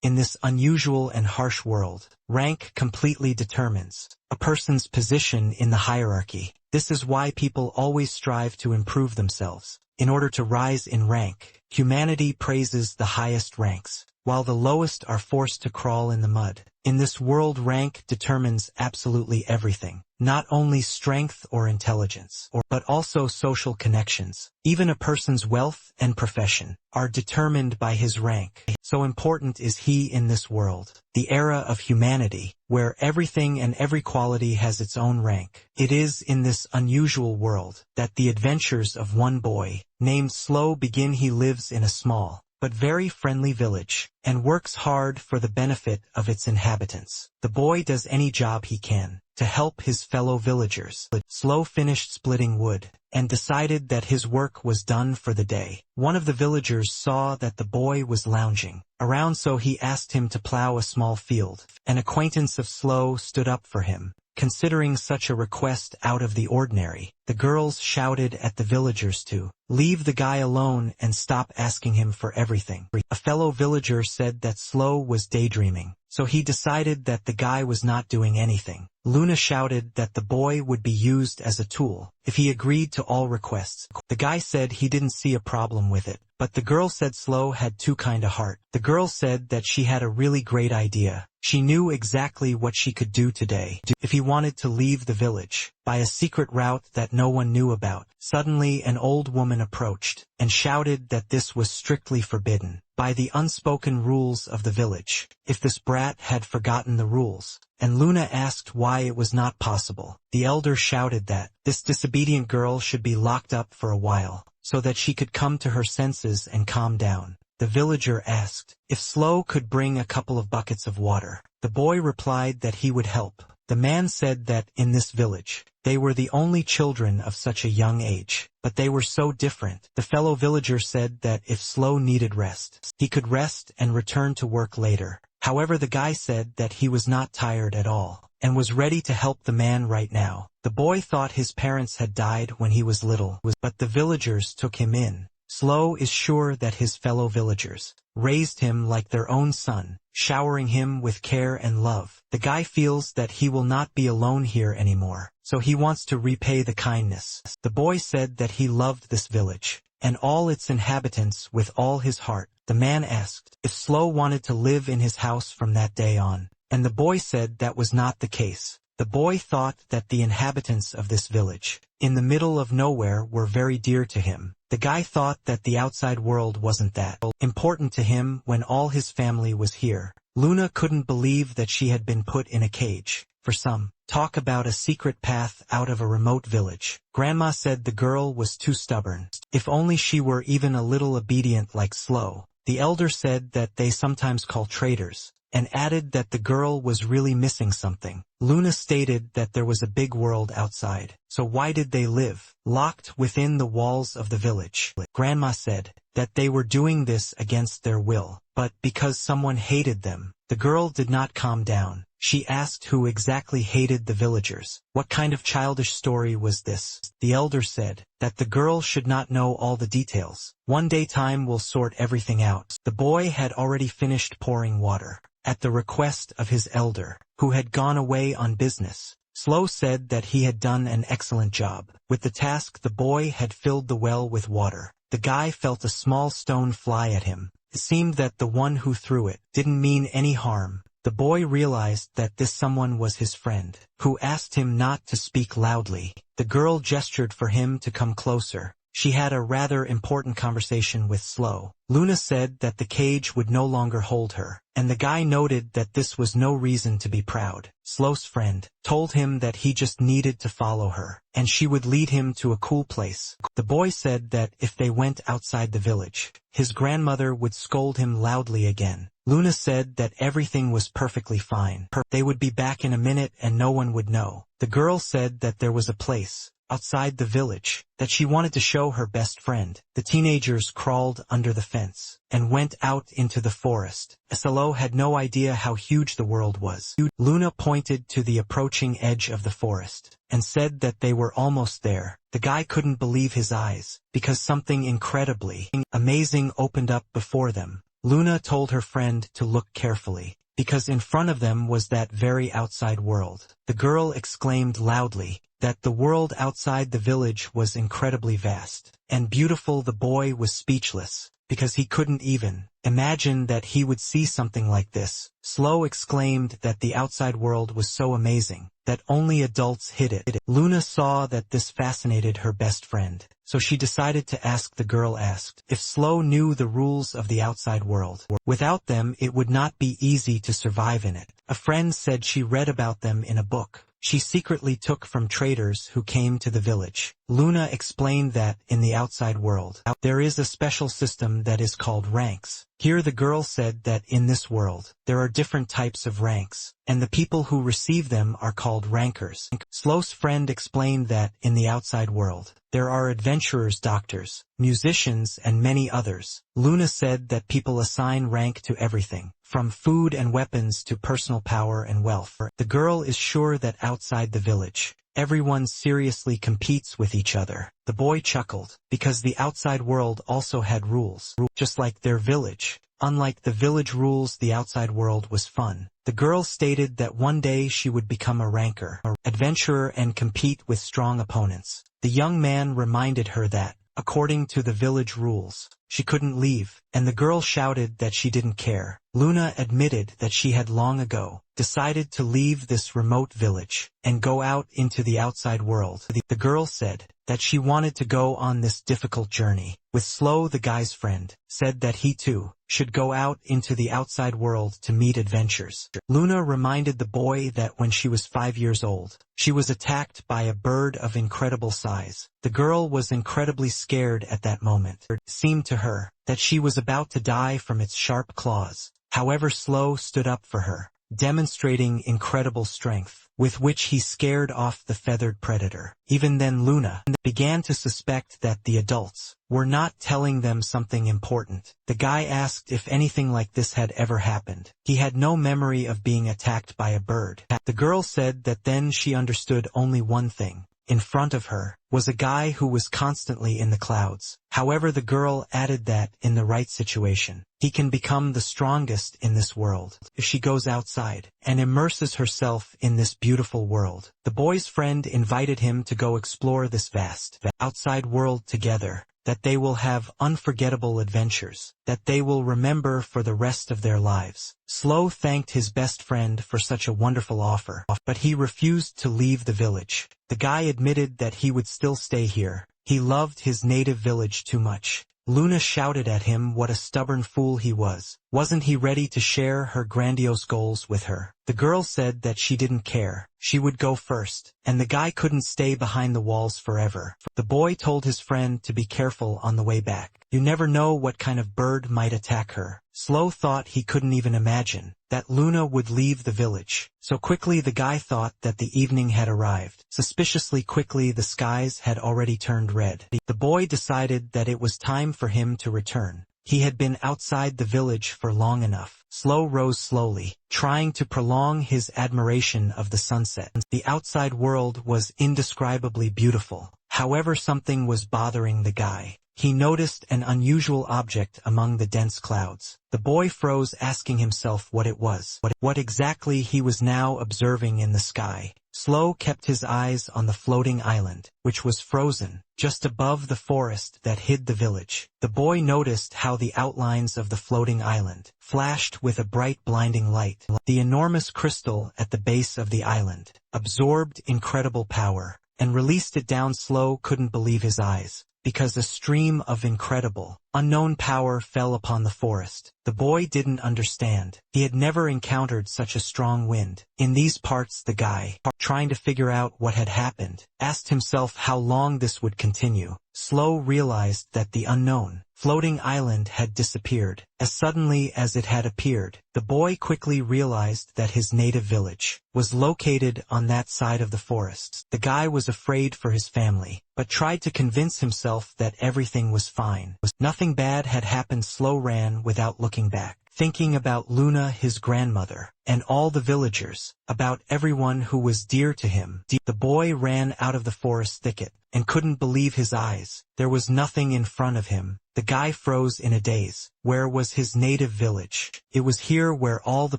In this unusual and harsh world, rank completely determines a person's position in the hierarchy. This is why people always strive to improve themselves. In order to rise in rank, humanity praises the highest ranks, while the lowest are forced to crawl in the mud. In this world, rank determines absolutely everything, not only strength or intelligence, but also social connections. Even a person's wealth and profession are determined by his rank. So important is he in this world, the era of humanity, where everything and every quality has its own rank. It is in this unusual world that the adventures of one boy, named Slow, begin. He lives in a small but very friendly village, and works hard for the benefit of its inhabitants. The boy does any job he can to help his fellow villagers. Slow finished splitting wood, and decided that his work was done for the day. One of the villagers saw that the boy was lounging around, so he asked him to plow a small field. An acquaintance of Slow stood up for him. Considering such a request out of the ordinary, the girls shouted at the villagers to leave the guy alone and stop asking him for everything. A fellow villager said that Slow was daydreaming, so he decided that the guy was not doing anything. Luna shouted that the boy would be used as a tool if he agreed to all requests. The guy said he didn't see a problem with it, but the girl said Slow had too kind a heart. The girl said that she had a really great idea. She knew exactly what she could do today if he wanted to leave the village by a secret route that no one knew about. Suddenly an old woman approached and shouted that this was strictly forbidden by the unspoken rules of the village. If this brat had forgotten the rules, and Luna asked why it was not possible, the elder shouted that this disobedient girl should be locked up for a while so that she could come to her senses and calm down. The villager asked if Slow could bring a couple of buckets of water. The boy replied that he would help. The man said that in this village, they were the only children of such a young age, but they were so different. The fellow villager said that if Slow needed rest, he could rest and return to work later. However, the guy said that he was not tired at all and was ready to help the man right now. The boy thought his parents had died when he was little, but the villagers took him in. Slow is sure that his fellow villagers raised him like their own son, showering him with care and love. The guy feels that he will not be alone here anymore, so he wants to repay the kindness. The boy said that he loved this village and all its inhabitants with all his heart. The man asked if Slow wanted to live in his house from that day on, and the boy said that was not the case. The boy thought that the inhabitants of this village, in the middle of nowhere, were very dear to him. The guy thought that the outside world wasn't that important to him when all his family was here. Luna couldn't believe that she had been put in a cage. For some, talk about a secret path out of a remote village. Grandma said the girl was too stubborn. If only she were even a little obedient like Slow. The elder said that they sometimes call traitors, and added that the girl was really missing something. Luna stated that there was a big world outside, so why did they live locked within the walls of the village? Grandma said that they were doing this against their will, but because someone hated them. The girl did not calm down. She asked who exactly hated the villagers. What kind of childish story was this? The elder said that the girl should not know all the details. One day time will sort everything out. The boy had already finished pouring water at the request of his elder, who had gone away on business. Slow said that he had done an excellent job. With the task, the boy had filled the well with water. The guy felt a small stone fly at him. It seemed that the one who threw it didn't mean any harm. The boy realized that this someone was his friend, who asked him not to speak loudly. The girl gestured for him to come closer. She had a rather important conversation with Slow. Luna said that the cage would no longer hold her, and the guy noted that this was no reason to be proud. Slow's friend told him that he just needed to follow her, and she would lead him to a cool place. The boy said that if they went outside the village, his grandmother would scold him loudly again. Luna said that everything was perfectly fine. They would be back in a minute and no one would know. The girl said that there was a place outside the village that she wanted to show her best friend. The teenagers crawled under the fence and went out into the forest. Slow had no idea how huge the world was. Luna pointed to the approaching edge of the forest and said that they were almost there. The guy couldn't believe his eyes, because something incredibly amazing opened up before them. Luna told her friend to look carefully, because in front of them was that very outside world. The girl exclaimed loudly that the world outside the village was incredibly vast and beautiful. The boy was speechless, because he couldn't even imagine that he would see something like this. Slow exclaimed that the outside world was so amazing that only adults hid it. Luna saw that this fascinated her best friend, so she decided to ask. The girl asked if Slow knew the rules of the outside world. Without them, it would not be easy to survive in it. A friend said she read about them in a book she secretly took from traders who came to the village. Luna explained that, in the outside world, there is a special system that is called ranks. Here the girl said that in this world, there are different types of ranks, and the people who receive them are called rankers. Slow's friend explained that, in the outside world, there are adventurers, doctors, musicians, and many others. Luna said that people assign rank to everything, from food and weapons to personal power and wealth. The girl is sure that outside the village, everyone seriously competes with each other. The boy chuckled, because the outside world also had rules, just like their village. Unlike the village rules, the outside world was fun. The girl stated that one day she would become a ranker, an adventurer, and compete with strong opponents. The young man reminded her that, according to the village rules, she couldn't leave, and the girl shouted that she didn't care. Luna admitted that she had long ago decided to leave this remote village and go out into the outside world. The girl said that she wanted to go on this difficult journey with Slow. The guy's friend said that he too should go out into the outside world to meet adventures. Luna reminded the boy that when she was 5 years old, she was attacked by a bird of incredible size. The girl was incredibly scared at that moment. It seemed to her that she was about to die from its sharp claws. However, Slow stood up for her, demonstrating incredible strength, with which he scared off the feathered predator. Even then, Luna began to suspect that the adults were not telling them something important. The guy asked if anything like this had ever happened. He had no memory of being attacked by a bird. The girl said that then she understood only one thing. In front of her was a guy who was constantly in the clouds. However, the girl added that, in the right situation, he can become the strongest in this world if she goes outside and immerses herself in this beautiful world. The boy's friend invited him to go explore this vast outside world together, that they will have unforgettable adventures, that they will remember for the rest of their lives. Slow thanked his best friend for such a wonderful offer, but he refused to leave the village. The guy admitted that he would still stay here. He loved his native village too much. Luna shouted at him what a stubborn fool he was. Wasn't he ready to share her grandiose goals with her? The girl said that she didn't care. She would go first, and the guy couldn't stay behind the walls forever. The boy told his friend to be careful on the way back. You never know what kind of bird might attack her. Slow thought he couldn't even imagine that Luna would leave the village. So quickly the guy thought that the evening had arrived. Suspiciously quickly the skies had already turned red. The boy decided that it was time for him to return. He had been outside the village for long enough. Slow rose slowly, trying to prolong his admiration of the sunset. The outside world was indescribably beautiful. However, something was bothering the guy. He noticed an unusual object among the dense clouds. The boy froze, asking himself what it was, what exactly he was now observing in the sky. Slow kept his eyes on the floating island, which was frozen, just above the forest that hid the village. The boy noticed how the outlines of the floating island flashed with a bright, blinding light. The enormous crystal at the base of the island absorbed incredible power and released it down. Slow couldn't believe his eyes, because a stream of incredible, unknown power fell upon the forest. The boy didn't understand. He had never encountered such a strong wind. In these parts, the guy, trying to figure out what had happened, asked himself how long this would continue. Slow realized that the unknown, floating island had disappeared. As suddenly as it had appeared, the boy quickly realized that his native village was located on that side of the forest. The guy was afraid for his family, but tried to convince himself that everything was fine. Nothing bad had happened. Slow ran without looking back, thinking about Luna, his grandmother, and all the villagers, about everyone who was dear to him. The boy ran out of the forest thicket and couldn't believe his eyes. There was nothing in front of him. The guy froze in a daze. Where was his native village? It was here where all the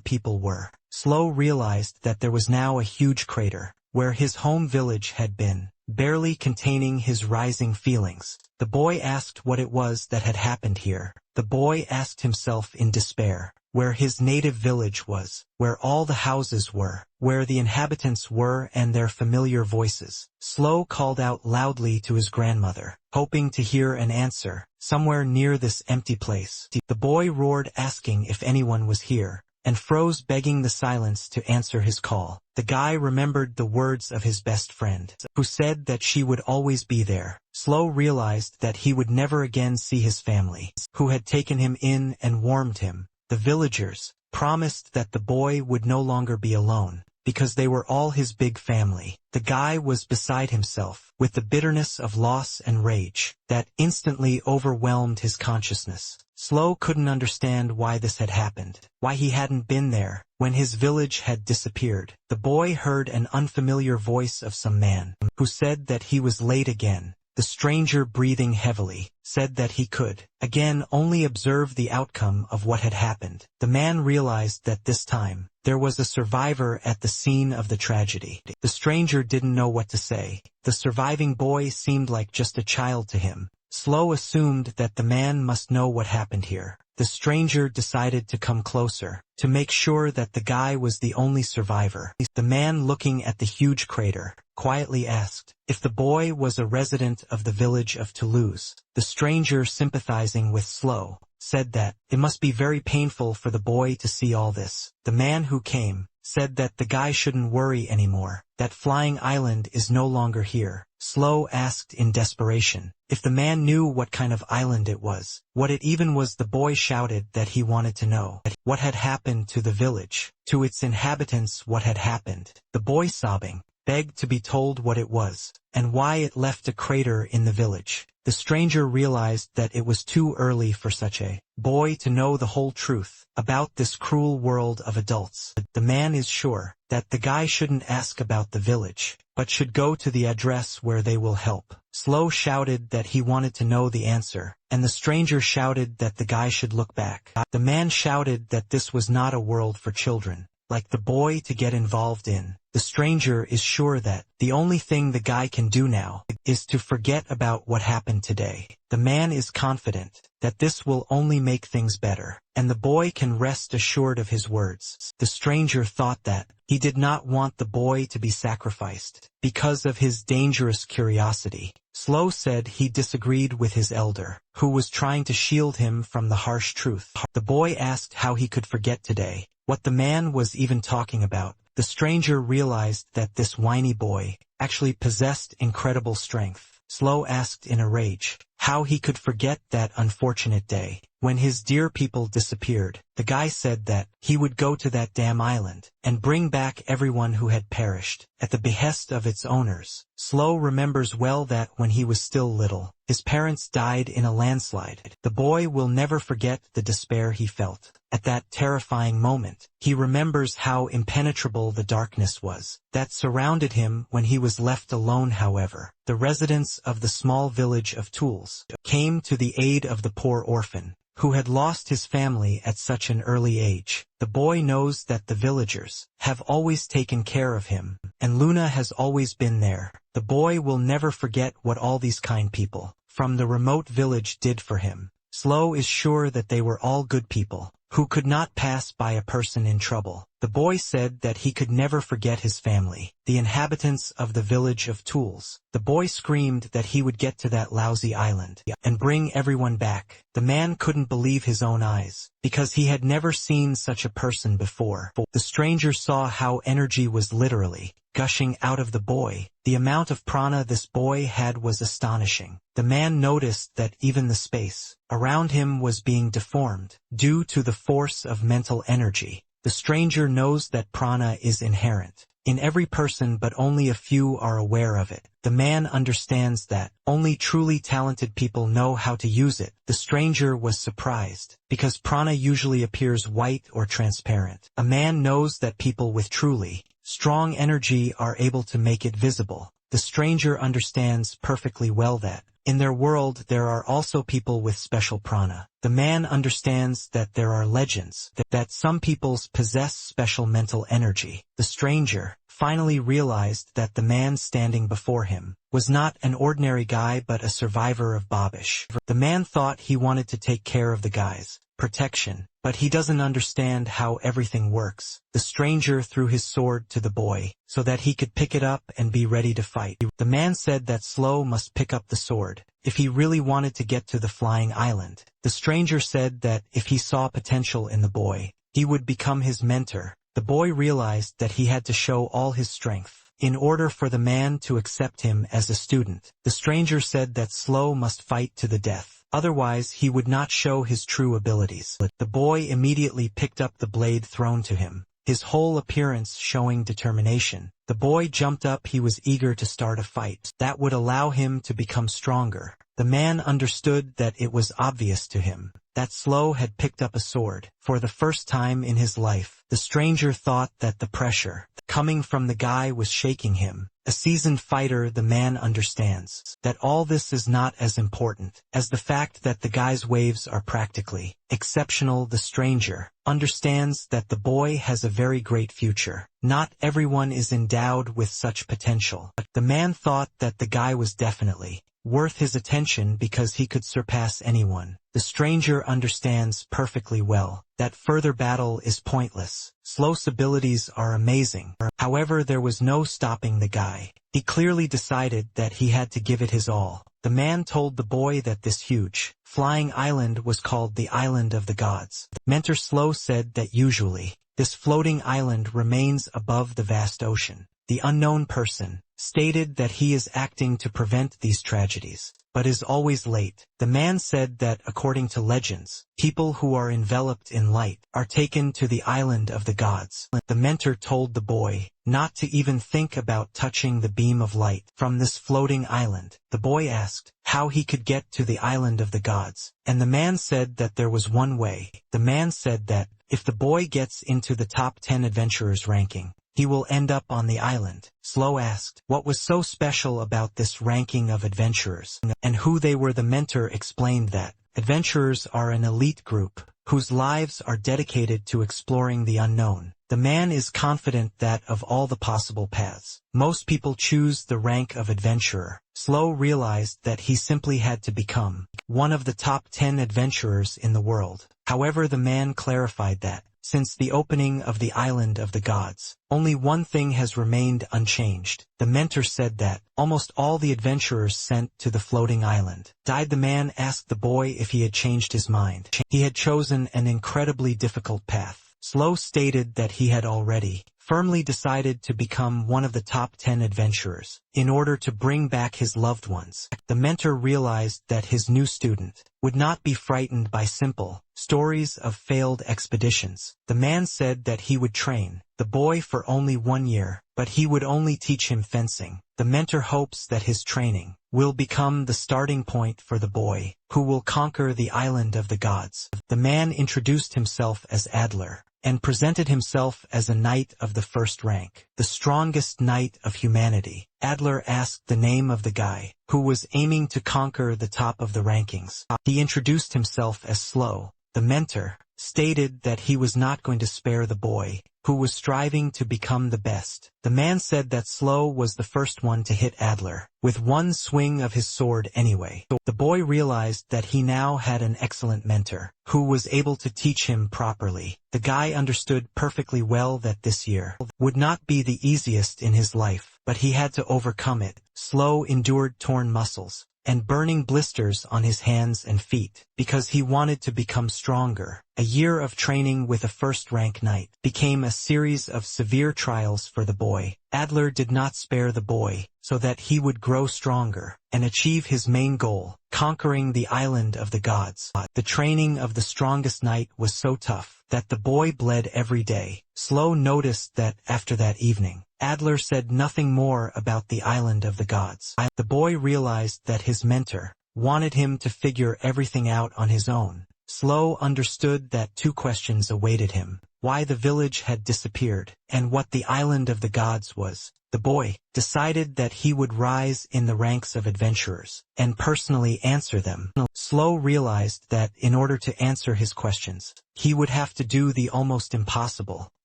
people were. Slow realized that there was now a huge crater, where his home village had been, barely containing his rising feelings. The boy asked what it was that had happened here. The boy asked himself in despair, where his native village was, where all the houses were, where the inhabitants were and their familiar voices. Slow called out loudly to his grandmother, hoping to hear an answer, somewhere near this empty place. The boy roared asking if anyone was here, and froze begging the silence to answer his call. The guy remembered the words of his best friend, who said that she would always be there. Slow realized that he would never again see his family, who had taken him in and warmed him. The villagers promised that the boy would no longer be alone, because they were all his big family. The guy was beside himself, with the bitterness of loss and rage that instantly overwhelmed his consciousness. Slow couldn't understand why this had happened, why he hadn't been there when his village had disappeared. The boy heard an unfamiliar voice of some man, who said that he was late again. The stranger, breathing heavily, said that he could, again, only observe the outcome of what had happened. The man realized that this time, there was a survivor at the scene of the tragedy. The stranger didn't know what to say. The surviving boy seemed like just a child to him. Slow assumed that the man must know what happened here. The stranger decided to come closer, to make sure that the guy was the only survivor. The man, looking at the huge crater, quietly asked if the boy was a resident of the village of Toulouse. The stranger, sympathizing with Slow, said that it must be very painful for the boy to see all this. The man who came said that the guy shouldn't worry anymore, that Flying Island is no longer here. Slow asked in desperation if the man knew what kind of island it was, what it even was. The boy shouted that he wanted to know what had happened to the village, to its inhabitants. What had happened? The boy, sobbing, begged to be told what it was, and why it left a crater in the village. The stranger realized that it was too early for such a boy to know the whole truth about this cruel world of adults. The man is sure that the guy shouldn't ask about the village, but should go to the address where they will help. Slow shouted that he wanted to know the answer, and the stranger shouted that the guy should look back. The man shouted that this was not a world for children, like the boy, to get involved in. The stranger is sure that the only thing the guy can do now is to forget about what happened today. The man is confident that this will only make things better, and the boy can rest assured of his words. The stranger thought that he did not want the boy to be sacrificed because of his dangerous curiosity. Slow said he disagreed with his elder, who was trying to shield him from the harsh truth. The boy asked how he could forget today, what the man was even talking about. The stranger realized that this whiny boy actually possessed incredible strength. Slow asked in a rage how he could forget that unfortunate day when his dear people disappeared. The guy said that he would go to that damn island and bring back everyone who had perished at the behest of its owners. Slow remembers well that when he was still little, his parents died in a landslide. The boy will never forget the despair he felt at that terrifying moment. He remembers how impenetrable the darkness was that surrounded him when he was left alone. However, the residents of the small village of Toulouse came to the aid of the poor orphan, who had lost his family at such an early age. The boy knows that the villagers have always taken care of him, and Luna has always been there. The boy will never forget what all these kind people from the remote village did for him. Slow is sure that they were all good people, who could not pass by a person in trouble. The boy said that he could never forget his family, the inhabitants of the village of Toulouse. The boy screamed that he would get to that lousy island and bring everyone back. The man couldn't believe his own eyes, because he had never seen such a person before. The stranger saw how energy was literally gushing out of the boy. The amount of prana this boy had was astonishing. The man noticed that even the space around him was being deformed due to the force of mental energy. The stranger knows that prana is inherent in every person, but only a few are aware of it. The man understands that only truly talented people know how to use it. The stranger was surprised, because prana usually appears white or transparent. A man knows that people with truly strong energy are able to make it visible. The stranger understands perfectly well that In their world there are also people with special prana. The man understands that there are legends, that some peoples possess special mental energy. The stranger finally realized that the man standing before him was not an ordinary guy but a survivor of Babish. The man thought he wanted to take care of the guy's protection, but he doesn't understand how everything works. The stranger threw his sword to the boy, so that he could pick it up and be ready to fight. The man said that Slow must pick up the sword, if he really wanted to get to the flying island. The stranger said that if he saw potential in the boy, he would become his mentor. The boy realized that he had to show all his strength in order for the man to accept him as a student. The stranger said that Slow must fight to the death, otherwise he would not show his true abilities. The boy immediately picked up the blade thrown to him, his whole appearance showing determination. The boy jumped up. He was eager to start a fight that would allow him to become stronger. The man understood that it was obvious to him that Slow had picked up a sword. For the first time in his life, the stranger thought that the pressure coming from the guy was shaking him. A seasoned fighter, the man understands that all this is not as important as the fact that the guy's waves are practically exceptional. The stranger understands that the boy has a very great future. Not everyone is endowed with such potential. The man thought that the guy was definitely worth his attention because he could surpass anyone. The stranger understands perfectly well that further battle is pointless. Slow's abilities are amazing. However, there was no stopping the guy. He clearly decided that he had to give it his all. The man told the boy that this huge, flying island was called the Island of the Gods. Mentor Slow said that usually, this floating island remains above the vast ocean. The unknown person stated that he is acting to prevent these tragedies, but is always late. The man said that according to legends, people who are enveloped in light are taken to the island of the gods. The mentor told the boy not to even think about touching the beam of light from this floating island. The boy asked how he could get to the island of the gods, and the man said that there was one way. The man said that if the boy gets into the top 10 adventurers ranking, he will end up on the island. Slow asked what was so special about this ranking of adventurers, and who they were. The mentor explained that adventurers are an elite group whose lives are dedicated to exploring the unknown. The man is confident that of all the possible paths, most people choose the rank of adventurer. Slow realized that he simply had to become one of the top 10 adventurers in the world. However, the man clarified that since the opening of the Island of the Gods, only one thing has remained unchanged. The mentor said that almost all the adventurers sent to the floating island died. The man asked the boy if he had changed his mind. He had chosen an incredibly difficult path. Slow stated that he had already firmly decided to become one of the top 10 adventurers in order to bring back his loved ones. The mentor realized that his new student would not be frightened by simple stories of failed expeditions. The man said that he would train the boy for only 1 year, but he would only teach him fencing. The mentor hopes that his training will become the starting point for the boy, who will conquer the island of the gods. The man introduced himself as Adler, and presented himself as a knight of the first rank, the strongest knight of humanity. Adler asked the name of the guy who was aiming to conquer the top of the rankings. He introduced himself as Slow. The mentor stated that he was not going to spare the boy, who was striving to become the best. The man said that Slow was the first one to hit Adler with one swing of his sword anyway. The boy realized that he now had an excellent mentor, who was able to teach him properly. The guy understood perfectly well that this year would not be the easiest in his life, but he had to overcome it. Slow endured torn muscles and burning blisters on his hands and feet, because he wanted to become stronger. A year of training with a first-rank knight became a series of severe trials for the boy. Adler did not spare the boy, so that he would grow stronger and achieve his main goal, conquering the island of the gods. The training of the strongest knight was so tough that the boy bled every day. Slow noticed that after that evening, Adler said nothing more about the island of the gods. The boy realized that his mentor wanted him to figure everything out on his own. Slow understood that 2 questions awaited him. why the village had disappeared, and what the island of the gods was. The boy decided that he would rise in the ranks of adventurers and personally answer them. Slow realized that in order to answer his questions, he would have to do the almost impossible.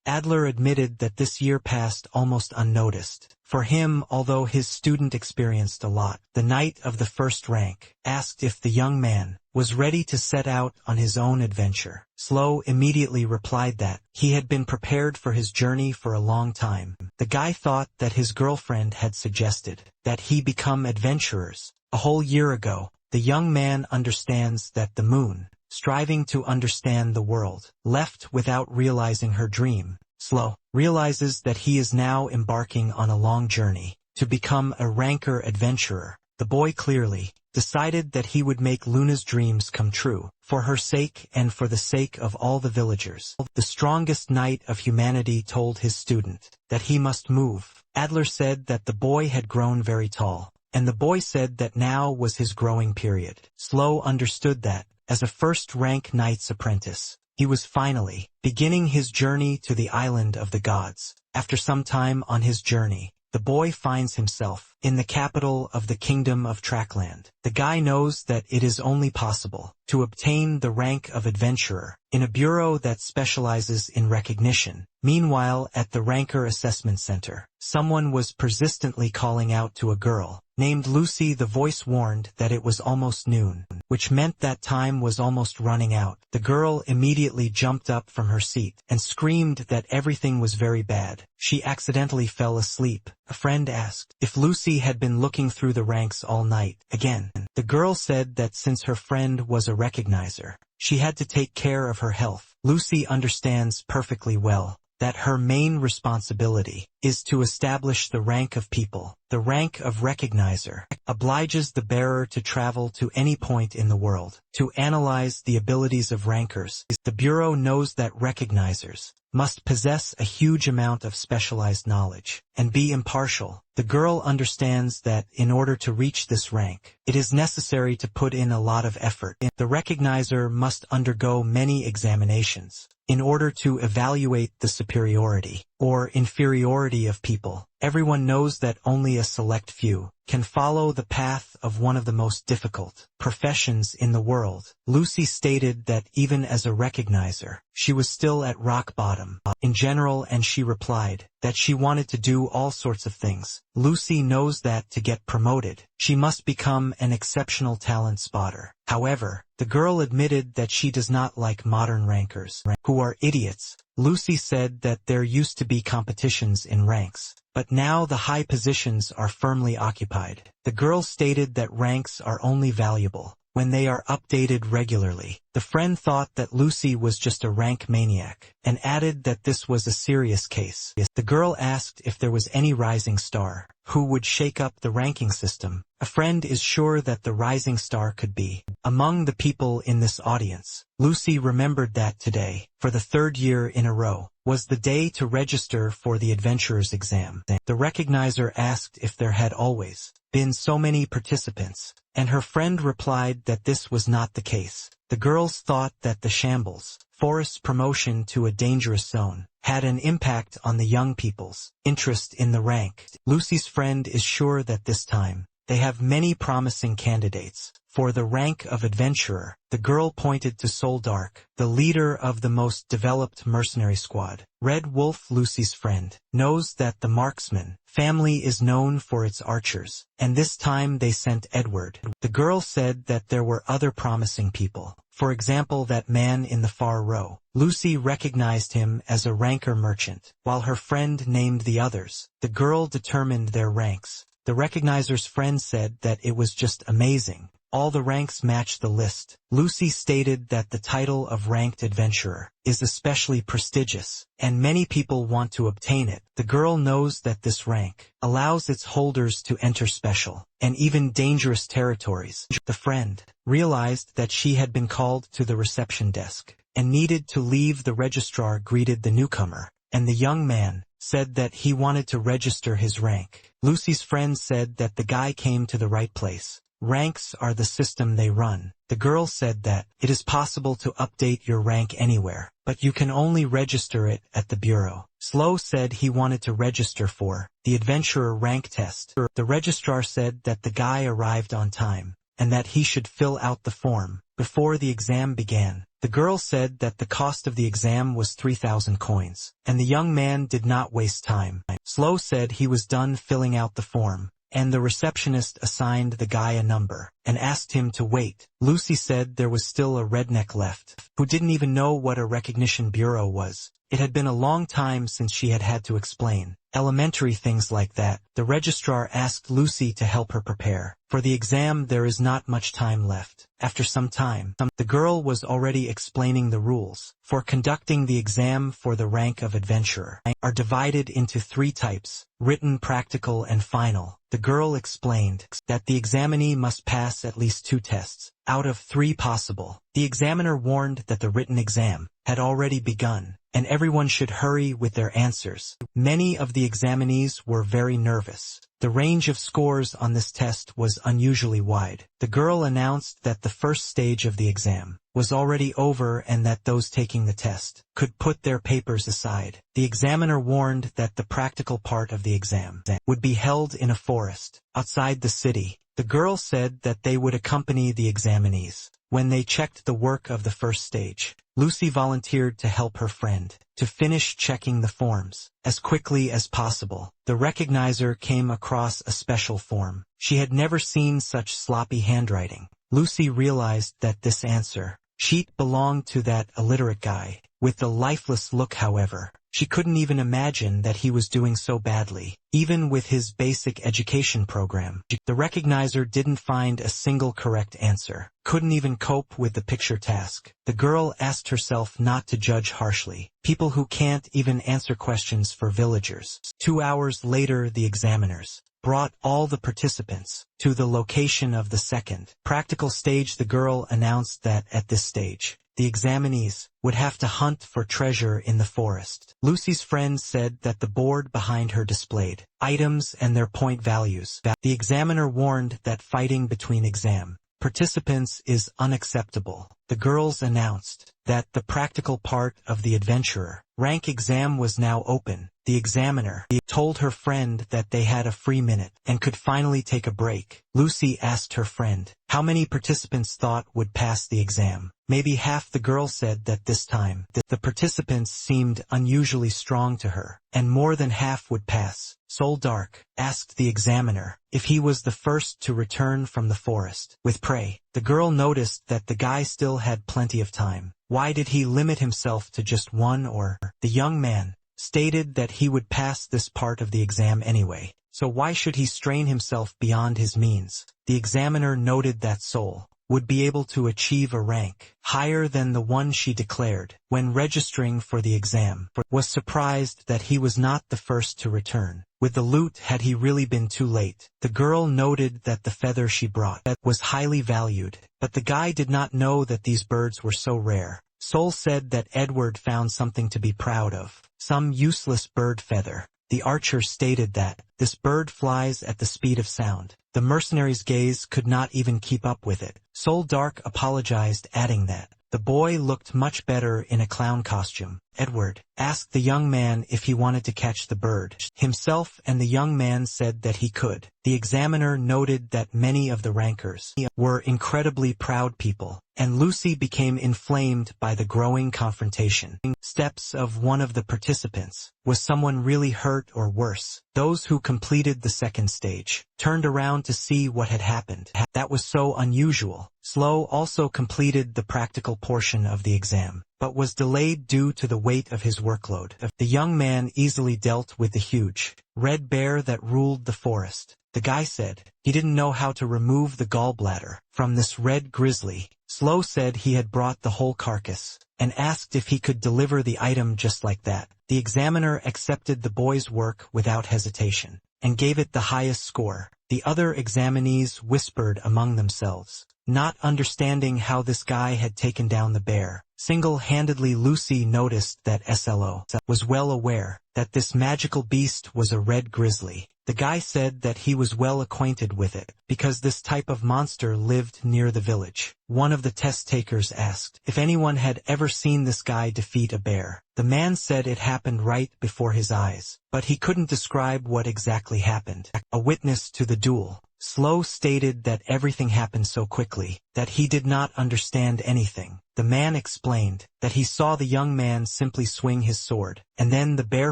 Adler admitted that this year passed almost unnoticed. For him, although his student experienced a lot, the knight of the first rank asked if the young man was ready to set out on his own adventure. Slow immediately replied that he had been prepared for his journey for a long time. The guy thought that his girlfriend had suggested that he become adventurers a whole year ago. The young man understands that the moon, striving to understand the world, left without realizing her dream. Slow realizes that he is now embarking on a long journey to become a ranker adventurer. The boy clearly decided that he would make Luna's dreams come true, for her sake and for the sake of all the villagers. The strongest knight of humanity told his student that he must move. Adler said that the boy had grown very tall, and the boy said that now was his growing period. Slow understood that, as a first-rank knight's apprentice, he was finally beginning his journey to the island of the gods. After some time on his journey, the boy finds himself in the capital of the kingdom of Trackland. The guy knows that it is only possible to obtain the rank of adventurer in a bureau that specializes in recognition. Meanwhile, at the Ranker Assessment Center, someone was persistently calling out to a girl named Lucy. The voice warned that it was almost noon, which meant that time was almost running out. The girl immediately jumped up from her seat and screamed that everything was very bad. She accidentally fell asleep. A friend asked if Lucy had been looking through the ranks all night. Again, the girl said that since her friend was a recognizer, she had to take care of her health. Lucy understands perfectly well that her main responsibility is to establish the rank of people. The rank of recognizer obliges the bearer to travel to any point in the world to analyze the abilities of rankers. The Bureau knows that recognizers must possess a huge amount of specialized knowledge and be impartial. The girl understands that in order to reach this rank, it is necessary to put in a lot of effort. The recognizer must undergo many examinations in order to evaluate the superiority or inferiority of people. Everyone knows that only a select few can follow the path of one of the most difficult professions in the world. Lucy stated that even as a recognizer, she was still at rock bottom in general, and she replied that she wanted to do all sorts of things. Lucy knows that to get promoted, she must become an exceptional talent spotter. However, the girl admitted that she does not like modern rankers, who are idiots. Lucy said that there used to be competitions in ranks, but now the high positions are firmly occupied. The girl stated that ranks are only valuable when they are updated regularly. The friend thought that Lucy was just a rank maniac, and added that this was a serious case. The girl asked if there was any rising star who would shake up the ranking system. A friend is sure that the rising star could be among the people in this audience. Lucy remembered that today, for the third year in a row, was the day to register for the adventurer's exam. The recognizer asked if there had always been so many participants, and her friend replied that this was not the case. The girls thought that the shambles, forest's promotion to a dangerous zone, had an impact on the young people's interest in the rank. Lucy's friend is sure that this time, they have many promising candidates for the rank of adventurer. The girl pointed to Soldark, the leader of the most developed mercenary squad. Red Wolf, Lucy's friend, knows that the marksman family is known for its archers, and this time they sent Edward. The girl said that there were other promising people. For example, that man in the far row. Lucy recognized him as a ranker merchant, while her friend named the others. The girl determined their ranks. The recognizer's friend said that it was just amazing. All the ranks matched the list. Lucy stated that the title of ranked adventurer is especially prestigious, and many people want to obtain it. The girl knows that this rank allows its holders to enter special and even dangerous territories. The friend realized that she had been called to the reception desk and needed to leave. The registrar greeted the newcomer, and the young man said that he wanted to register his rank. Lucy's friend said that the guy came to the right place. Ranks are the system they run. The girl said that it is possible to update your rank anywhere, but you can only register it at the bureau. Slow said he wanted to register for the adventurer rank test. The registrar said that the guy arrived on time, and that he should fill out the form before the exam began. The girl said that the cost of the exam was 3,000 coins, and the young man did not waste time. Slow said he was done filling out the form, and the receptionist assigned the guy a number, and asked him to wait. Lucy said there was still a redneck left, who didn't even know what a recognition bureau was. It had been a long time since she had had to explain elementary things like that. The registrar asked Lucy to help her prepare. For the exam there is not much time left. After some time, the girl was already explaining the rules for conducting the exam for the rank of adventurer are divided into 3 types: written, practical, and final. The girl explained that the examinee must pass at least 2 tests out of 3 possible. The examiner warned that the written exam had already begun, and everyone should hurry with their answers. Many of the examinees were very nervous. The range of scores on this test was unusually wide. The girl announced that the first stage of the exam was already over and that those taking the test could put their papers aside. The examiner warned that the practical part of the exam would be held in a forest outside the city. The girl said that they would accompany the examinees when they checked the work of the first stage. Lucy volunteered to help her friend to finish checking the forms as quickly as possible. The recognizer came across a special form. She had never seen such sloppy handwriting. Lucy realized that this answer sheet belonged to that illiterate guy with the lifeless look. However, she couldn't even imagine that he was doing so badly, even with his basic education program. The recognizer didn't find a single correct answer, couldn't even cope with the picture task. The girl asked herself not to judge harshly people who can't even answer questions for villagers. 2 hours later, the examiners brought all the participants to the location of the second practical stage. The girl announced that at this stage, the examinees would have to hunt for treasure in the forest. Lucy's friend said that the board behind her displayed items and their point values. The examiner warned that fighting between exam participants is unacceptable. The girls announced that the practical part of the adventurer rank exam was now open. The examiner told her friend that they had a free minute and could finally take a break. Lucy asked her friend how many participants thought would pass the exam. Maybe half. The girl said that this time the participants seemed unusually strong to her, and more than half would pass. Soul Dark asked the examiner if he was the first to return from the forest with prey. The girl noticed that the guy still had plenty of time. Why did he limit himself to just one? Or the young man stated that he would pass this part of the exam anyway, so why should he strain himself beyond his means? The examiner noted that Soul would be able to achieve a rank higher than the one she declared when registering for the exam, was surprised that he was not the first to return with the loot. Had he really been too late? The girl noted that the feather she brought was highly valued, but the guy did not know that these birds were so rare. Soul said that Edward found something to be proud of, some useless bird feather. The archer stated that this bird flies at the speed of sound. The mercenary's gaze could not even keep up with it. Soul Dark apologized, adding that the boy looked much better in a clown costume. Edward asked the young man if he wanted to catch the bird himself, and the young man said that he could. The examiner noted that many of the rankers were incredibly proud people, and Lucy became inflamed by the growing confrontation. Steps of one of the participants. Was someone really hurt, or worse? Those who completed the second stage turned around to see what had happened. That was so unusual. Slow also completed the practical portion of the exam, but was delayed due to the weight of his workload. The young man easily dealt with the huge red bear that ruled the forest. The guy said he didn't know how to remove the gallbladder from this red grizzly. Slow said he had brought the whole carcass and asked if he could deliver the item just like that. The examiner accepted the boy's work without hesitation and gave it the highest score. The other examinees whispered among themselves, not understanding how this guy had taken down the bear single-handedly. Lucy noticed that SLO was well aware that this magical beast was a red grizzly. The guy said that he was well acquainted with it, because this type of monster lived near the village. One of the test takers asked if anyone had ever seen this guy defeat a bear. The man said it happened right before his eyes, but he couldn't describe what exactly happened. A witness to the duel, Slow, stated that everything happened so quickly that he did not understand anything. The man explained that he saw the young man simply swing his sword, and then the bear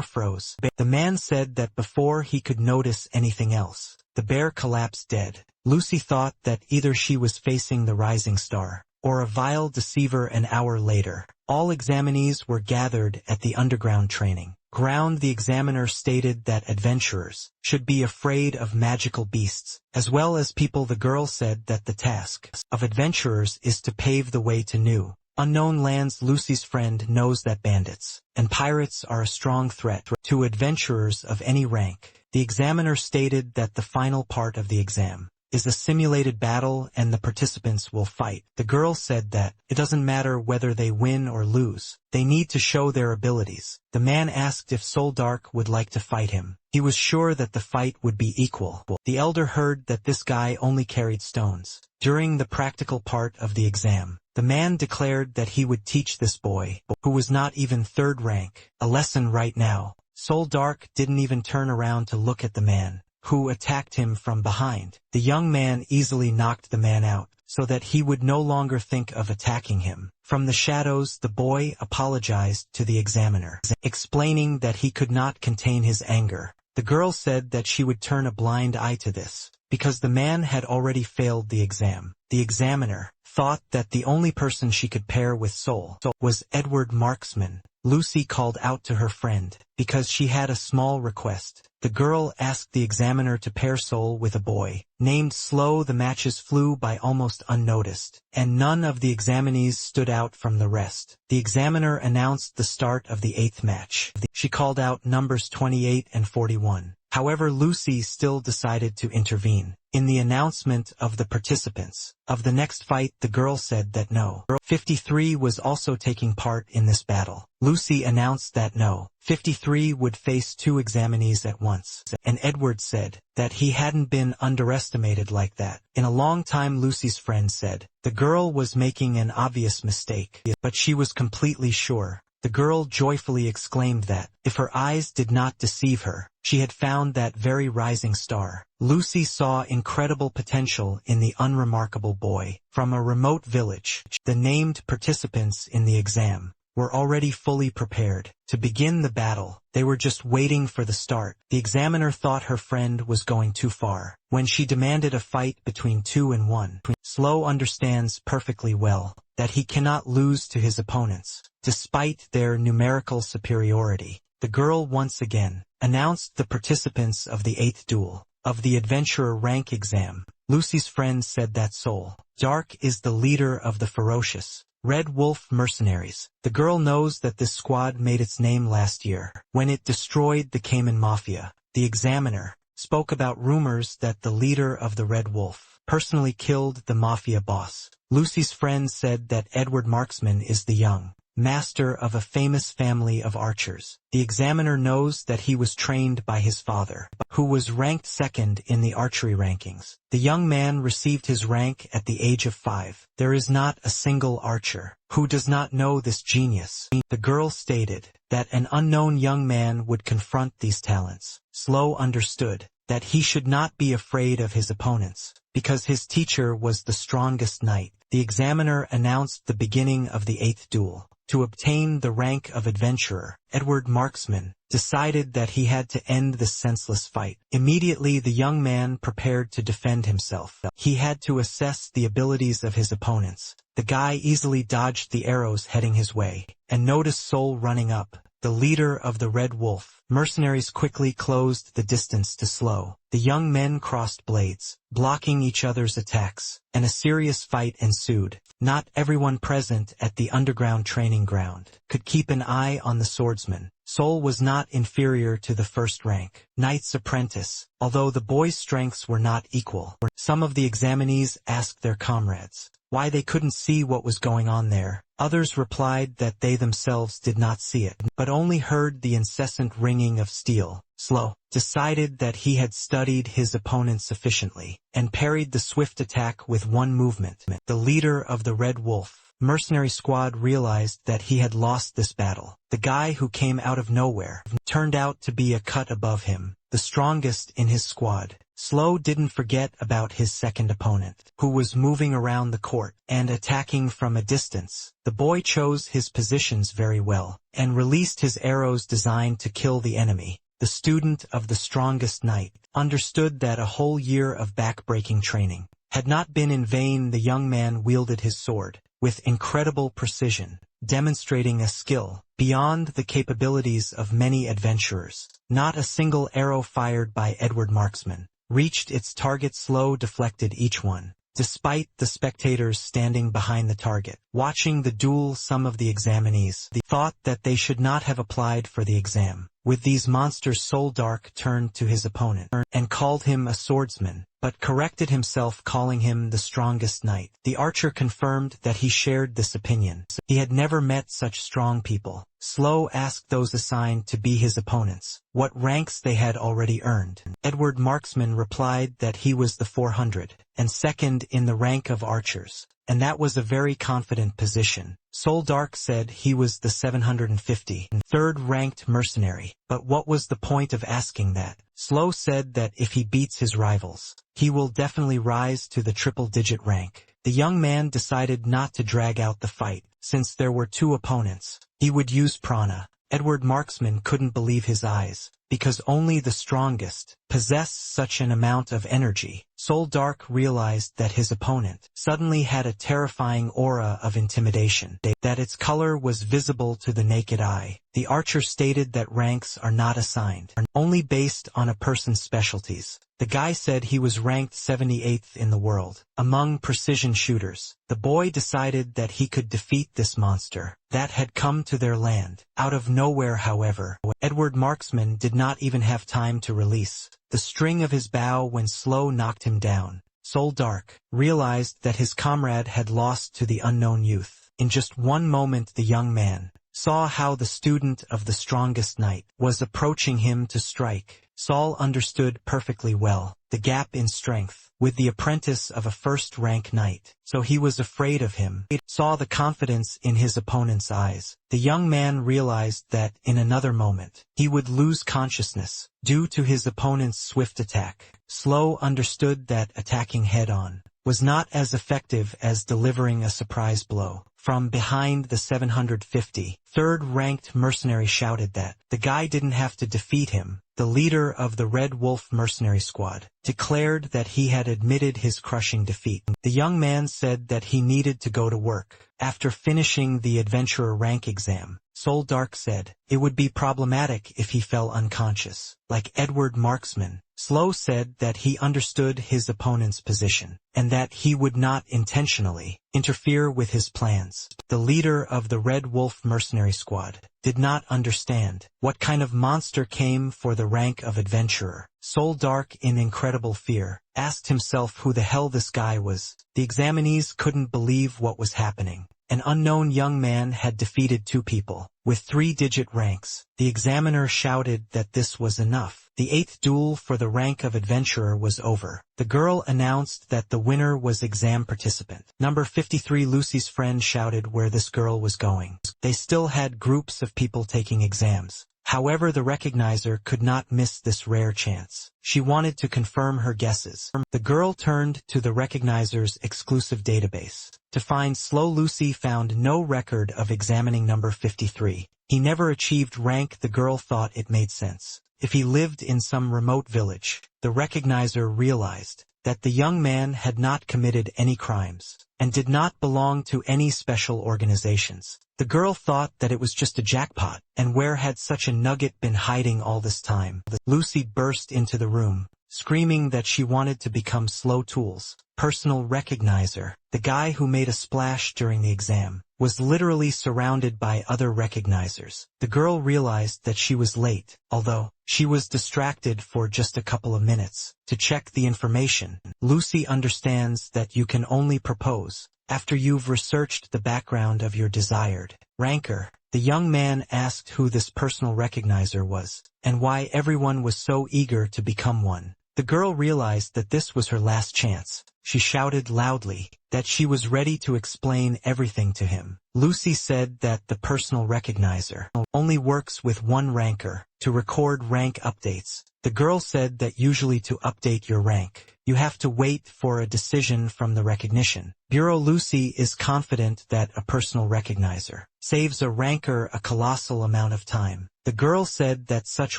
froze. The man said that before he could notice anything else, the bear collapsed dead. Lucy thought that either she was facing the rising star, or a vile deceiver. An hour later, all examinees were gathered at the underground training ground. The examiner stated that adventurers should be afraid of magical beasts, as well as people. The girl said that the task of adventurers is to pave the way to new, unknown lands. Lucy's friend knows that bandits and pirates are a strong threat to adventurers of any rank. The examiner stated that the final part of the exam is a simulated battle and the participants will fight. The girl said that it doesn't matter whether they win or lose, they need to show their abilities. The man asked if Soldark would like to fight him. He was sure that the fight would be equal. The elder heard that this guy only carried stones. During the practical part of the exam, the man declared that he would teach this boy, who was not even third rank, a lesson right now. Soldark didn't even turn around to look at the man who attacked him from behind. The young man easily knocked the man out, so that he would no longer think of attacking him. From the shadows, the boy apologized to the examiner, explaining that he could not contain his anger. The girl said that she would turn a blind eye to this, because the man had already failed the exam. The examiner thought that the only person she could pair with Sol was Edward Marksman. Lucy called out to her friend, because she had a small request. The girl asked the examiner to pair Sol with a boy named Slow. The matches flew by almost unnoticed, and none of the examinees stood out from the rest. The examiner announced the start of the 8th match. She called out numbers 28 and 41. However, Lucy still decided to intervene. In the announcement of the participants of the next fight, the girl said that no 53 was also taking part in this battle. Lucy announced that no 53 would face 2 examinees at once, and Edward said that he hadn't been underestimated like that in a long time. Lucy's friend said the girl was making an obvious mistake, but she was completely sure. The girl joyfully exclaimed that, if her eyes did not deceive her, she had found that very rising star. Lucy saw incredible potential in the unremarkable boy from a remote village. The named participants in the exam were already fully prepared to begin the battle. They were just waiting for the start. The examiner thought her friend was going too far when she demanded a fight between 2 and 1. Slow understands perfectly well that he cannot lose to his opponents, despite their numerical superiority. The girl once again announced the participants of the 8th duel of the adventurer rank exam. Lucy's friend said that Soldark is the leader of the ferocious Red Wolf mercenaries. The girl knows that this squad made its name last year when it destroyed the Cayman Mafia. The examiner spoke about rumors that the leader of the Red Wolf personally killed the mafia boss. Lucy's friend said that Edward Marksman is the young master of a famous family of archers. The examiner knows that he was trained by his father, who was ranked 2nd in the archery rankings. The young man received his rank at the age of 5. There is not a single archer who does not know this genius. The girl stated that an unknown young man would confront these talents. Slow understood that he should not be afraid of his opponents, because his teacher was the strongest knight. The examiner announced the beginning of the 8th duel. To obtain the rank of adventurer, Edward Marksman decided that he had to end this senseless fight. Immediately, the young man prepared to defend himself. He had to assess the abilities of his opponents. The guy easily dodged the arrows heading his way, and noticed Sol running up, the leader of the Red Wolf. Mercenaries quickly closed the distance to Slow. The young men crossed blades, blocking each other's attacks, and a serious fight ensued. Not everyone present at the underground training ground could keep an eye on the swordsman. Sol was not inferior to the 1st rank knight's apprentice, although the boy's strengths were not equal. Some of the examinees asked their comrades why they couldn't see what was going on there, Others replied that they themselves did not see it, but only heard the incessant ringing of steel. Slow decided that he had studied his opponent sufficiently, and parried the swift attack with one movement. The leader of the Red Wolf mercenary squad realized that he had lost this battle. The guy who came out of nowhere turned out to be a cut above him, the strongest in his squad. Slow didn't forget about his second opponent, who was moving around the court and attacking from a distance. The boy chose his positions very well, and released his arrows designed to kill the enemy. The student of the strongest knight understood that a whole year of back-breaking training had not been in vain. The young man wielded his sword with incredible precision, demonstrating a skill beyond the capabilities of many adventurers. Not a single arrow fired by Edward Marksman reached its target. Slow deflected each one, despite the spectators standing behind the target, watching the duel. Some of the examinees thought that they should not have applied for the exam. With these monsters, Soldark turned to his opponent and called him a swordsman, but corrected himself, calling him the strongest knight. The archer confirmed that he shared this opinion. He had never met such strong people. Slow asked those assigned to be his opponents what ranks they had already earned. Edward Marksman replied that he was the 402nd in the rank of archers, and that was a very confident position. Soldark said he was the 753rd ranked mercenary, but what was the point of asking that? Slow said that if he beats his rivals, he will definitely rise to the triple-digit rank. The young man decided not to drag out the fight, since there were two opponents. He would use prana. Edward Marksman couldn't believe his eyes, because only the strongest possessed such an amount of energy. Soldark realized that his opponent suddenly had a terrifying aura of intimidation, that its color was visible to the naked eye. The archer stated that ranks are not assigned, only based on a person's specialties. The guy said he was ranked 78th in the world among precision shooters. The boy decided that he could defeat this monster that had come to their land. Out of nowhere, however, Edward Marksman did not even have time to release the string of his bow when Slow knocked him down. Soldark realized that his comrade had lost to the unknown youth. In just one moment, the young man saw how the student of the strongest knight was approaching him to strike. Saul understood perfectly well the gap in strength with the apprentice of a first-rank knight, so he was afraid of him. He saw the confidence in his opponent's eyes. The young man realized that in another moment he would lose consciousness due to his opponent's swift attack. Slow understood that attacking head-on was not as effective as delivering a surprise blow. From behind, the 753rd ranked mercenary shouted that the guy didn't have to defeat him. The leader of the Red Wolf mercenary squad declared that he had admitted his crushing defeat. The young man said that he needed to go to work. After finishing the adventurer rank exam, Soldark said it would be problematic if he fell unconscious, like Edward Marksman. Slow said that he understood his opponent's position, and that he would not intentionally interfere with his plans. The leader of the Red Wolf mercenary squad did not understand what kind of monster came for the rank of adventurer. Soldark, in incredible fear, asked himself who the hell this guy was. The examinees couldn't believe what was happening. An unknown young man had defeated two people with 3-digit ranks. The examiner shouted that this was enough. The 8th duel for the rank of adventurer was over. The girl announced that the winner was exam participant number 53. Lucy's friend shouted where this girl was going. They still had groups of people taking exams. However, the recognizer could not miss this rare chance. She wanted to confirm her guesses. The girl turned to the recognizer's exclusive database to find Slow. Lucy found no record of examining number 53. He never achieved rank. The girl thought it made sense if he lived in some remote village. The recognizer realized that the young man had not committed any crimes and did not belong to any special organizations. The girl thought that it was just a jackpot, and where had such a nugget been hiding all this time? Lucy burst into the room, screaming that she wanted to become Slow Tool's personal recognizer. The guy who made a splash during the exam was literally surrounded by other recognizers. The girl realized that she was late, although she was distracted for just a couple of minutes to check the information. Lucy understands that you can only propose after you've researched the background of your desired ranker. The young man asked who this personal recognizer was, and why everyone was so eager to become one. The girl realized that this was her last chance. She shouted loudly that she was ready to explain everything to him. Lucy said that the personal recognizer only works with one ranker to record rank updates. The girl said that usually to update your rank, you have to wait for a decision from the recognition bureau. Lucy is confident that a personal recognizer saves a ranker a colossal amount of time. The girl said that such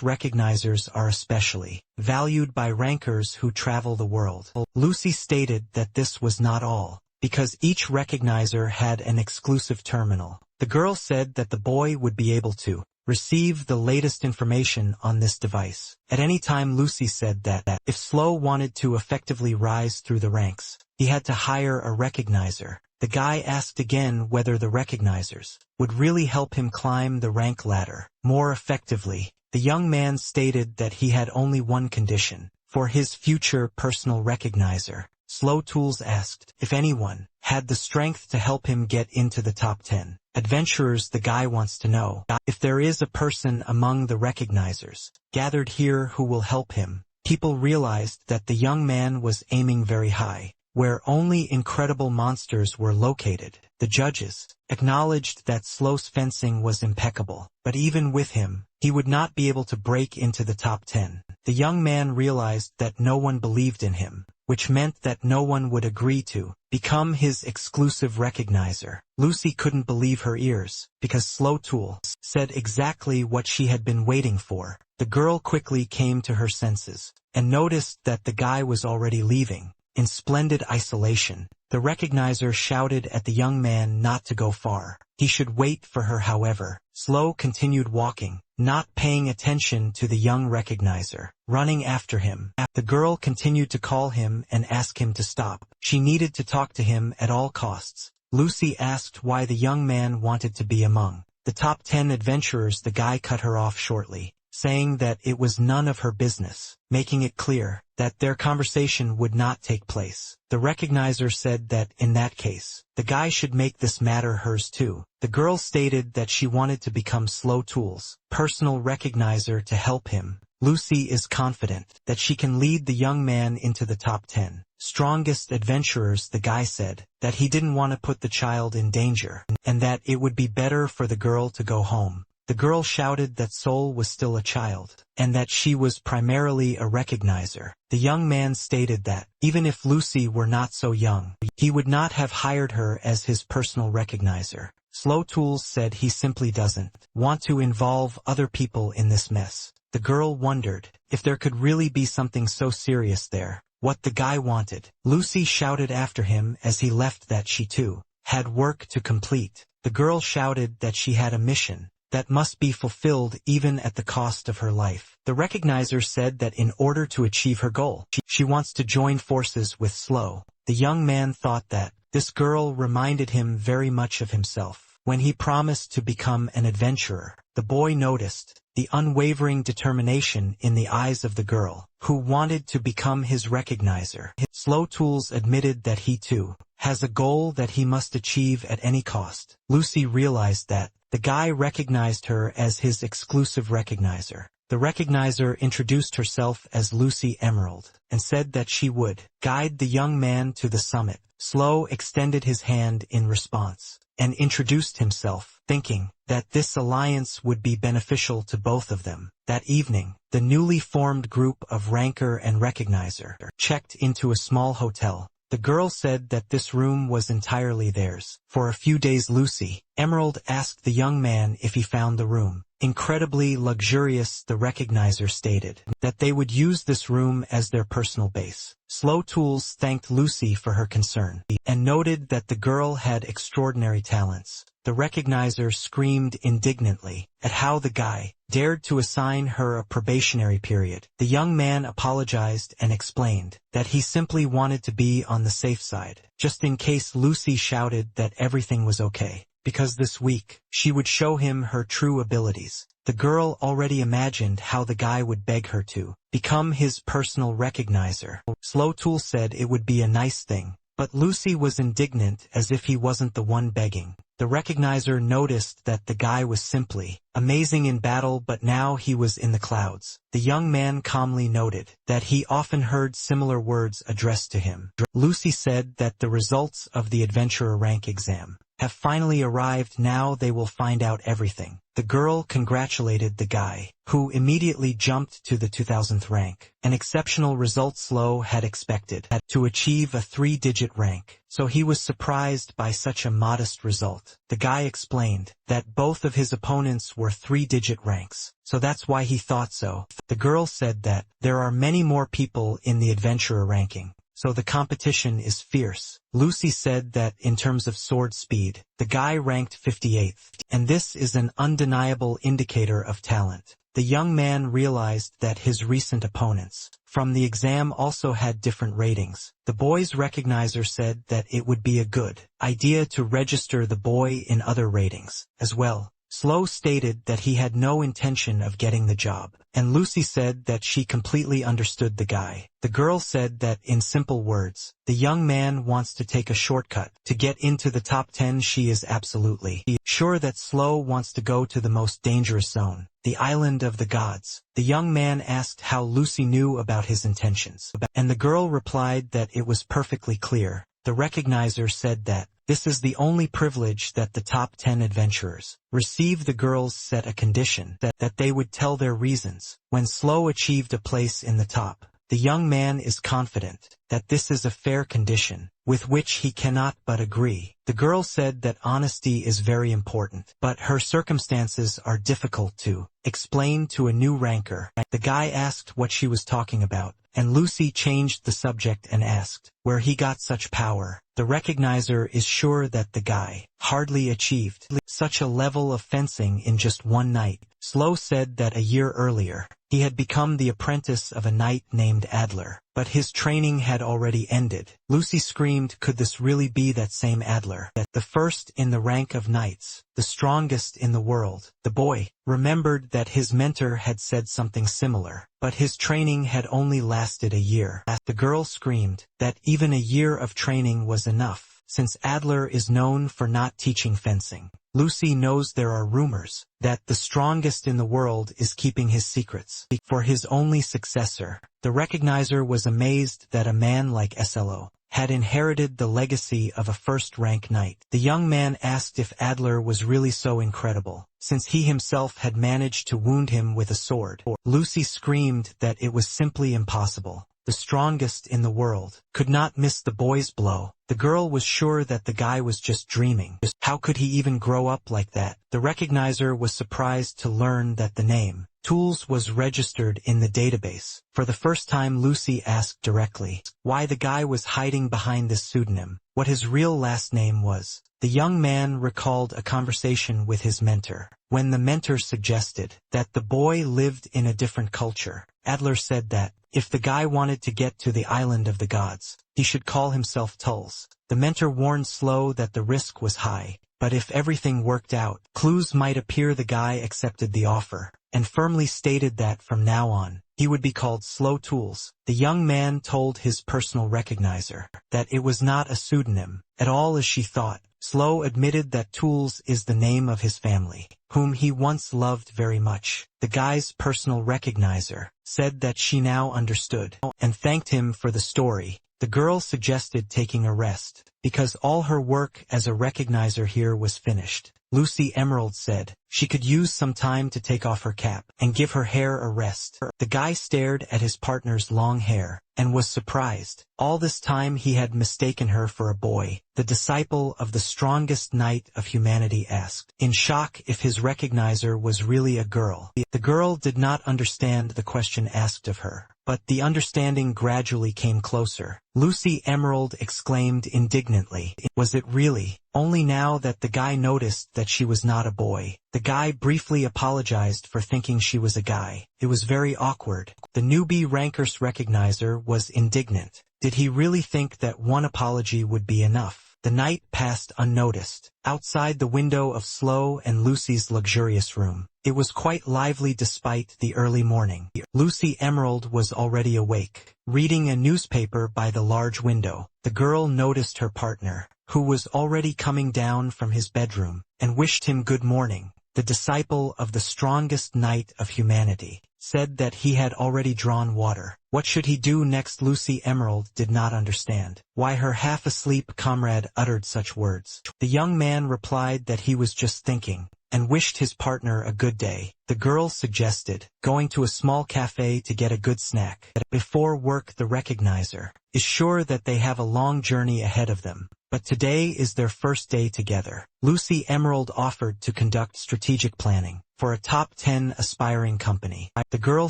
recognizers are especially valued by rankers who travel the world. Lucy stated that this was not all, because each recognizer had an exclusive terminal. The girl said that the boy would be able to receive the latest information on this device at any time. Lucy said that if Slow wanted to effectively rise through the ranks, he had to hire a recognizer. The guy asked again whether the recognizers would really help him climb the rank ladder more effectively. The young man stated that he had only one condition for his future personal recognizer. Slow Tools asked if anyone had the strength to help him get into the top 10 adventurers. The guy wants to know if there is a person among the recognizers gathered here who will help him. People realized that the young man was aiming very high, where only incredible monsters were located. The judges acknowledged that Slow's fencing was impeccable, but even with him, he would not be able to break into the top 10. The young man realized that no one believed in him, which meant that no one would agree to become his exclusive recognizer. Lucy couldn't believe her ears, because Slow Tool said exactly what she had been waiting for. The girl quickly came to her senses, and noticed that the guy was already leaving. In splendid isolation, the recognizer shouted at the young man not to go far. He should wait for her. However, Slow continued walking, not paying attention to the young recognizer running after him. The girl continued to call him and ask him to stop. She needed to talk to him at all costs. Lucy asked why the young man wanted to be among the top 10 adventurers. The guy cut her off shortly, saying that it was none of her business, making it clear that their conversation would not take place. The recognizer said that in that case, the guy should make this matter hers too. The girl stated that she wanted to become Slow Tool's personal recognizer to help him. Lucy is confident that she can lead the young man into the top 10 strongest adventurers. The guy said that he didn't want to put the child in danger, and that it would be better for the girl to go home. The girl shouted that Soul was still a child, and that she was primarily a recognizer. The young man stated that, even if Lucy were not so young, he would not have hired her as his personal recognizer. Slow Tools said he simply doesn't want to involve other people in this mess. The girl wondered if there could really be something so serious there. What the guy wanted. Lucy shouted after him as he left that she too had work to complete. The girl shouted that she had a mission that must be fulfilled even at the cost of her life. The recognizer said that in order to achieve her goal, she wants to join forces with Slow. The young man thought that this girl reminded him very much of himself when he promised to become an adventurer. The boy noticed the unwavering determination in the eyes of the girl, who wanted to become his recognizer. Slow Tools admitted that he too has a goal that he must achieve at any cost. Lucy realized that the guy recognized her as his exclusive recognizer. The recognizer introduced herself as Lucy Emerald, and said that she would guide the young man to the summit. Slow extended his hand in response, and introduced himself, thinking that this alliance would be beneficial to both of them. That evening, the newly formed group of Ranker and Recognizer checked into a small hotel. The girl said that this room was entirely theirs. For a few days Lucy Emerald asked the young man if he found the room incredibly luxurious. The Recognizer stated that they would use this room as their personal base. Slow Tools thanked Lucy for her concern, and noted that the girl had extraordinary talents. The Recognizer screamed indignantly at how the guy dared to assign her a probationary period. The young man apologized and explained that he simply wanted to be on the safe side, just in case. Lucy shouted that everything was okay, because this week she would show him her true abilities. The girl already imagined how the guy would beg her to become his personal recognizer. Slow Tool said it would be a nice thing, But Lucy was indignant as if he wasn't the one begging. The recognizer noticed that the guy was simply amazing in battle, but now he was in the clouds. The young man calmly noted that he often heard similar words addressed to him. Lucy said that the results of the adventurer rank exam have finally arrived. Now they will find out everything. The girl congratulated the guy, who immediately jumped to the 2000th rank, an exceptional result Slow had expected to achieve a 3-digit rank, so he was surprised by such a modest result. The guy explained that both of his opponents were 3-digit ranks, so that's why he thought so. The girl said that there are many more people in the adventurer ranking, so the competition is fierce. Lucy said that in terms of sword speed, the guy ranked 58th, and this is an undeniable indicator of talent. The young man realized that his recent opponents from the exam also had different ratings. The boy's recognizer said that it would be a good idea to register the boy in other ratings as well. Slow stated that he had no intention of getting the job, and Lucy said that she completely understood the guy. The girl said that in simple words, the young man wants to take a shortcut to get into the top 10. She is absolutely sure that Slow wants to go to the most dangerous zone, the island of the gods. The young man asked how Lucy knew about his intentions, and the girl replied that it was perfectly clear. The recognizer said that this is the only privilege that the top 10 adventurers receive. The girls set a condition that they would tell their reasons when Slow achieved a place in the top. The young man is confident that this is a fair condition, with which he cannot but agree. The girl said that honesty is very important, but her circumstances are difficult to explain to a new ranker. The guy asked what she was talking about, and Lucy changed the subject and asked where he got such power. The recognizer is sure that the guy hardly achieved such a level of fencing in just one night. Slow said that a year earlier, he had become the apprentice of a knight named Adler, but his training had already ended. Lucy screamed, could this really be that same Adler, the first in the rank of knights, the strongest in the world? The boy remembered that his mentor had said something similar, but his training had only lasted a year. The girl screamed that even a year of training was enough, since Adler is known for not teaching fencing. Lucy knows there are rumors that the strongest in the world is keeping his secrets for his only successor. The recognizer was amazed that a man like Slo had inherited the legacy of a first-rank knight. The young man asked if Adler was really so incredible, since he himself had managed to wound him with a sword. Lucy screamed that it was simply impossible. The strongest in the world could not miss the boy's blow. The girl was sure that the guy was just dreaming. How could he even grow up like that? The recognizer was surprised to learn that the name Tools was registered in the database. For the first time, Lucy asked directly why the guy was hiding behind this pseudonym, what his real last name was. The young man recalled a conversation with his mentor, when the mentor suggested that the boy lived in a different culture. Adler said that if the guy wanted to get to the island of the gods, he should call himself Tulls. The mentor warned Slow that the risk was high, but if everything worked out, clues might appear. The guy accepted the offer, and firmly stated that from now on, he would be called Slow Tools. The young man told his personal recognizer that it was not a pseudonym at all as she thought. Slow admitted that Tools is the name of his family, whom he once loved very much. The guy's personal recognizer said that she now understood, and thanked him for the story. The girl suggested taking a rest, because all her work as a recognizer here was finished. Lucy Emerald said she could use some time to take off her cap and give her hair a rest. The guy stared at his partner's long hair and was surprised. All this time he had mistaken her for a boy. The disciple of the strongest knight of humanity asked, in shock, if his recognizer was really a girl. The girl did not understand the question asked of her, but the understanding gradually came closer. Lucy Emerald exclaimed indignantly, was it really? Only now that the guy noticed that she was not a boy. The guy briefly apologized for thinking she was a guy. It was very awkward. The newbie ranker's recognizer was indignant. Did he really think that one apology would be enough? The night passed unnoticed. Outside the window of Slow and Lucy's luxurious room, it was quite lively despite the early morning. Lucy Emerald was already awake, reading a newspaper by the large window. The girl noticed her partner, who was already coming down from his bedroom, and wished him good morning. The disciple of the strongest knight of humanity said that he had already drawn water. What should he do next? Lucy Emerald did not understand why her half-asleep comrade uttered such words. The young man replied that he was just thinking, and wished his partner a good day. The girl suggested going to a small cafe to get a good snack. Before work, the recognizer is sure that they have a long journey ahead of them, but today is their first day together. Lucy Emerald offered to conduct strategic planning for a top 10 aspiring company. The girl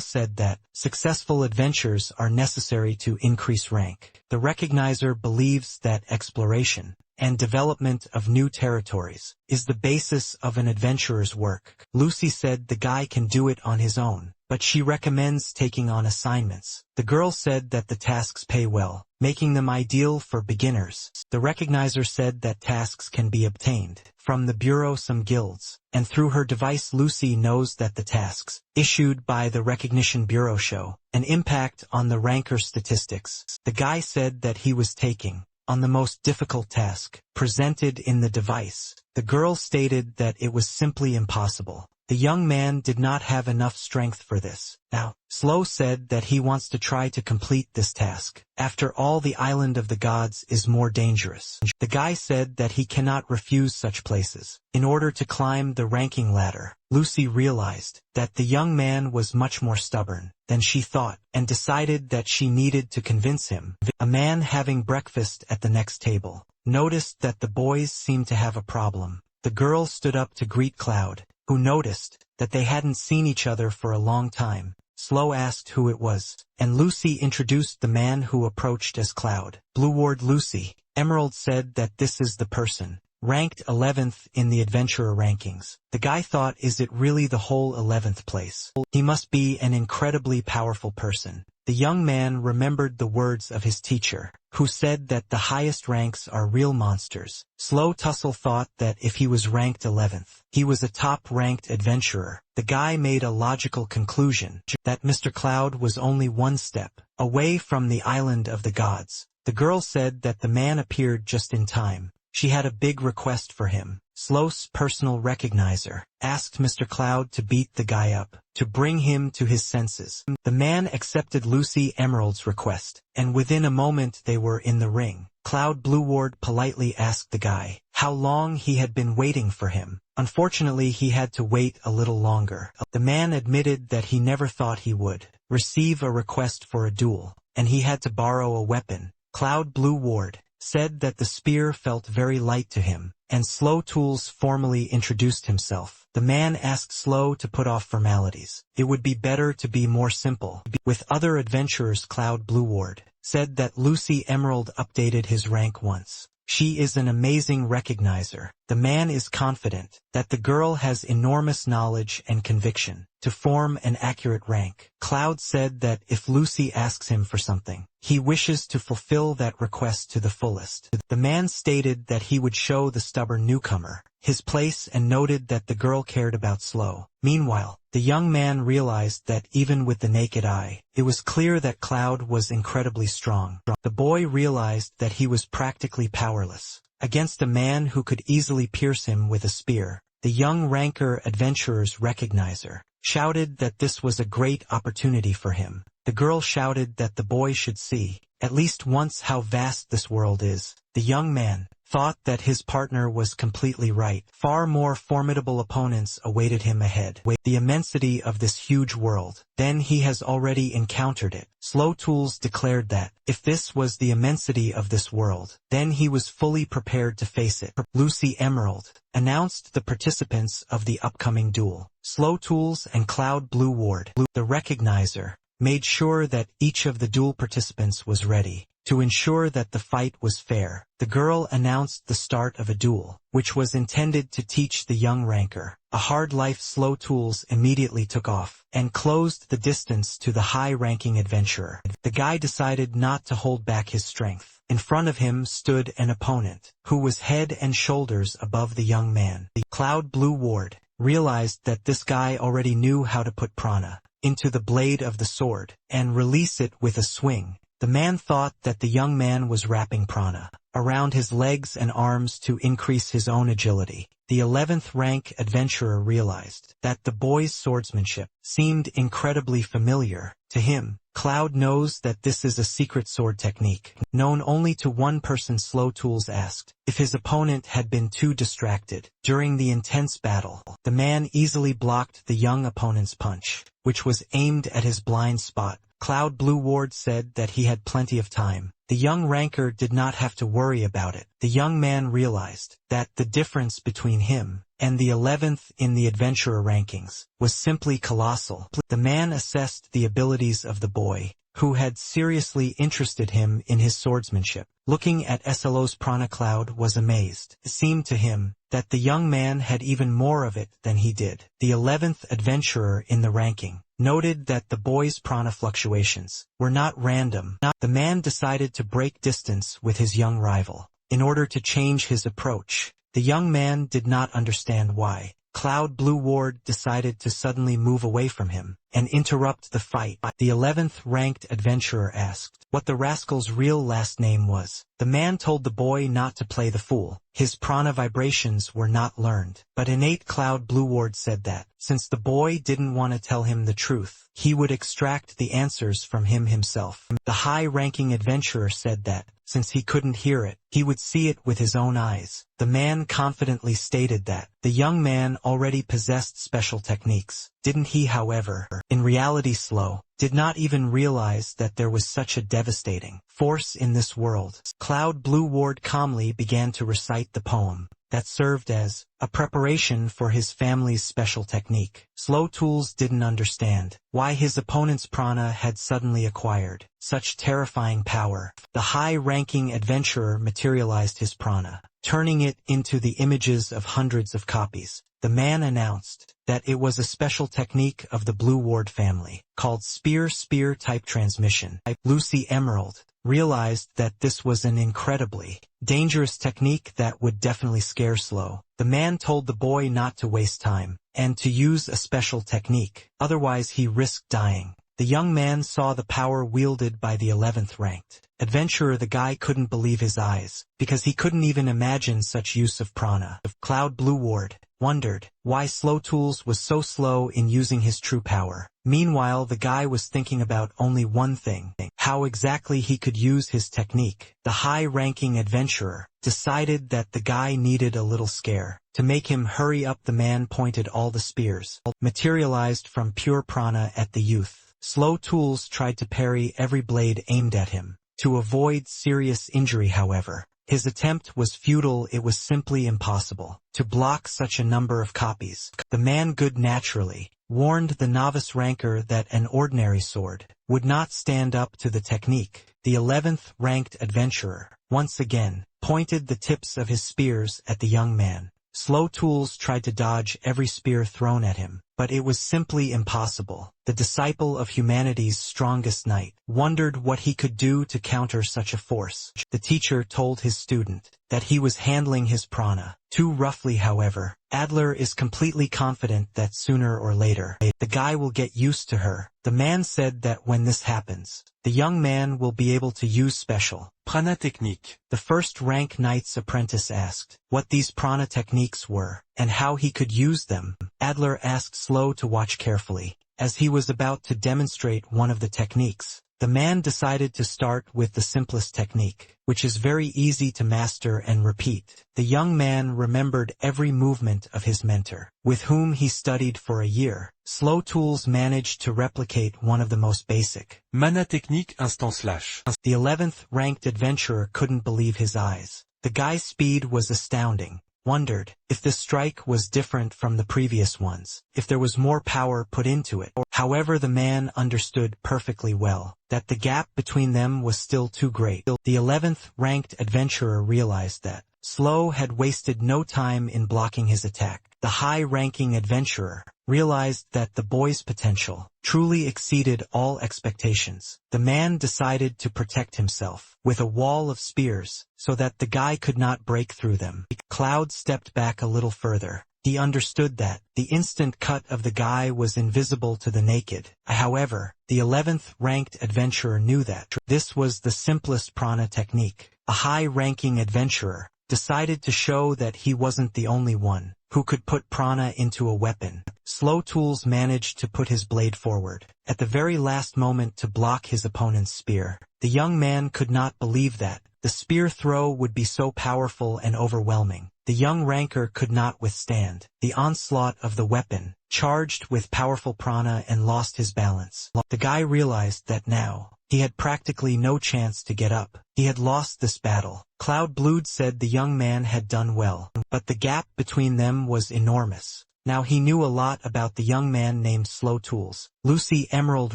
said that successful adventures are necessary to increase rank. The recognizer believes that exploration and development of new territories is the basis of an adventurer's work. Lucy said the guy can do it on his own, but she recommends taking on assignments. The girl said that the tasks pay well, making them ideal for beginners. The recognizer said that tasks can be obtained from the bureau some guilds, and through her device Lucy knows that the tasks issued by the recognition bureau show an impact on the ranker statistics. The guy said that he was taking on the most difficult task presented in the device. The girl stated that it was simply impossible. The young man did not have enough strength for this. Now, Slow said that he wants to try to complete this task. After all, the island of the gods is more dangerous. The guy said that he cannot refuse such places in order to climb the ranking ladder. Lucy realized that the young man was much more stubborn than she thought, and decided that she needed to convince him. A man having breakfast at the next table noticed that the boys seemed to have a problem. The girl stood up to greet Cloud, who noticed that they hadn't seen each other for a long time. Slow asked who it was, and Lucy introduced the man who approached as Cloud. Blue Ward Lucy Emerald said that this is the person ranked 11th in the adventurer rankings. The guy thought, is it really the whole 11th place? He must be an incredibly powerful person. The young man remembered the words of his teacher, who said that the highest ranks are real monsters. Slow Tussle thought that if he was ranked 11th, he was a top-ranked adventurer. The guy made a logical conclusion that Mr. Cloud was only one step away from the island of the gods. The girl said that the man appeared just in time. She had a big request for him. Slow's personal recognizer asked Mr. Cloud to beat the guy up, to bring him to his senses. The man accepted Lucy Emerald's request, and within a moment they were in the ring. Cloud Blue Ward politely asked the guy how long he had been waiting for him. Unfortunately, he had to wait a little longer. The man admitted that he never thought he would receive a request for a duel, and he had to borrow a weapon. Cloud Blue Ward said that the spear felt very light to him, and Slow Tools formally introduced himself. The man asked Slow to put off formalities. It would be better to be more simple. With other adventurers, Cloud Blue Ward said that Lucy Emerald updated his rank once. She is an amazing recognizer. The man is confident that the girl has enormous knowledge and conviction to form an accurate rank. Cloud said that if Lucy asks him for something, he wishes to fulfill that request to the fullest. The man stated that he would show the stubborn newcomer his place and noted that the girl cared about Slow. Meanwhile, the young man realized that even with the naked eye, it was clear that Cloud was incredibly strong. The boy realized that he was practically powerless against a man who could easily pierce him with a spear. The young ranker adventurer's recognizer shouted that this was a great opportunity for him. The girl shouted that the boy should see, at least once, how vast this world is. The young man thought that his partner was completely right. Far more formidable opponents awaited him ahead. The immensity of this huge world. Then he has already encountered it. Slow Tools declared that, if this was the immensity of this world, then he was fully prepared to face it. Lucy Emerald announced the participants of the upcoming duel. Slow Tools and Cloud Blue Ward, the recognizer, made sure that each of the duel participants was ready. To ensure that the fight was fair, the girl announced the start of a duel, which was intended to teach the young ranker a hard life. Slow tools immediately took off and closed the distance to the high-ranking adventurer. The guy decided not to hold back his strength. In front of him stood an opponent, who was head and shoulders above the young man. The Cloud Blue Ward realized that this guy already knew how to put prana into the blade of the sword and release it with a swing. The man thought that the young man was wrapping prana around his legs and arms to increase his own agility. The 11th rank adventurer realized that the boy's swordsmanship seemed incredibly familiar to him. Cloud knows that this is a secret sword technique, known only to one person. Slow Tools asked if his opponent had been too distracted during the intense battle. The man easily blocked the young opponent's punch, which was aimed at his blind spot. Cloud Blue Ward said that he had plenty of time. The young ranker did not have to worry about it. The young man realized that the difference between him and the 11th in the adventurer rankings was simply colossal. The man assessed the abilities of the boy, who had seriously interested him in his swordsmanship. Looking at SLO's prana, Cloud was amazed. It seemed to him that the young man had even more of it than he did. The 11th adventurer in the ranking noted that the boy's prana fluctuations were not random. The man decided to break distance with his young rival in order to change his approach. The young man did not understand why. Cloud Blue Ward decided to suddenly move away from him and interrupt the fight. The 11th ranked adventurer asked what the rascal's real last name was. The man told the boy not to play the fool. His prana vibrations were not learned, but innate. Cloud Blue Ward said that, since the boy didn't want to tell him the truth, he would extract the answers from him himself. The high-ranking adventurer said that, since he couldn't hear it, he would see it with his own eyes. The man confidently stated that the young man already possessed special techniques. Didn't he, however, in reality Slow did not even realize that there was such a devastating force in this world. Cloud Blue Ward calmly began to recite the poem that served as a preparation for his family's special technique. Slow Tools didn't understand why his opponent's prana had suddenly acquired such terrifying power. The high-ranking adventurer materialized his prana, turning it into the images of hundreds of copies. The man announced that it was a special technique of the Blue Ward family, called Spear Type Transmission. Lucy Emerald realized that this was an incredibly dangerous technique that would definitely scare Slow. The man told the boy not to waste time and to use a special technique, otherwise he risked dying. The young man saw the power wielded by the 11th ranked adventurer. The guy couldn't believe his eyes, because he couldn't even imagine such use of prana. Cloud Blue Ward wondered why Slow Tools was so slow in using his true power. Meanwhile, the guy was thinking about only one thing: how exactly he could use his technique. The high-ranking adventurer decided that the guy needed a little scare to make him hurry up. The man pointed all the spears materialized from pure prana at the youth. Slow Tools tried to parry every blade aimed at him to avoid serious injury. However, his attempt was futile. It was simply impossible to block such a number of copies. The man good naturally warned the novice ranker that an ordinary sword would not stand up to the technique. The 11th ranked adventurer once again pointed the tips of his spears at the young man. Slow Tools tried to dodge every spear thrown at him, but it was simply impossible. The disciple of humanity's strongest knight wondered what he could do to counter such a force. The teacher told his student that he was handling his prana too roughly. However, Adler is completely confident that sooner or later, the guy will get used to her. The man said that when this happens, the young man will be able to use special prana technique. The first rank knight's apprentice asked what these prana techniques were and how he could use them. Adler asked Slow to watch carefully. As he was about to demonstrate one of the techniques, the man decided to start with the simplest technique, which is very easy to master and repeat. The young man remembered every movement of his mentor, with whom he studied for a year. Slow Tools managed to replicate one of the most basic mana technique instant slash. The 11th ranked adventurer couldn't believe his eyes. The guy's speed was astounding. wondered if this strike was different from the previous ones, if there was more power put into it. However, the man understood perfectly well that the gap between them was still too great. The 11th ranked adventurer realized that Slow had wasted no time in blocking his attack. The high-ranking adventurer realized that the boy's potential truly exceeded all expectations. The man decided to protect himself with a wall of spears so that the guy could not break through them. Cloud stepped back a little further. He understood that the instant cut of the guy was invisible to the naked. However, the 11th ranked adventurer knew that this was the simplest prana technique. A high-ranking adventurer decided to show that he wasn't the only one who could put prana into a weapon. Slow Tools managed to put his blade forward at the very last moment to block his opponent's spear. The young man could not believe that the spear throw would be so powerful and overwhelming. The young ranker could not withstand the onslaught of the weapon, charged with powerful prana, and lost his balance. The guy realized that now he had practically no chance to get up. He had lost this battle. Cloud Blood said the young man had done well, but the gap between them was enormous. Now he knew a lot about the young man named Slow Tools. Lucy Emerald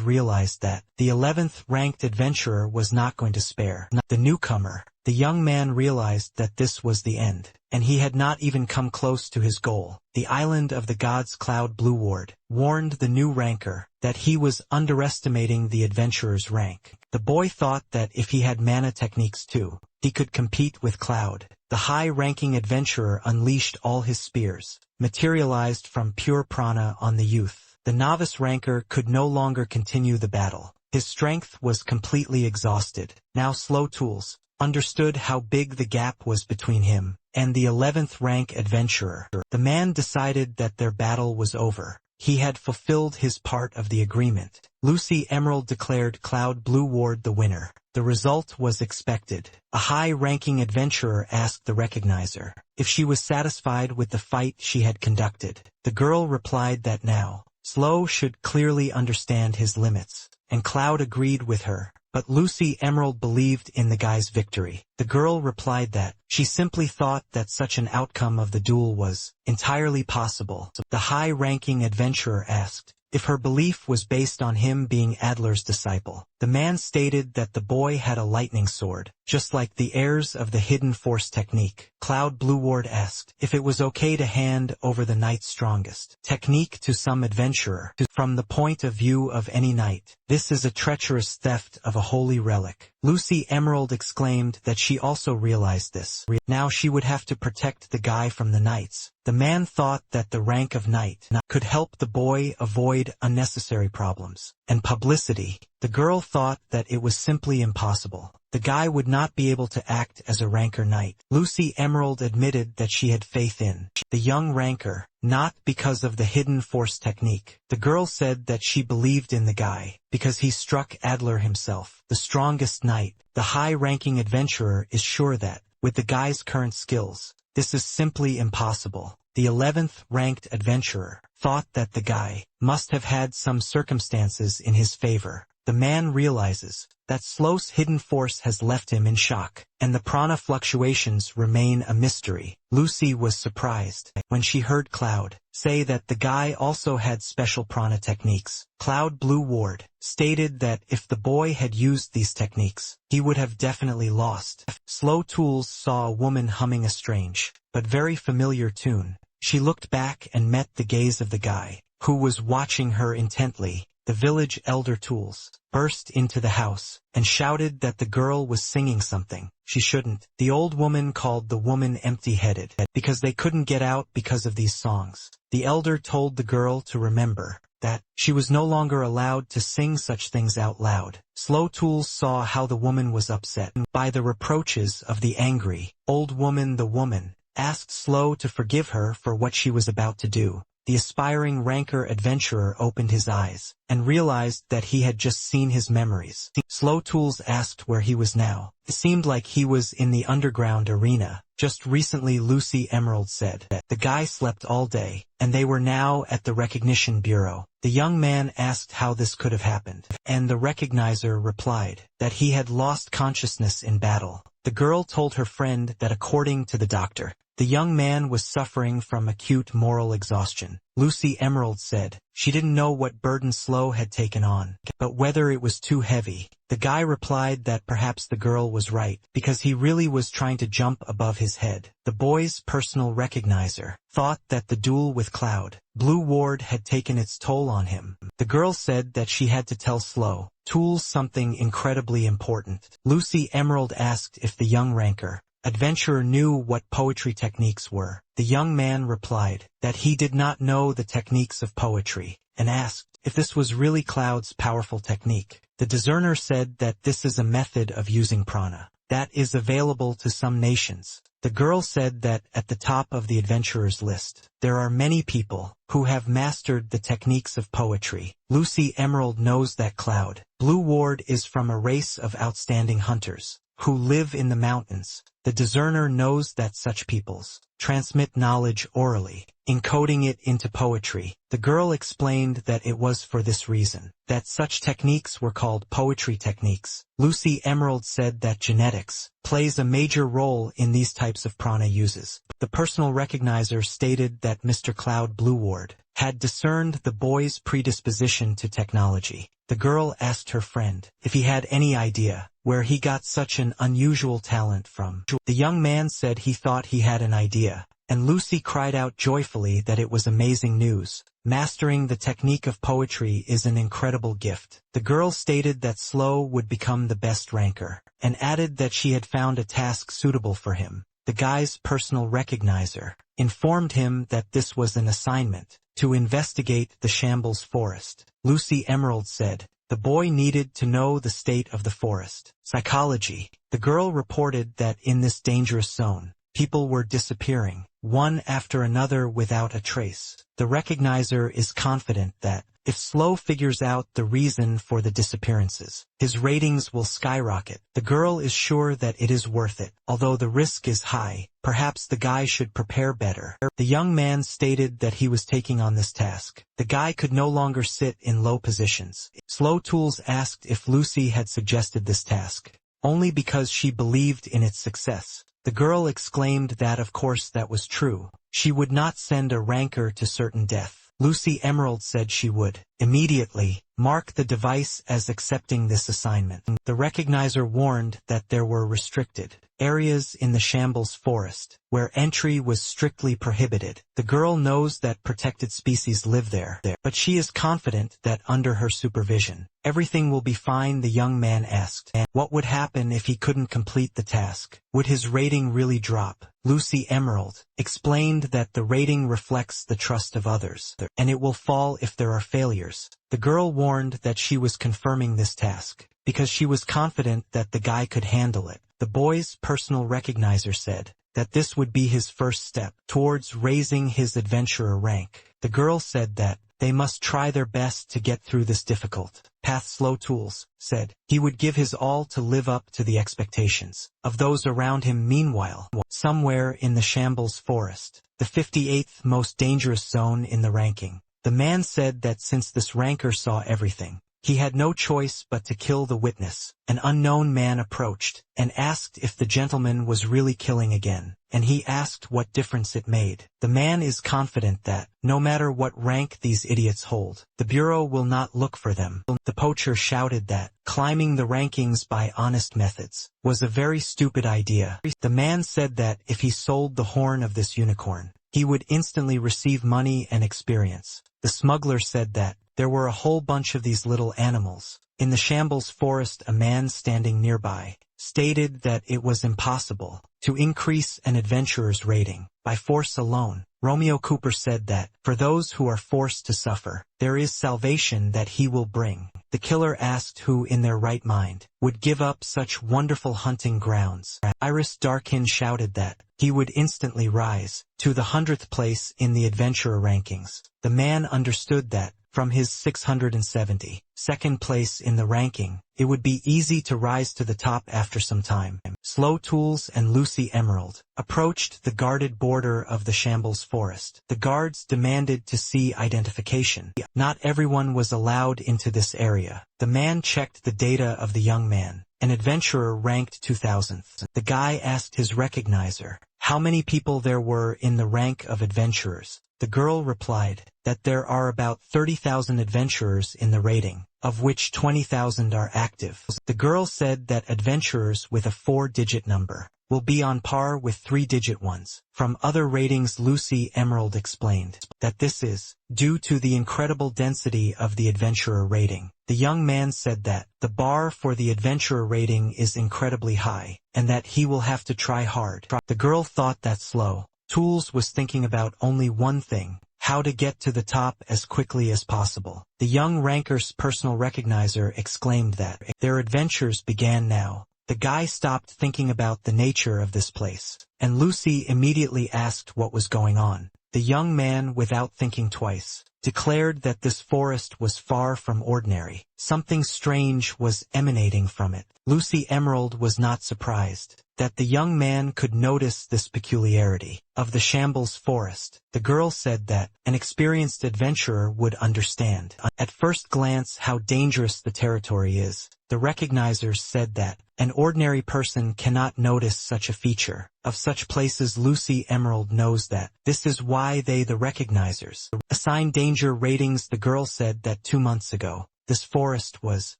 realized that the 11th ranked adventurer was not going to spare the newcomer. The young man realized that this was the end, and he had not even come close to his goal. The island of the gods Cloud Blue Ward warned the new ranker that he was underestimating the adventurer's rank. The boy thought that if he had mana techniques too, he could compete with Cloud. The high-ranking adventurer unleashed all his spears, materialized from pure prana on the youth. The novice ranker could no longer continue the battle. His strength was completely exhausted. Now Slow Tools understood how big the gap was between him and the 11th rank adventurer. The man decided that their battle was over. He had fulfilled his part of the agreement. Lucy Emerald declared Cloud Blue Ward the winner. The result was expected. A high-ranking adventurer asked the recognizer if she was satisfied with the fight she had conducted. The girl replied that now Slow should clearly understand his limits, and Cloud agreed with her. But Lucy Emerald believed in the guy's victory. The girl replied that she simply thought that such an outcome of the duel was entirely possible. The high-ranking adventurer asked if her belief was based on him being Adler's disciple. The man stated that the boy had a lightning sword, just like the heirs of the hidden force technique. Cloud Blue Ward asked if it was okay to hand over the knight's strongest technique to some adventurer. From the point of view of any knight, this is a treacherous theft of a holy relic. Lucy Emerald exclaimed that she also realized this. Now she would have to protect the guy from the knights. The man thought that the rank of knight could help the boy avoid unnecessary problems and publicity. The girl thought that it was simply impossible. The guy would not be able to act as a ranker knight. Lucy Emerald admitted that she had faith in the young ranker, not because of the hidden force technique. The girl said that she believed in the guy because he struck Adler himself, the strongest knight. The high-ranking adventurer is sure that, with the guy's current skills, this is simply impossible. The 11th ranked adventurer thought that the guy must have had some circumstances in his favor. The man realizes that Slow's hidden force has left him in shock, and the prana fluctuations remain a mystery. Lucy was surprised when she heard Cloud say that the guy also had special prana techniques. Cloud Blue Ward stated that if the boy had used these techniques, he would have definitely lost. Slow Tools saw a woman humming a strange but very familiar tune. She looked back and met the gaze of the guy, who was watching her intently. The village elder Tools burst into the house and shouted that the girl was singing something she shouldn't. The old woman called the woman empty-headed because they couldn't get out because of these songs. The elder told the girl to remember that she was no longer allowed to sing such things out loud. Slow Tools saw how the woman was upset by the reproaches of the angry old woman. The woman asked Slow to forgive her for what she was about to do. The aspiring ranker adventurer opened his eyes and realized that he had just seen his memories. Slow Tools asked where he was now. It seemed like he was in the underground arena. Just recently, Lucy Emerald said that the guy slept all day, and they were now at the recognition bureau. The young man asked how this could have happened, and the recognizer replied that he had lost consciousness in battle. The girl told her friend that according to the doctor, The young man was suffering from acute moral exhaustion. Lucy Emerald said she didn't know what burden Slow had taken on, but whether it was too heavy. The guy replied that perhaps the girl was right, because he really was trying to jump above his head. The boy's personal recognizer thought that the duel with Cloud Blue Ward had taken its toll on him. The girl said that she had to tell Slow Tools something incredibly important. Lucy Emerald asked if the young ranker adventurer knew what poetry techniques were. The young man replied that he did not know the techniques of poetry, and asked if this was really Cloud's powerful technique. The discerner said that this is a method of using prana that is available to some nations. The girl said that at the top of the adventurers list, there are many people who have mastered the techniques of poetry. Lucy Emerald knows that Cloud Blue Ward is from a race of outstanding hunters who live in the mountains. The discerner knows that such peoples transmit knowledge orally, encoding it into poetry. The girl explained that it was for this reason that such techniques were called poetry techniques. Lucy Emerald said that genetics plays a major role in these types of prana uses. The personal recognizer stated that Mr. Cloud Blue Ward had discerned the boy's predisposition to technology. The girl asked her friend if he had any idea where he got such an unusual talent from. The young man said he thought he had an idea, and Lucy cried out joyfully that it was amazing news. Mastering the technique of poetry is an incredible gift. The girl stated that Slow would become the best ranker, and added that she had found a task suitable for him. The guy's personal recognizer informed him that this was an assignment to investigate the Shambles Forest. Lucy Emerald said the boy needed to know the state of the forest. Psychology. The girl reported that in this dangerous zone, people were disappearing, one after another without a trace. The recognizer is confident that if Slow figures out the reason for the disappearances, his ratings will skyrocket. The girl is sure that it is worth it, although the risk is high. Perhaps the guy should prepare better. The young man stated that he was taking on this task. The guy could no longer sit in low positions. Slow Tools asked if Lucy had suggested this task only because she believed in its success. The girl exclaimed that of course that was true. She would not send a ranker to certain death. Lucy Emerald said she would immediately mark the device as accepting this assignment. The recognizer warned that there were restricted areas in the Shambles Forest where entry was strictly prohibited. The girl knows that protected species live there, but she is confident that under her supervision, everything will be fine. The young man asked what would happen if he couldn't complete the task. Would his rating really drop? Lucy Emerald explained that the rating reflects the trust of others, and it will fall if there are failures. The girl warned that she was confirming this task because she was confident that the guy could handle it. The boy's personal recognizer said that this would be his first step towards raising his adventurer rank. The girl said that they must try their best to get through this difficult path. Slow Tools said he would give his all to live up to the expectations of those around him. Meanwhile, somewhere in the Shambles Forest, the 58th most dangerous zone in the ranking, the man said that since this ranker saw everything, he had no choice but to kill the witness. An unknown man approached and asked if the gentleman was really killing again, and he asked what difference it made. The man is confident that, no matter what rank these idiots hold, the Bureau will not look for them. The poacher shouted that climbing the rankings by honest methods was a very stupid idea. The man said that if he sold the horn of this unicorn, he would instantly receive money and experience. The smuggler said that there were a whole bunch of these little animals in the Shambles Forest. A man standing nearby stated that it was impossible to increase an adventurer's rating by force alone. Romeo Cooper said that for those who are forced to suffer, there is salvation that he will bring. The killer asked who in their right mind would give up such wonderful hunting grounds. Iris Darkin shouted that he would instantly rise to the 100th place in the adventurer rankings. The man understood that from his 672nd place in the ranking, it would be easy to rise to the top after some time. Slow Tools and Lucy Emerald approached the guarded border of the Shambles Forest. The guards demanded to see identification. Not everyone was allowed into this area. The man checked the data of the young man, an adventurer ranked 2000th. The guy asked his recognizer how many people there were in the rank of adventurers. The girl replied that there are about 30,000 adventurers in the rating, of which 20,000 are active. The girl said that adventurers with a 4-digit number will be on par with 3-digit ones. From other ratings, Lucy Emerald explained that this is due to the incredible density of the adventurer rating. The young man said that the bar for the adventurer rating is incredibly high, and that he will have to try hard. The girl thought that Slow Tools was thinking about only one thing: how to get to the top as quickly as possible. The young ranker's personal recognizer exclaimed that their adventures began now. The guy stopped thinking about the nature of this place, and Lucy immediately asked what was going on. The young man, without thinking twice, declared that this forest was far from ordinary. Something strange was emanating from it. Lucy Emerald was not surprised that the young man could notice this peculiarity of the Shambles forest. The girl said that an experienced adventurer would understand at first glance how dangerous the territory is. The recognizers said that an ordinary person cannot notice such a feature of such places. Lucy Emerald knows that this is why they, the recognizers, assign danger ratings. The girl said that 2 months ago, this forest was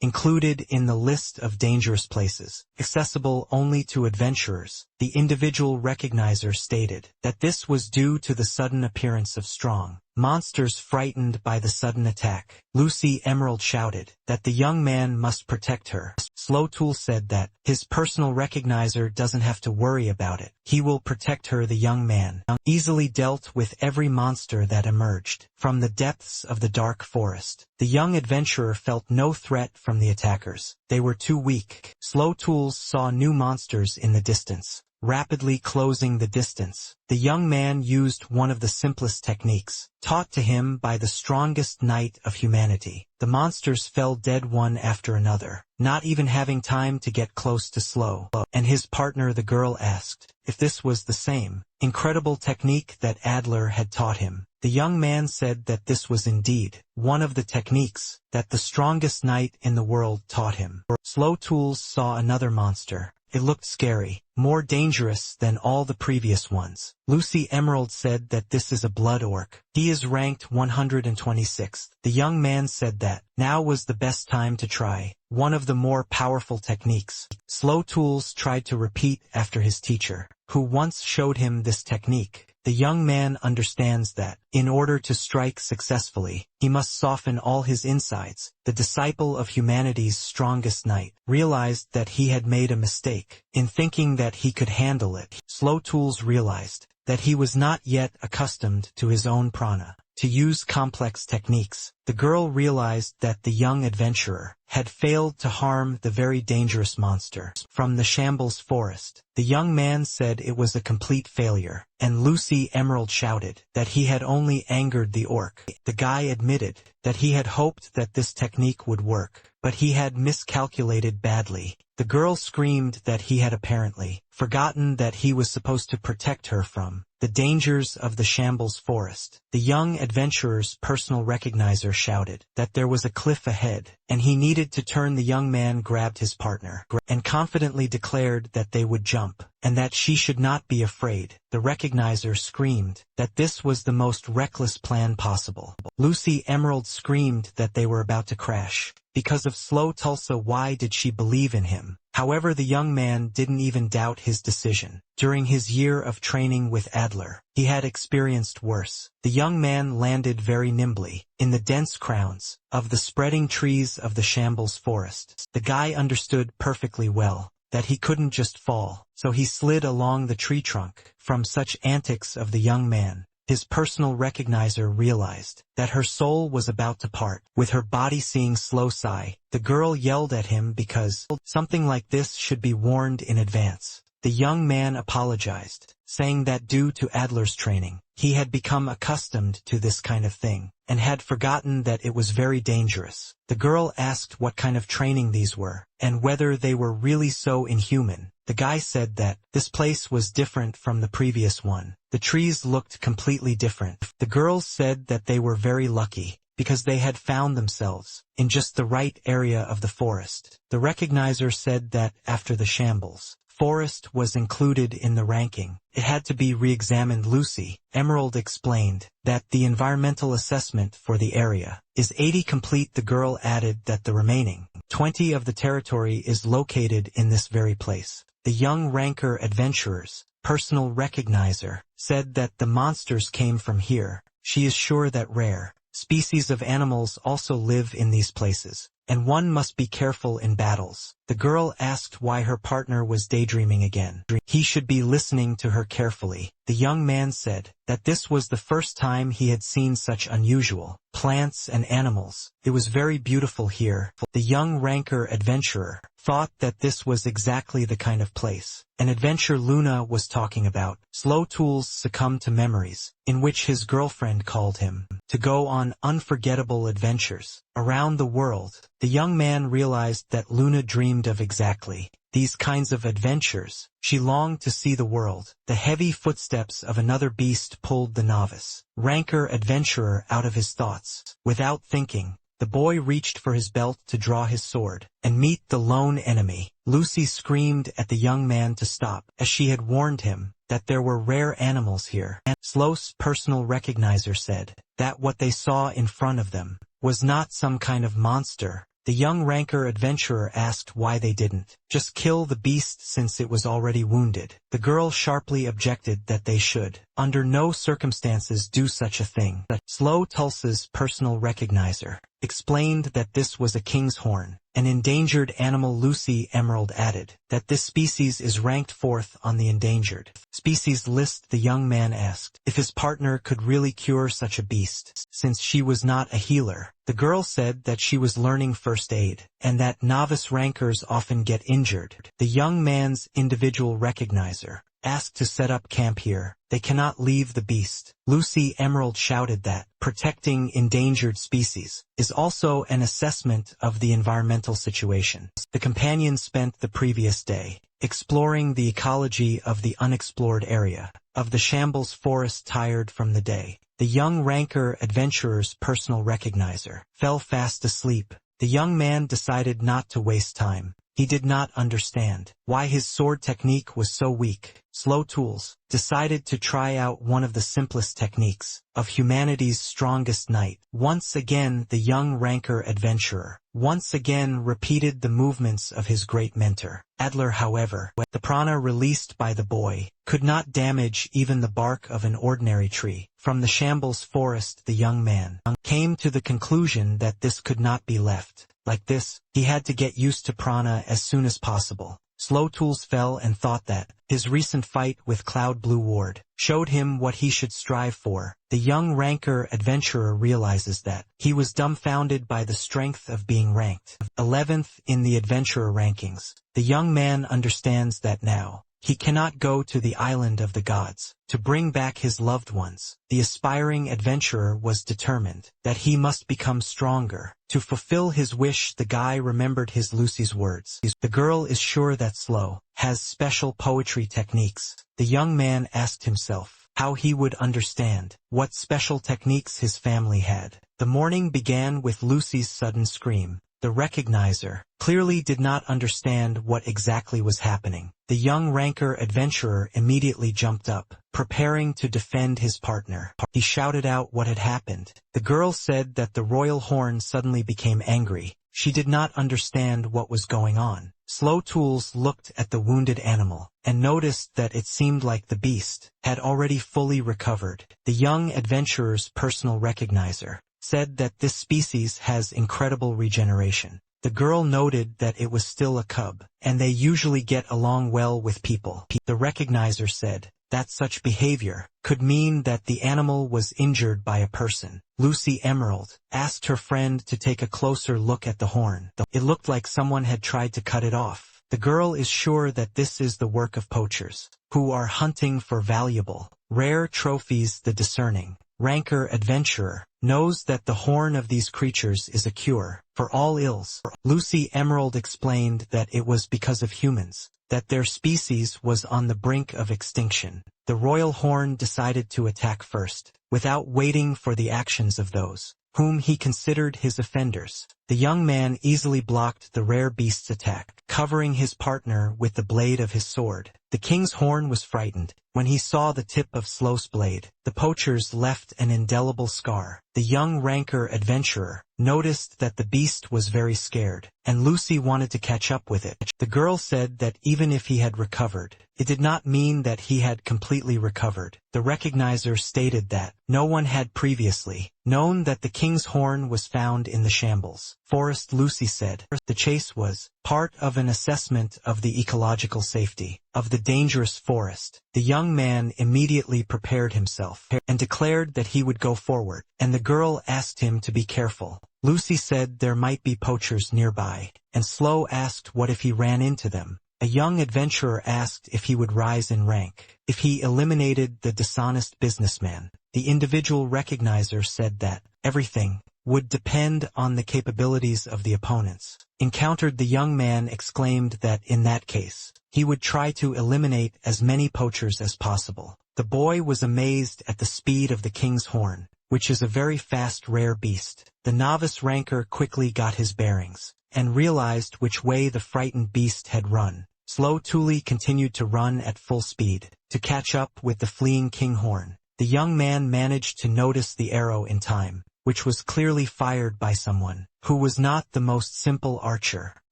included in the list of dangerous places, accessible only to adventurers. The individual recognizer stated that this was due to the sudden appearance of strong monsters. Frightened by the sudden attack, Lucy Emerald shouted that the young man must protect her. Slow Tool said that his personal recognizer doesn't have to worry about it. He will protect her. The young man easily dealt with every monster that emerged from the depths of the dark forest. The young adventurer felt no threat from the attackers. They were too weak. Slow Tools saw new monsters in the distance, rapidly closing the distance. The young man used one of the simplest techniques taught to him by the strongest knight of humanity. The monsters fell dead one after another, not even having time to get close to Slow and his partner. The girl asked if this was the same incredible technique that Adler had taught him. The young man said that this was indeed one of the techniques that the strongest knight in the world taught him. Slow Tools saw another monster. It looked scary, more dangerous than all the previous ones. Lucy Emerald said that this is a blood orc. He is ranked 126th. The young man said that now was the best time to try one of the more powerful techniques. Slow Tools tried to repeat after his teacher, who once showed him this technique. The young man understands that, in order to strike successfully, he must soften all his insides. The disciple of humanity's strongest knight realized that he had made a mistake in thinking that he could handle it. Slow Tools realized that he was not yet accustomed to his own prana to use complex techniques. The girl realized that the young adventurer had failed to harm the very dangerous monster from the Shambles forest. The young man said it was a complete failure, and Lucy Emerald shouted that he had only angered the orc. The guy admitted that he had hoped that this technique would work, but he had miscalculated badly. The girl screamed that he had apparently forgotten that he was supposed to protect her from the dangers of the Shambles forest. The young adventurer's personal recognizer shouted that there was a cliff ahead, and he needed to turn. The young man grabbed his partner and confidently declared that they would jump, and that she should not be afraid. The recognizer screamed that this was the most reckless plan possible. Lucy Emerald screamed that they were about to crash because of Slow Tulsa. Why did she believe in him? However, the young man didn't even doubt his decision. During his year of training with Adler, he had experienced worse. The young man landed very nimbly in the dense crowns of the spreading trees of the Shambles forest. The guy understood perfectly well that he couldn't just fall, so he slid along the tree trunk. From such antics of the young man, his personal recognizer realized that her soul was about to part with her body. Seeing Slow sigh, the girl yelled at him because something like this should be warned in advance. The young man apologized, saying that due to Adler's training, he had become accustomed to this kind of thing, and had forgotten that it was very dangerous. The girl asked what kind of training these were, and whether they were really so inhuman. The guy said that this place was different from the previous one. The trees looked completely different. The girls said that they were very lucky, because they had found themselves in just the right area of the forest. The recognizer said that after the Shambles forest was included in the ranking. It had to be re-examined. Lucy, Emerald explained that the environmental assessment for the area is 80 complete. The girl added that the remaining 20 of the territory is located in this very place. The young ranker adventurer's personal recognizer said that the monsters came from here. She is sure that rare species of animals also live in these places, and one must be careful in battles. The girl asked why her partner was daydreaming again. He should be listening to her carefully. The young man said that this was the first time he had seen such unusual plants and animals. It was very beautiful here. The young ranker adventurer thought that this was exactly the kind of place an adventure Luna was talking about. Slow Tools succumbed to memories in which his girlfriend called him to go on unforgettable adventures around the world. The young man realized that Luna dreamed of exactly these kinds of adventures. She longed to see the world. The heavy footsteps of another beast pulled the novice ranker adventurer out of his thoughts. Without thinking, the boy reached for his belt to draw his sword and meet the lone enemy. Lucy screamed at the young man to stop, as she had warned him that there were rare animals here. Slo's personal recognizer said that what they saw in front of them was not some kind of monster. The young ranker adventurer asked why they didn't just kill the beast since it was already wounded. The girl sharply objected that they should, under no circumstances, do such a thing. Slow Tulsa's personal recognizer explained that this was a king's horn, an endangered animal. Lucy Emerald added that this species is ranked 4th on the endangered species list. The young man asked if his partner could really cure such a beast, since she was not a healer. The girl said that she was learning first aid, and that novice rankers often get injured. The young man's individual recognizer asked to set up camp here. They cannot leave the beast. Lucy Emerald shouted that protecting endangered species is also an assessment of the environmental situation. The companions spent the previous day exploring the ecology of the unexplored area of the Shambles Forest. Tired from the day, the young ranker adventurer's personal recognizer fell fast asleep. The young man decided not to waste time. He did not understand why his sword technique was so weak. Slow Tools decided to try out one of the simplest techniques of humanity's strongest knight. Once again, the young ranker adventurer once again repeated the movements of his great mentor, Adler. However, the prana released by the boy could not damage even the bark of an ordinary tree. From the Shambles Forest, the young man came to the conclusion that this could not be left like this. He had to get used to prana as soon as possible. Slow Tools fell and thought that his recent fight with Cloud Blue Ward showed him what he should strive for. The young ranker adventurer realizes that he was dumbfounded by the strength of being ranked 11th in the adventurer rankings. The young man understands that now he cannot go to the island of the gods to bring back his loved ones. The aspiring adventurer was determined that he must become stronger. To fulfill his wish, the guy remembered his Lucy's words. The girl is sure that Slow has special poetry techniques. The young man asked himself how he would understand what special techniques his family had. The morning began with Lucy's sudden scream. The recognizer clearly did not understand what exactly was happening. The young ranker adventurer immediately jumped up, preparing to defend his partner. He shouted out what had happened. The girl said that the royal horn suddenly became angry. She did not understand what was going on. Slow Tools looked at the wounded animal and noticed that it seemed like the beast had already fully recovered. The young adventurer's personal recognizer said that this species has incredible regeneration. The girl noted that it was still a cub, and they usually get along well with people. The recognizer said that such behavior could mean that the animal was injured by a person. Lucy Emerald asked her friend to take a closer look at the horn. It looked like someone had tried to cut it off. The girl is sure that this is the work of poachers, who are hunting for valuable, rare trophies. The discerning ranker adventurer knows that the horn of these creatures is a cure for all ills. Lucy Emerald explained that it was because of humans that their species was on the brink of extinction. The royal horn decided to attack first, without waiting for the actions of those whom he considered his offenders. The young man easily blocked the rare beast's attack. covering his partner with the blade of his sword. The king's horn was frightened. When he saw the tip of Sloth's blade, the poachers left an indelible scar. The young ranker adventurer noticed that the beast was very scared, and Lucy wanted to catch up with it. The girl said that even if he had recovered, it did not mean that he had completely recovered. The recognizer stated that no one had previously known that the king's horn was found in the shambles forest. Lucy said the chase was part of an assessment of the ecological safety of the dangerous forest. The young man immediately prepared himself and declared that he would go forward, and the girl asked him to be careful. Lucy said there might be poachers nearby, and Slow asked what if he ran into them. A young adventurer asked if he would rise in rank if he eliminated the dishonest businessman. The individual recognizer said that everything would depend on the capabilities of the opponents. Encountered, the young man exclaimed that in that case, he would try to eliminate as many poachers as possible. The boy was amazed at the speed of the king's horn, which is a very fast, rare beast. The novice ranker quickly got his bearings and realized which way the frightened beast had run. Slow Tuli continued to run at full speed to catch up with the fleeing kinghorn. The young man managed to notice the arrow in time, which was clearly fired by someone who was not the most simple archer.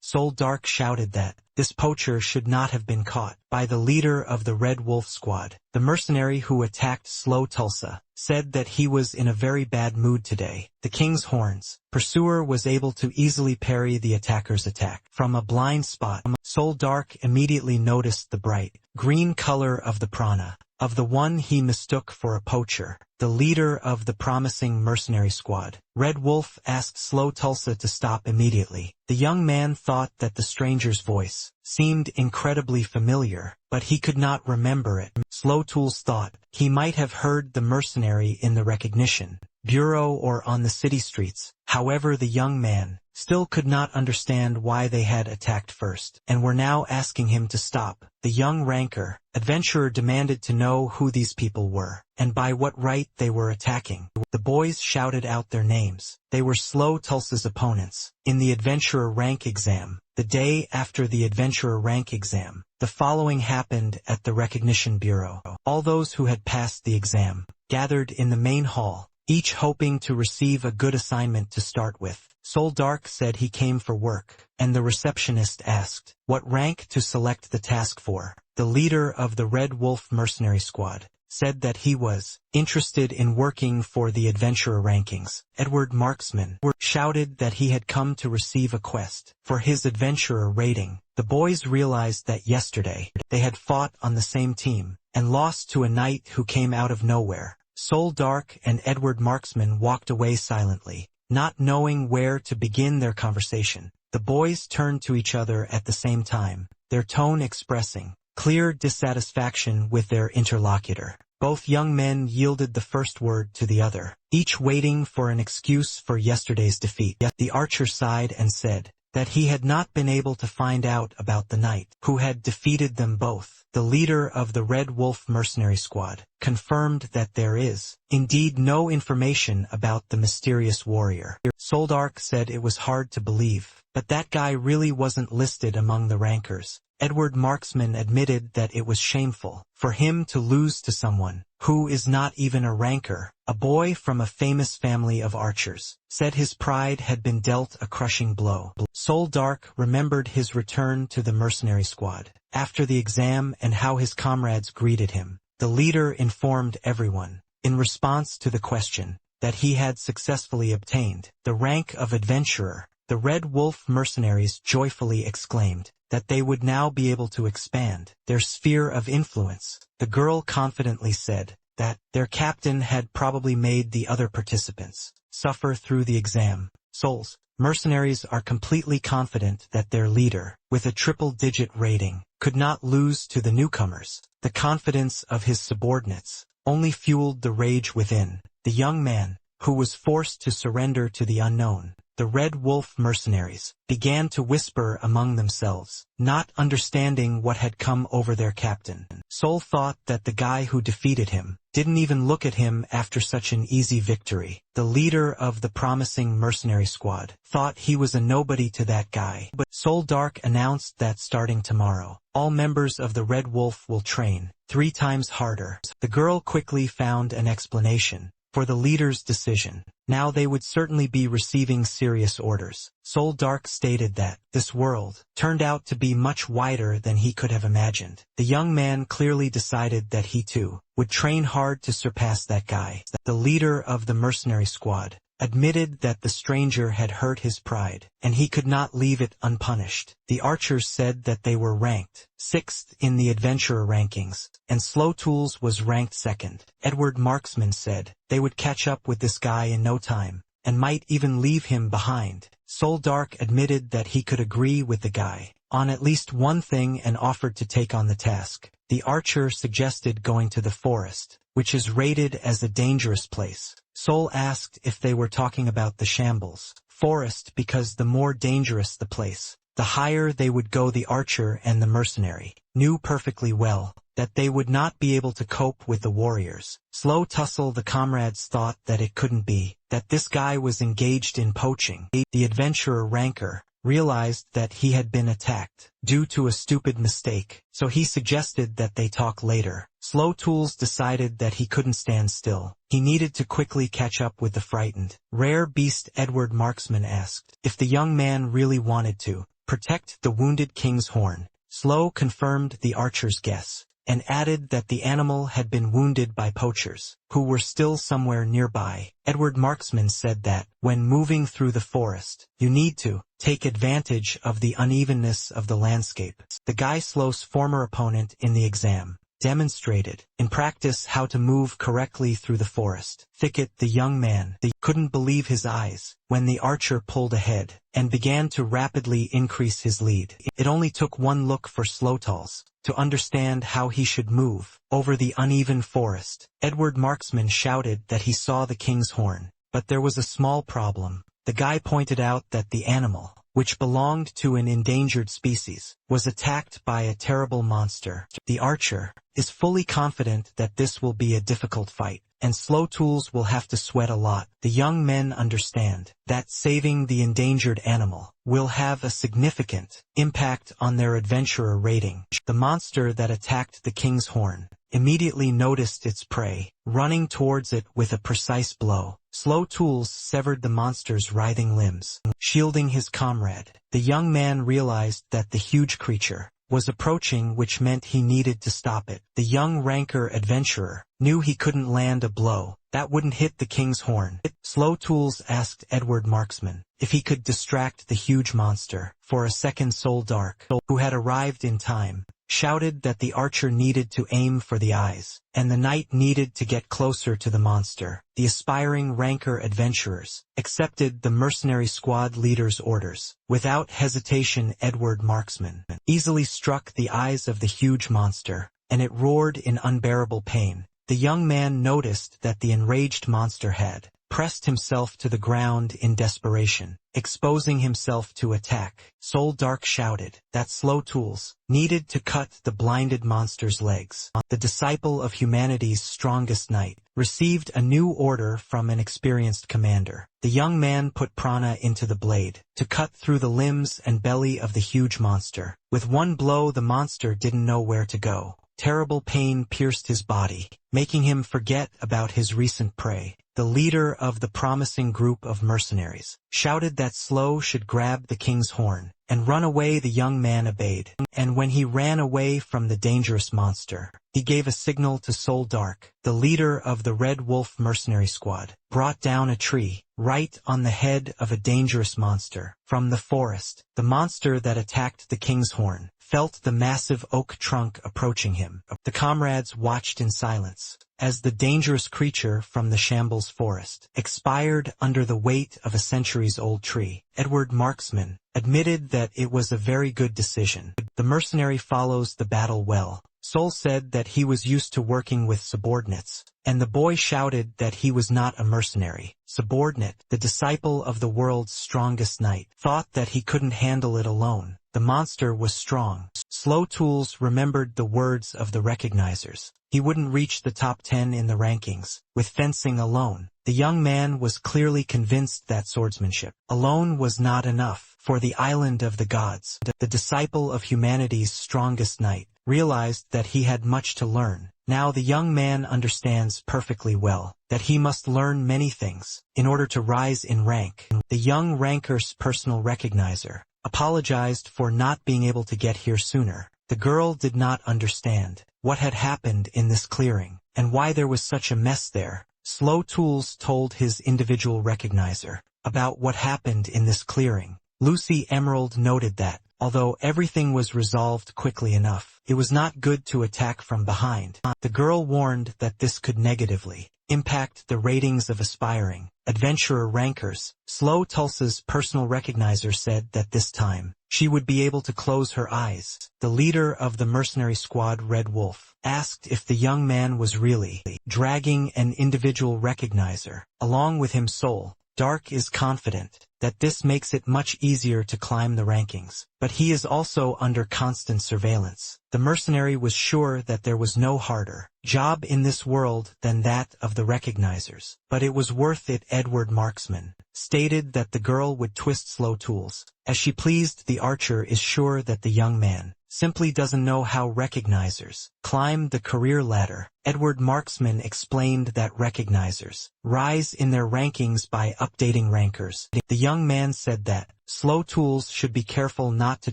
Soul Dark shouted that this poacher should not have been caught by the leader of the Red Wolf squad. The mercenary who attacked Slow Tulsa said that he was in a very bad mood today. The king's horn's pursuer was able to easily parry the attacker's attack from a blind spot. Soul Dark immediately noticed the bright green color of the prana of the one he mistook for a poacher, the leader of the promising mercenary squad. Red Wolf asked Slow Tulsa to stop immediately. The young man thought that the stranger's voice seemed incredibly familiar, but he could not remember it. Slow Tools thought he might have heard the mercenary in the recognition bureau or on the city streets. However, the young man still could not understand why they had attacked first and were now asking him to stop. The young ranker adventurer demanded to know who these people were and by what right they were attacking. The boys shouted out their names. They were Slow Tulsa's opponents in the adventurer rank exam. The day after the adventurer rank exam, the following happened at the recognition bureau. All those who had passed the exam gathered in the main hall, each hoping to receive a good assignment to start with. Soul Dark said he came for work, and the receptionist asked what rank to select the task for. The leader of the Red Wolf mercenary squad said that he was interested in working for the adventurer rankings. Edward Marksman shouted that he had come to receive a quest for his adventurer rating. The boys realized that yesterday they had fought on the same team and lost to a knight who came out of nowhere. Soul Dark and Edward Marksman walked away silently, not knowing where to begin their conversation. The boys turned to each other at the same time, their tone expressing clear dissatisfaction with their interlocutor. Both young men yielded the first word to the other, each waiting for an excuse for yesterday's defeat. The archer sighed and said that he had not been able to find out about the knight who had defeated them both. The leader of the Red Wolf mercenary squad confirmed that there is indeed no information about the mysterious warrior. Soldark said it was hard to believe, but that guy really wasn't listed among the rankers. Edward Marksman admitted that it was shameful for him to lose to someone who is not even a ranker. A boy from a famous family of archers said his pride had been dealt a crushing blow. Soldark remembered his return to the mercenary squad after the exam and how his comrades greeted him. The leader informed everyone, in response to the question, that he had successfully obtained the rank of adventurer. The Red Wolf mercenaries joyfully exclaimed that they would now be able to expand their sphere of influence. The girl confidently said that their captain had probably made the other participants suffer through the exam. Souls, mercenaries are completely confident that their leader, with a triple-digit rating, could not lose to the newcomers. The confidence of his subordinates only fueled the rage within. The young man, who was forced to surrender to the unknown, The Red Wolf mercenaries began to whisper among themselves, not understanding what had come over their captain. Sol thought that the guy who defeated him didn't even look at him after such an easy victory. The leader of the promising mercenary squad thought he was a nobody to that guy. But Sol Dark announced that starting tomorrow, all members of the Red Wolf will train 3 times harder. The girl quickly found an explanation for the leader's decision. Now they would certainly be receiving serious orders. Sol Dark stated that this world turned out to be much wider than he could have imagined. The young man clearly decided that he too would train hard to surpass that guy. The leader of the mercenary squad admitted that the stranger had hurt his pride, and he could not leave it unpunished. The archers said that they were ranked 6th in the adventurer rankings, and Slow Tools was ranked 2nd. Edward Marksman said they would catch up with this guy in no time, and might even leave him behind. Sol Dark admitted that he could agree with the guy on at least one thing and offered to take on the task. The archer suggested going to the forest, which is rated as a dangerous place. Sol asked if they were talking about the shambles forest because the more dangerous the place, the higher they would go. The archer and the mercenary knew perfectly well that they would not be able to cope with the warriors. Slow Tussle, the comrades thought that it couldn't be, that this guy was engaged in poaching. The adventurer Ranker realized that he had been attacked due to a stupid mistake, so he suggested that they talk later. Slow Tools decided that he couldn't stand still. He needed to quickly catch up with the frightened rare beast. Edward Marksman asked if the young man really wanted to protect the wounded king's horn. Slow confirmed the archer's guess, and added that the animal had been wounded by poachers, who were still somewhere nearby. Edward Marksman said that, when moving through the forest, you need to take advantage of the unevenness of the landscape. The guy Slow's former opponent in the exam demonstrated in practice how to move correctly through the forest thicket. The young man couldn't believe his eyes when the archer pulled ahead and began to rapidly increase his lead. It only took one look for Slowtals to understand how he should move over the uneven forest. Edward Marksman shouted that he saw the king's horn, but there was a small problem. The guy pointed out that the animal, which belonged to an endangered species, was attacked by a terrible monster. The archer is fully confident that this will be a difficult fight, and Slow Tools will have to sweat a lot. The young men understand that saving the endangered animal will have a significant impact on their adventurer rating. The monster that attacked the king's horn immediately noticed its prey, running towards it with a precise blow. Slow Tools severed the monster's writhing limbs, shielding his comrade. The young man realized that the huge creature was approaching, which meant he needed to stop it. The young Ranker adventurer knew he couldn't land a blow that wouldn't hit the king's horn. Slow Tools asked Edward Marksman if he could distract the huge monster for a second. Sol Dark, who had arrived in time, shouted that the archer needed to aim for the eyes, and the knight needed to get closer to the monster. The aspiring Ranker adventurers accepted the mercenary squad leader's orders. Without hesitation, Edward Marksman easily struck the eyes of the huge monster, and it roared in unbearable pain. The young man noticed that the enraged monster had pressed himself to the ground in desperation, exposing himself to attack. Sol Dark shouted that Slow Tools needed to cut the blinded monster's legs. The disciple of humanity's strongest knight received a new order from an experienced commander. The young man put prana into the blade to cut through the limbs and belly of the huge monster. With one blow, the monster didn't know where to go. Terrible pain pierced his body, making him forget about his recent prey. The leader of the promising group of mercenaries shouted that Slow should grab the king's horn and run away. The young man obeyed, and when he ran away from the dangerous monster, he gave a signal to Sol Dark. The leader of the Red Wolf mercenary squad brought down a tree right on the head of a dangerous monster from the forest. The monster that attacked the king's horn felt the massive oak trunk approaching him. The comrades watched in silence as the dangerous creature from the shambles forest expired under the weight of a centuries-old tree. Edward Marksman admitted that it was a very good decision. The mercenary follows the battle well, Sol said that he was used to working with subordinates, and the boy shouted that he was not a mercenary. Subordinate, the disciple of the world's strongest knight, thought that he couldn't handle it alone. The monster was strong. Slow Tools remembered the words of the recognizers. He wouldn't reach the top 10 in the rankings, with fencing alone. The young man was clearly convinced that swordsmanship alone was not enough for the island of the gods. The disciple of humanity's strongest knight realized that he had much to learn. Now the young man understands perfectly well that he must learn many things in order to rise in rank. The young ranker's personal recognizer apologized for not being able to get here sooner. The girl did not understand what had happened in this clearing and why there was such a mess there. Slow Tools told his individual recognizer about what happened in this clearing. Lucy Emerald noted that, although everything was resolved quickly enough, it was not good to attack from behind. The girl warned that this could negatively impact the ratings of aspiring adventurer rankers. Slow Tulsa's personal recognizer said that this time, she would be able to close her eyes. The leader of the mercenary squad, Red Wolf, asked if the young man was really dragging an individual recognizer along with him. Soul Dark is confident that this makes it much easier to climb the rankings, but he is also under constant surveillance. The mercenary was sure that there was no harder job in this world than that of the recognizers, but it was worth it. Edward Marksman stated that the girl would twist Slow Tools as she pleased. The archer is sure that the young man simply doesn't know how recognizers climb the career ladder. Edward Marksman explained that recognizers rise in their rankings by updating rankers. The young man said that Slow Tools should be careful not to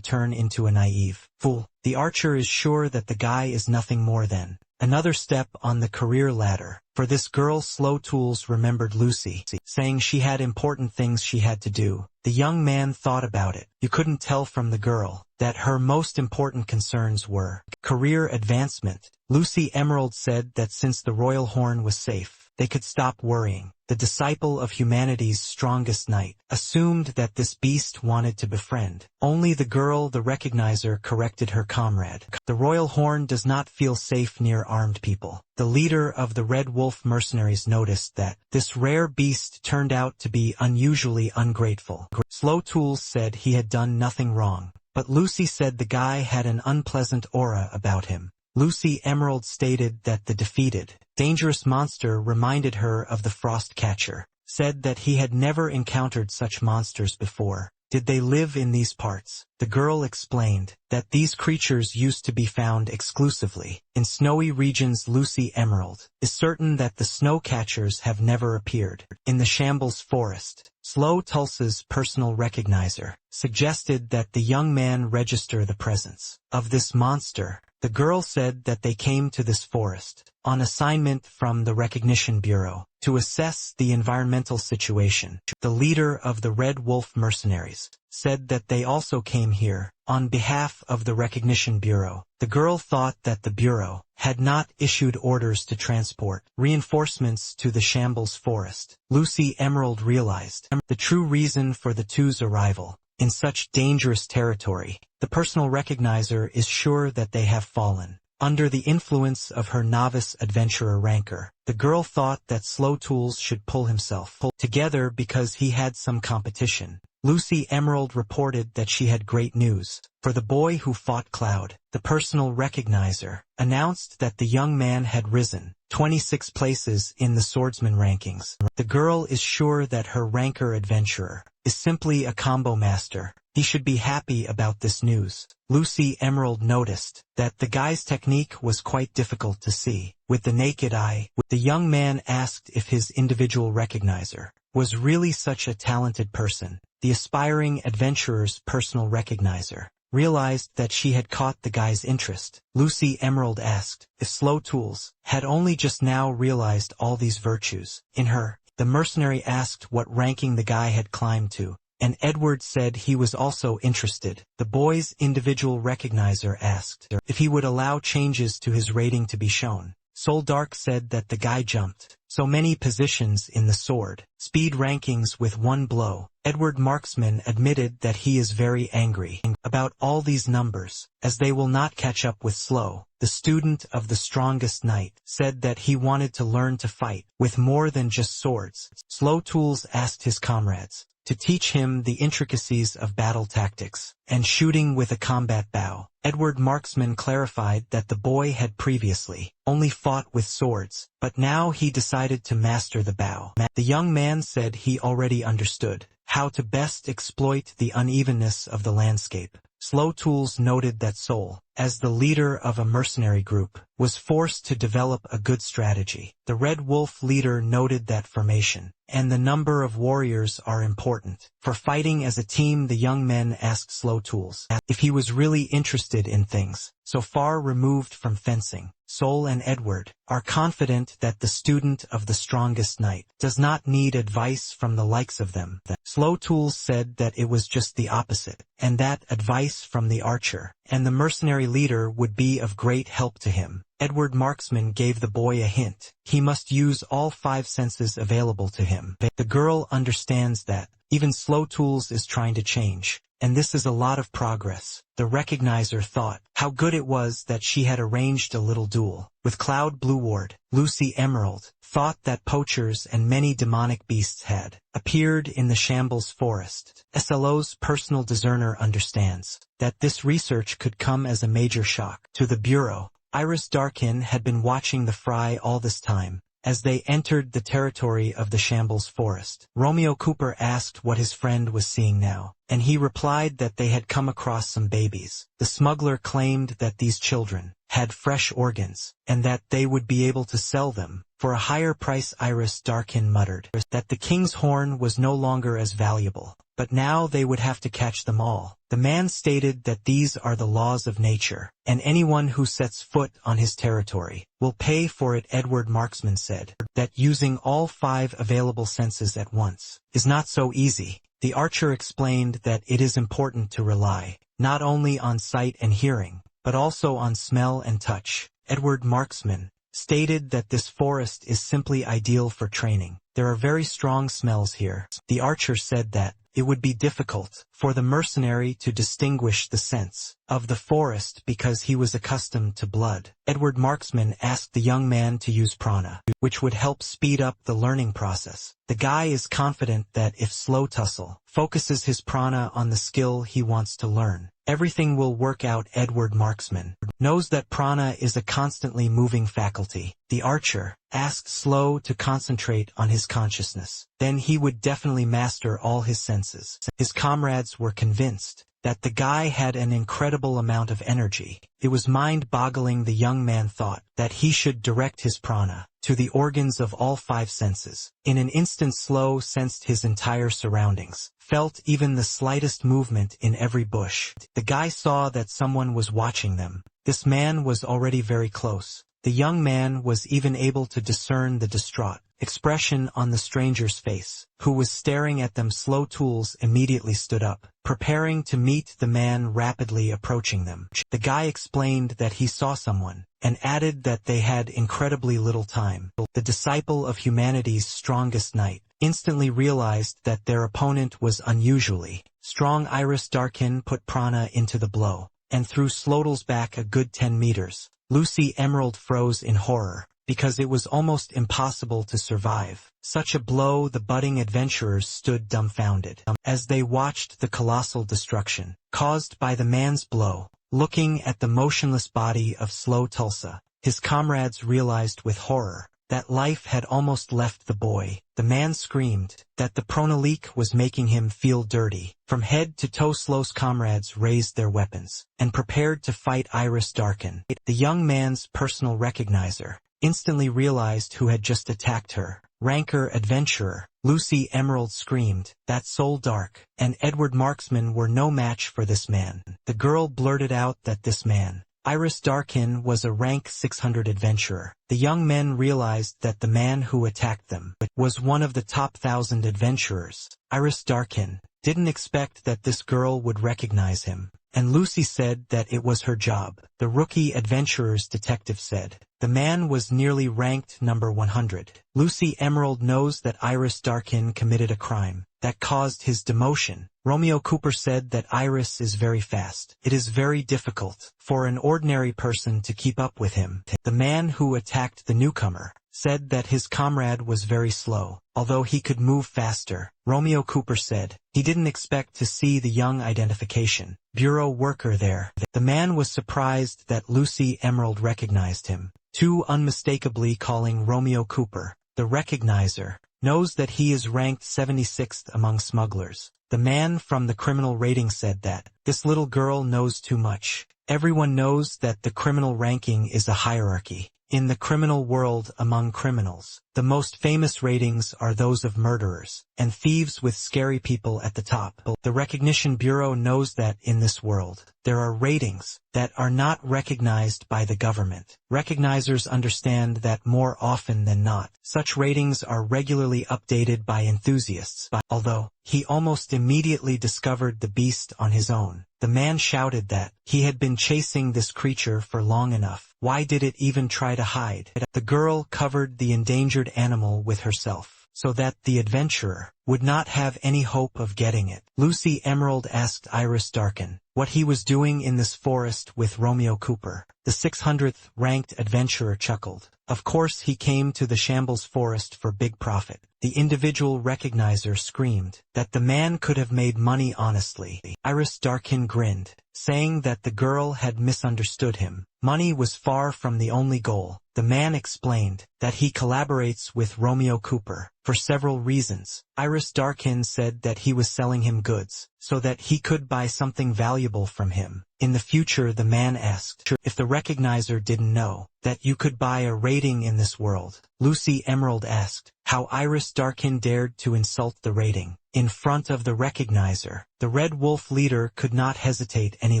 turn into a naive fool. The archer is sure that the guy is nothing more than another step on the career ladder. For this girl, Slow Tools remembered Lucy saying she had important things she had to do. The young man thought about it. You couldn't tell from the girl that her most important concerns were career advancement. Lucy Emerald said that since the Royal Horn was safe, they could stop worrying. The disciple of humanity's strongest knight assumed that this beast wanted to befriend only the girl. The recognizer corrected her comrade. The Royal Horn does not feel safe near armed people. The leader of the Red Wolf mercenaries noticed that this rare beast turned out to be unusually ungrateful. Slow Tools said he had done nothing wrong, but Lucy said the guy had an unpleasant aura about him. Lucy Emerald stated that the defeated, dangerous monster reminded her of the Frost Catcher, said that he had never encountered such monsters before. Did they live in these parts? The girl explained that these creatures used to be found exclusively in snowy regions. Lucy Emerald is certain that the snow catchers have never appeared in the Shambles Forest. Slow Tulsa's personal recognizer suggested that the young man register the presence of this monster. The girl said that they came to this forest on assignment from the Recognition Bureau to assess the environmental situation. The leader of the Red Wolf mercenaries said that they also came here on behalf of the Recognition Bureau. The girl thought that the Bureau had not issued orders to transport reinforcements to the Shambles Forest. Lucy Emerald realized the true reason for the two's arrival in such dangerous territory. The personal recognizer is sure that they have fallen under the influence of her novice adventurer ranker. The girl thought that Slow Tools should pull himself together because he had some competition. Lucy Emerald reported that she had great news for the boy who fought Cloud. The personal recognizer announced that the young man had risen 26 places in the swordsman rankings. The girl is sure that her ranker adventurer is simply a combo master. He should be happy about this news. Lucy Emerald noticed that the guy's technique was quite difficult to see with the naked eye. The young man asked if his individual recognizer was really such a talented person. The aspiring adventurer's personal recognizer realized that she had caught the guy's interest. Lucy Emerald asked if Slow Tools had only just now realized all these virtues in her. The mercenary asked what ranking the guy had climbed to, and Edward said he was also interested. The boy's individual recognizer asked if he would allow changes to his rating to be shown. Soul Dark said that the guy jumped so many positions in the sword speed rankings with one blow. Edward Marksman admitted that he is very angry about all these numbers, as they will not catch up with Slow. The student of the strongest knight said that he wanted to learn to fight with more than just swords. Slow Tools asked his comrades to teach him the intricacies of battle tactics and shooting with a combat bow. Edward Marksman clarified that the boy had previously only fought with swords, but now he decided to master the bow. The young man said he already understood how to best exploit the unevenness of the landscape. Slow Tools noted that Sol, as the leader of a mercenary group, was forced to develop a good strategy. The Red Wolf leader noted that formation and the number of warriors are important. For fighting as a team, the young men asked Slow Tools if he was really interested in things so far removed from fencing. Sol and Edward are confident that the student of the strongest knight does not need advice from the likes of them. Slow Tools said that it was just the opposite, and that advice from the archer and the mercenary leader would be of great help to him. Edward Marksman gave the boy a hint. He must use all 5 senses available to him. The girl understands that even Slow Tools is trying to change, and this is a lot of progress. The recognizer thought how good it was that she had arranged a little duel with Cloud Blue Ward. Lucy Emerald thought that poachers and many demonic beasts had appeared in the Shambles forest. SLO's personal discerner understands that this research could come as a major shock to the Bureau. Iris Darkin had been watching the fry all this time, as they entered the territory of the Shambles forest. Romeo Cooper asked what his friend was seeing now, and he replied that they had come across some babies. The smuggler claimed that these children had fresh organs, and that they would be able to sell them for a higher price. Iris Darkin muttered that the king's horn was no longer as valuable, but now they would have to catch them all. The man stated that these are the laws of nature, and anyone who sets foot on his territory will pay for it. Edward Marksman said that using all 5 available senses at once is not so easy. The archer explained that it is important to rely not only on sight and hearing, but also on smell and touch. Edward Marksman stated that this forest is simply ideal for training. There are very strong smells here. The archer said that it would be difficult for the mercenary to distinguish the scents of the forest because he was accustomed to blood. Edward Marksman asked the young man to use prana, which would help speed up the learning process. The guy is confident that if Slow Tussle focuses his prana on the skill he wants to learn, everything will work out. Edward Marksman knows that prana is a constantly moving faculty. The archer asked Slow to concentrate on his consciousness. Then he would definitely master all his senses. His comrades were convinced that the guy had an incredible amount of energy. It was mind-boggling. The young man thought that he should direct his prana to the organs of all 5 senses. In an instant, Slow sensed his entire surroundings, felt even the slightest movement in every bush. The guy saw that someone was watching them. This man was already very close. The young man was even able to discern the distraught expression on the stranger's face, who was staring at them. Slow Tools immediately stood up, preparing to meet the man rapidly approaching them. The guy explained that he saw someone, and added that they had incredibly little time. The disciple of humanity's strongest knight instantly realized that their opponent was unusually strong. Iris Darkin put prana into the blow, and threw Slowtle's back a good 10 meters. Lucy Emerald froze in horror, because it was almost impossible to survive such a blow. The budding adventurers stood dumbfounded as they watched the colossal destruction caused by the man's blow. Looking at the motionless body of Slow Tulsa, his comrades realized with horror that life had almost left the boy. The man screamed that the pronaleak was making him feel dirty. From head to toe, Slow's comrades raised their weapons and prepared to fight Iris Darkin. The young man's personal recognizer instantly realized who had just attacked her. Ranker adventurer. Lucy Emerald screamed that Soul Dark and Edward Marksman were no match for this man. The girl blurted out that this man, Iris Darkin, was a rank 600 adventurer. The young men realized that the man who attacked them was one of the top 1,000 adventurers. Iris Darkin didn't expect that this girl would recognize him, and Lucy said that it was her job. The rookie adventurer's detective said the man was nearly ranked number 100. Lucy Emerald knows that Iris Darkin committed a crime, that caused his demotion. Romeo Cooper said that Iris is very fast. It is very difficult for an ordinary person to keep up with him. The man who attacked the newcomer said that his comrade was very slow, although he could move faster. Romeo Cooper said he didn't expect to see the young identification bureau worker there. The man was surprised that Lucy Emerald recognized him, too unmistakably calling Romeo Cooper the recognizer. Knows that he is ranked 76th among smugglers. The man from the criminal rating said that this little girl knows too much. Everyone knows that the criminal ranking is a hierarchy. In the criminal world among criminals, the most famous ratings are those of murderers and thieves, with scary people at the top. The Recognition Bureau knows that in this world, there are ratings that are not recognized by the government. Recognizers understand that more often than not, such ratings are regularly updated by enthusiasts. Although he almost immediately discovered the beast on his own, the man shouted that he had been chasing this creature for long enough. Why did it even try to hide? The girl covered the endangered animal with herself, so that the adventurer would not have any hope of getting it. Lucy Emerald asked Iris Darkin what he was doing in this forest with Romeo Cooper. The 600th ranked adventurer chuckled. Of course he came to the Shambles Forest for big profit. The individual recognizer screamed that the man could have made money honestly. Iris Darkin grinned, saying that the girl had misunderstood him. Money was far from the only goal. The man explained that he collaborates with Romeo Cooper for several reasons. Iris Darkin said that he was selling him goods so that he could buy something valuable from him. In the future, the man asked if the recognizer didn't know that you could buy a rating in this world. Lucy Emerald asked how Iris Darkin dared to insult the rating in front of the recognizer. The Red Wolf leader could not hesitate any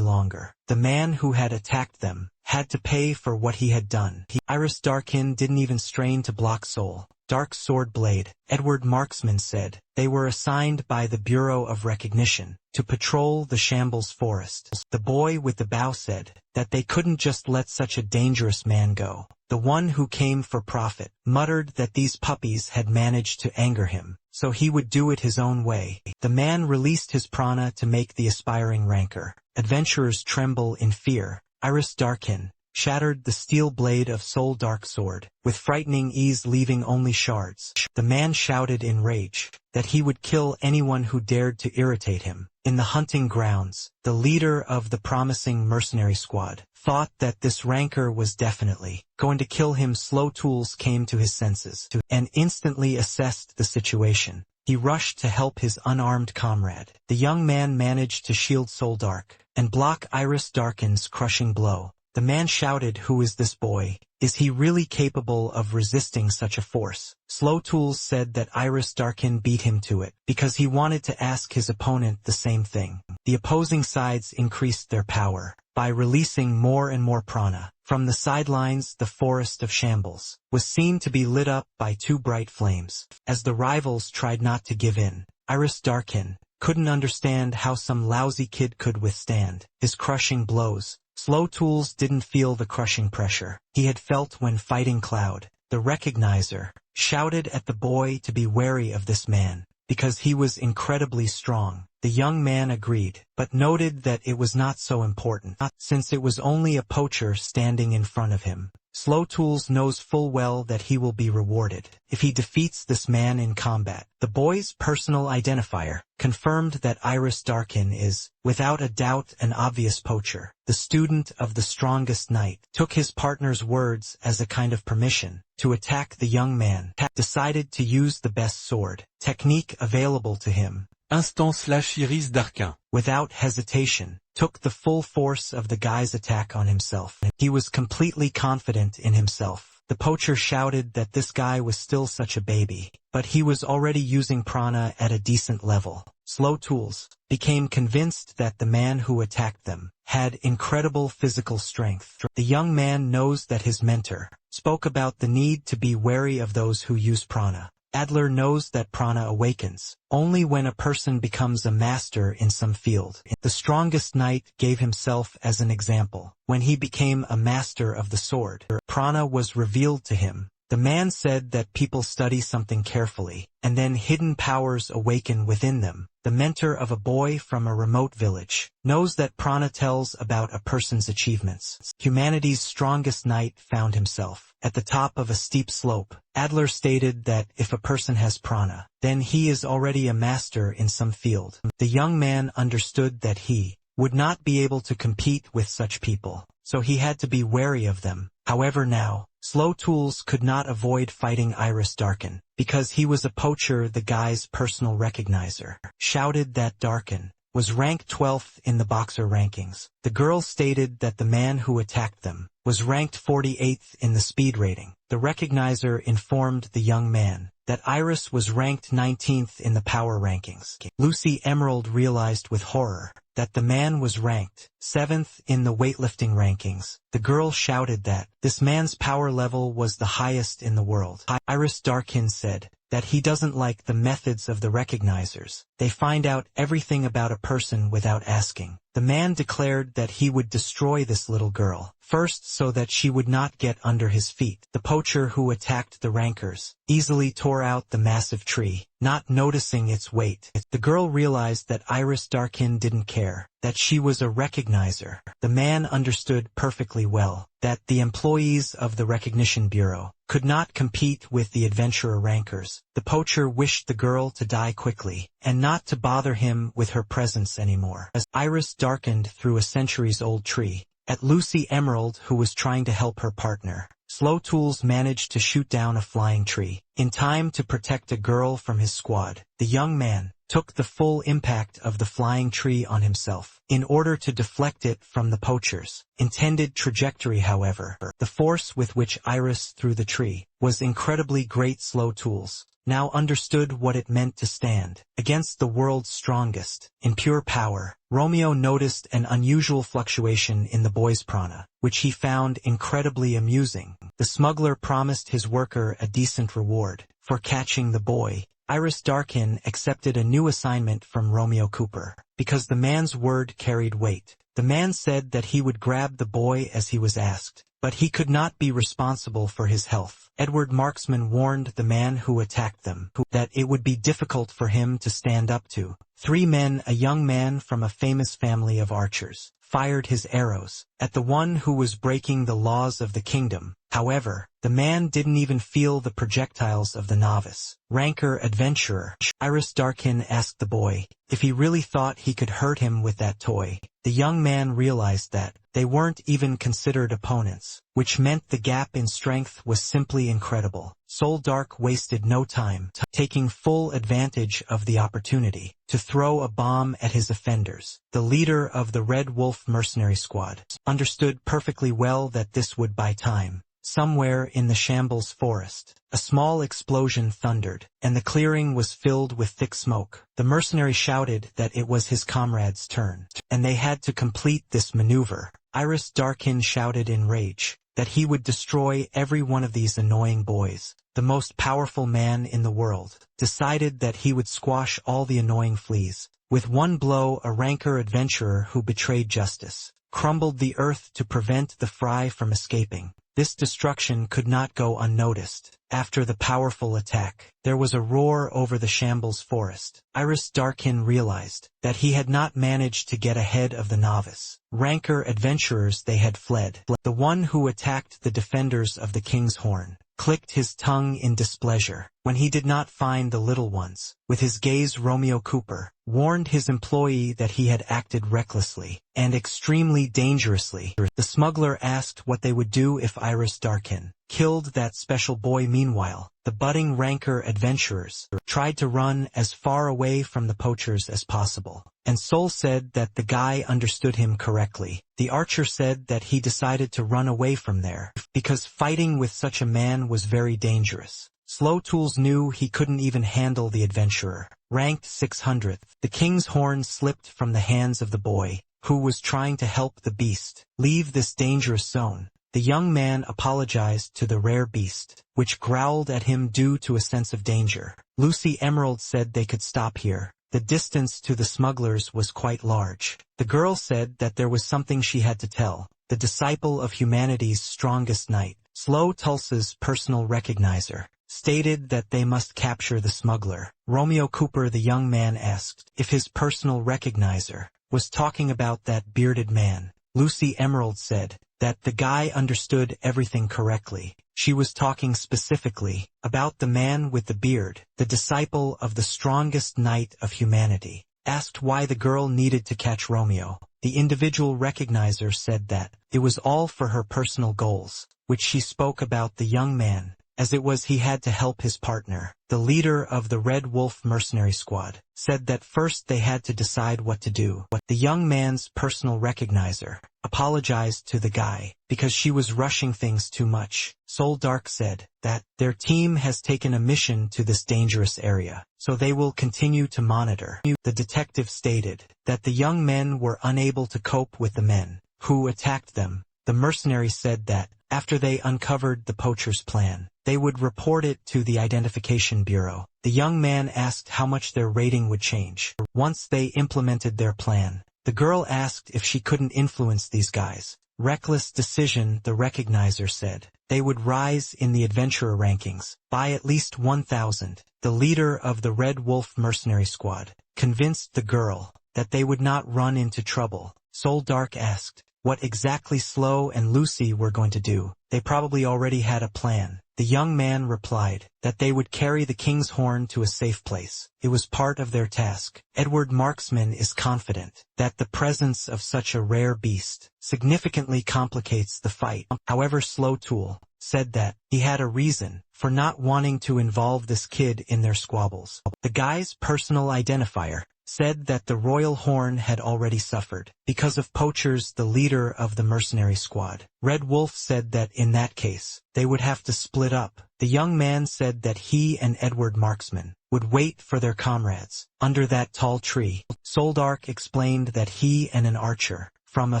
longer. The man who had attacked them had to pay for what he had done. Iris Darkin didn't even strain to block Soul Dark Sword Blade. Edward Marksman said they were assigned by the Bureau of Recognition to patrol the Shambles Forest. The boy with the bow said that they couldn't just let such a dangerous man go. The one who came for profit muttered that these puppies had managed to anger him, so he would do it his own way. The man released his prana to make the aspiring ranker adventurers tremble in fear. Iris Darkin shattered the steel blade of Soul Dark Sword with frightening ease, leaving only shards. The man shouted in rage that he would kill anyone who dared to irritate him. In the hunting grounds, the leader of the promising mercenary squad thought that this ranker was definitely going to kill him. Slow Tools came to his senses and instantly assessed the situation. He rushed to help his unarmed comrade. The young man managed to shield Soul Dark and block Iris Darkin's crushing blow. The man shouted, "Who is this boy? Is he really capable of resisting such a force?" Slow Tools said that Iris Darkin beat him to it because he wanted to ask his opponent the same thing. The opposing sides increased their power by releasing more and more prana. From the sidelines, the forest of Shambles was seen to be lit up by two bright flames. As the rivals tried not to give in, Iris Darkin couldn't understand how some lousy kid could withstand his crushing blows. Slow Tools didn't feel the crushing pressure he had felt when fighting Cloud. The recognizer shouted at the boy to be wary of this man because he was incredibly strong. The young man agreed, but noted that it was not so important, since it was only a poacher standing in front of him. Slow Tools knows full well that he will be rewarded if he defeats this man in combat. The boy's personal identifier confirmed that Iris Darkin is, without a doubt, an obvious poacher. The student of the strongest knight took his partner's words as a kind of permission to attack the young man. Decided to use the best sword technique available to him. Iris Darkin, without hesitation, took the full force of the guy's attack on himself. He was completely confident in himself. The poacher shouted that this guy was still such a baby, but he was already using prana at a decent level. Slow Tools became convinced that the man who attacked them had incredible physical strength. The young man knows that his mentor spoke about the need to be wary of those who use prana. Adler knows that prana awakens only when a person becomes a master in some field. The strongest knight gave himself as an example. When he became a master of the sword, prana was revealed to him. The man said that people study something carefully, and then hidden powers awaken within them. The mentor of a boy from a remote village knows that prana tells about a person's achievements. Humanity's strongest knight found himself at the top of a steep slope. Adler stated that if a person has prana, then he is already a master in some field. The young man understood that he would not be able to compete with such people, so he had to be wary of them. However, now, Slow Tools could not avoid fighting Iris Darkin, because he was a poacher. The guy's personal recognizer shouted that Darkin was ranked 12th in the boxer rankings. The girl stated that the man who attacked them was ranked 48th in the speed rating. The recognizer informed the young man that Iris was ranked 19th in the power rankings. Lucy Emerald realized with horror that the man was ranked 7th in the weightlifting rankings. The girl shouted that this man's power level was the highest in the world. Iris Darkin said that he doesn't like the methods of the recognizers. They find out everything about a person without asking. The man declared that he would destroy this little girl first so that she would not get under his feet. The poacher who attacked the rankers easily tore out the massive tree, not noticing its weight. The girl realized that Iris Darkin didn't care, that she was a recognizer. The man understood perfectly well that the employees of the Recognition Bureau could not compete with the adventurer rankers. The poacher wished the girl to die quickly, and not to bother him with her presence anymore. As Iris darkened through a centuries-old tree, at Lucy Emerald, who was trying to help her partner, Slow Tools managed to shoot down a flying tree. In time to protect a girl from his squad, the young man took the full impact of the flying tree on himself, in order to deflect it from the poacher's intended trajectory. However, the force with which Iris threw the tree was incredibly great. Slow Tools now understood what it meant to stand against the world's strongest. In pure power, Romeo noticed an unusual fluctuation in the boy's prana, which he found incredibly amusing. The smuggler promised his worker a decent reward for catching the boy. Iris Darkin accepted a new assignment from Romeo Cooper, because the man's word carried weight. The man said that he would grab the boy as he was asked, but he could not be responsible for his health. Edward Marksman warned the man who attacked them that it would be difficult for him to stand up to. 3 men, a young man from a famous family of archers, fired his arrows at the one who was breaking the laws of the kingdom. However, the man didn't even feel the projectiles of the novice ranker adventurer. Iris Darkin asked the boy if he really thought he could hurt him with that toy. The young man realized that they weren't even considered opponents, which meant the gap in strength was simply incredible. Soul Dark wasted no time, taking full advantage of the opportunity to throw a bomb at his offenders. The leader of the Red Wolf mercenary squad understood perfectly well that this would buy time. Somewhere in the shambles forest, a small explosion thundered, and the clearing was filled with thick smoke. The mercenary shouted that it was his comrade's turn, and they had to complete this maneuver. Iris Darkin shouted in rage that he would destroy every one of these annoying boys. The most powerful man in the world decided that he would squash all the annoying fleas. With one blow, a ranker adventurer who betrayed justice crumbled the earth to prevent the fry from escaping. This destruction could not go unnoticed. After the powerful attack, there was a roar over the shambles forest. Iris Darkin realized that he had not managed to get ahead of the novice ranker adventurers. They had fled. The one who attacked the defenders of the King's Horn clicked his tongue in displeasure when he did not find the little ones. With his gaze, Romeo Cooper warned his employee that he had acted recklessly and extremely dangerously. The smuggler asked what they would do if Iris Darkin killed that special boy. Meanwhile, the budding ranker adventurers tried to run as far away from the poachers as possible, and Soul said that the guy understood him correctly. The archer said that he decided to run away from there because fighting with such a man was very dangerous. Slow Tools knew he couldn't even handle the adventurer, ranked 600th. The King's Horn slipped from the hands of the boy, who was trying to help the beast leave this dangerous zone. The young man apologized to the rare beast, which growled at him due to a sense of danger. Lucy Emerald said they could stop here. The distance to the smugglers was quite large. The girl said that there was something she had to tell. The disciple of humanity's strongest knight Slow Tulsa's personal recognizer stated that they must capture the smuggler. Romeo Cooper, the young man, asked if his personal recognizer was talking about that bearded man. Lucy Emerald said that the guy understood everything correctly. She was talking specifically about the man with the beard, the disciple of the strongest knight of humanity. Asked why the girl needed to catch Romeo, the individual recognizer said that it was all for her personal goals, which she spoke about the young man, as it was he had to help his partner. The leader of the Red Wolf mercenary squad said that first they had to decide what to do. The young man's personal recognizer apologized to the guy because she was rushing things too much. Soul Dark said that their team has taken a mission to this dangerous area, so they will continue to monitor. The detective stated that the young men were unable to cope with the men who attacked them. The mercenary said that after they uncovered the poacher's plan, they would report it to the Identification Bureau. The young man asked how much their rating would change once they implemented their plan. The girl asked if she couldn't influence these guys. Reckless decision, the recognizer said. They would rise in the adventurer rankings by at least 1,000. The leader of the Red Wolf mercenary squad convinced the girl that they would not run into trouble. Soul Dark asked what exactly Slow and Lucy were going to do. They probably already had a plan. The young man replied that they would carry the king's horn to a safe place. It was part of their task. Edward Marksman is confident that the presence of such a rare beast significantly complicates the fight. However, Slow Tool said that he had a reason for not wanting to involve this kid in their squabbles. The guy's personal identifier said that the royal horn had already suffered because of poachers, the leader of the mercenary squad. Red Wolf said that in that case, they would have to split up. The young man said that he and Edward Marksman would wait for their comrades under that tall tree. Soul Dark explained that he and an archer from a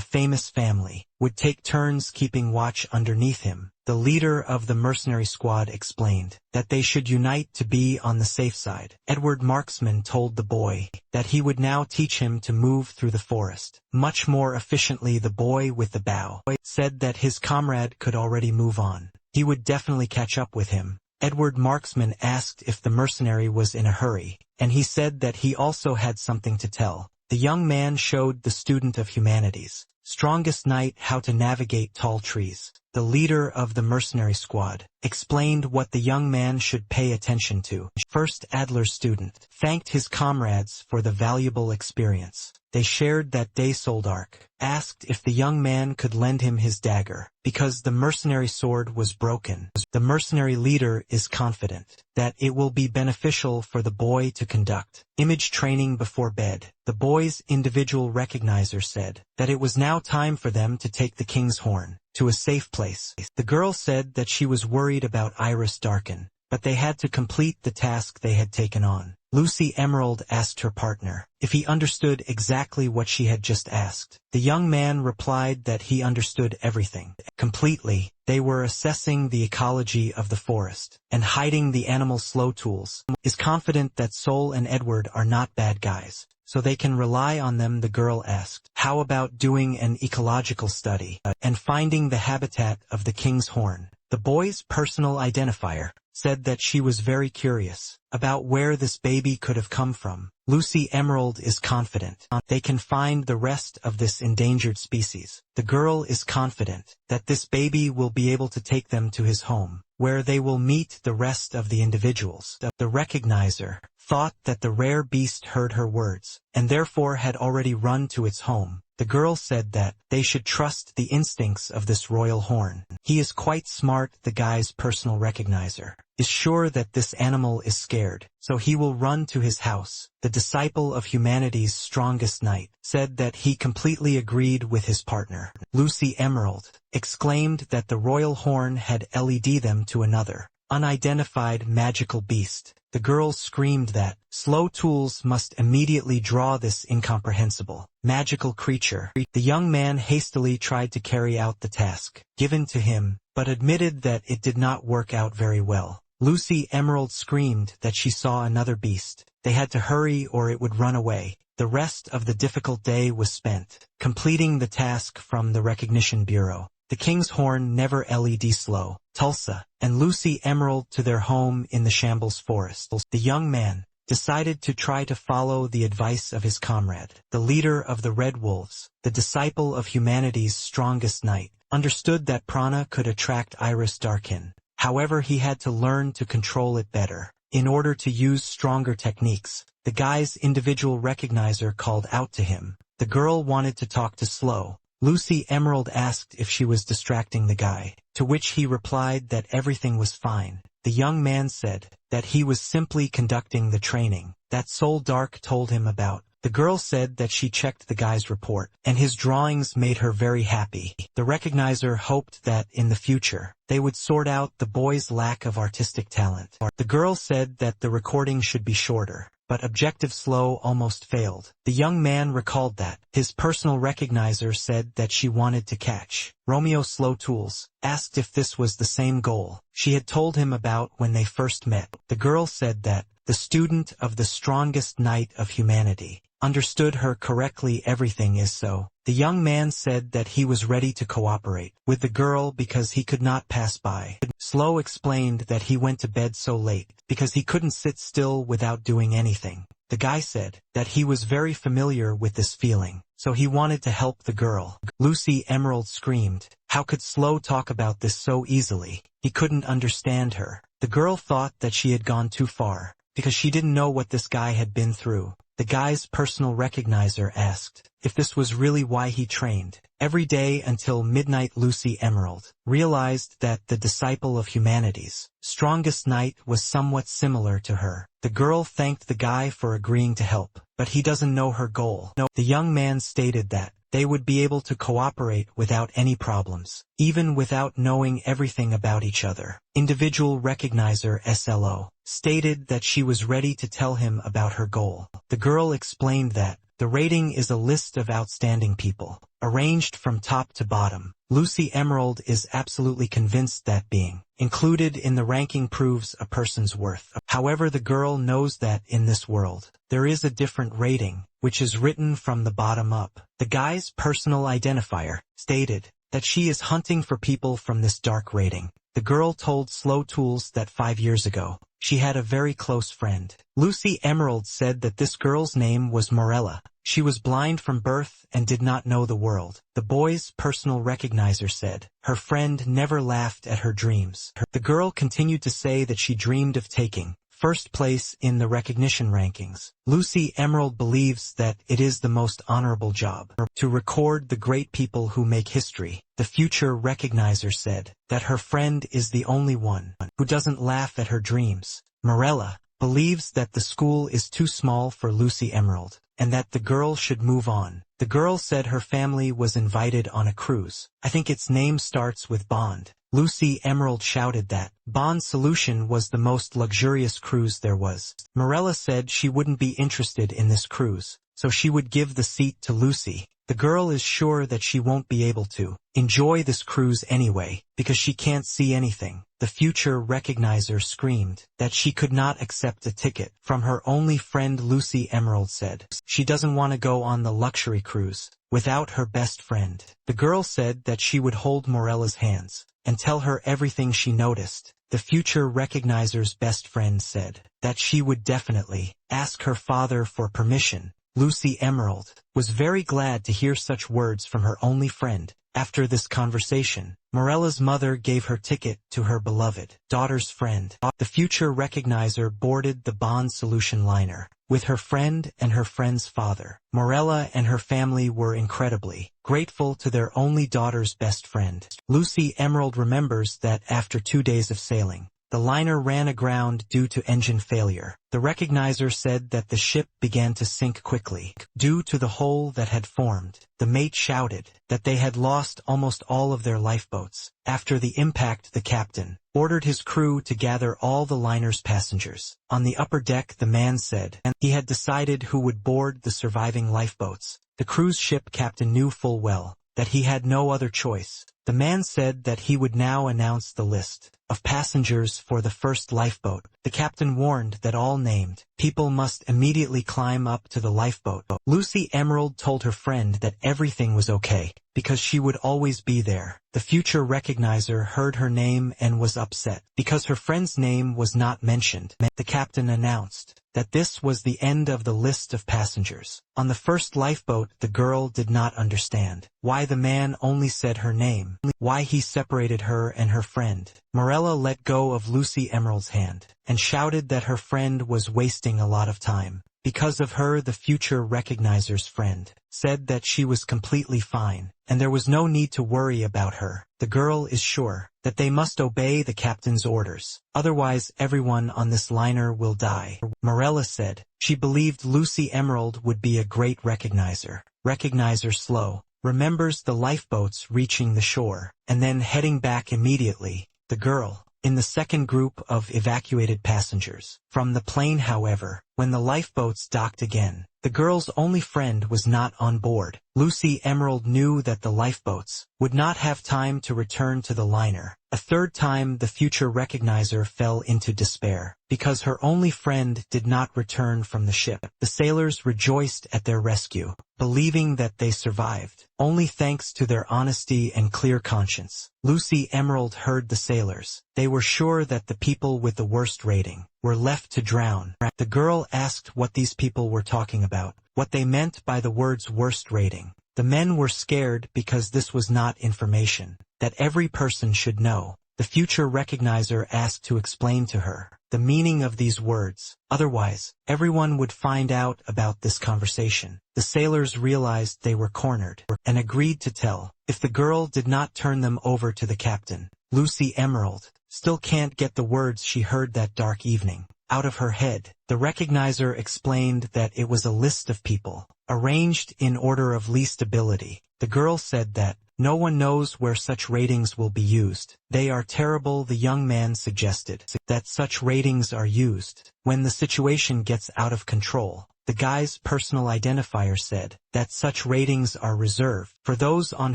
famous family would take turns keeping watch underneath him. The leader of the mercenary squad explained that they should unite to be on the safe side. Edward Marksman told the boy that he would now teach him to move through the forest much more efficiently. The boy with the bow said that his comrade could already move on. He would definitely catch up with him. Edward Marksman asked if the mercenary was in a hurry, and he said that he also had something to tell. The young man showed the student of humanities, strongest knight, how to navigate tall trees. The leader of the mercenary squad explained what the young man should pay attention to. First Adler's student thanked his comrades for the valuable experience they shared that day. Soul Dark asked if the young man could lend him his dagger because the mercenary sword was broken. The mercenary leader is confident that it will be beneficial for the boy to conduct image training before bed. The boy's individual recognizer said that it was now time for them to take the king's horn to a safe place. The girl said that she was worried about Iris Darken, but they had to complete the task they had taken on. Lucy Emerald asked her partner if he understood exactly what she had just asked. The young man replied that he understood everything completely. They were assessing the ecology of the forest and hiding the animal. Slow Tools is confident that Soul and Edward are not bad guys, so they can rely on them. The girl asked, how about doing an ecological study and finding the habitat of the king's horn? The boy's personal identifier said that she was very curious about where this baby could have come from. Lucy Emerald is confident they can find the rest of this endangered species. The girl is confident that this baby will be able to take them to his home, where they will meet the rest of the individuals. The recognizer thought that the rare beast heard her words, and therefore had already run to its home. The girl said that they should trust the instincts of this royal horn. He is quite smart. The guy's personal recognizer is sure that this animal is scared, so he will run to his house. The disciple of humanity's strongest knight said that he completely agreed with his partner. Lucy Emerald exclaimed that the royal horn had led them to another unidentified magical beast. The girl screamed that Slow Tools must immediately draw this incomprehensible magical creature. The young man hastily tried to carry out the task given to him, but admitted that it did not work out very well. Lucy Emerald screamed that she saw another beast. They had to hurry or it would run away. The rest of the difficult day was spent completing the task from the Recognition Bureau. the King's Horn never led slow, Tulsa, and Lucy Emerald to their home in the Shambles Forest. The young man decided to try to follow the advice of his comrade. The leader of the Red Wolves, the disciple of humanity's strongest knight, understood that prana could attract Iris Darkin. However, he had to learn to control it better. In order to use stronger techniques, the guy's individual recognizer called out to him. The girl wanted to talk to Slow. Lucy Emerald asked if she was distracting the guy, to which he replied that everything was fine. The young man said that he was simply conducting the training that Soul Dark told him about. The girl said that she checked the guy's report, and his drawings made her very happy. The recognizer hoped that, in the future, they would sort out the boy's lack of artistic talent. The girl said that the recording should be shorter, but Objective Slow almost failed. The young man recalled that his personal recognizer said that she wanted to catch Romeo Slow Tools, asked if this was the same goal she had told him about when they first met. The girl said that the student of the strongest knight of humanity understood her correctly. Everything is so. The young man said that he was ready to cooperate with the girl because he could not pass by. Slow explained that he went to bed so late because he couldn't sit still without doing anything. The guy said that he was very familiar with this feeling, so he wanted to help the girl. Lucy Emerald screamed, "How could Slow talk about this so easily? He couldn't understand her." The girl thought that she had gone too far, because she didn't know what this guy had been through. The guy's personal recognizer asked if this was really why he trained every day until midnight. Lucy Emerald realized that the disciple of humanity's strongest knight was somewhat similar to her. The girl thanked the guy for agreeing to help, but he doesn't know her goal. The young man stated that they would be able to cooperate without any problems, even without knowing everything about each other. Individual recognizer SLO stated that she was ready to tell him about her goal. The girl explained that the rating is a list of outstanding people, arranged from top to bottom. Lucy Emerald is absolutely convinced that being included in the ranking proves a person's worth. However, the girl knows that in this world, there is a different rating, which is written from the bottom up. The guy's personal identifier stated that she is hunting for people from this dark rating. The girl told Slow Tools that 5 years ago, she had a very close friend. Lucy Emerald said that this girl's name was Morella. She was blind from birth and did not know the world. The boy's personal recognizer said her friend never laughed at her dreams. The girl continued to say that she dreamed of taking first place in the recognition rankings. Lucy Emerald believes that it is the most honorable job to record the great people who make history. The future recognizer said that her friend is the only one who doesn't laugh at her dreams. Morella believes that the school is too small for Lucy Emerald, and that the girl should move on. The girl said her family was invited on a cruise. I think its name starts with Bond. Lucy Emerald shouted that Bond Solution was the most luxurious cruise there was. Morella said she wouldn't be interested in this cruise, so she would give the seat to Lucy. The girl is sure that she won't be able to enjoy this cruise anyway, because she can't see anything. The future recognizer screamed that she could not accept a ticket from her only friend. Lucy Emerald said she doesn't want to go on the luxury cruise without her best friend. The girl said that she would hold Morella's hands and tell her everything she noticed. The future recognizer's best friend said that she would definitely ask her father for permission. Lucy Emerald was very glad to hear such words from her only friend. After this conversation, Morella's mother gave her ticket to her beloved daughter's friend. The future recognizer boarded the Bond Solution liner with her friend and her friend's father. Morella and her family were incredibly grateful to their only daughter's best friend. Lucy Emerald remembers that after 2 days of sailing, the liner ran aground due to engine failure. The recognizer said that the ship began to sink quickly due to the hole that had formed. The mate shouted that they had lost almost all of their lifeboats. After the impact, the captain ordered his crew to gather all the liner's passengers. On the upper deck, the man said he had decided who would board the surviving lifeboats. The cruise ship captain knew full well that he had no other choice. The man said that he would now announce the list of passengers for the first lifeboat. The captain warned that all named people must immediately climb up to the lifeboat. Lucy Emerald told her friend that everything was okay, because she would always be there. The future recognizer heard her name and was upset, because her friend's name was not mentioned. The captain announced that this was the end of the list of passengers. On the first lifeboat, the girl did not understand why the man only said her name, why he separated her and her friend. Morella let go of Lucy Emerald's hand and shouted that her friend was wasting a lot of time. Because of her, the future recognizer's friend said that she was completely fine, and there was no need to worry about her. The girl is sure that they must obey the captain's orders, otherwise everyone on this liner will die. Morella said she believed Lucy Emerald would be a great recognizer. Recognizer slow, remembers the lifeboats reaching the shore, and then heading back immediately. The girl in the second group of evacuated passengers from the plane. However, when the lifeboats docked again, the girl's only friend was not on board. Lucy Emerald knew that the lifeboats would not have time to return to the liner. A third time, the future recognizer fell into despair because her only friend did not return from the ship. The sailors rejoiced at their rescue, believing that they survived only thanks to their honesty and clear conscience. Lucy Emerald heard the sailors. They were sure that the people with the worst rating were left to drown. The girl asked what these people were talking about, what they meant by the words worst rating. The men were scared because this was not information that every person should know. The future recognizer asked to explain to her the meaning of these words, otherwise everyone would find out about this conversation. The sailors realized they were cornered and agreed to tell if the girl did not turn them over to the captain. Lucy Emerald still can't get the words she heard that dark evening out of her head. The recognizer explained that it was a list of people, arranged in order of least ability. The girl said that no one knows where such ratings will be used. They are terrible. The young man suggested that such ratings are used when the situation gets out of control. The guy's personal identifier said that such ratings are reserved for those on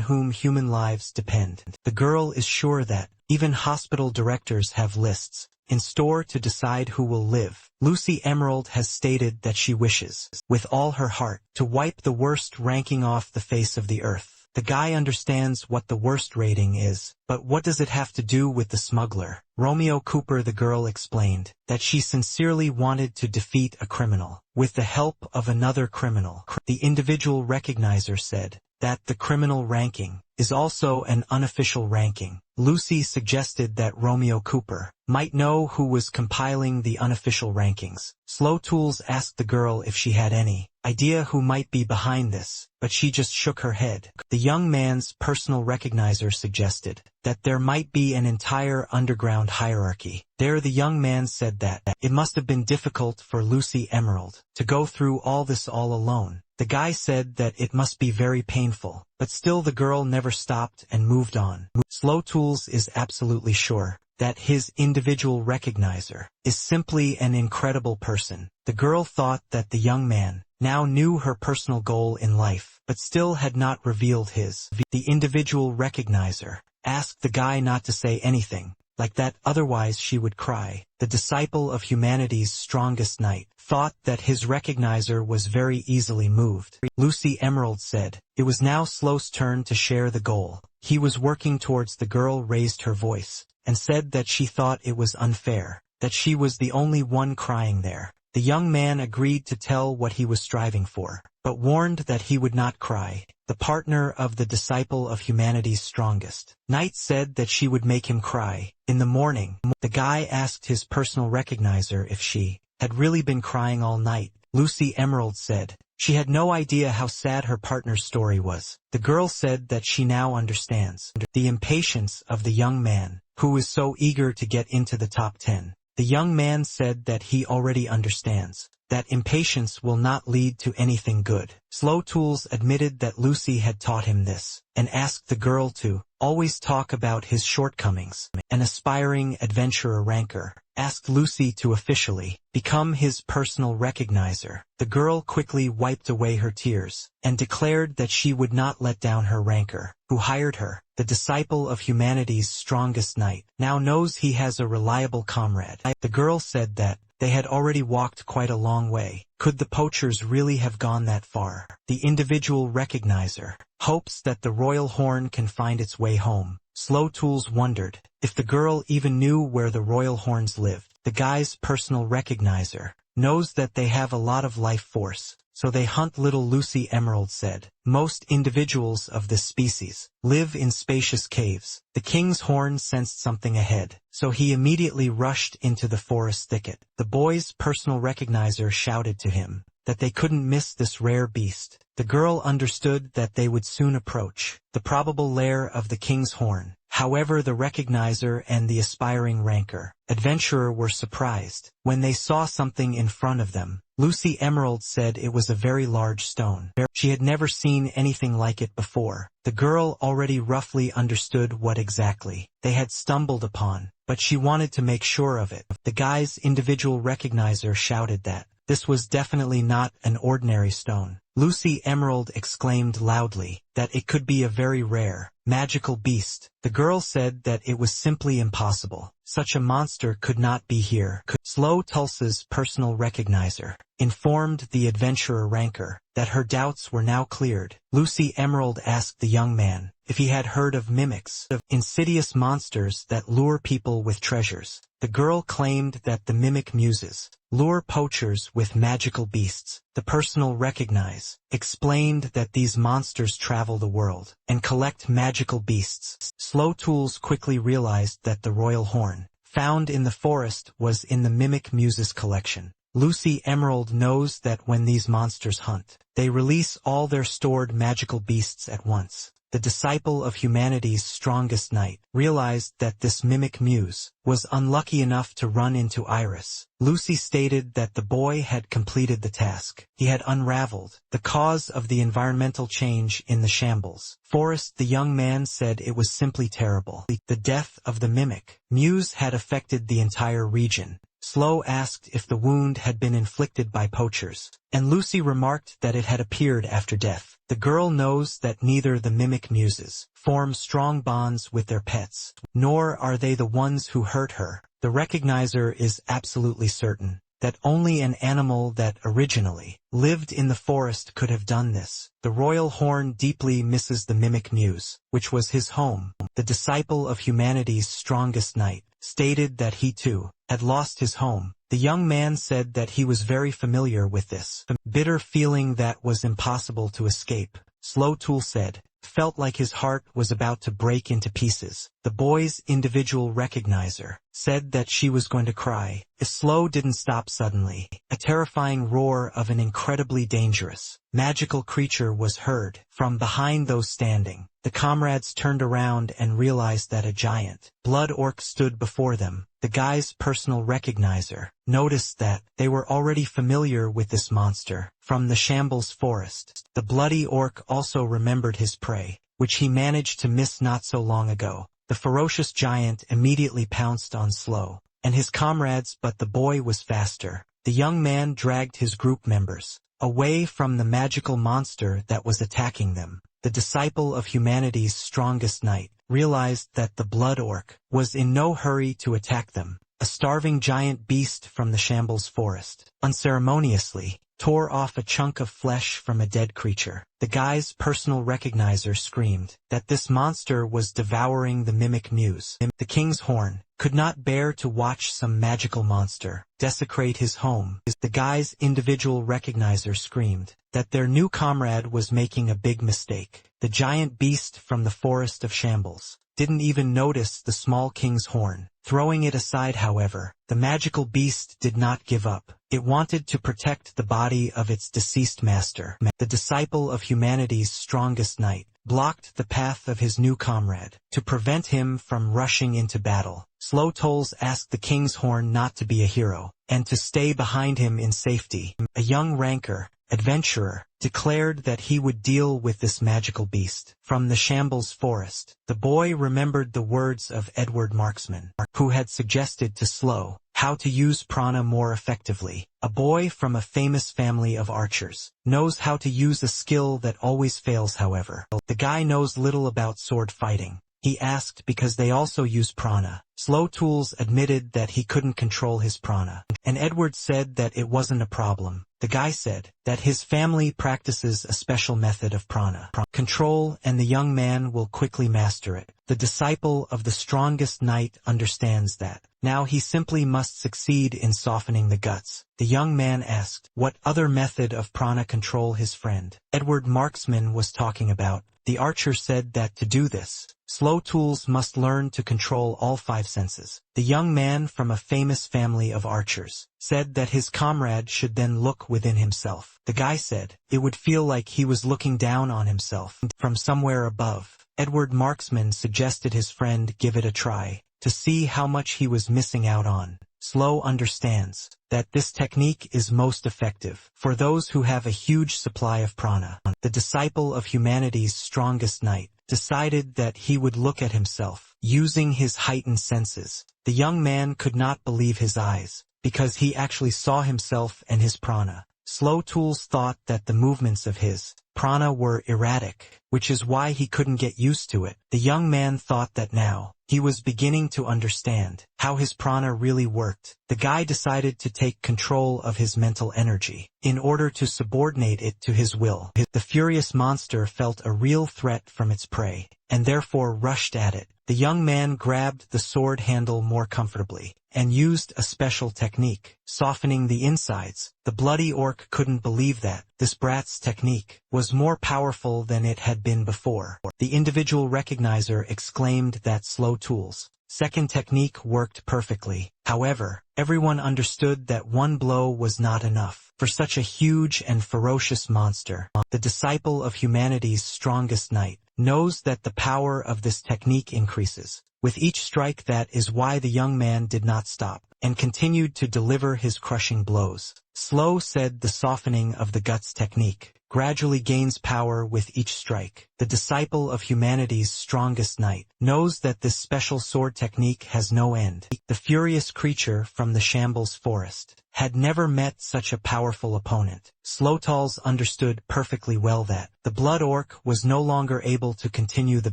whom human lives depend. The girl is sure that even hospital directors have lists in store to decide who will live. Lucy Emerald has stated that she wishes, with all her heart, to wipe the worst ranking off the face of the earth. The guy understands what the worst rating is, but what does it have to do with the smuggler? Romeo Cooper. The girl explained that she sincerely wanted to defeat a criminal with the help of another criminal. The individual recognizer said that the criminal ranking is also an unofficial ranking. Lucy suggested that Romeo Cooper might know who was compiling the unofficial rankings. Slow Tools asked the girl if she had any idea who might be behind this, but she just shook her head. The young man's personal recognizer suggested that there might be an entire underground hierarchy. There, the young man said that it must have been difficult for Lucy Emerald to go through all this all alone. The guy said that it must be very painful, but still the girl never stopped and moved on. Slow Tools is absolutely sure that his individual recognizer is simply an incredible person. The girl thought that the young man now knew her personal goal in life, but still had not revealed his. The individual recognizer asked the guy not to say anything like that, otherwise she would cry. The disciple of humanity's strongest knight thought that his recognizer was very easily moved. Lucy Emerald said it was now Slow's turn to share the goal he was working towards. The girl raised her voice and said that she thought it was unfair that she was the only one crying there. The young man agreed to tell what he was striving for, but warned that he would not cry. The partner of the disciple of humanity's strongest knight said that she would make him cry. In the morning, the guy asked his personal recognizer if she had really been crying all night. Lucy Emerald said she had no idea how sad her partner's story was. The girl said that she now understands the impatience of the young man, who is so eager to get into the top 10. The young man said that he already understands that impatience will not lead to anything good. Slow Tools admitted that Lucy had taught him this, and asked the girl to always talk about his shortcomings. An aspiring adventurer ranker asked Lucy to officially become his personal recognizer. The girl quickly wiped away her tears, and declared that she would not let down her ranker, who hired her. The disciple of humanity's strongest knight now knows he has a reliable comrade. The girl said that they had already walked quite a long way. Could the poachers really have gone that far? The individual recognizer hopes that the royal horn can find its way home. Slow Tools wondered if the girl even knew where the royal horns lived. The guy's personal recognizer knows that they have a lot of life force, so they hunt. Little Lucy Emerald said, most individuals of this species live in spacious caves. The king's horn sensed something ahead, so he immediately rushed into the forest thicket. The boy's personal recognizer shouted to him that they couldn't miss this rare beast. The girl understood that they would soon approach the probable lair of the king's horn. However, the recognizer and the aspiring ranker adventurer were surprised when they saw something in front of them. Lucy Emerald said it was a very large stone. She had never seen anything like it before. The girl already roughly understood what exactly they had stumbled upon, but she wanted to make sure of it. The guy's individual recognizer shouted that this was definitely not an ordinary stone. Lucy Emerald exclaimed loudly that it could be a very rare, magical beast. The girl said that it was simply impossible. Such a monster could not be here. Slow Tulsa's personal recognizer informed the adventurer ranker that her doubts were now cleared. Lucy Emerald asked the young man if he had heard of mimics, of insidious monsters that lure people with treasures. The girl claimed that the mimic muses lure poachers with magical beasts. The personal recognize explained that these monsters travel the world and collect magical beasts. Slow Tools quickly realized that the royal horn found in the forest was in the mimic muses collection. Lucy Emerald knows that when these monsters hunt, they release all their stored magical beasts at once. The disciple of humanity's strongest knight realized that this mimic muse was unlucky enough to run into Iris. Lucy stated that the boy had completed the task. He had unraveled the cause of the environmental change in the shambles forest. The young man said it was simply terrible. The death of the mimic muse had affected the entire region. Slow asked if the wound had been inflicted by poachers, and Lucy remarked that it had appeared after death. The girl knows that neither the mimic muses form strong bonds with their pets, nor are they the ones who hurt her. The recognizer is absolutely certain that only an animal that originally lived in the forest could have done this. The royal horn deeply misses the mimic muse, which was his home. The disciple of humanity's strongest knight stated that he too had lost his home. The young man said that he was very familiar with this bitter feeling that was impossible to escape. Slow Tool said, felt like his heart was about to break into pieces. The boy's individual recognizer said that she was going to cry if Slow didn't stop suddenly. A terrifying roar of an incredibly dangerous, magical creature was heard from behind those standing. The comrades turned around and realized that a giant blood orc stood before them. The guy's personal recognizer noticed that they were already familiar with this monster from the shambles forest. The bloody orc also remembered his prey, which he managed to miss not so long ago. The ferocious giant immediately pounced on Slow and his comrades, but the boy was faster. The young man dragged his group members away from the magical monster that was attacking them. The disciple of humanity's strongest knight realized that the blood orc was in no hurry to attack them. A starving giant beast from the shambles forest unceremoniously tore off a chunk of flesh from a dead creature. The guy's personal recognizer screamed that this monster was devouring the mimic muse. The king's horn could not bear to watch some magical monster desecrate his home. The guy's individual recognizer screamed that their new comrade was making a big mistake. The giant beast from the forest of shambles didn't even notice the small king's horn. Throwing it aside, however, the magical beast did not give up. It wanted to protect the body of its deceased master. The disciple of humanity's strongest knight blocked the path of his new comrade to prevent him from rushing into battle. Slow Tolls asked the king's horn not to be a hero, and to stay behind him in safety. A young ranker, adventurer, declared that he would deal with this magical beast. From the Shambles Forest, the boy remembered the words of Edward Marksman, who had suggested to Slow how to use prana more effectively. A boy from a famous family of archers knows how to use a skill that always fails, however. The guy knows little about sword fighting. He asked because they also use prana. Slow Tools admitted that he couldn't control his prana, and Edward said that it wasn't a problem. The guy said that his family practices a special method of prana control, and the young man will quickly master it. The disciple of the strongest knight understands that. Now he simply must succeed in softening the guts. The young man asked what other method of prana control his friend Edward Marksman was talking about. The archer said that to do this, Slow Tools must learn to control all 5 senses. The young man from a famous family of archers said that his comrade should then look within himself. The guy said it would feel like he was looking down on himself from somewhere above. Edward Marksman suggested his friend give it a try to see how much he was missing out on. Slow understands that this technique is most effective for those who have a huge supply of prana. The disciple of humanity's strongest knight decided that he would look at himself using his heightened senses. The young man could not believe his eyes because he actually saw himself and his prana. Slow Tools thought that the movements of his prana were erratic, which is why he couldn't get used to it. The young man thought that now he was beginning to understand how his prana really worked. The guy decided to take control of his mental energy in order to subordinate it to his will. The furious monster felt a real threat from its prey, and therefore rushed at it. The young man grabbed the sword handle more comfortably and used a special technique, softening the insides. The bloody orc couldn't believe that this brat's technique was more powerful than it had been before. The individual recognizer exclaimed that Slow Tools' second technique worked perfectly. However, everyone understood that one blow was not enough for such a huge and ferocious monster. The disciple of humanity's strongest knight knows that the power of this technique increases with each strike. That is why the young man did not stop and continued to deliver his crushing blows. Slow said the softening of the guts technique gradually gains power with each strike. The disciple of humanity's strongest knight knows that this special sword technique has no end. The furious creature from the Shambles Forest had never met such a powerful opponent. Slow Tools understood perfectly well that the blood orc was no longer able to continue the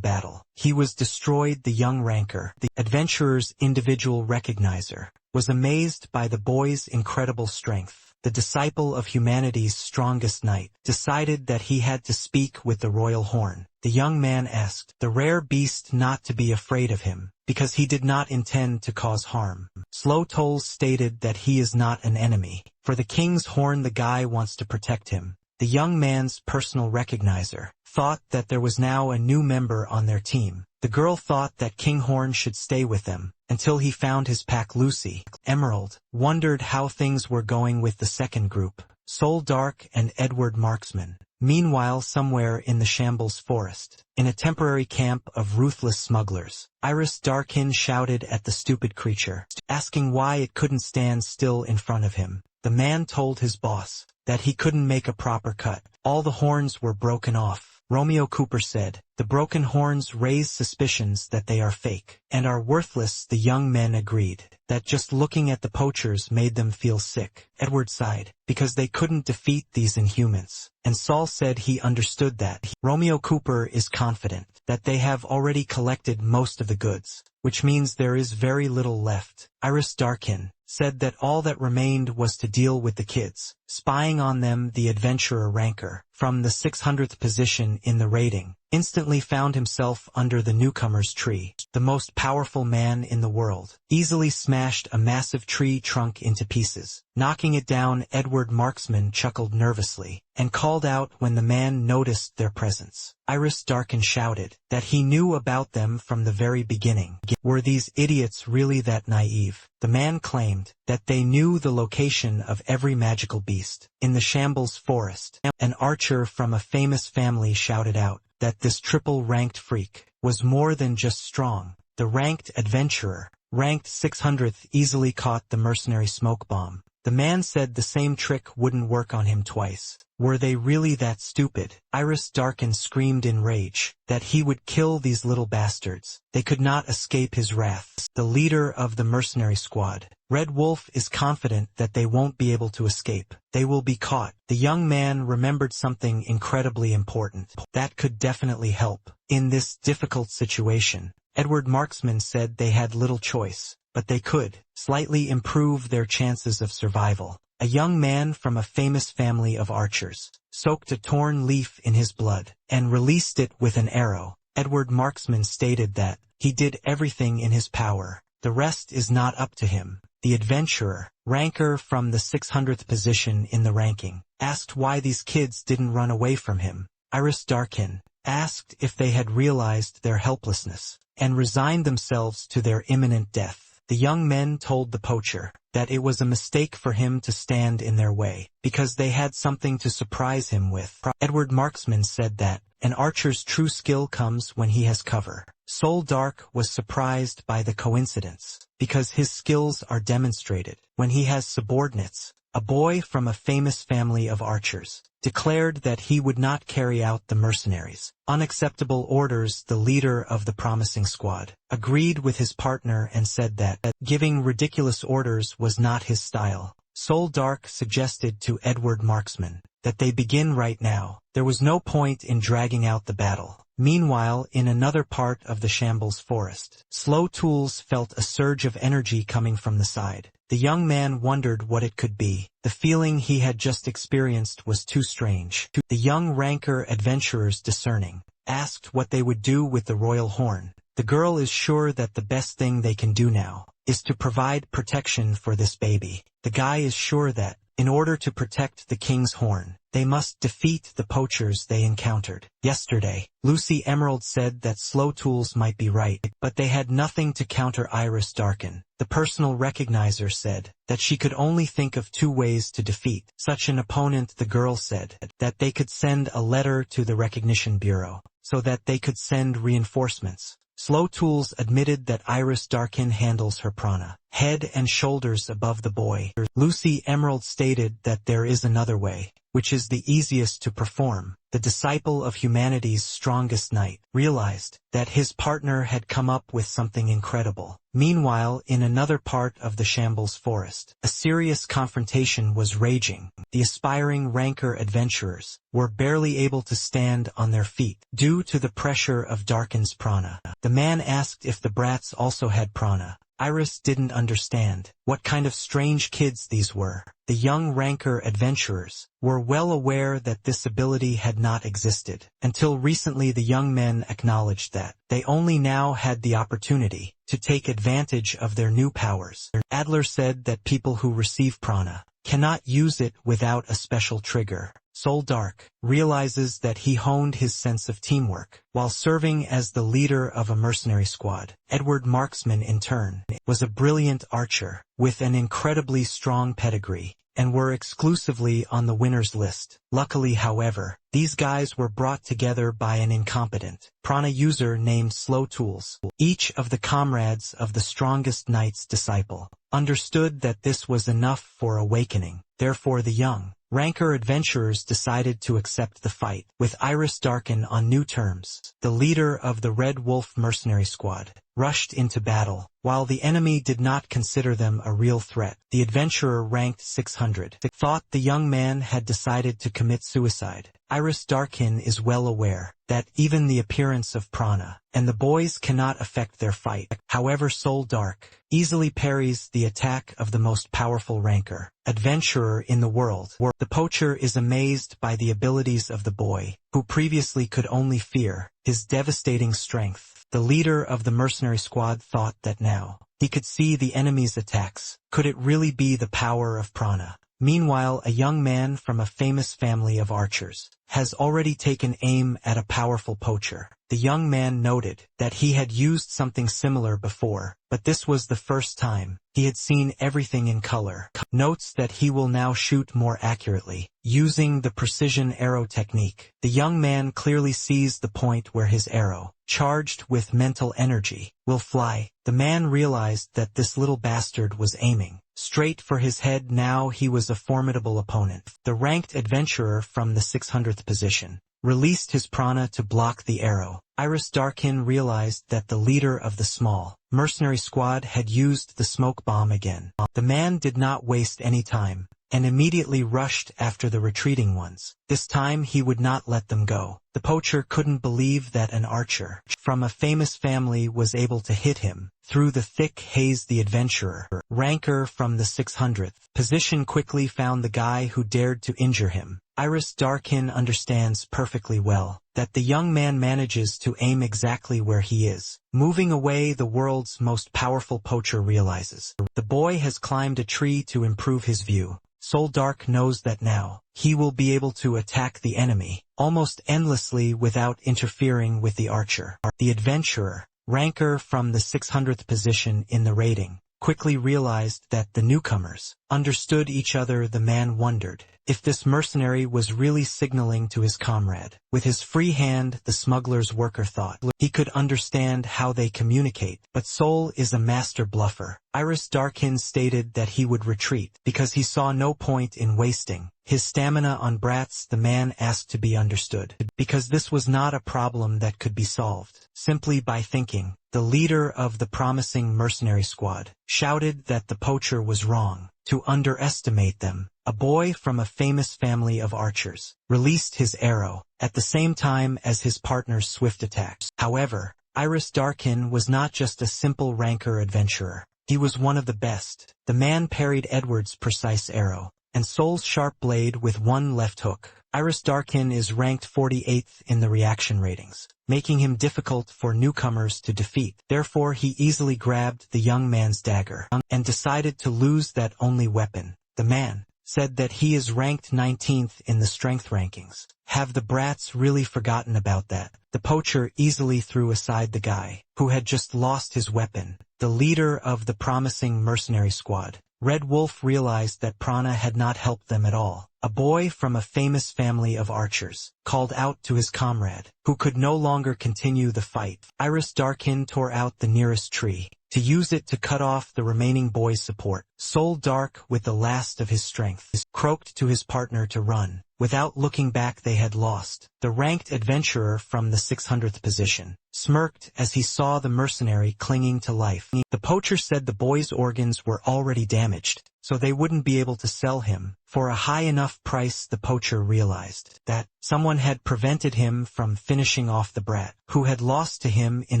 battle. He was destroyed. The young ranker, the adventurer's individual recognizer, was amazed by the boy's incredible strength. The disciple of humanity's strongest knight decided that he had to speak with the royal horn. The young man asked the rare beast not to be afraid of him, because he did not intend to cause harm. Slow Tools stated that he is not an enemy. For the king's horn, the guy wants to protect him. The young man's personal recognizer thought that there was now a new member on their team. The girl thought that King Horn should stay with them until he found his pack. Lucy Emerald wondered how things were going with the second group, Soul Dark and Edward Marksman. Meanwhile, somewhere in the Shambles Forest, in a temporary camp of ruthless smugglers, Iris Darkin shouted at the stupid creature, asking why it couldn't stand still in front of him. The man told his boss that he couldn't make a proper cut. All the horns were broken off. Romeo Cooper said, the broken horns raise suspicions that they are fake and are worthless. The young men agreed that just looking at the poachers made them feel sick. Edward sighed because they couldn't defeat these Inhumans, and Saul said he understood that. Romeo Cooper is confident that they have already collected most of the goods, which means there is very little left. Iris Darkin said that all that remained was to deal with the kids. Spying on them, the adventurer ranker, from the 600th position in the rating, instantly found himself under the newcomer's tree. The most powerful man in the world easily smashed a massive tree trunk into pieces. Knocking it down, Edward Marksman chuckled nervously and called out when the man noticed their presence. Iris Darkin shouted that he knew about them from the very beginning. Were these idiots really that naive? The man claimed that they knew the location of every magical beast in the Shambles Forest. An archer from a famous family shouted out that this triple-ranked freak was more than just strong. The ranked adventurer, ranked 600th, easily caught the mercenary smoke bomb. The man said the same trick wouldn't work on him twice. Were they really that stupid? Iris Darkin screamed in rage that he would kill these little bastards. They could not escape his wrath. The leader of the mercenary squad, Red Wolf, is confident that they won't be able to escape. They will be caught. The young man remembered something incredibly important that could definitely help. In this difficult situation, Edward Marksman said they had little choice, but they could slightly improve their chances of survival. A young man from a famous family of archers soaked a torn leaf in his blood and released it with an arrow. Edward Marksman stated that he did everything in his power. The rest is not up to him. The adventurer, ranker from the 600th position in the ranking, asked why these kids didn't run away from him. Iris Darkin asked if they had realized their helplessness and resigned themselves to their imminent death. The young men told the poacher that it was a mistake for him to stand in their way, because they had something to surprise him with. Edward Marksman said that an archer's true skill comes when he has cover. Soul Dark was surprised by the coincidence, because his skills are demonstrated when he has subordinates. A boy from a famous family of archers declared that he would not carry out the mercenaries' unacceptable orders. The leader of the promising squad agreed with his partner and said that giving ridiculous orders was not his style. Soul Dark suggested to Edward Marksman that they begin right now. There was no point in dragging out the battle. Meanwhile, in another part of the Shambles forest, Slow Tools felt a surge of energy coming from the side. The young man wondered what it could be. The feeling he had just experienced was too strange. The young ranker adventurers, discerning, asked what they would do with the royal horn. The girl is sure that the best thing they can do now is to provide protection for this baby. The guy is sure that, in order to protect the king's horn, they must defeat the poachers they encountered yesterday. Lucy Emerald said that Slow Tools might be right, but they had nothing to counter Iris Darkin. The personal recognizer said that she could only think of two ways to defeat such an opponent. The girl said that they could send a letter to the Recognition Bureau so that they could send reinforcements. Slow Tools admitted that Iris Darkin handles her prana head and shoulders above the boy. Lucy Emerald stated that there is another way, which is the easiest to perform. The disciple of humanity's strongest knight realized that his partner had come up with something incredible. Meanwhile, in another part of the Shambles forest, a serious confrontation was raging. The aspiring ranker adventurers were barely able to stand on their feet due to the pressure of Darkin's prana. The man asked if the brats also had prana. Iris didn't understand what kind of strange kids these were. The young ranker adventurers were well aware that this ability had not existed. Until recently, the young men acknowledged that they only now had the opportunity to take advantage of their new powers. Adler said that people who receive prana cannot use it without a special trigger. Soul Dark realizes that he honed his sense of teamwork while serving as the leader of a mercenary squad. Edward Marksman, in turn, was a brilliant archer with an incredibly strong pedigree and were exclusively on the winners list. Luckily, however, these guys were brought together by an incompetent prana user named Slow Tools. Each of the comrades of the strongest knight's disciple understood that this was enough for awakening. Therefore, the young ranker adventurers decided to accept the fight with Iris Darkin on new terms. The leader of the Red Wolf mercenary squad rushed into battle. While the enemy did not consider them a real threat, the adventurer ranked 600 thought the young man had decided to commit suicide. Iris Darkin is well aware that even the appearance of prana and the boys cannot affect their fight. However, Soul Dark easily parries the attack of the most powerful ranker adventurer in the world. The poacher is amazed by the abilities of the boy, who previously could only fear his devastating strength. The leader of the mercenary squad thought that now he could see the enemy's attacks. Could it really be the power of prana? Meanwhile, a young man from a famous family of archers has already taken aim at a powerful poacher. The young man noted that he had used something similar before, but this was the first time he had seen everything in color. Notes that he will now shoot more accurately, using the precision arrow technique. The young man clearly sees the point where his arrow, charged with mental energy, will fly. The man realized that this little bastard was aiming straight for his head. Now he was a formidable opponent. The ranked adventurer from the 600th position released his prana to block the arrow. Iris Darkin realized that the leader of the small mercenary squad had used the smoke bomb again. The man did not waste any time and immediately rushed after the retreating ones. This time he would not let them go. The poacher couldn't believe that an archer from a famous family was able to hit him through the thick haze. The adventurer, ranker from the 600th position, quickly found the guy who dared to injure him. Iris Darkin understands perfectly well that the young man manages to aim exactly where he is moving away. The world's most powerful poacher realizes the boy has climbed a tree to improve his view. Soul Dark knows that now he will be able to attack the enemy almost endlessly without interfering with the archer. The adventurer, ranker from the 600th position in the rating, quickly realized that the newcomers understood each other. The man wondered if this mercenary was really signaling to his comrade. With his free hand, the smuggler's worker thought he could understand how they communicate, but Soul is a master bluffer. Iris Darkin stated that he would retreat because he saw no point in wasting his stamina on brats. The man asked to be understood because this was not a problem that could be solved simply by thinking. The leader of the promising mercenary squad shouted that the poacher was wrong to underestimate them. A boy from a famous family of archers released his arrow at the same time as his partner's swift attacks. However, Iris Darkin was not just a simple ranker adventurer. He was one of the best. The man parried Edward's precise arrow and Soul's sharp blade with one left hook. Iris Darkin is ranked 48th in the reaction ratings, making him difficult for newcomers to defeat. Therefore, he easily grabbed the young man's dagger and decided to lose that only weapon. The man said that he is ranked 19th in the strength rankings. Have the brats really forgotten about that? The poacher easily threw aside the guy who had just lost his weapon. The leader of the promising mercenary squad, Red Wolf, realized that prana had not helped them at all. A boy from a famous family of archers called out to his comrade, who could no longer continue the fight. Iris Darkin tore out the nearest tree to use it to cut off the remaining boy's support. Soul Dark, with the last of his strength, croaked to his partner to run. Without looking back, they had lost. The ranked adventurer from the 600th position smirked as he saw the mercenary clinging to life. The poacher said the boy's organs were already damaged, so they wouldn't be able to sell him for a high enough price. The poacher realized that someone had prevented him from finishing off the brat, who had lost to him in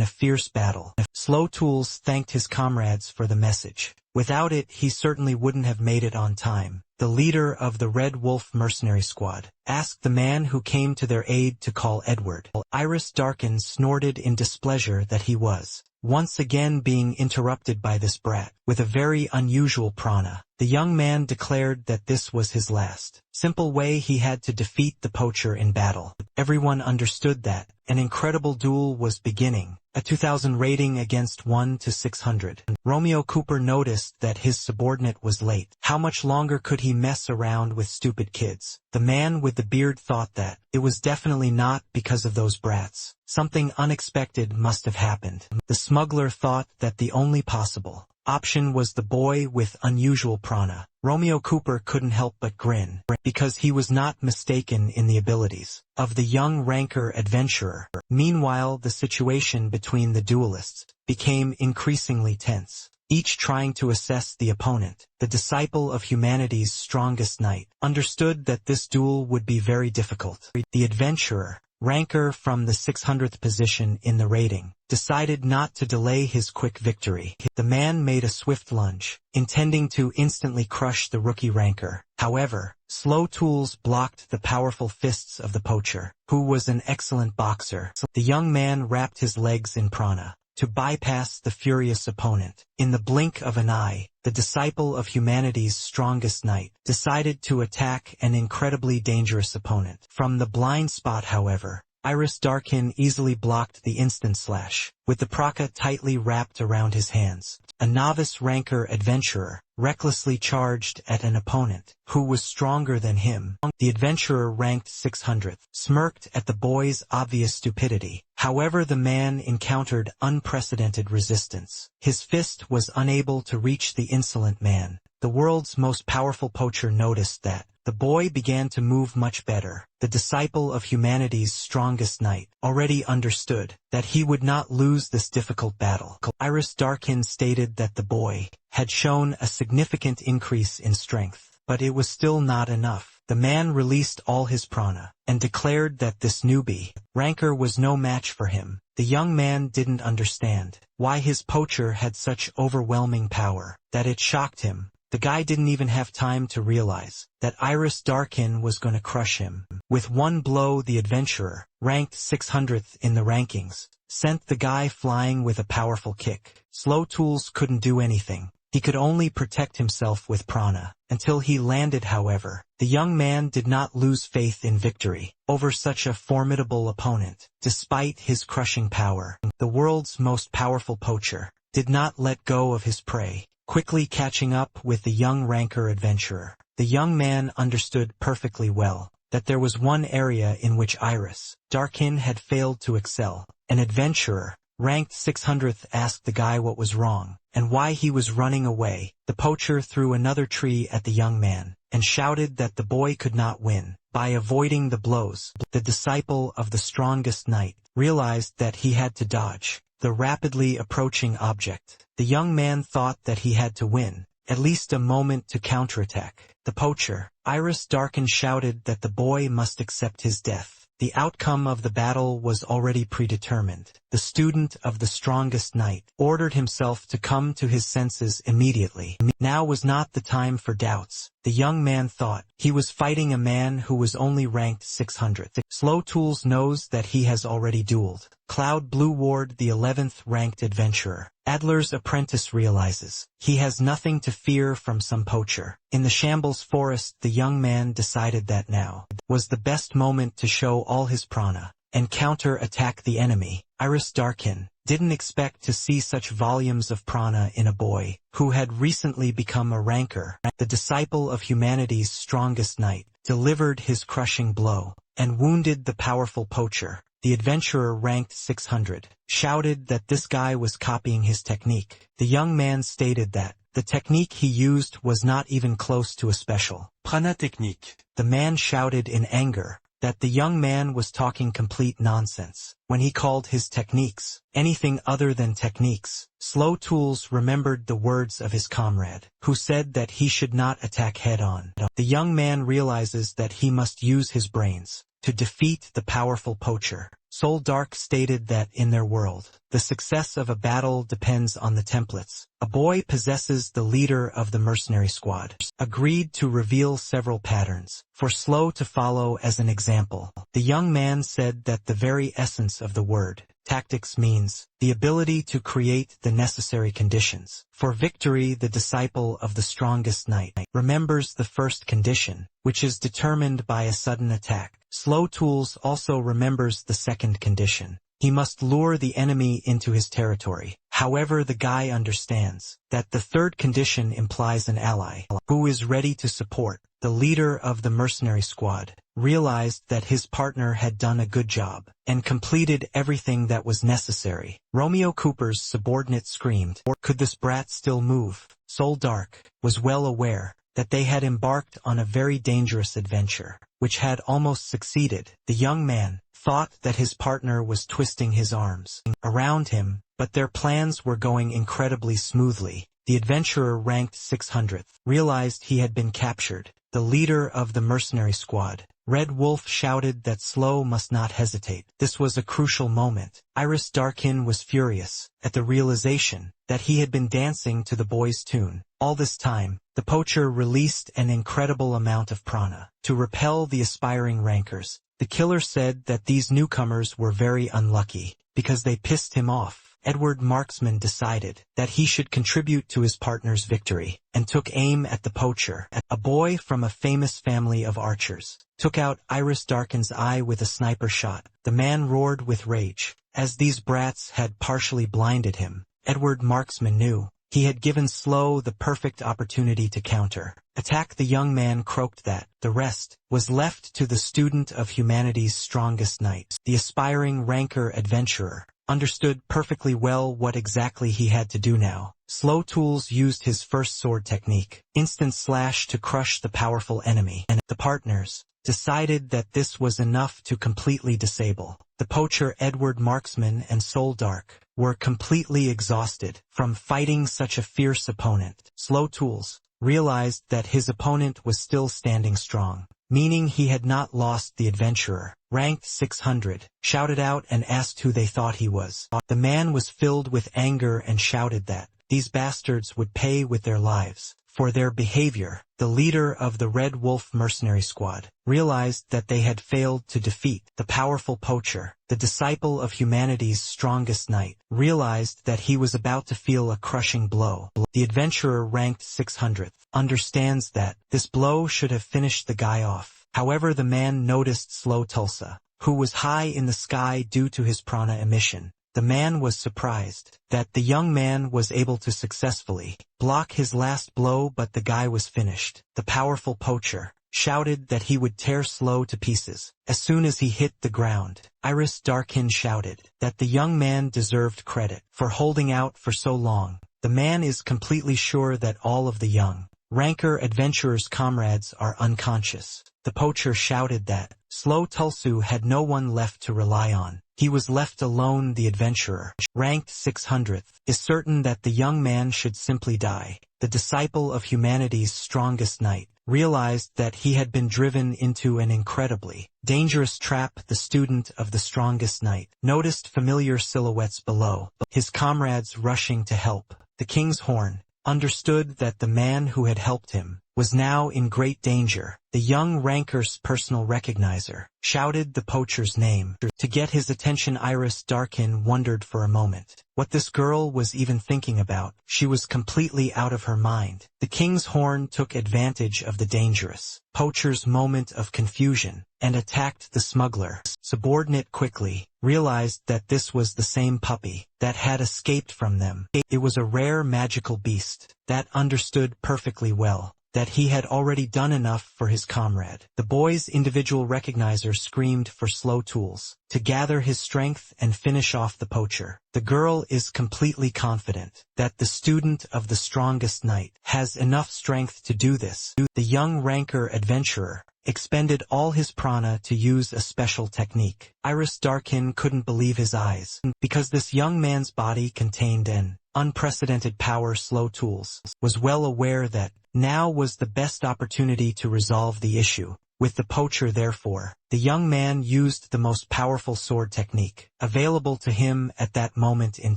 a fierce battle. Slow Tools thanked his comrades for the message. Without it, he certainly wouldn't have made it on time. The leader of the Red Wolf mercenary squad asked the man who came to their aid to call Edward. Iris Darkin snorted in displeasure that he was once again being interrupted by this brat with a very unusual prana. The young man declared that this was his last simple way he had to defeat the poacher in battle. Everyone understood that an incredible duel was beginning. A 2000 rating against 1 to 600. Romeo Cooper noticed that his subordinate was late. How much longer could he mess around with stupid kids? The man with the beard thought that it was definitely not because of those brats. Something unexpected must have happened. The smuggler thought that the only possible option was the boy with unusual prana. Romeo Cooper couldn't help but grin, because he was not mistaken in the abilities of the young ranker adventurer. Meanwhile, the situation between the duelists became increasingly tense, each trying to assess the opponent. The disciple of humanity's strongest knight understood that this duel would be very difficult. The adventurer, ranker from the 600th position in the rating, decided not to delay his quick victory. The man made a swift lunge, intending to instantly crush the rookie ranker. However, Slow Tools blocked the powerful fists of the poacher, who was an excellent boxer. The young man wrapped his legs in prana to bypass the furious opponent. In the blink of an eye, the disciple of humanity's strongest knight decided to attack an incredibly dangerous opponent. From the blind spot, however, Iris Darkin easily blocked the instant slash, with the praka tightly wrapped around his hands. A novice ranker adventurer recklessly charged at an opponent who was stronger than him. The adventurer ranked 600th smirked at the boy's obvious stupidity. However, the man encountered unprecedented resistance. His fist was unable to reach the insolent man, The world's most powerful poacher noticed that the boy began to move much better. The disciple of humanity's strongest knight already understood that he would not lose this difficult battle. Iris Darkin stated that the boy had shown a significant increase in strength, but it was still not enough. The man released all his prana and declared that this newbie ranker was no match for him. The young man didn't understand why his poacher had such overwhelming power that it shocked him. The guy didn't even have time to realize that Iris Darkin was going to crush him. With one blow, the adventurer, ranked 600th in the rankings, sent the guy flying with a powerful kick. Slow Tools couldn't do anything. He could only protect himself with prana. Until he landed, however, the young man did not lose faith in victory over such a formidable opponent. Despite his crushing power, the world's most powerful poacher did not let go of his prey. Quickly catching up with the young ranker adventurer, the young man understood perfectly well that there was one area in which Iris Darkin had failed to excel. An adventurer, ranked 600th, asked the guy what was wrong and why he was running away. The poacher threw another tree at the young man and shouted that the boy could not win by avoiding the blows. The disciple of the strongest knight realized that he had to dodge the rapidly approaching object. The young man thought that he had to win at least a moment to counterattack. The poacher, Iris Darkin, shouted that the boy must accept his death. The outcome of the battle was already predetermined. The student of the strongest knight ordered himself to come to his senses immediately. Now was not the time for doubts. The young man thought he was fighting a man who was only ranked 600th. Slow Tools knows that he has already dueled Cloud Blue Ward, the 11th ranked adventurer. Adler's apprentice realizes he has nothing to fear from some poacher. In the Shambles Forest, the young man decided that now was the best moment to show all his prana and counter-attack the enemy. Iris Darkin didn't expect to see such volumes of prana in a boy who had recently become a ranker. The disciple of humanity's strongest knight delivered his crushing blow and wounded the powerful poacher. The adventurer, ranked 600, shouted that this guy was copying his technique. The young man stated that the technique he used was not even close to a special prana technique. The man shouted in anger that the young man was talking complete nonsense when he called his techniques anything other than techniques. Slow Tools remembered the words of his comrade, who said that he should not attack head-on. The young man realizes that he must use his brains to defeat the powerful poacher. Soul Dark stated that in their world, the success of a battle depends on the templates. A boy possesses the leader of the mercenary squad, agreed to reveal several patterns for Slow to follow as an example. The young man said that the very essence of the word tactics means the ability to create the necessary conditions for victory. The disciple of the strongest knight remembers the first condition, which is determined by a sudden attack. Slow Tools also remembers the second condition. He must lure the enemy into his territory. However, the guy understands that the third condition implies an ally who is ready to support. The leader of the mercenary squad realized that his partner had done a good job and completed everything that was necessary. Romeo Cooper's subordinate screamed, "Could this brat still move?" Soul Dark was well aware that they had embarked on a very dangerous adventure, which had almost succeeded. The young man thought that his partner was twisting his arms around him, but their plans were going incredibly smoothly. The adventurer, ranked 600th, realized he had been captured. The leader of the mercenary squad, Red Wolf, shouted that Slow must not hesitate. This was a crucial moment. Iris Darkin was furious at the realization that he had been dancing to the boy's tune. All this time, the poacher released an incredible amount of prana to repel the aspiring rankers. The killer said that these newcomers were very unlucky because they pissed him off. Edward Marksman decided that he should contribute to his partner's victory and took aim at the poacher. A boy from a famous family of archers took out Iris Darkin's eye with a sniper shot. The man roared with rage, as these brats had partially blinded him. Edward Marksman knew he had given Slow the perfect opportunity to counter attack. The young man croaked that the rest was left to the student of humanity's strongest knight. The aspiring ranker adventurer understood perfectly well what exactly he had to do now. Slow Tools used his first sword technique, instant slash, to crush the powerful enemy, and the partners decided that this was enough to completely disable. The poacher Edward Marksman and Soul Dark were completely exhausted from fighting such a fierce opponent. Slow Tools realized that his opponent was still standing strong, meaning he had not lost. The adventurer, ranked 600, shouted out and asked who they thought he was. The man was filled with anger and shouted that these bastards would pay with their lives for their behavior. The leader of the Red Wolf mercenary squad realized that they had failed to defeat the powerful poacher. The disciple of humanity's strongest knight realized that he was about to feel a crushing blow. The adventurer, ranked 600th, understands that this blow should have finished the guy off. However, the man noticed Slow Tulsa, who was high in the sky due to his prana emission. The man was surprised that the young man was able to successfully block his last blow, but the guy was finished. The powerful poacher shouted that he would tear Slow to pieces as soon as he hit the ground. Iris Darkin shouted that the young man deserved credit for holding out for so long. The man is completely sure that all of the young ranker adventurer's comrades are unconscious. The poacher shouted that Slow Tulsu had no one left to rely on. He was left alone. The adventurer, ranked 600th, is certain that the young man should simply die. The disciple of humanity's strongest knight realized that he had been driven into an incredibly dangerous trap. The student of the strongest knight noticed familiar silhouettes below, his comrades rushing to help. The king's horn understood that the man who had helped him was now in great danger. The young ranker's personal recognizer shouted the poacher's name. To get his attention, Iris Darkin wondered for a moment what this girl was even thinking about. She was completely out of her mind. The king's horn took advantage of the dangerous poacher's moment of confusion and attacked the smuggler. Subordinate quickly realized that this was the same puppy that had escaped from them. It was a rare magical beast that understood perfectly well that he had already done enough for his comrade. The boy's individual recognizer screamed for Slow Tools to gather his strength and finish off the poacher. The girl is completely confident that the student of the strongest knight has enough strength to do this. The young ranker adventurer expended all his prana to use a special technique. Iris Darkin couldn't believe his eyes, because this young man's body contained an unprecedented power. Slow Tools was well aware that now was the best opportunity to resolve the issue with the poacher. Therefore, the young man used the most powerful sword technique available to him at that moment in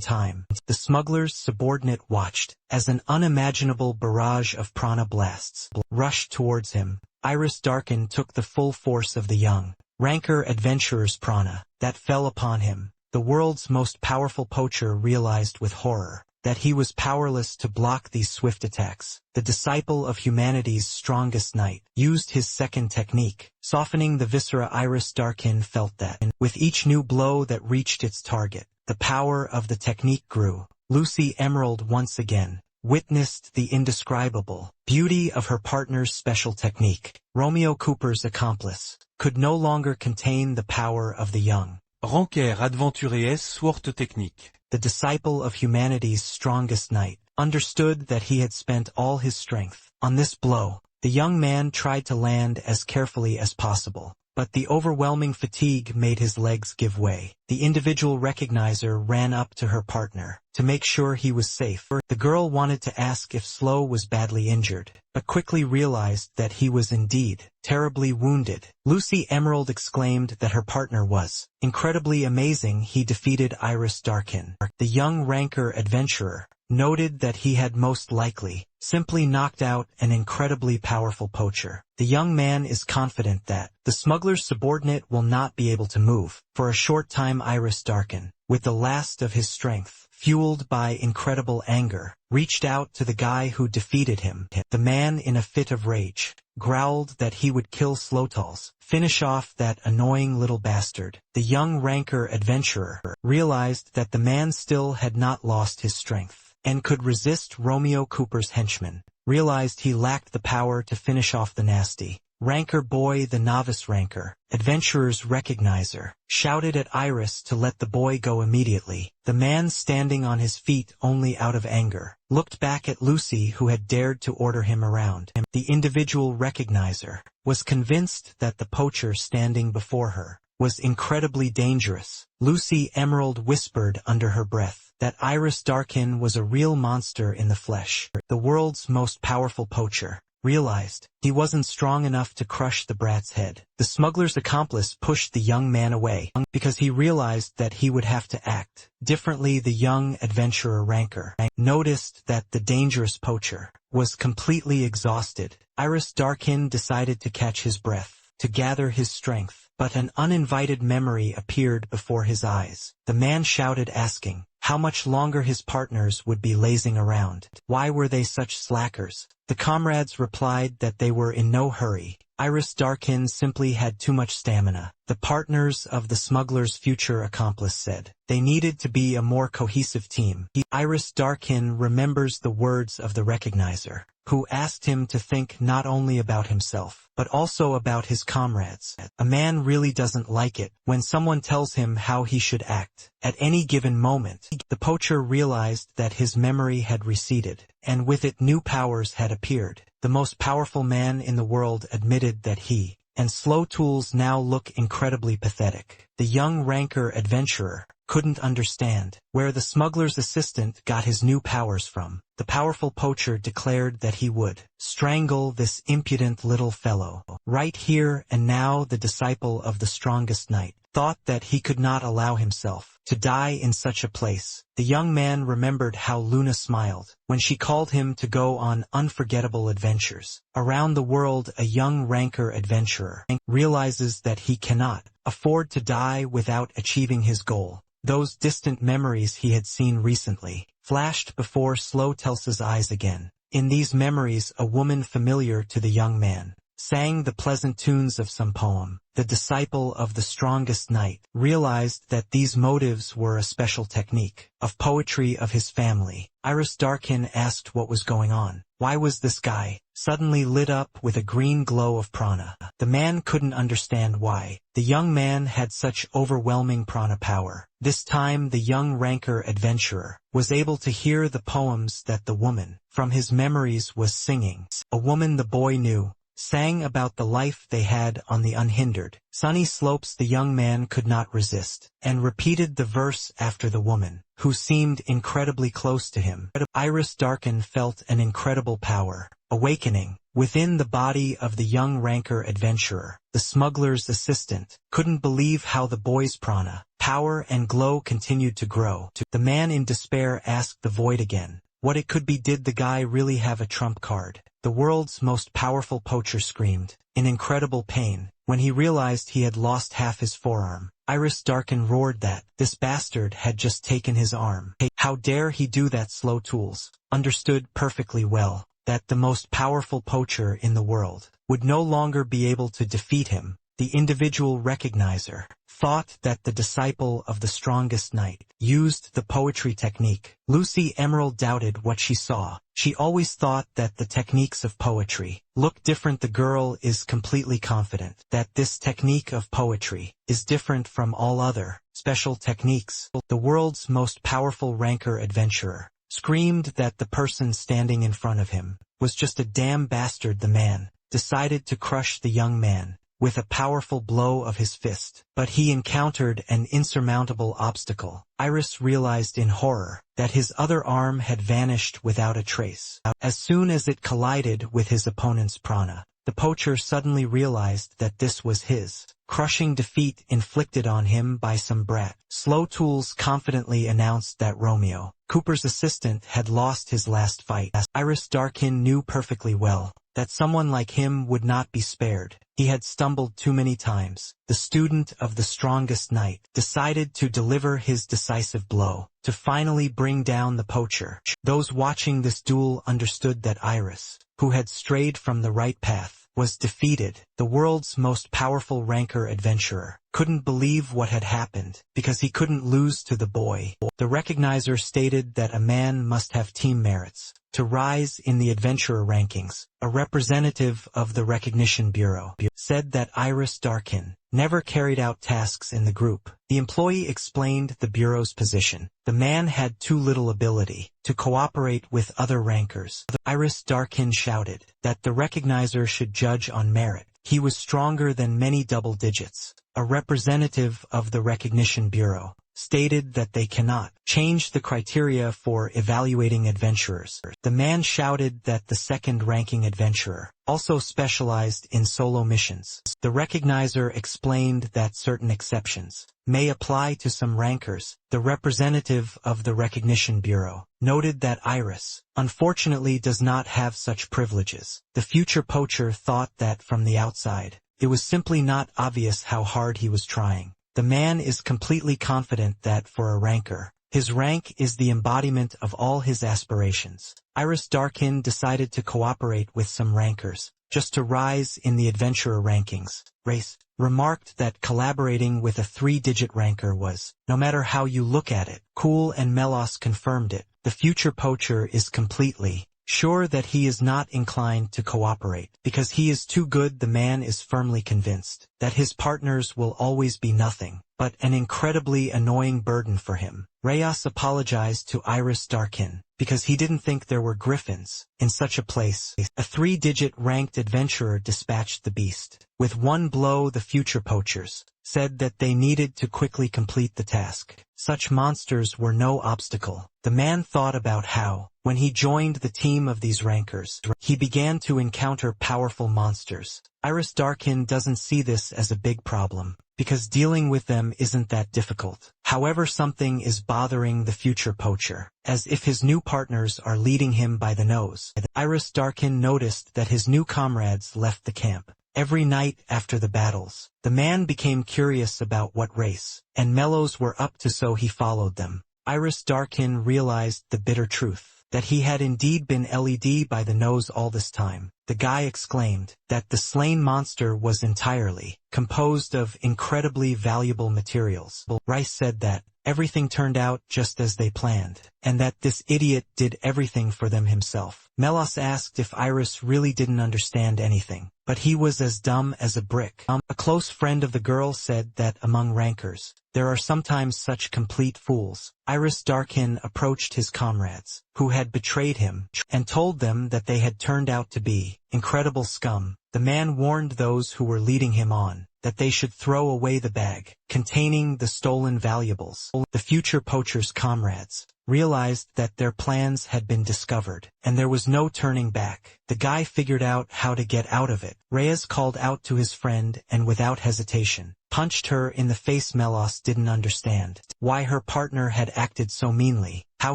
time. The smuggler's subordinate watched as an unimaginable barrage of prana blasts rushed towards him. Iris Darkin took the full force of the young ranker adventurer's prana that fell upon him. The world's most powerful poacher realized with horror that he was powerless to block these swift attacks. The disciple of humanity's strongest knight used his second technique, softening the viscera. Iris Darkin felt that, with each new blow that reached its target, the power of the technique grew. Lucy Emerald once again witnessed the indescribable beauty of her partner's special technique. Romeo Cooper's accomplice could no longer contain the power of the young Ranker adventurees sword technique. The disciple of humanity's strongest knight understood that he had spent all his strength on this blow. The young man tried to land as carefully as possible, but the overwhelming fatigue made his legs give way. The individual recognizer ran up to her partner to make sure he was safe. The girl wanted to ask if Slow was badly injured, but quickly realized that he was indeed terribly wounded. Lucy Emerald exclaimed that her partner was incredibly amazing. He defeated Iris Darkin. The young ranker adventurer noted that he had most likely simply knocked out an incredibly powerful poacher. The young man is confident that the smuggler's subordinate will not be able to move. For a short time, Iris Darkin, with the last of his strength, fueled by incredible anger, reached out to the guy who defeated him. The man, in a fit of rage, growled that he would kill Slow Tools, finish off that annoying little bastard. The young ranker adventurer realized that the man still had not lost his strength and could resist. Romeo Cooper's henchman realized he lacked the power to finish off the nasty Ranker boy, the novice ranker, adventurer's recognizer, shouted at Iris to let the boy go immediately. The man, standing on his feet only out of anger, looked back at Lucy, who had dared to order him around. The individual recognizer was convinced that the poacher standing before her was incredibly dangerous. Lucy Emerald whispered under her breath that Iris Darkin was a real monster in the flesh. The world's most powerful poacher realized he wasn't strong enough to crush the brat's head. The smuggler's accomplice pushed the young man away because he realized that he would have to act differently. The young adventurer ranker noticed that the dangerous poacher was completely exhausted. Iris Darkin decided to catch his breath to gather his strength, but an uninvited memory appeared before his eyes. The man shouted, asking how much longer his partners would be lazing around. Why were they such slackers? The comrades replied that they were in no hurry. Iris Darkin simply had too much stamina. The partners of the smuggler's future accomplice said they needed to be a more cohesive team. Iris Darkin remembers the words of the recognizer, who asked him to think not only about himself, but also about his comrades. A man really doesn't like it when someone tells him how he should act. At any given moment, the poacher realized that his memory had receded, and with it new powers had appeared. The most powerful man in the world admitted that he and Slow Tools now look incredibly pathetic. The young ranker adventurer couldn't understand where the smuggler's assistant got his new powers from. The powerful poacher declared that he would strangle this impudent little fellow right here and now. The disciple of the strongest knight thought that he could not allow himself to die in such a place. The young man remembered how Luna smiled when she called him to go on unforgettable adventures around the world. A young ranker adventurer realizes that he cannot afford to die without achieving his goal. Those distant memories he had seen recently flashed before Slow Tels's eyes again. In these memories, a woman familiar to the young man sang the pleasant tunes of some poem. The disciple of the strongest knight realized that these motives were a special technique of poetry of his family. Iris Darkin asked what was going on. Why was this guy suddenly lit up with a green glow of prana? The man couldn't understand why the young man had such overwhelming prana power. This time the young ranker adventurer was able to hear the poems that the woman from his memories was singing. A woman the boy knew sang about the life they had on the unhindered sunny slopes. The young man could not resist and repeated the verse after the woman, who seemed incredibly close to him. Iris Darkin felt an incredible power awakening within the body of the young ranker adventurer. The smuggler's assistant couldn't believe how the boy's prana, power and glow continued to grow. The man in despair asked the void again what it could be. Did the guy really have a trump card? The world's most powerful poacher screamed in incredible pain when he realized he had lost half his forearm. Iris Darkin roared that this bastard had just taken his arm. How dare he do that? Slow Tools understood perfectly well that the most powerful poacher in the world would no longer be able to defeat him. The individual recognizer thought that the disciple of the strongest knight used the poetry technique. Lucy Emerald doubted what she saw. She always thought that the techniques of poetry look different. The girl is completely confident that this technique of poetry is different from all other special techniques. The world's most powerful ranker adventurer screamed that the person standing in front of him was just a damn bastard. The man decided to crush the young man with a powerful blow of his fist, but he encountered an insurmountable obstacle. Iris realized in horror that his other arm had vanished without a trace. As soon as it collided with his opponent's prana, the poacher suddenly realized that this was his crushing defeat inflicted on him by some brat. Slow Tools confidently announced that Romeo, Cooper's assistant, had lost his last fight. Iris Darkin knew perfectly well that someone like him would not be spared. He had stumbled too many times. The student of the strongest knight decided to deliver his decisive blow to finally bring down the poacher. Those watching this duel understood that Iris, who had strayed from the right path, was defeated. the world's most powerful ranker adventurer, couldn't believe what had happened because he couldn't lose to the boy. The recognizer stated that a man must have team merits to rise in the adventurer rankings. A representative of the Recognition Bureau said that Iris Darkin never carried out tasks in the group. The employee explained the Bureau's position. The man had too little ability to cooperate with other rankers. Iris Darkin shouted that the recognizer should judge on merit. He was stronger than many double digits. A representative of the Recognition Bureau stated that they cannot change the criteria for evaluating adventurers. The man shouted that the second-ranking adventurer also specialized in solo missions. The recognizer explained that certain exceptions may apply to some rankers. The representative of the Recognition Bureau noted that Iris, unfortunately, does not have such privileges. The future poacher thought that from the outside, it was simply not obvious how hard he was trying. The man is completely confident that for a ranker, his rank is the embodiment of all his aspirations. Iris Darkin decided to cooperate with some rankers, just to rise in the adventurer rankings. Race remarked that collaborating with a 3-digit ranker was, no matter how you look at it, cool, and Melos confirmed it. The future poacher is completely sure that he is not inclined to cooperate. Because he is too good, the man is firmly convinced that his partners will always be nothing but an incredibly annoying burden for him. Reyes apologized to Iris Darkin because he didn't think there were griffins in such a place. A 3-digit ranked adventurer dispatched the beast. With one blow, the future poachers said that they needed to quickly complete the task. Such monsters were no obstacle. The man thought about how, when he joined the team of these rankers, he began to encounter powerful monsters. Iris Darkin doesn't see this as a big problem, because dealing with them isn't that difficult. However, something is bothering the future poacher, as if his new partners are leading him by the nose. Iris Darkin noticed that his new comrades left the camp every night after the battles. The man became curious about what race and mellows were up to, so he followed them. Iris Darkin realized the bitter truth, that he had indeed been led by the nose all this time. The guy exclaimed that the slain monster was entirely composed of incredibly valuable materials. Rice said that everything turned out just as they planned, and that this idiot did everything for them himself. Melos asked if Iris really didn't understand anything, but he was as dumb as a brick. A close friend of the girl said that among rankers, there are sometimes such complete fools. Iris Darkin approached his comrades, who had betrayed him, and told them that they had turned out to be incredible scum. The man warned those who were leading him on that they should throw away the bag containing the stolen valuables. The future poacher's comrades realized that their plans had been discovered, and there was no turning back. The guy figured out how to get out of it. Reyes called out to his friend and without hesitation punched her in the face. Melos didn't understand why her partner had acted so meanly, how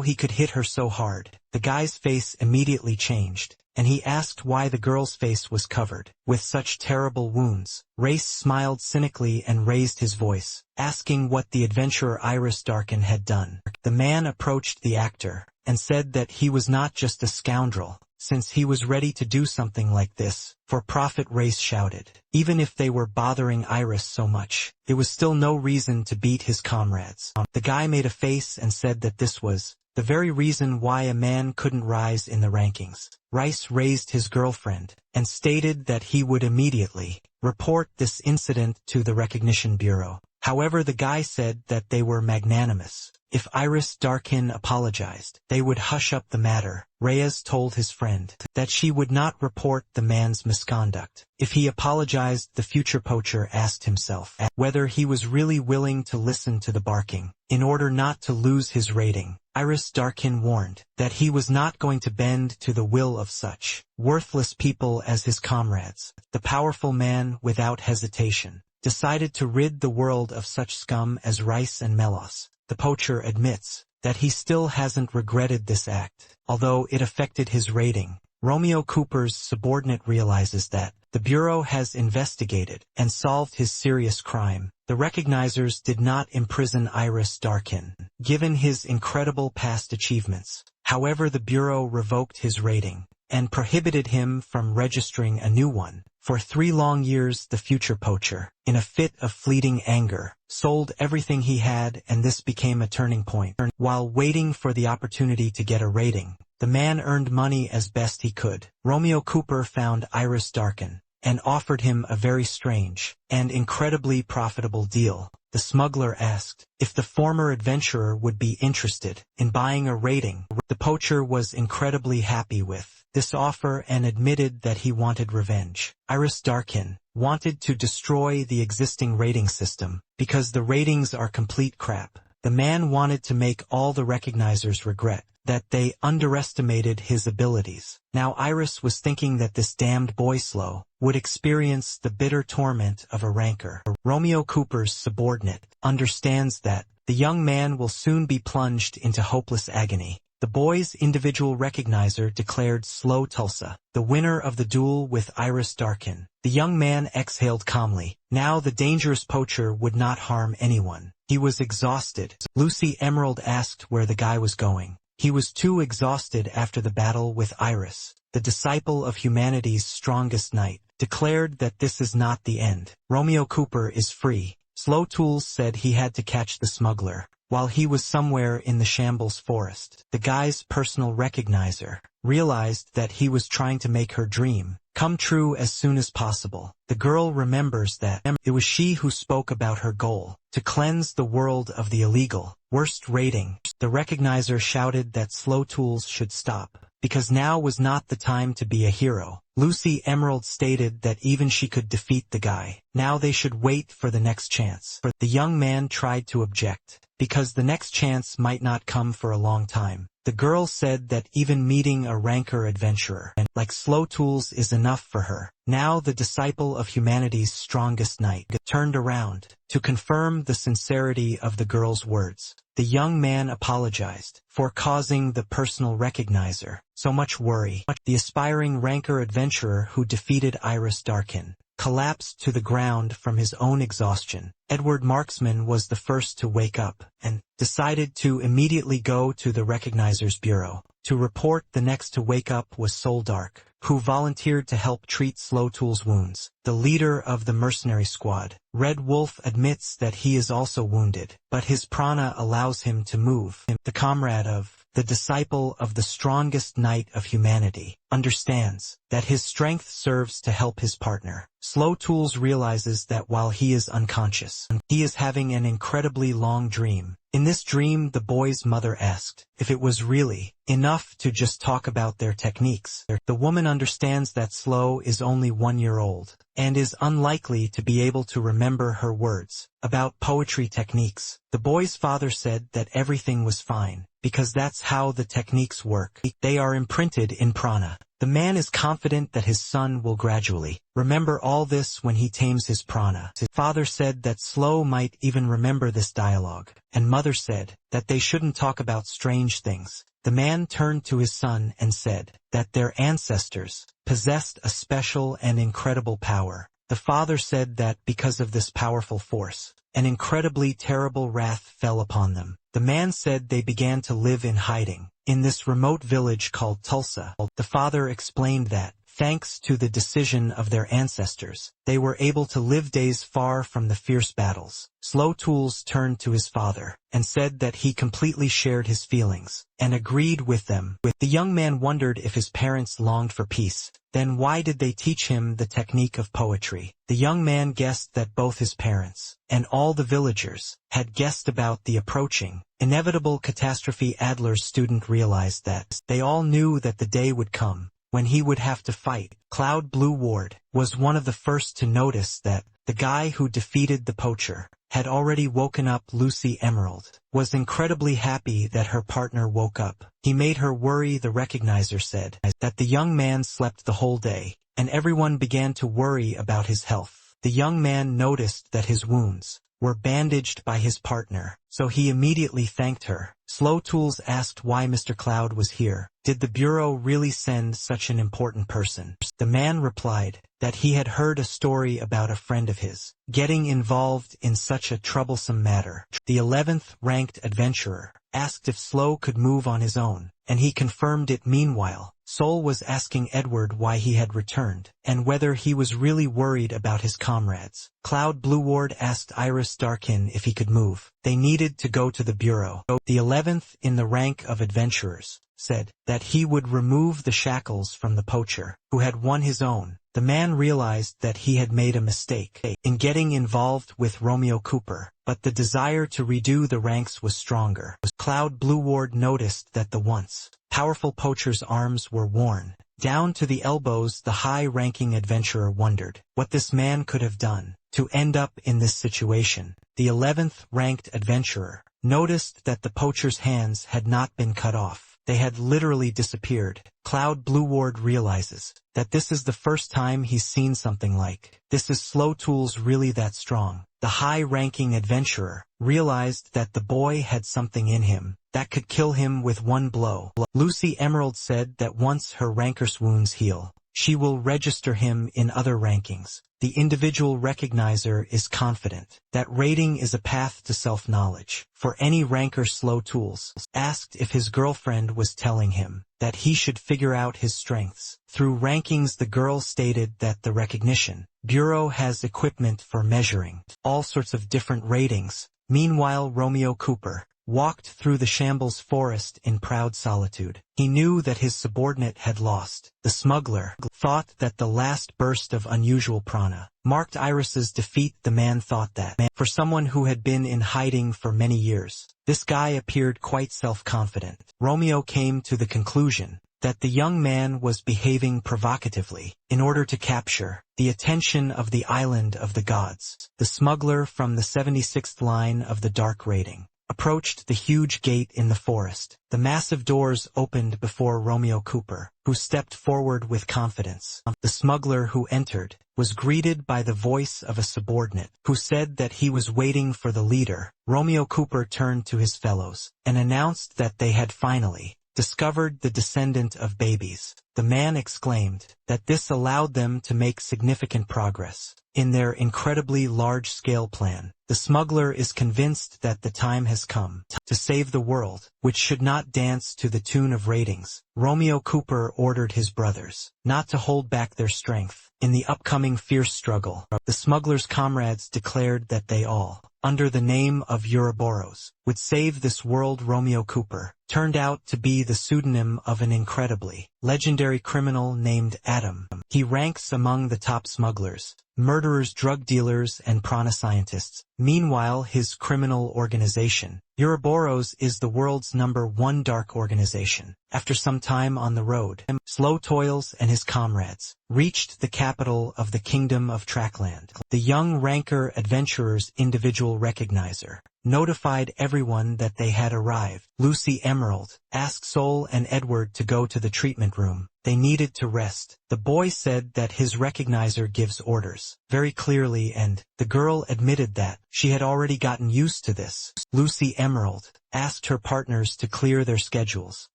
he could hit her so hard. The guy's face immediately changed, and he asked why the girl's face was covered with such terrible wounds. Race smiled cynically and raised his voice, asking what the adventurer Iris Darkin had done. The man approached the actor and said that he was not just a scoundrel, since he was ready to do something like this for profit. Race shouted. Even if they were bothering Iris so much, it was still no reason to beat his comrades. The guy made a face and said that this was the very reason why a man couldn't rise in the rankings. Rice raised his girlfriend and stated that he would immediately report this incident to the Recognition Bureau. However, the guy said that they were magnanimous. If Iris Darkin apologized, they would hush up the matter. Reyes told his friend that she would not report the man's misconduct. If he apologized, the future poacher asked himself whether he was really willing to listen to the barking in order not to lose his rating. Iris Darkin warned that he was not going to bend to the will of such worthless people as his comrades. The powerful man, without hesitation, decided to rid the world of such scum as Rice and Melos. The poacher admits that he still hasn't regretted this act, although it affected his rating. Romeo Cooper's subordinate realizes that the Bureau has investigated and solved his serious crime. The recognizers did not imprison Iris Darkin, given his incredible past achievements. However, the Bureau revoked his rating and prohibited him from registering a new one. For 3 long years the future poacher, in a fit of fleeting anger, sold everything he had, and this became a turning point. While waiting for the opportunity to get a rating, the man earned money as best he could. Romeo Cooper found Iris Darkin and offered him a very strange and incredibly profitable deal. The smuggler asked if the former adventurer would be interested in buying a rating. The poacher was incredibly happy with this offer and admitted that he wanted revenge. Iris Darkin wanted to destroy the existing rating system because the ratings are complete crap. The man wanted to make all the recognizers regret that they underestimated his abilities. Now Iris was thinking that this damned boy Slow would experience the bitter torment of a rancor. Romeo Cooper's subordinate understands that the young man will soon be plunged into hopeless agony. The boy's individual recognizer declared Slow Tulsa the winner of the duel with Iris Darkin. The young man exhaled calmly. Now the dangerous poacher would not harm anyone. He was exhausted. Lucy Emerald asked where the guy was going. He was too exhausted after the battle with Iris. The disciple of humanity's strongest knight declared that this is not the end. Romeo Cooper is free. Slow Tools said he had to catch the smuggler while he was somewhere in the Shambles forest. The guy's personal recognizer realized that he was trying to make her dream come true as soon as possible. The girl remembers that it was she who spoke about her goal to cleanse the world of the illegal. Worst rating. The recognizer shouted that Slow Tools should stop, because now was not the time to be a hero. Lucy Emerald stated that even she could defeat the guy. Now they should wait for the next chance. The young man tried to object, because the next chance might not come for a long time. The girl said that even meeting a rancor adventurer like Slow Tools is enough for her. Now the disciple of humanity's strongest knight turned around to confirm the sincerity of the girl's words. The young man apologized for causing the personal recognizer so much worry. The aspiring rancor adventurer who defeated Iris Darkin collapsed to the ground from his own exhaustion. Edward Marksman was the first to wake up and decided to immediately go to the recognizer's bureau to report. The next to wake up was Soul Dark, who volunteered to help treat Slow Tool's wounds. The leader of the mercenary squad, Red Wolf, admits that he is also wounded, but his prana allows him to move. The comrade of the disciple of the strongest knight of humanity understands that his strength serves to help his partner. Slow Tools realizes that while he is unconscious, he is having an incredibly long dream. In this dream, the boy's mother asked if it was really enough to just talk about their techniques. The woman understands that Slow is only 1 year old and is unlikely to be able to remember her words about poetry techniques. The boy's father said that everything was fine, because that's how the techniques work. They are imprinted in prana. The man is confident that his son will gradually remember all this when he tames his prana. His father said that Slow might even remember this dialogue, and mother said that they shouldn't talk about strange things. The man turned to his son and said that their ancestors possessed a special and incredible power. The father said that because of this powerful force, an incredibly terrible wrath fell upon them. The man said they began to live in hiding in this remote village called Tulsa. The father explained that, thanks to the decision of their ancestors, they were able to live days far from the fierce battles. Slow Tools turned to his father and said that he completely shared his feelings and agreed with them. The young man wondered if his parents longed for peace. Then why did they teach him the technique of poetry? The young man guessed that both his parents and all the villagers had guessed about the approaching inevitable catastrophe. Adler's student realized that they all knew that the day would come when he would have to fight. Cloud Blue Ward was one of the first to notice that the guy who defeated the poacher had already woken up. Lucy Emerald was incredibly happy that her partner woke up. He made her worry. The recognizer said that the young man slept the whole day, and everyone began to worry about his health. The young man noticed that his wounds were bandaged by his partner, so he immediately thanked her. Slow Tools asked why Mr. Cloud was here. Did the Bureau really send such an important person? The man replied that he had heard a story about a friend of his getting involved in such a troublesome matter. The 11th ranked adventurer asked if Slow could move on his own and he confirmed it. Meanwhile, Sol was asking Edward why he had returned, and whether he was really worried about his comrades. Cloud Blueward asked Iris Darkin if he could move. They needed to go to the bureau. The 11th in the rank of adventurers said that he would remove the shackles from the poacher, who had won his own. The man realized that he had made a mistake in getting involved with Romeo Cooper, but the desire to redo the ranks was stronger. Cloud Blueward noticed that the once powerful poacher's arms were worn down to the elbows. The high-ranking adventurer wondered what this man could have done to end up in this situation. The 11th ranked adventurer noticed that the poacher's hands had not been cut off. They had literally disappeared. Cloud Blueward realizes that this is the first time he's seen something like this. Is Slow Tools really that strong? The high-ranking adventurer realized that the boy had something in him that could kill him with one blow. Lucy Emerald said that once her ranker's wounds heal, she will register him in other rankings. The individual recognizer is confident that rating is a path to self-knowledge. For any ranker, Slow Tools asked if his girlfriend was telling him that he should figure out his strengths through rankings. The girl stated that the recognition bureau has equipment for measuring all sorts of different ratings. Meanwhile, Romeo Cooper walked through the shambles forest in proud solitude. He knew that his subordinate had lost. The smuggler thought that the last burst of unusual prana marked Iris's defeat. The man thought that, for someone who had been in hiding for many years, this guy appeared quite self-confident. Romeo came to the conclusion that the young man was behaving provocatively in order to capture the attention of the island of the gods. The smuggler from the 76th line of the dark rating approached the huge gate in the forest. The massive doors opened before Romeo Cooper, who stepped forward with confidence. The smuggler who entered was greeted by the voice of a subordinate, who said that he was waiting for the leader. Romeo Cooper turned to his fellows and announced that they had finally discovered the descendant of babies. The man exclaimed that this allowed them to make significant progress in their incredibly large-scale plan. The smuggler is convinced that the time has come to save the world, which should not dance to the tune of ratings. Romeo Cooper ordered his brothers not to hold back their strength in the upcoming fierce struggle. The smuggler's comrades declared that they all, under the name of Ouroboros, would save this world. Romeo Cooper turned out to be the pseudonym of an incredibly legendary criminal named Adam. He ranks among the top smugglers, murderers, drug dealers, and prana scientists. Meanwhile, his criminal organization, Ouroboros, is the world's #1 dark organization. After some time on the road, Slow Toils and his comrades reached the capital of the Kingdom of Trackland. The young ranker adventurer's individual recognizer notified everyone that they had arrived. Lucy Emerald asked Sol and Edward to go to the treatment room. They needed to rest. The boy said that his recognizer gives orders very clearly, and the girl admitted that she had already gotten used to this. Lucy Emerald asked her partners to clear their schedules.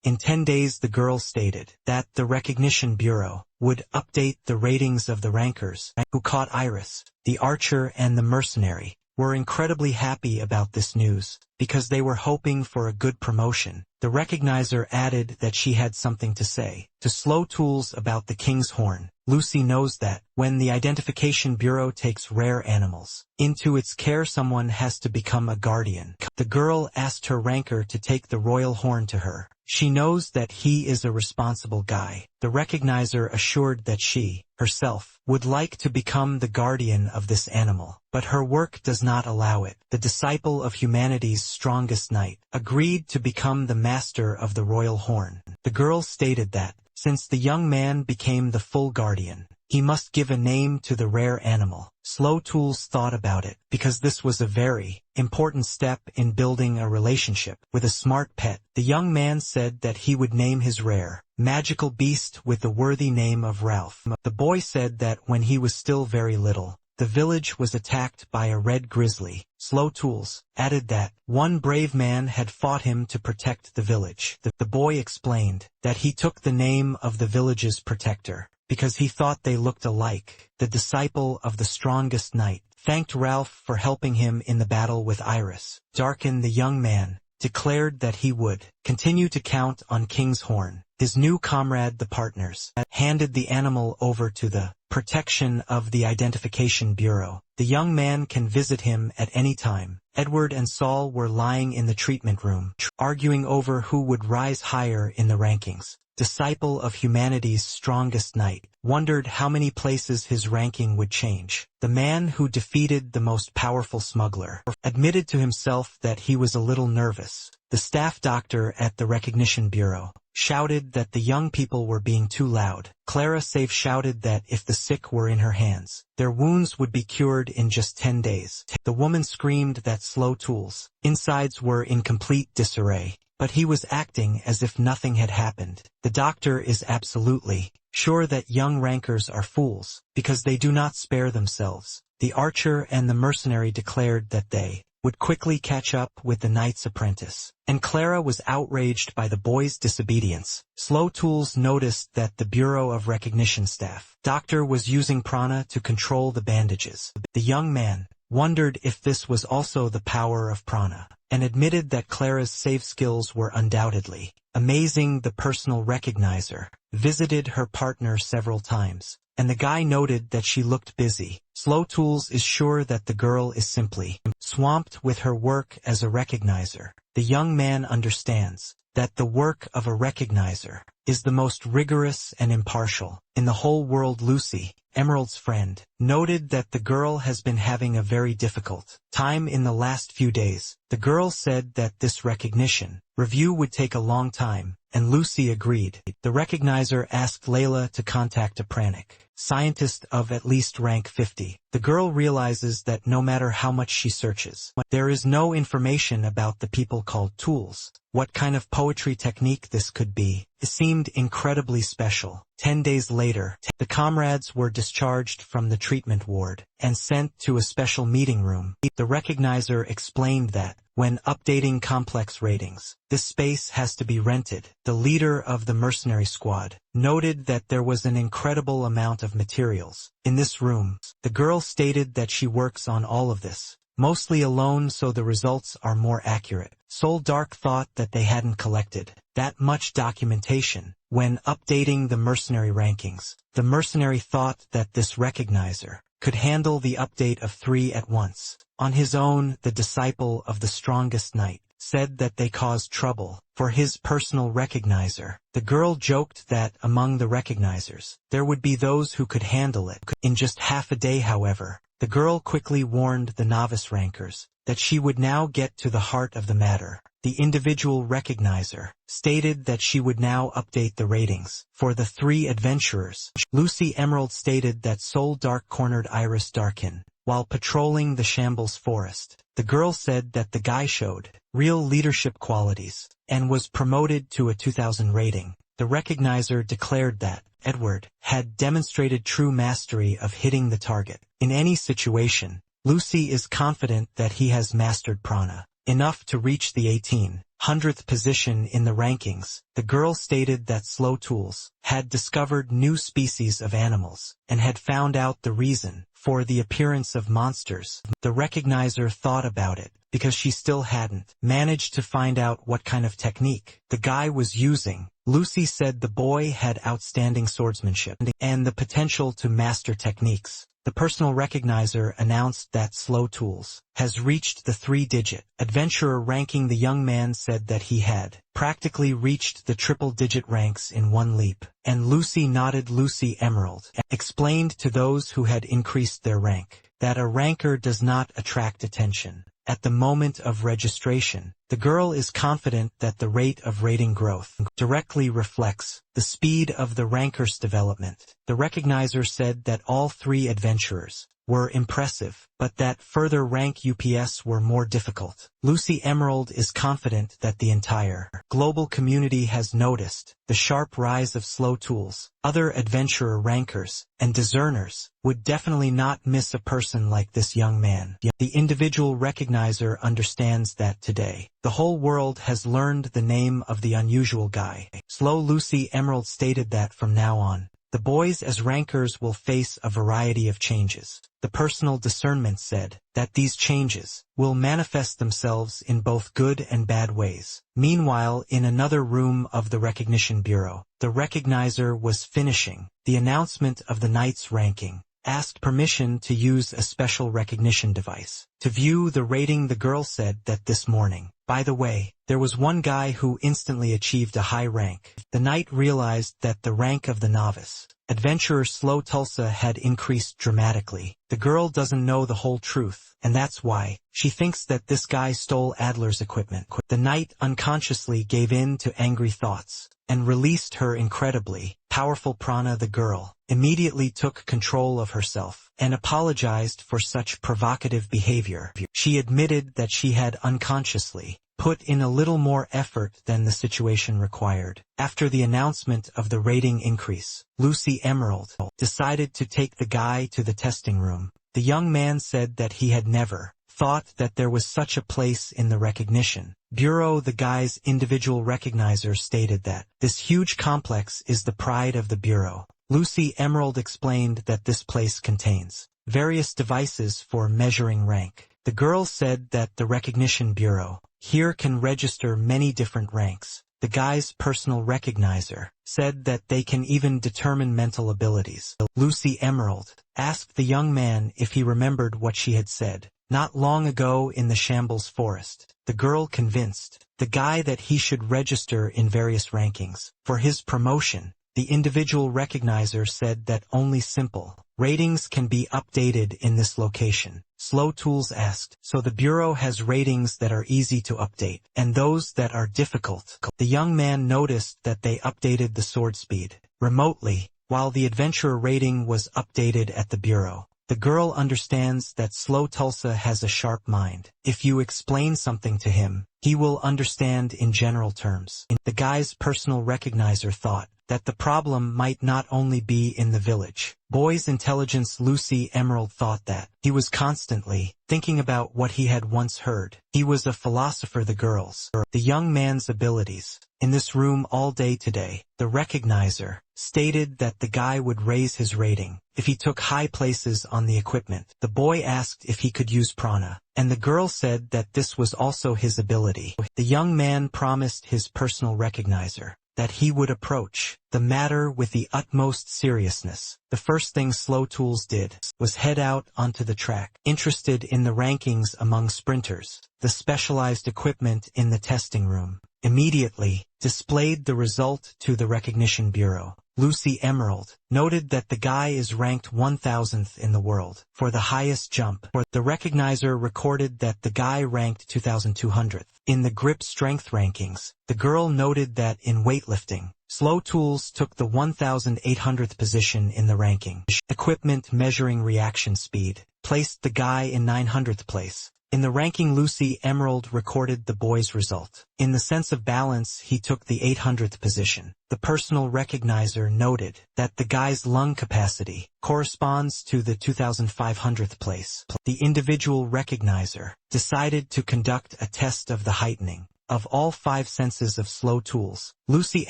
In 10 days, the girl stated that the Recognition Bureau would update the ratings of the rankers who caught Iris. The archer and the mercenary were incredibly happy about this news because they were hoping for a good promotion. The recognizer added that she had something to say to Slow Tools about the King's Horn. Lucy knows that when the Identification Bureau takes rare animals into its care, someone has to become a guardian. The girl asked her ranker to take the royal horn to her. She knows that he is a responsible guy. The recognizer assured that she, herself, would like to become the guardian of this animal, but her work does not allow it. The disciple of humanity's strongest knight agreed to become the master of the royal horn. The girl stated that, since the young man became the full guardian, he must give a name to the rare animal. Slow Tools thought about it, because this was a very important step in building a relationship with a smart pet. The young man said that he would name his rare, magical beast with the worthy name of Ralph. The boy said that when he was still very little, the village was attacked by a red grizzly. Slow Tools added that one brave man had fought him to protect the village. The boy explained that he took the name of the village's protector because he thought they looked alike. The disciple of the strongest knight thanked Ralph for helping him in the battle with Iris. Darkin, the young man, declared that he would continue to count on King's Horn. His new comrade, the partners, handed the animal over to the protection of the Identification Bureau. The young man can visit him at any time. Edward and Saul were lying in the treatment room, arguing over who would rise higher in the rankings. Disciple of humanity's strongest knight, wondered how many places his ranking would change. The man who defeated the most powerful smuggler admitted to himself that he was a little nervous. The staff doctor at the Recognition Bureau shouted that the young people were being too loud. Clara Save shouted that if the sick were in her hands, their wounds would be cured in just 10 days. The woman screamed that Slow Tool's insides were in complete disarray, but he was acting as if nothing had happened. The doctor is absolutely sure that young rankers are fools, because they do not spare themselves. The archer and the mercenary declared that they would quickly catch up with the knight's apprentice, and Clara was outraged by the boy's disobedience. Slow Tools noticed that the Bureau of Recognition staff doctor was using prana to control the bandages. The young man wondered if this was also the power of prana, and admitted that Clara's save skills were undoubtedly amazing. The personal recognizer visited her partner several times, and the guy noted that she looked busy. Slow Tools is sure that the girl is simply swamped with her work as a recognizer. The young man understands that the work of a recognizer is the most rigorous and impartial in the whole world. Lucy, Emerald's friend, noted that the girl has been having a very difficult time in the last few days. The girl said that this recognition review would take a long time, and Lucy agreed. The recognizer asked Layla to contact a pranic scientist of at least rank 50. The girl realizes that no matter how much she searches, there is no information about the people called tools. What kind of poetry technique this could be, it seemed incredibly special. 10 days later, the comrades were discharged from the treatment ward and sent to a special meeting room. The recognizer explained that when updating complex ratings, this space has to be rented. The leader of the mercenary squad noted that there was an incredible amount of materials in this room. The girl stated that she works on all of this mostly alone, so the results are more accurate. Soul Dark thought that they hadn't collected that much documentation when updating the mercenary rankings. The mercenary thought that this recognizer could handle the update of 3 at once. On his own, the disciple of the strongest knight said that they caused trouble for his personal recognizer. The girl joked that among the recognizers, there would be those who could handle it in just half a day. However, the girl quickly warned the novice rankers that she would now get to the heart of the matter. The individual recognizer stated that she would now update the ratings for the 3 adventurers. Lucy Emerald stated that Soul Dark cornered Iris Darkin while patrolling the Shambles Forest. The girl said that the guy showed real leadership qualities and was promoted to a 2000 rating. The recognizer declared that Edward had demonstrated true mastery of hitting the target in any situation. Lucy is confident that he has mastered prana enough to reach the 1800th position in the rankings. The girl stated that Slow Tools had discovered new species of animals and had found out the reason for the appearance of monsters. The recognizer thought about it because she still hadn't managed to find out what kind of technique the guy was using. Lucy said the boy had outstanding swordsmanship and the potential to master techniques. The personal recognizer announced that Slow Tools has reached the 3-digit adventurer ranking. The young man said that he had practically reached the triple-digit ranks in one leap, and Lucy nodded. Lucy Emerald explained to those who had increased their rank that a ranker does not attract attention at the moment of registration. The girl is confident that the rate of rating growth directly reflects the speed of the ranker's development. The recognizer said that all 3 adventurers were impressive, but that further rank UPS were more difficult. Lucy Emerald is confident that the entire global community has noticed the sharp rise of Slow Tools. Other adventurer rankers and discerners would definitely not miss a person like this young man. The individual recognizer understands that today, the whole world has learned the name of the unusual guy. Slow Lucy Emerald stated that from now on, The boys as rankers will face a variety of changes. The personal discernment said that these changes will manifest themselves in both good and bad ways. Meanwhile, in another room of the Recognition Bureau, the recognizer was finishing the announcement of the night's ranking. Asked permission to use a special recognition device to view the rating. The girl said that this morning, by the way, there was one guy who instantly achieved a high rank. The knight realized that the rank of the novice adventurer Slow Tulsa had increased dramatically. The girl doesn't know the whole truth, and that's why she thinks that this guy stole Adler's equipment. The knight unconsciously gave in to angry thoughts and released her incredibly powerful prana. The girl immediately took control of herself and apologized for such provocative behavior. She admitted that she had unconsciously put in a little more effort than the situation required. After the announcement of the rating increase, Lucy Emerald decided to take the guy to the testing room. The young man said that he had never thought that there was such a place in the Recognition Bureau. The guy's individual recognizer stated that this huge complex is the pride of the Bureau. Lucy Emerald explained that this place contains various devices for measuring rank. The girl said that the Recognition Bureau here can register many different ranks. The guy's personal recognizer said that they can even determine mental abilities. Lucy Emerald asked the young man if he remembered what she had said not long ago in the Shambles Forest. The girl convinced the guy that he should register in various rankings for his promotion. The individual recognizer said that only simple ratings can be updated in this location. Slow Tools asked, so the Bureau has ratings that are easy to update, and those that are difficult. The young man noticed that they updated the sword speed remotely, while the adventurer rating was updated at the Bureau. The girl understands that Slow Tulsa has a sharp mind. If you explain something to him, he will understand in general terms. The guy's personal recognizer thought that the problem might not only be in the village boy's intelligence. Lucy Emerald thought that he was constantly thinking about what he had once heard. He was a philosopher. The girl's, the young man's abilities in this room all day today. The recognizer stated that the guy would raise his rating if he took high places on the equipment. The boy asked if he could use prana, and the girl said that this was also his ability. The young man promised his personal recognizer that he would approach the matter with the utmost seriousness. The first thing Slow Tools did was head out onto the track. Interested in the rankings among sprinters, the specialized equipment in the testing room immediately displayed the result to the Recognition Bureau. Lucy Emerald noted that the guy is ranked 1000th in the world for the highest jump. The recognizer recorded that the guy ranked 2200th in the grip strength rankings. The girl noted that in weightlifting, Slow Tools took the 1800th position in the ranking. Equipment measuring reaction speed placed the guy in 900th place. In the ranking, Lucy Emerald recorded the boy's result. In the sense of balance, he took the 800th position. The personal recognizer noted that the guy's lung capacity corresponds to the 2500th place. The individual recognizer decided to conduct a test of the heightening of all 5 senses of Slow Tools. Lucy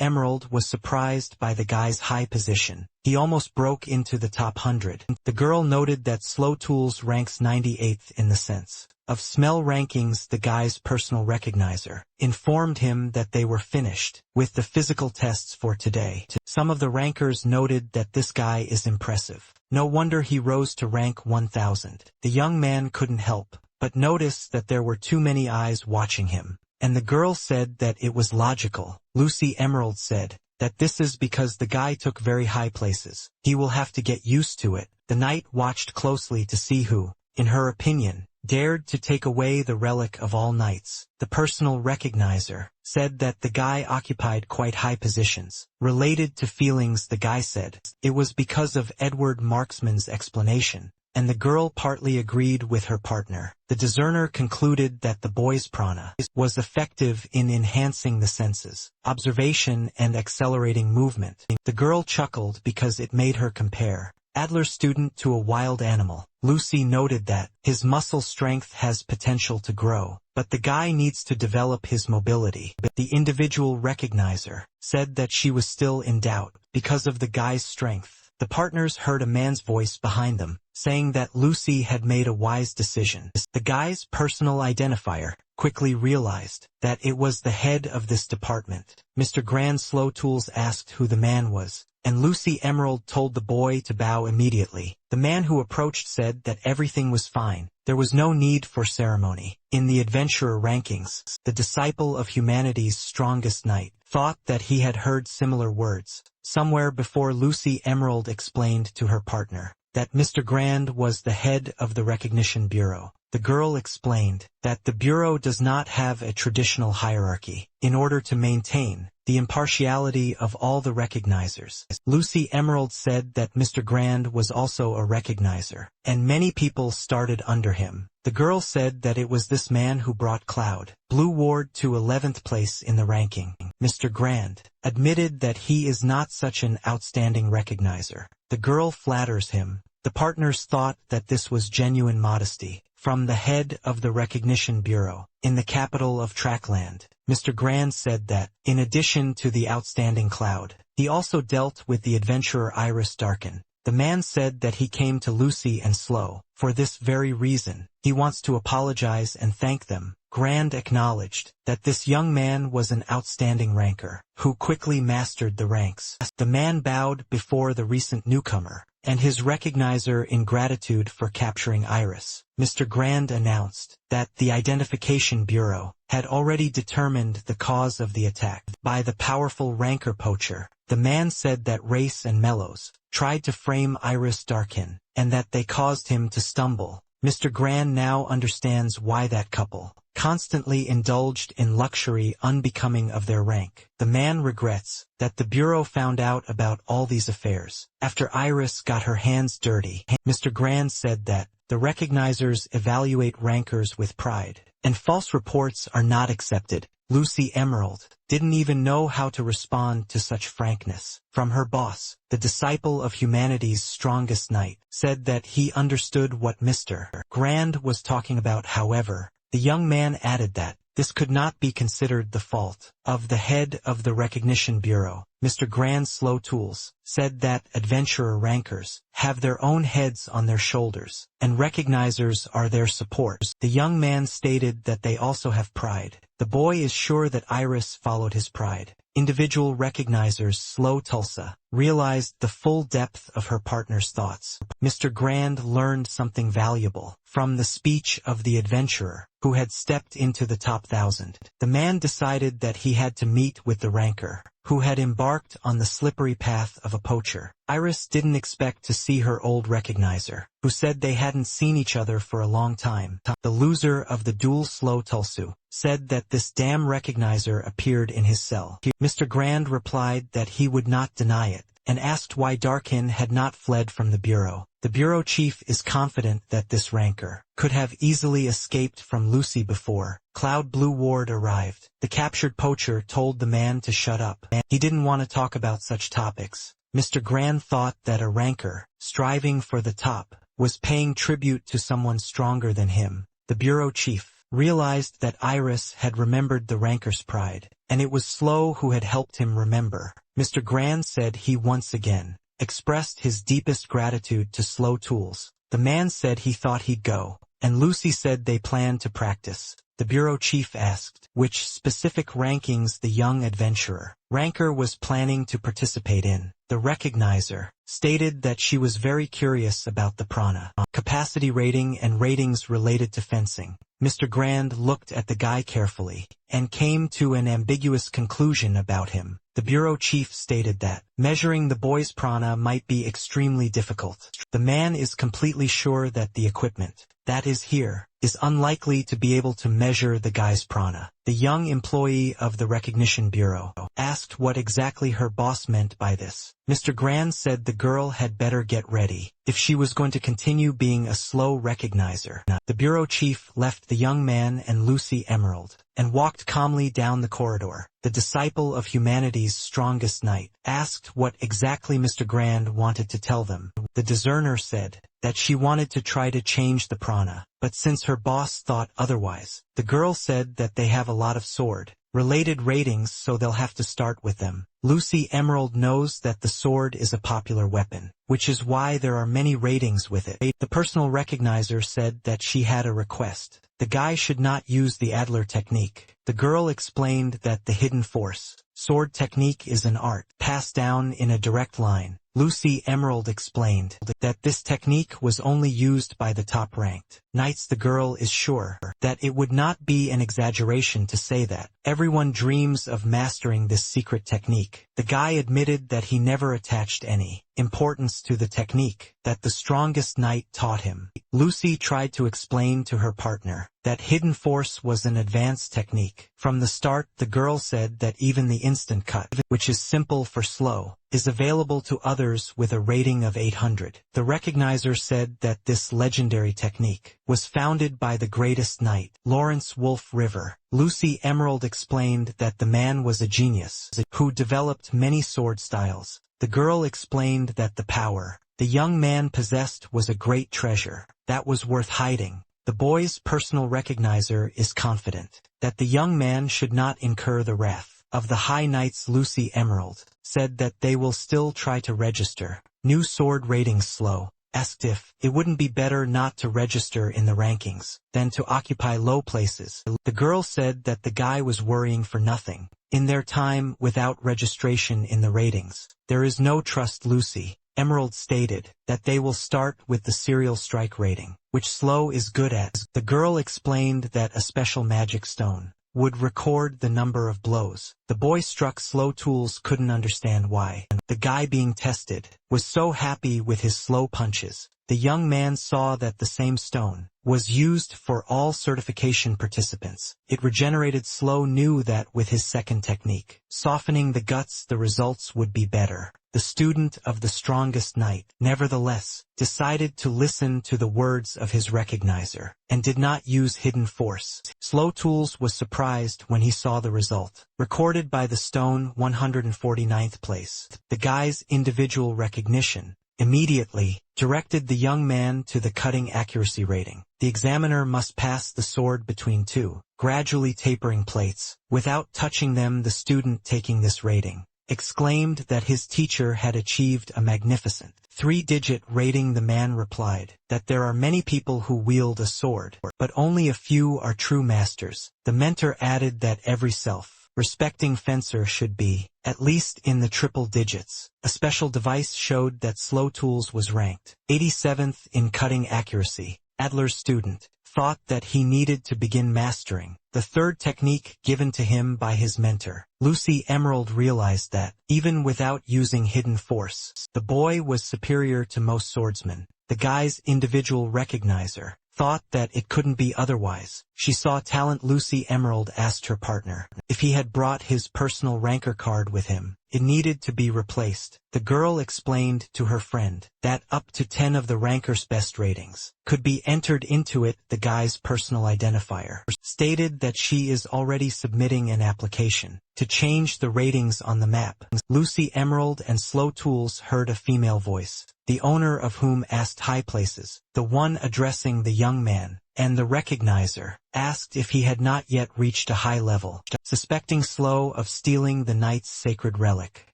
Emerald was surprised by the guy's high position. He almost broke into the top 100. The girl noted that Slow Tools ranks 98th in the sense of smell rankings. The guy's personal recognizer informed him that they were finished with the physical tests for today. Some of the rankers noted that this guy is impressive. No wonder he rose to rank 1000. The young man couldn't help but notice that there were too many eyes watching him, and the girl said that it was logical. Lucy Emerald said that this is because the guy took very high places. He will have to get used to it. The knight watched closely to see who, in her opinion, dared to take away the relic of all knights. The personal recognizer said that the guy occupied quite high positions. Related to feelings, the guy said it was because of Edward Marksman's explanation, and the girl partly agreed with her partner. The discerner concluded that the boy's prana was effective in enhancing the senses, observation and accelerating movement. The girl chuckled because it made her compare Adler's student to a wild animal. Lucy noted that his muscle strength has potential to grow, but the guy needs to develop his mobility. The individual recognizer said that she was still in doubt because of the guy's strength. The partners heard a man's voice behind them, saying that Lucy had made a wise decision. The guy's personal identifier quickly realized that it was the head of this department. Mr. Grand Slow Tools asked who the man was, and Lucy Emerald told the boy to bow immediately. The man who approached said that everything was fine. There was no need for ceremony. In the adventurer rankings, the disciple of humanity's strongest knight thought that he had heard similar words somewhere before. Lucy Emerald explained to her partner that Mr. Grand was the head of the Recognition Bureau. The girl explained that the Bureau does not have a traditional hierarchy in order to maintain the impartiality of all the recognizers. Lucy Emerald said that Mr. Grand was also a recognizer, and many people started under him. The girl said that it was this man who brought Cloud Blue Ward to 11th place in the ranking. Mr. Grand admitted that he is not such an outstanding recognizer. The girl flatters him. The partners thought that this was genuine modesty from the head of the Recognition Bureau. In the capital of Trackland, Mr. Grand said that, in addition to the outstanding Cloud, he also dealt with the adventurer Iris Darkin. The man said that he came to Lucy and Slow for this very reason. He wants to apologize and thank them. Grand acknowledged that this young man was an outstanding ranker who quickly mastered the ranks. The man bowed before the recent newcomer and his recognizer in gratitude for capturing Iris. Mr. Grand announced that the Identification Bureau had already determined the cause of the attack by the powerful ranker poacher. The man said that Race and Mellows tried to frame Iris Darkin, and that they caused him to stumble. Mr. Grand now understands why that couple constantly indulged in luxury unbecoming of their rank. The man regrets that the Bureau found out about all these affairs after Iris got her hands dirty. Mr. Grand said that the recognizers evaluate rankers with pride, and false reports are not accepted. Lucy Emerald didn't even know how to respond to such frankness from her boss. The disciple of humanity's strongest knight said that he understood what Mr. Grand was talking about. However, the young man added that this could not be considered the fault of the head of the Recognition Bureau. Mr. Grand Slow Tools said that adventurer rankers have their own heads on their shoulders, and recognizers are their support. The young man stated that they also have pride. The boy is sure that Iris followed his pride. Individual recognizers Slow Tulsa realized the full depth of her partner's thoughts. Mr. Grand learned something valuable from the speech of the adventurer who had stepped into the top 1,000. The man decided that he had to meet with the ranker who had embarked on the slippery path of a poacher. Iris didn't expect to see her old recognizer, who said they hadn't seen each other for a long time. The loser of the duel, Slow Tulsu, said that this damn recognizer appeared in his cell. Mr. Grand replied that he would not deny it, and asked why Darkin had not fled from the Bureau. The Bureau chief is confident that this ranker could have easily escaped from Lucy before Cloud Blue Ward arrived. The captured poacher told the man to shut up. He didn't want to talk about such topics. Mr. Grand thought that a ranker, striving for the top, was paying tribute to someone stronger than him. The Bureau chief realized that Iris had remembered the ranker's pride, and it was Slow who had helped him remember. Mr. Grand said he once again expressed his deepest gratitude to Slow Tools. The man said he thought he'd go, and Lucy said they planned to practice. The Bureau chief asked which specific rankings the young adventurer ranker was planning to participate in. The recognizer stated that she was very curious about the prana capacity rating and ratings related to fencing. Mr. Grand looked at the guy carefully and came to an ambiguous conclusion about him. The Bureau chief stated that measuring the boy's prana might be extremely difficult. The man is completely sure that the equipment that is here is unlikely to be able to measure the guy's prana. The young employee of the Recognition Bureau asked what exactly her boss meant by this. Mr. Grand said the girl had better get ready if she was going to continue being a slow recognizer. The Bureau chief left the young man and Lucy Emerald and walked calmly down the corridor. The disciple of humanity's strongest knight asked what exactly Mr. Grand wanted to tell them. The discerner said that she wanted to try to change the prana, but since her boss thought otherwise, the girl said that they have a lot of sword related ratings, so they'll have to start with them. Lucy Emerald knows that the sword is a popular weapon, which is why there are many ratings with it. The personal recognizer said that she had a request. The guy should not use the Adler technique. The girl explained that the hidden force sword technique is an art passed down in a direct line. Lucy Emerald explained that this technique was only used by the top-ranked knights. The girl is sure that it would not be an exaggeration to say that everyone dreams of mastering this secret technique. The guy admitted that he never attached any importance to the technique that the strongest knight taught him. Lucy tried to explain to her partner that hidden force was an advanced technique. From the start, the girl said that even the instant cut, which is simple for slow, is available to others with a rating of 800. The recognizer said that this legendary technique was founded by the greatest knight, Lawrence Wolfe River. Lucy Emerald explained that the man was a genius who developed many sword styles. The girl explained that the power the young man possessed was a great treasure that was worth hiding. The boy's personal recognizer is confident that the young man should not incur the wrath of the High Knights. Lucy Emerald said that they will still try to register new sword ratings. Slow asked if it wouldn't be better not to register in the rankings than to occupy low places. The girl said that the guy was worrying for nothing. In their time without registration in the ratings, there is no trust. Lucy Emerald stated that they will start with the serial strike rating, which Slow is good at. The girl explained that a special magic stone would record the number of blows the boy struck. Slow Tools couldn't understand why the guy being tested was so happy with his slow punches. The young man saw that the same stone was used for all certification participants. It regenerated. Slow knew that with his second technique, softening the guts, the results would be better. The student of the strongest knight, nevertheless, decided to listen to the words of his recognizer and did not use hidden force. Slow Tools was surprised when he saw the result, recorded by the stone 149th place. The guy's individual recognition immediately directed the young man to the cutting accuracy rating. The examiner must pass the sword between two gradually tapering plates without touching them. The student taking this rating exclaimed that his teacher had achieved a magnificent 3-digit rating. The man replied that there are many people who wield a sword, but only a few are true masters. The mentor added that every self-respecting fencer should be at least in the triple digits. A special device showed that Slow Tools was ranked 87th in cutting accuracy. Adler's student thought that he needed to begin mastering the third technique given to him by his mentor. Lucy Emerald realized that, even without using hidden force, the boy was superior to most swordsmen. The guy's individual recognizer thought that it couldn't be otherwise. She saw talent. Lucy Emerald asked her partner if he had brought his personal ranker card with him. It needed to be replaced. The girl explained to her friend that up to 10 of the ranker's best ratings could be entered into it. The guy's personal identifier stated that she is already submitting an application to change the ratings on the map. Lucy Emerald and Slow Tools heard a female voice, the owner of whom asked high places. The one addressing the young man and the recognizer asked if he had not yet reached a high level. Suspecting Slow of stealing the knight's sacred relic,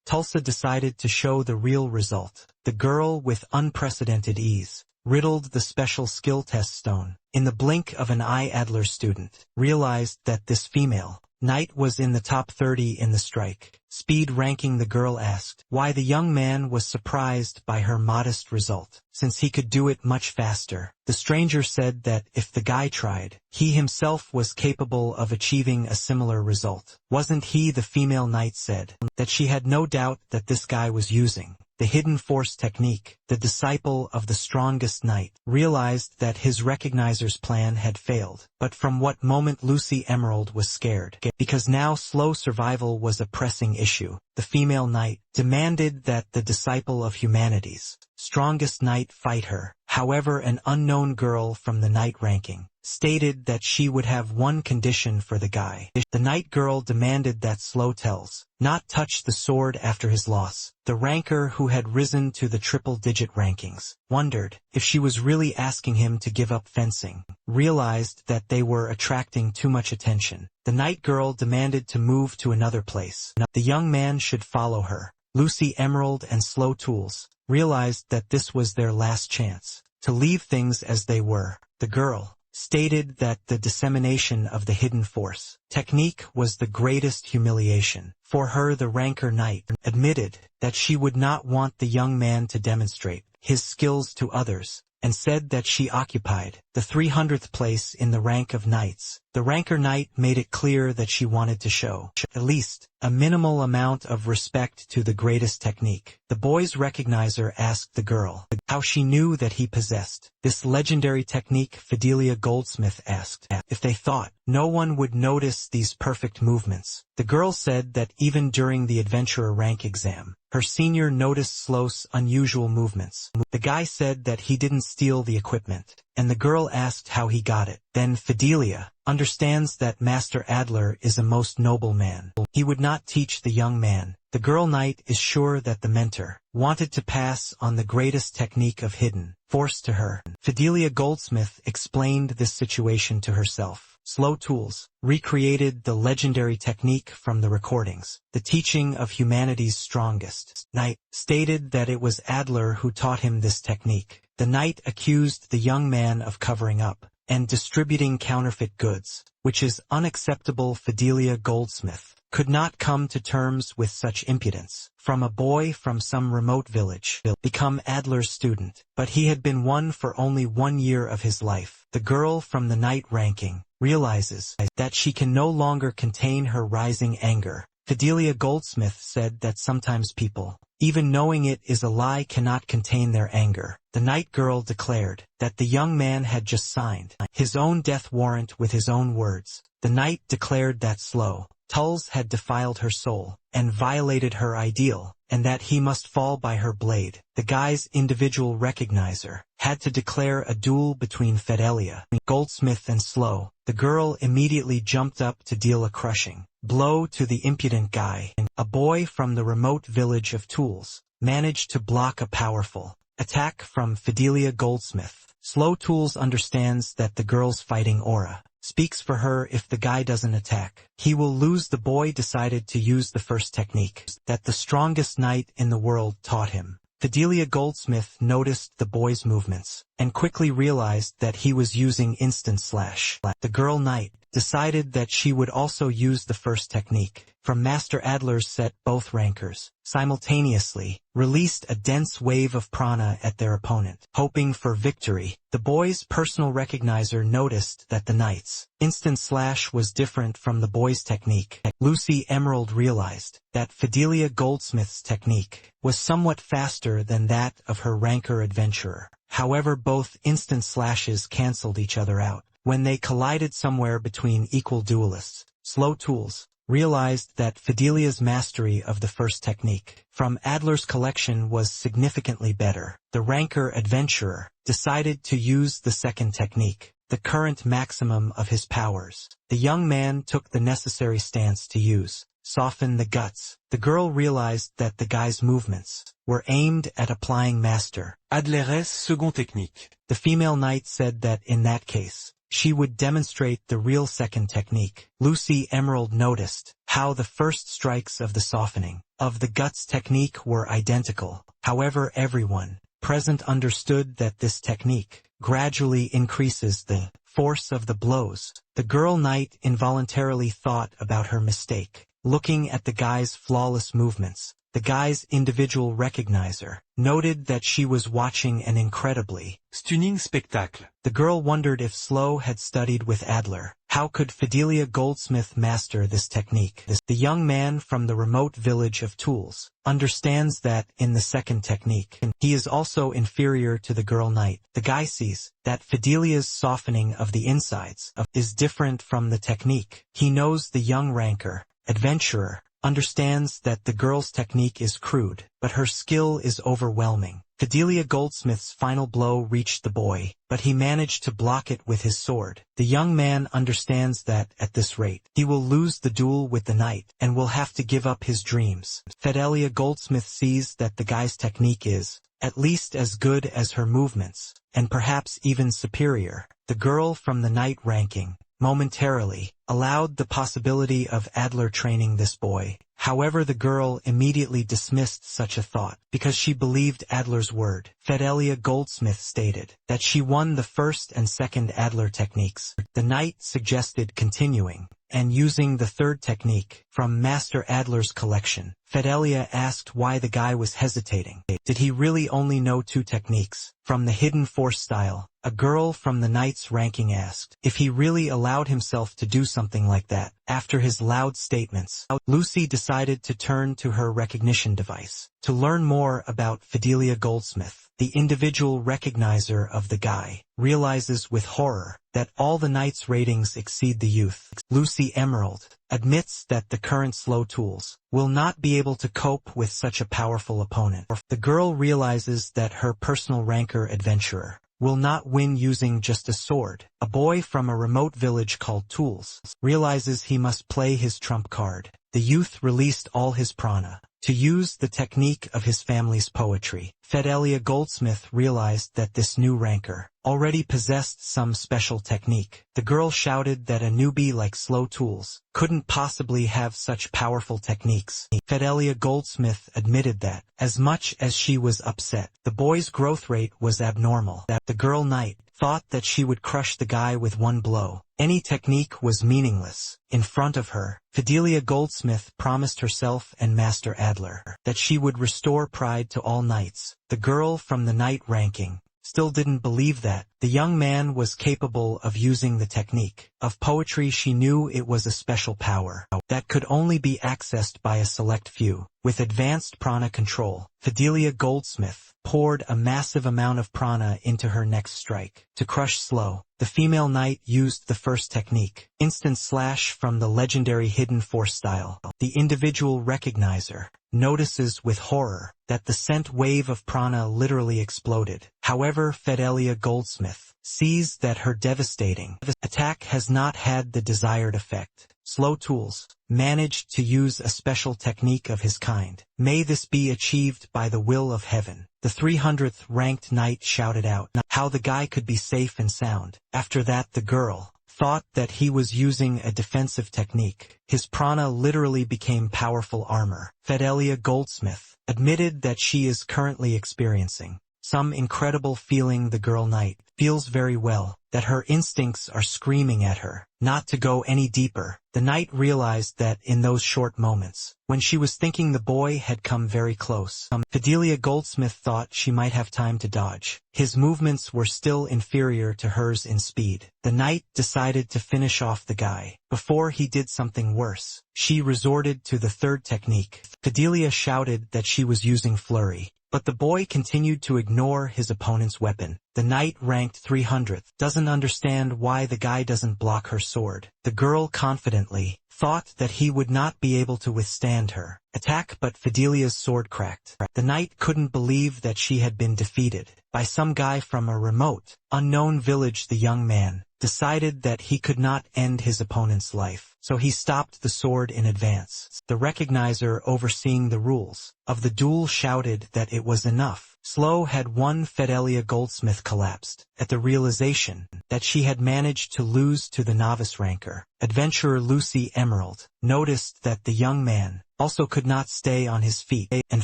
Tulsa decided to show the real result. The girl, with unprecedented ease, riddled the special skill test stone. In the blink of an eye, Adler's student realized that this female knight was in the top 30 in the strike speed ranking. The girl asked why the young man was surprised by her modest result, since he could do it much faster. The stranger said that if the guy tried, he himself was capable of achieving a similar result. Wasn't he? The female knight said that she had no doubt that this guy was using the hidden force technique. The disciple of the strongest knight realized that his recognizer's plan had failed. But from what moment? Lucy Emerald was scared, because now slow survival was a pressing issue. The female knight demanded that the disciple of humanity's strongest knight fight her. However, an unknown girl from the night ranking stated that she would have one condition for the guy. The night girl demanded that Slow tells not touch the sword after his loss. The ranker, who had risen to the triple-digit rankings, wondered if she was really asking him to give up fencing, realized that they were attracting too much attention. The night girl demanded to move to another place. The young man should follow her. Lucy Emerald and Slow Tools realized that this was their last chance to leave things as they were. The girl stated that the dissemination of the hidden force technique was the greatest humiliation for her. The ranker knight admitted that she would not want the young man to demonstrate his skills to others, and said that she occupied the 300th place in the rank of knights. The ranker knight made it clear that she wanted to show at least a minimal amount of respect to the greatest technique. The boy's recognizer asked the girl how she knew that he possessed this legendary technique. Fidelia Goldsmith asked if they thought no one would notice these perfect movements. The girl said that even during the adventurer rank exam, her senior noticed Slow's unusual movements. The guy said that he didn't steal the equipment, and the girl asked how he got it. Then Fidelia understands that Master Adler is a most noble man. He would not teach the young man. The girl knight is sure that the mentor wanted to pass on the greatest technique of hidden force to her. Fidelia Goldsmith explained this situation to herself. Slow Tools recreated the legendary technique from the recordings. The teaching of humanity's strongest knight stated that it was Adler who taught him this technique. The knight accused the young man of covering up and distributing counterfeit goods, which is unacceptable. Fidelia Goldsmith could not come to terms with such impudence. From a boy from some remote village become Adler's student, but he had been one for only 1 year of his life. The girl from the night ranking realizes that she can no longer contain her rising anger. Fidelia Goldsmith said that sometimes people, even knowing it is a lie, cannot contain their anger. The night girl declared that the young man had just signed his own death warrant with his own words. The night declared that Slow Tulls had defiled her soul and violated her ideal, and that he must fall by her blade. The guy's individual recognizer had to declare a duel between Fidelia Goldsmith and Slow. The girl immediately jumped up to deal a crushing blow to the impudent guy. A boy from the remote village of Tools managed to block a powerful attack from Fidelia Goldsmith. Slow Tools understands that the girl's fighting aura speaks for her. If the guy doesn't attack, he will lose. The boy decided to use the first technique that the strongest knight in the world taught him. Fidelia Goldsmith noticed the boy's movements and quickly realized that he was using instant slash. The girl knight decided that she would also use the first technique from Master Adler's set. Both rankers simultaneously released a dense wave of prana at their opponent, hoping for victory. The boy's personal recognizer noticed that the knight's instant slash was different from the boy's technique. Lucy Emerald realized that Fidelia Goldsmith's technique was somewhat faster than that of her ranker adventurer. However, both instant slashes cancelled each other out when they collided somewhere between equal duelists. Slow Tools realized that Fidelia's mastery of the first technique from Adler's collection was significantly better. The ranker adventurer decided to use the second technique, the current maximum of his powers. The young man took the necessary stance to use soften the guts. The girl realized that the guy's movements were aimed at applying Master Adler's second technique. The female knight said that in that case, she would demonstrate the real second technique. Lucy Emerald noticed how the first strikes of the softening of the guts technique were identical. However, everyone present understood that this technique gradually increases the force of the blows. The girl knight involuntarily thought about her mistake. Looking at the guy's flawless movements, the guy's individual recognizer noted that she was watching an incredibly stunning spectacle. The girl wondered if Slow had studied with Adler. How could Fidelia Goldsmith master this technique? The young man from the remote village of Tools understands that in the second technique, he is also inferior to the girl knight. The guy sees that Fidelia's softening of the insides is different from the technique. He knows the young ranker adventurer understands that the girl's technique is crude, but her skill is overwhelming. Fidelia Goldsmith's final blow reached the boy, but he managed to block it with his sword. The young man understands that, at this rate, he will lose the duel with the knight, and will have to give up his dreams. Fidelia Goldsmith sees that the guy's technique is, at least as good as her movements, and perhaps even superior. The girl from the knight ranking, momentarily, allowed the possibility of Adler training this boy. However, the girl immediately dismissed such a thought, because she believed Adler's word. Fidelia Goldsmith stated that she won the first and second Adler techniques. The knight suggested continuing, and using the third technique, from Master Adler's collection. Fidelia asked why the guy was hesitating. Did he really only know 2 techniques? From the hidden force style, a girl from the knight's ranking asked if he really allowed himself to do something like that. After his loud statements, Lucy decided to turn to her recognition device to learn more about Fidelia Goldsmith. The individual recognizer of the guy realizes with horror that all the knight's ratings exceed the youth. Lucy Emerald admits that the current slow tools will not be able to cope with such a powerful opponent. The girl realizes that her personal ranker adventurer will not win using just a sword. A boy from a remote village called Tools realizes he must play his trump card. The youth released all his prana to use the technique of his family's poetry. Fidelia Goldsmith realized that this new ranker already possessed some special technique. The girl shouted that a newbie like Slow Tools couldn't possibly have such powerful techniques. Fidelia Goldsmith admitted that, as much as she was upset, the boy's growth rate was abnormal. The girl knight thought that she would crush the guy with one blow. Any technique was meaningless. In front of her, Fidelia Goldsmith promised herself and Master Adler that she would restore pride to all knights. The girl from the knight ranking still didn't believe that the young man was capable of using the technique of poetry. She knew it was a special power that could only be accessed by a select few. With advanced prana control, Fidelia Goldsmith poured a massive amount of prana into her next strike. To crush Slow, the female knight used the first technique, Instant Slash from the legendary Hidden Force style. The individual recognizer notices with horror that the sent wave of prana literally exploded. However, Fidelia Goldsmith sees that her devastating attack has not had the desired effect. Slow Tools managed to use a special technique of his kind. May this be achieved by the will of heaven. The 300th ranked knight shouted out how the guy could be safe and sound. After that, the girl thought that he was using a defensive technique. His prana literally became powerful armor. Fidelia Goldsmith admitted that she is currently experiencing some incredible feeling. The girl knight feels very well, that her instincts are screaming at her not to go any deeper. The knight realized that in those short moments, when she was thinking the boy had come very close, Fidelia Goldsmith thought she might have time to dodge. His movements were still inferior to hers in speed. The knight decided to finish off the guy. Before he did something worse, she resorted to the third technique. Fidelia shouted that she was using flurry, but the boy continued to ignore his opponent's weapon. The knight ranked 300th doesn't understand why the guy doesn't block her sword. The girl confidently thought that he would not be able to withstand her attack, but Fidelia's sword cracked. The knight couldn't believe that she had been defeated by some guy from a remote, unknown village. The young man decided that he could not end his opponent's life, so he stopped the sword in advance. The recognizer overseeing the rules of the duel shouted that it was enough. Slow had won. Fidelia Goldsmith collapsed at the realization that she had managed to lose to the novice ranker. Adventurer Lucy Emerald noticed that the young man also could not stay on his feet and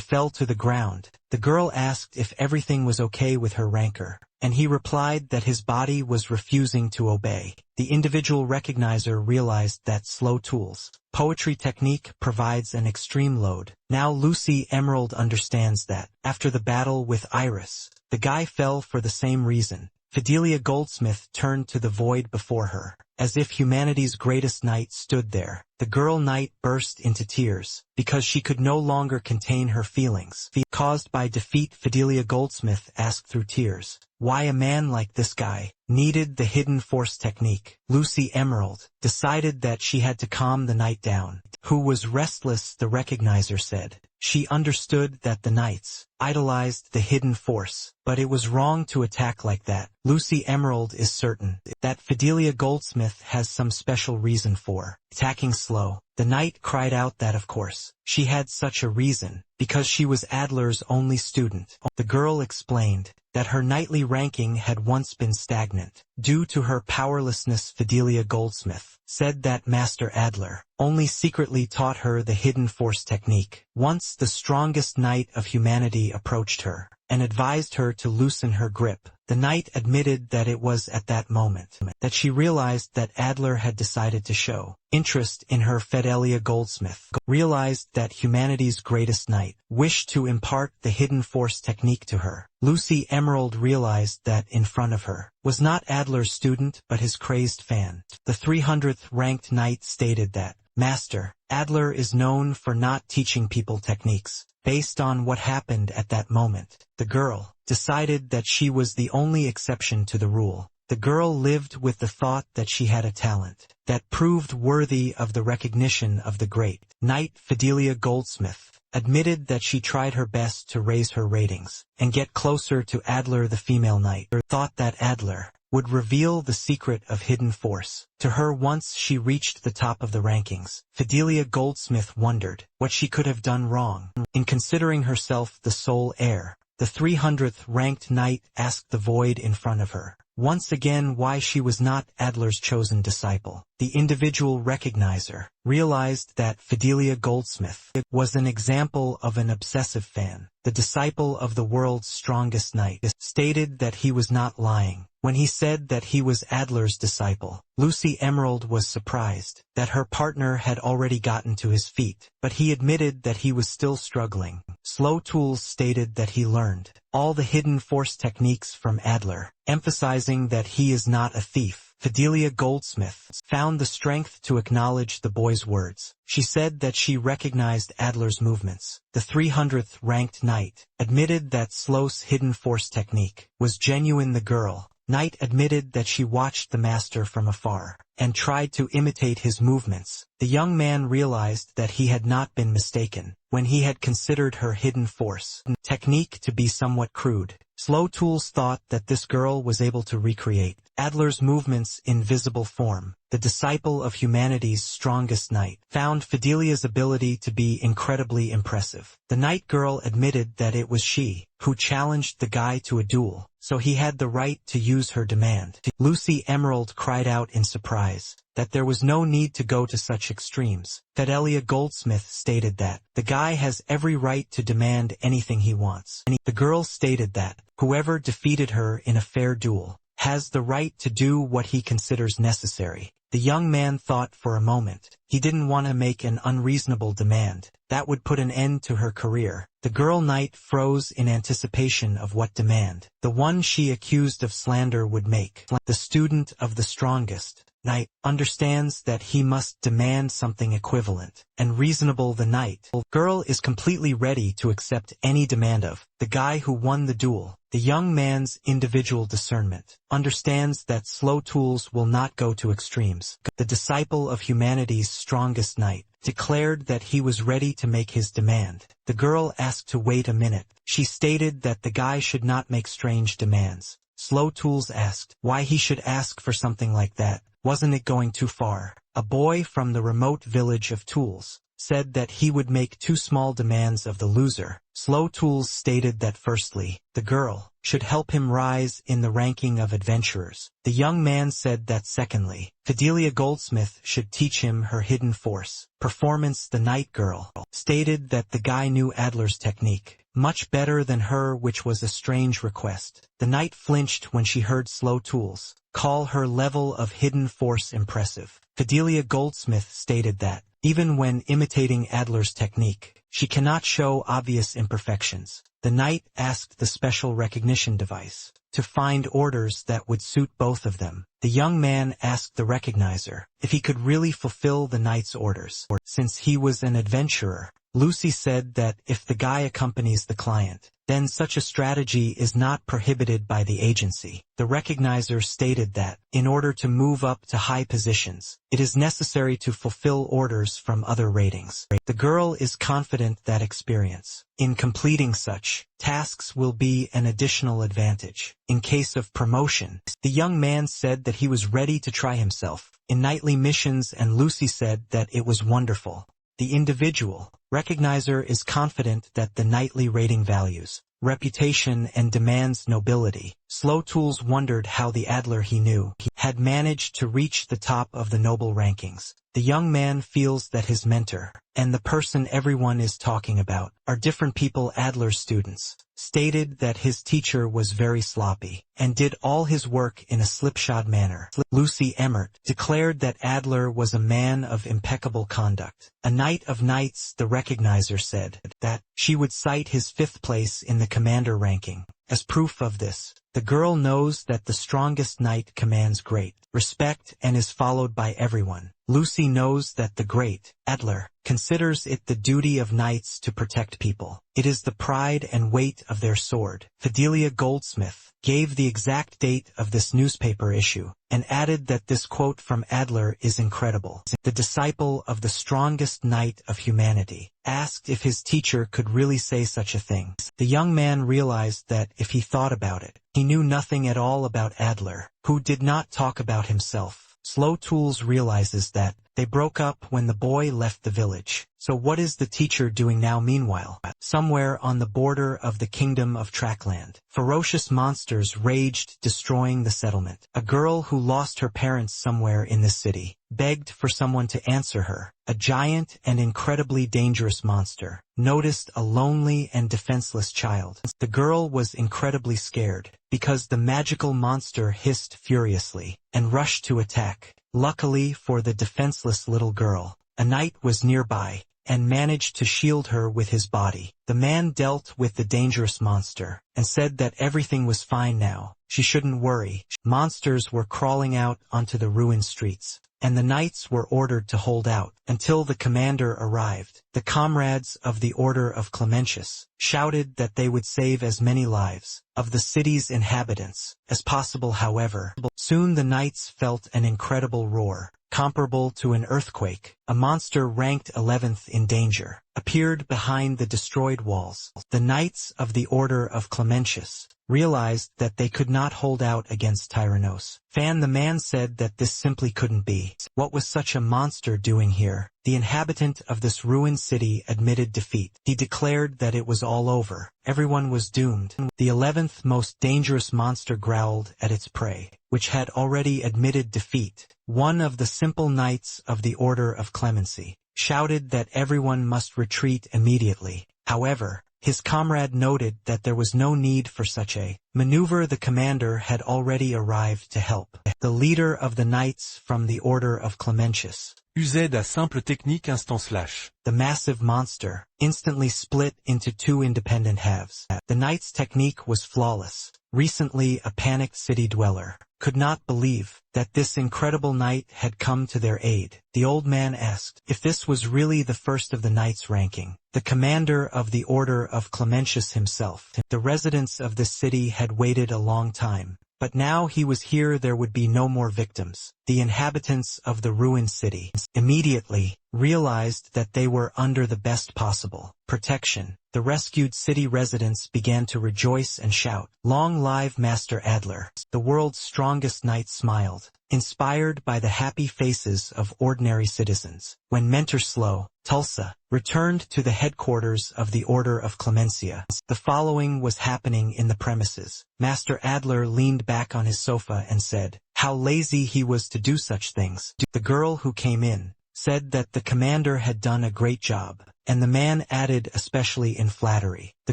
fell to the ground. The girl asked if everything was okay with her ranker, and he replied that his body was refusing to obey. The individual recognizer realized that Slow Tools poetry technique provides an extreme load. Now Lucy Emerald understands that, after the battle with Iris, the guy fell for the same reason. Fidelia Goldsmith turned to the void before her, as if humanity's greatest knight stood there. The girl knight burst into tears, because she could no longer contain her feelings caused by defeat. Fidelia Goldsmith asked through tears why a man like this guy needed the hidden force technique. Lucy Emerald decided that she had to calm the knight down, who was restless. The recognizer said She understood that the knights idolized the hidden force, but it was wrong to attack like that. Lucy Emerald is certain that Fidelia Goldsmith has some special reason for attacking slow. The knight cried out that of course she had such a reason, because she was Adler's only student. The girl explained that her knightly ranking had once been stagnant. Due to her powerlessness, Fidelia Goldsmith said that Master Adler only secretly taught her the hidden force technique. Once the strongest knight of humanity approached her and advised her to loosen her grip. The knight admitted that it was at that moment that she realized that Adler had decided to show interest in her. Fidelia Goldsmith realized that humanity's greatest knight wished to impart the hidden force technique to her. Lucy Emerald realized that in front of her was not Adler's student but his crazed fan. The 300th ranked knight stated that, "Master, Adler is known for not teaching people techniques." Based on what happened at that moment, the girl decided that she was the only exception to the rule. The girl lived with the thought that she had a talent that proved worthy of the recognition of the great knight. Fidelia Goldsmith admitted that she tried her best to raise her ratings and get closer to Adler. The female knight thought that Adler would reveal the secret of hidden force to her once she reached the top of the rankings. Fidelia Goldsmith wondered what she could have done wrong. In considering herself the sole heir, the 300th ranked knight asked the void in front of her once again why she was not Adler's chosen disciple. The individual recognizer realized that Fidelia Goldsmith was an example of an obsessive fan. The disciple of the world's strongest knight stated that he was not lying when he said that he was Adler's disciple. Lucy Emerald was surprised that her partner had already gotten to his feet, but he admitted that he was still struggling. Slow Tools stated that he learned all the hidden force techniques from Adler, emphasizing that he is not a thief. Fidelia Goldsmith found the strength to acknowledge the boy's words. She said that she recognized Adler's movements. The 300th ranked knight admitted that Slow's hidden force technique was genuine. The girl knight admitted that she watched the master from afar and tried to imitate his movements. The young man realized that he had not been mistaken when he had considered her hidden force technique to be somewhat crude. Slow Tools thought that this girl was able to recreate Adler's movements in visible form. The disciple of humanity's strongest knight found Fidelia's ability to be incredibly impressive. The knight girl admitted that it was she who challenged the guy to a duel, so he had the right to use her demand. Lucy Emerald cried out in surprise that there was no need to go to such extremes. Fidelia Goldsmith stated that the guy has every right to demand anything he wants. The girl stated that whoever defeated her in a fair duel has the right to do what he considers necessary. The young man thought for a moment. He didn't want to make an unreasonable demand that would put an end to her career. The girl knight froze in anticipation of what demand the one she accused of slander would make. The student of the strongest knight understands that he must demand something equivalent and reasonable. The knight girl is completely ready to accept any demand of the guy who won the duel. The young man's individual discernment understands that Slow Tools will not go to extremes. The disciple of humanity's strongest knight declared that he was ready to make his demand. The girl asked to wait a minute. She stated that the guy should not make strange demands. Slow Tools asked why he should ask for something like that. Wasn't it going too far? A boy from the remote village of Tools said that he would make too small demands of the loser. Slow Tools stated that firstly, the girl should help him rise in the ranking of adventurers. The young man said that secondly, Fidelia Goldsmith should teach him her hidden force. Performance. The night girl stated that the guy knew Adler's technique much better than her, which was a strange request. The knight flinched when she heard Slow Tools call her level of hidden force impressive. Fidelia Goldsmith stated that even when imitating Adler's technique, she cannot show obvious imperfections. The knight asked the special recognition device to find orders that would suit both of them. The young man asked the recognizer if he could really fulfill the knight's orders. Since he was an adventurer, Lucy said that if the guy accompanies the client, then such a strategy is not prohibited by the agency. The recognizer stated that, in order to move up to high positions, it is necessary to fulfill orders from other ratings. The girl is confident that experience in completing such tasks will be an additional advantage. In case of promotion, the young man said that he was ready to try himself in nightly missions, and Lucy said that it was wonderful. The individual recognizer is confident that the nightly rating values reputation and demands nobility. Slow Tools wondered how the Adler he knew had managed to reach the top of the noble rankings. The young man feels that his mentor and the person everyone is talking about are different people. Adler's students stated that his teacher was very sloppy and did all his work in a slipshod manner. Lucy Emmert declared that Adler was a man of impeccable conduct. A Knight of Knights, the recognizer said that she would cite his 5th place in the commander ranking as proof of this. The girl knows that the strongest knight commands great respect and is followed by everyone. Lucy knows that the great Adler considers it the duty of knights to protect people. It is the pride and weight of their sword. Fidelia Goldsmith gave the exact date of this newspaper issue and added that this quote from Adler is incredible. The disciple of the strongest knight of humanity asked if his teacher could really say such a thing. The young man realized that if he thought about it, he knew nothing at all about Adler, who did not talk about himself. Slow Tools realizes that they broke up when the boy left the village. So what is the teacher doing now? Meanwhile, somewhere on the border of the kingdom of Trackland, ferocious monsters raged, destroying the settlement. A girl who lost her parents somewhere in the city begged for someone to answer her. A giant and incredibly dangerous monster noticed a lonely and defenseless child. The girl was incredibly scared because the magical monster hissed furiously and rushed to attack. Luckily for the defenseless little girl, a knight was nearby and managed to shield her with his body. The man dealt with the dangerous monster and said that everything was fine now. She shouldn't worry. Monsters were crawling out onto the ruined streets, and the knights were ordered to hold out until the commander arrived. The comrades of the Order of Clementius shouted that they would save as many lives of the city's inhabitants as possible. However, soon the knights felt an incredible roar, comparable to an earthquake. A monster ranked 11th in danger appeared behind the destroyed walls. The knights of the Order of Clementius realized that they could not hold out against Tyrannos. The man said that this simply couldn't be. What was such a monster doing here? The inhabitant of this ruined city admitted defeat. He declared that it was all over. Everyone was doomed. The 11th most dangerous monster growled at its prey, which had already admitted defeat. One of the simple knights of the Order of Clemency shouted that everyone must retreat immediately. However, his comrade noted that there was no need for such a maneuver. The commander had already arrived to help. The leader of the knights from the Order of Clementius Usait la simple technique instant/. The massive monster instantly split into 2 independent halves. The knight's technique was flawless. Recently, a panicked city dweller could not believe that this incredible knight had come to their aid. The old man asked if this was really the first of the knights ranking. The commander of the Order of Clementius himself. The residents of this city had waited a long time, but now he was here. There would be no more victims. The inhabitants of the ruined city immediately realized that they were under the best possible protection. The rescued city residents began to rejoice and shout, "Long live Master Adler!" The world's strongest knight smiled, inspired by the happy faces of ordinary citizens. When Mentor Slow Tulsa returned to the headquarters of the Order of Clemencia, the following was happening in the premises. Master Adler leaned back on his sofa and said how lazy he was to do such things. The girl who came in said that the commander had done a great job, and the man added, especially in flattery. The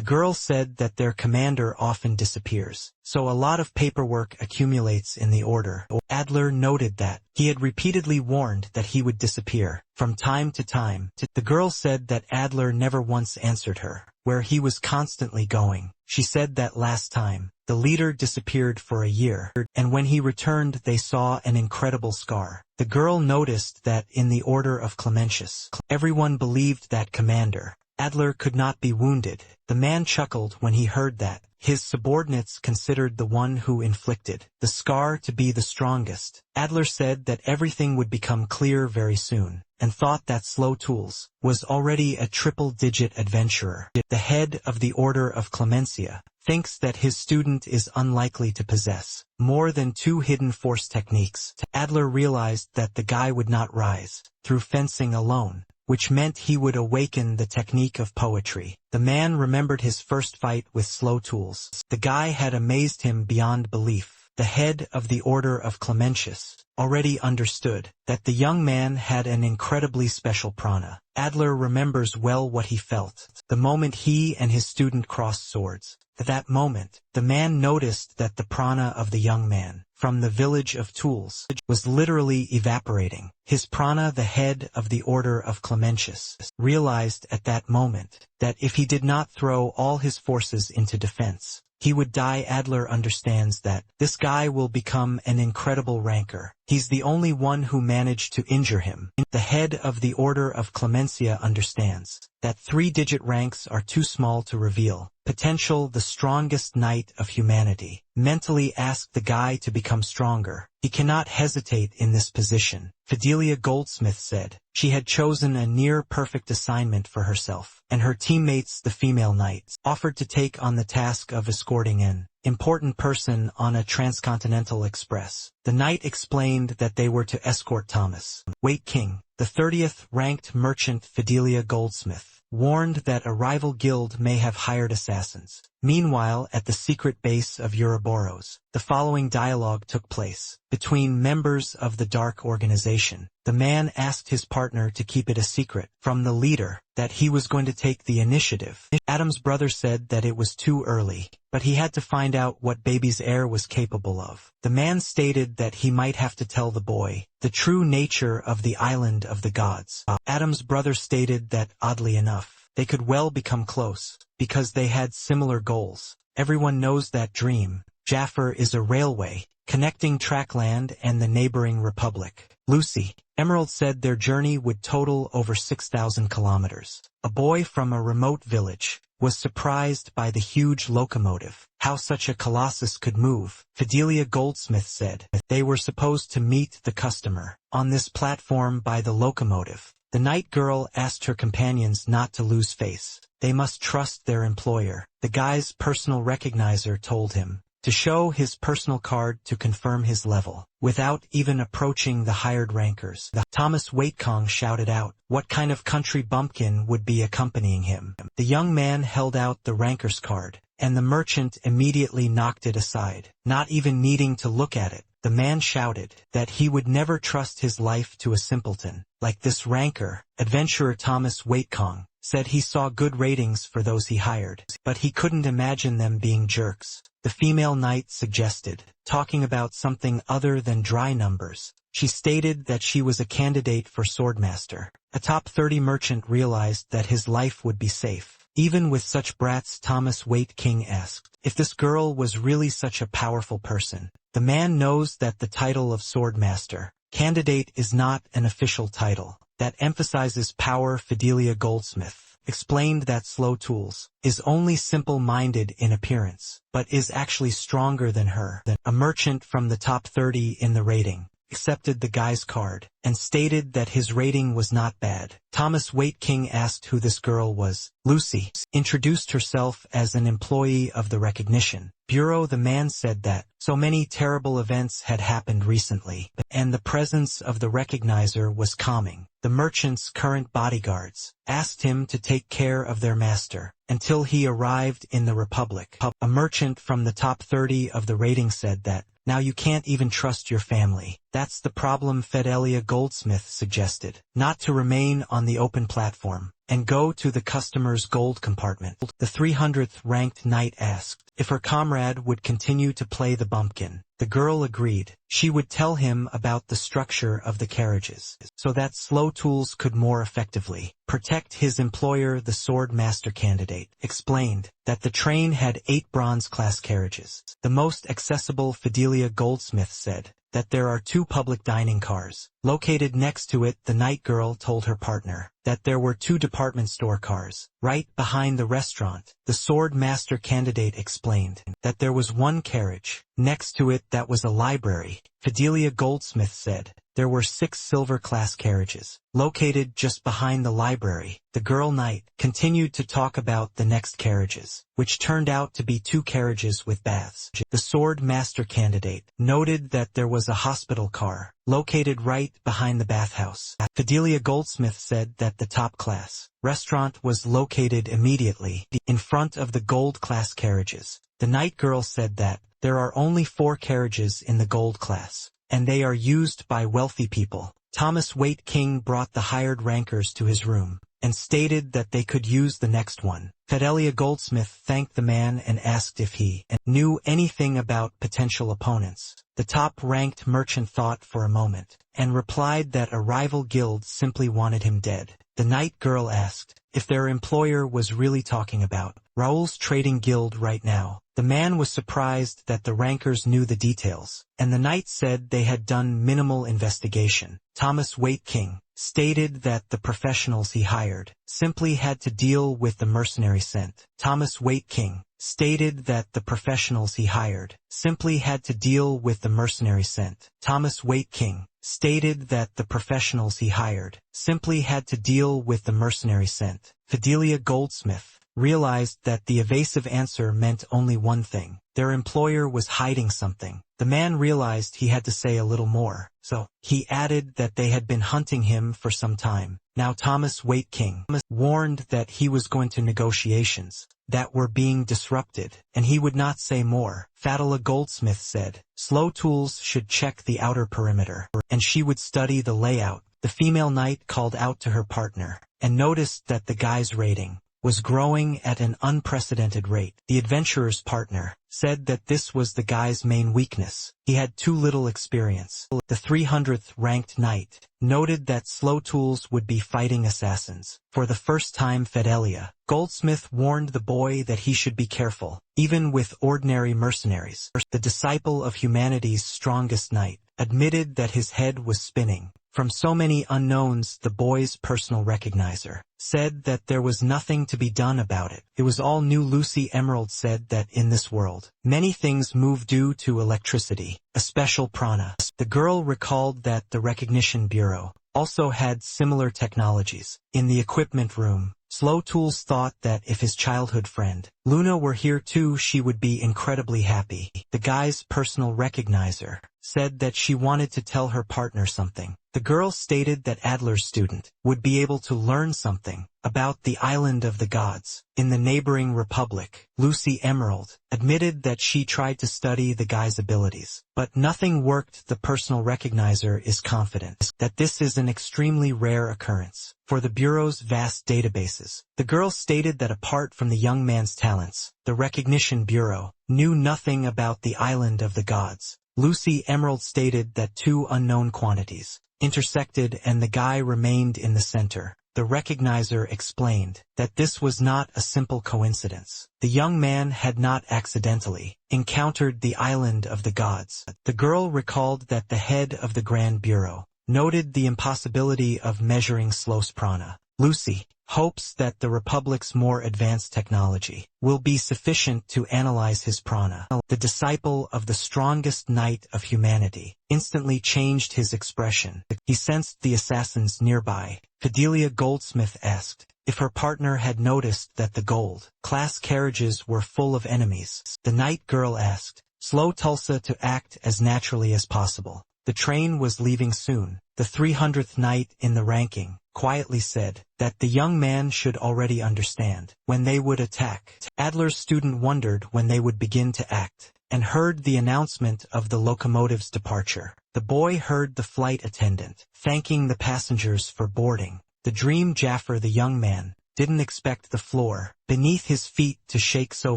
girl said that their commander often disappears, so a lot of paperwork accumulates in the order. Adler noted that he had repeatedly warned that he would disappear from time to time. The girl said that Adler never once answered her, where he was constantly going. She said that last time, the leader disappeared for a year, and when he returned they saw an incredible scar. The girl noticed that in the Order of Clementius, everyone believed that commander Adler could not be wounded. The man chuckled when he heard that. His subordinates considered the one who inflicted the scar to be the strongest. Adler said that everything would become clear very soon, and thought that Slow Tools was already a triple-digit adventurer. The head of the Order of Clemencia thinks that his student is unlikely to possess more than 2 hidden force techniques. Adler realized that the guy would not rise through fencing alone, which meant he would awaken the technique of poetry. The man remembered his first fight with Slow Tools. The guy had amazed him beyond belief. The head of the Order of Clementius already understood that the young man had an incredibly special prana. Adler remembers well what he felt the moment he and his student crossed swords. At that moment, the man noticed that the prana of the young man from the village of Tools was literally evaporating. His prana, the head of the Order of Clementius, realized at that moment that if he did not throw all his forces into defense, he would die. Adler understands that this guy will become an incredible ranker. He's the only one who managed to injure him. The head of the Order of Clemencia understands that 3-digit ranks are too small to reveal potential. The strongest knight of humanity mentally asked the guy to become stronger. He cannot hesitate in this position. Fidelia Goldsmith said she had chosen a near-perfect assignment for herself, and her teammates, the female knights, offered to take on the task of escorting an important person on a transcontinental express. The knight explained that they were to escort Thomas Waite King, the 30th ranked merchant. Fidelia Goldsmith warned that a rival guild may have hired assassins. Meanwhile, at the secret base of Ouroboros, the following dialogue took place between members of the Dark Organization. The man asked his partner to keep it a secret from the leader that he was going to take the initiative. Adam's brother said that it was too early, but he had to find out what Baby's heir was capable of. The man stated that he might have to tell the boy the true nature of the island of the gods. Adam's brother stated that, oddly enough, they could well become close, because they had similar goals. Everyone knows that dream. Jaffer is a railway connecting Trackland and the neighboring republic. Lucy, Emerald said their journey would total over 6,000 kilometers. A boy from a remote village was surprised by the huge locomotive, how such a colossus could move. Fidelia Goldsmith said they were supposed to meet the customer on this platform by the locomotive. The night girl asked her companions not to lose face. They must trust their employer. The guy's personal recognizer told him to show his personal card to confirm his level, without even approaching the hired rankers. Thomas Waitcong shouted out what kind of country bumpkin would be accompanying him. The young man held out the ranker's card, and the merchant immediately knocked it aside, not even needing to look at it. The man shouted that he would never trust his life to a simpleton like this ranker. Adventurer Thomas Waitcong said he saw good ratings for those he hired, but he couldn't imagine them being jerks. The female knight suggested talking about something other than dry numbers. She stated that she was a candidate for swordmaster. A top 30 merchant realized that his life would be safe even with such brats. Thomas Waite King asked if this girl was really such a powerful person. The man knows that the title of swordmaster candidate is not an official title that emphasizes power. Fidelia Goldsmith explained that Slow Tools is only simple-minded in appearance, but is actually stronger than her. A merchant from the top 30 in the rating accepted the guy's card and stated that his rating was not bad. Thomas Waite King asked who this girl was. Lucy introduced herself as an employee of the Recognition Bureau. The man said that so many terrible events had happened recently, and the presence of the recognizer was calming. The merchant's current bodyguards asked him to take care of their master until he arrived in the Republic. A merchant from the top 30 of the rating said that now you can't even trust your family. That's the problem. Fidelia Goldsmith suggested not to remain on the open platform and go to the customer's gold compartment. The 300th ranked knight asked if her comrade would continue to play the bumpkin. The girl agreed. She would tell him about the structure of the carriages, so that Slow Tools could more effectively protect his employer. The sword master candidate explained that the train had 8 bronze-class carriages, the most accessible. Fidelia Goldsmith said that there are 2 public dining cars located next to it. The night girl told her partner that there were 2 department store cars, right behind the restaurant. The sword master candidate explained that there was 1 carriage. Next to it that was a library. Fidelia Goldsmith said there were 6 silver-class carriages, located just behind the library. The girl knight continued to talk about the next carriages, which turned out to be 2 carriages with baths. The sword master candidate noted that there was a hospital car, located right behind the bathhouse. Fidelia Goldsmith said that the top-class restaurant was located immediately in front of the gold-class carriages. The night girl said that there are only 4 carriages in the gold class, and they are used by wealthy people. Thomas Waite King brought the hired rankers to his room, and stated that they could use the next one. Fidelia Goldsmith thanked the man and asked if he knew anything about potential opponents. The top-ranked merchant thought for a moment, and replied that a rival guild simply wanted him dead. The night girl asked if their employer was really talking about Raoul's trading guild right now. The man was surprised that the rankers knew the details, and the knight said they had done minimal investigation. Thomas Waite King stated that the professionals he hired simply had to deal with the mercenary scent. Thomas Waite King stated that the professionals he hired simply had to deal with the mercenary scent. Thomas Waite King stated that the professionals he hired simply had to deal with the mercenary scent. Fidelia Goldsmith realized that the evasive answer meant only one thing. Their employer was hiding something. The man realized he had to say a little more, so he added that they had been hunting him for some time. Now Thomas Waite King warned that he was going to negotiations that were being disrupted, and he would not say more. Fidelia Goldsmith said Slow Tools should check the outer perimeter, and she would study the layout. The female knight called out to her partner, and noticed that the guy's rating was growing at an unprecedented rate. The adventurer's partner said that this was the guy's main weakness. He had too little experience. The 300th ranked knight noted that Slow Tools would be fighting assassins. For the first time, Fidelia Goldsmith warned the boy that he should be careful, even with ordinary mercenaries. The disciple of humanity's strongest knight admitted that his head was spinning. From so many unknowns, the boy's personal recognizer said that there was nothing to be done about it. It was all new. Lucy Emerald said that in this world, many things move due to electricity, a special prana. The girl recalled that the Recognition Bureau also had similar technologies. In the equipment room, Slow Tools thought that if his childhood friend, Luna, were here too, she would be incredibly happy. The guy's personal recognizer said that she wanted to tell her partner something. The girl stated that Adler's student would be able to learn something about the island of the gods in the neighboring republic. Lucy Emerald admitted that she tried to study the guy's abilities, but nothing worked. The personal recognizer is confident that this is an extremely rare occurrence for the Bureau's vast databases. The girl stated that apart from the young man's talents, the Recognition Bureau knew nothing about the island of the gods. Lucy Emerald stated that 2 unknown quantities intersected and the guy remained in the center. The recognizer explained that this was not a simple coincidence. The young man had not accidentally encountered the island of the gods. The girl recalled that the head of the Grand Bureau noted the impossibility of measuring Slow's prana. Lucy hopes that the Republic's more advanced technology will be sufficient to analyze his prana. The disciple of the strongest knight of humanity instantly changed his expression. He sensed the assassins nearby. Fidelia Goldsmith asked if her partner had noticed that the gold-class carriages were full of enemies. The night girl asked Slow Tulsa to act as naturally as possible. The train was leaving soon. The 300th knight in the ranking quietly said that the young man should already understand when they would attack. Adler's student wondered when they would begin to act, and heard the announcement of the locomotive's departure. The boy heard the flight attendant thanking the passengers for boarding. The dream Jaffer, the young man, didn't expect the floor beneath his feet to shake so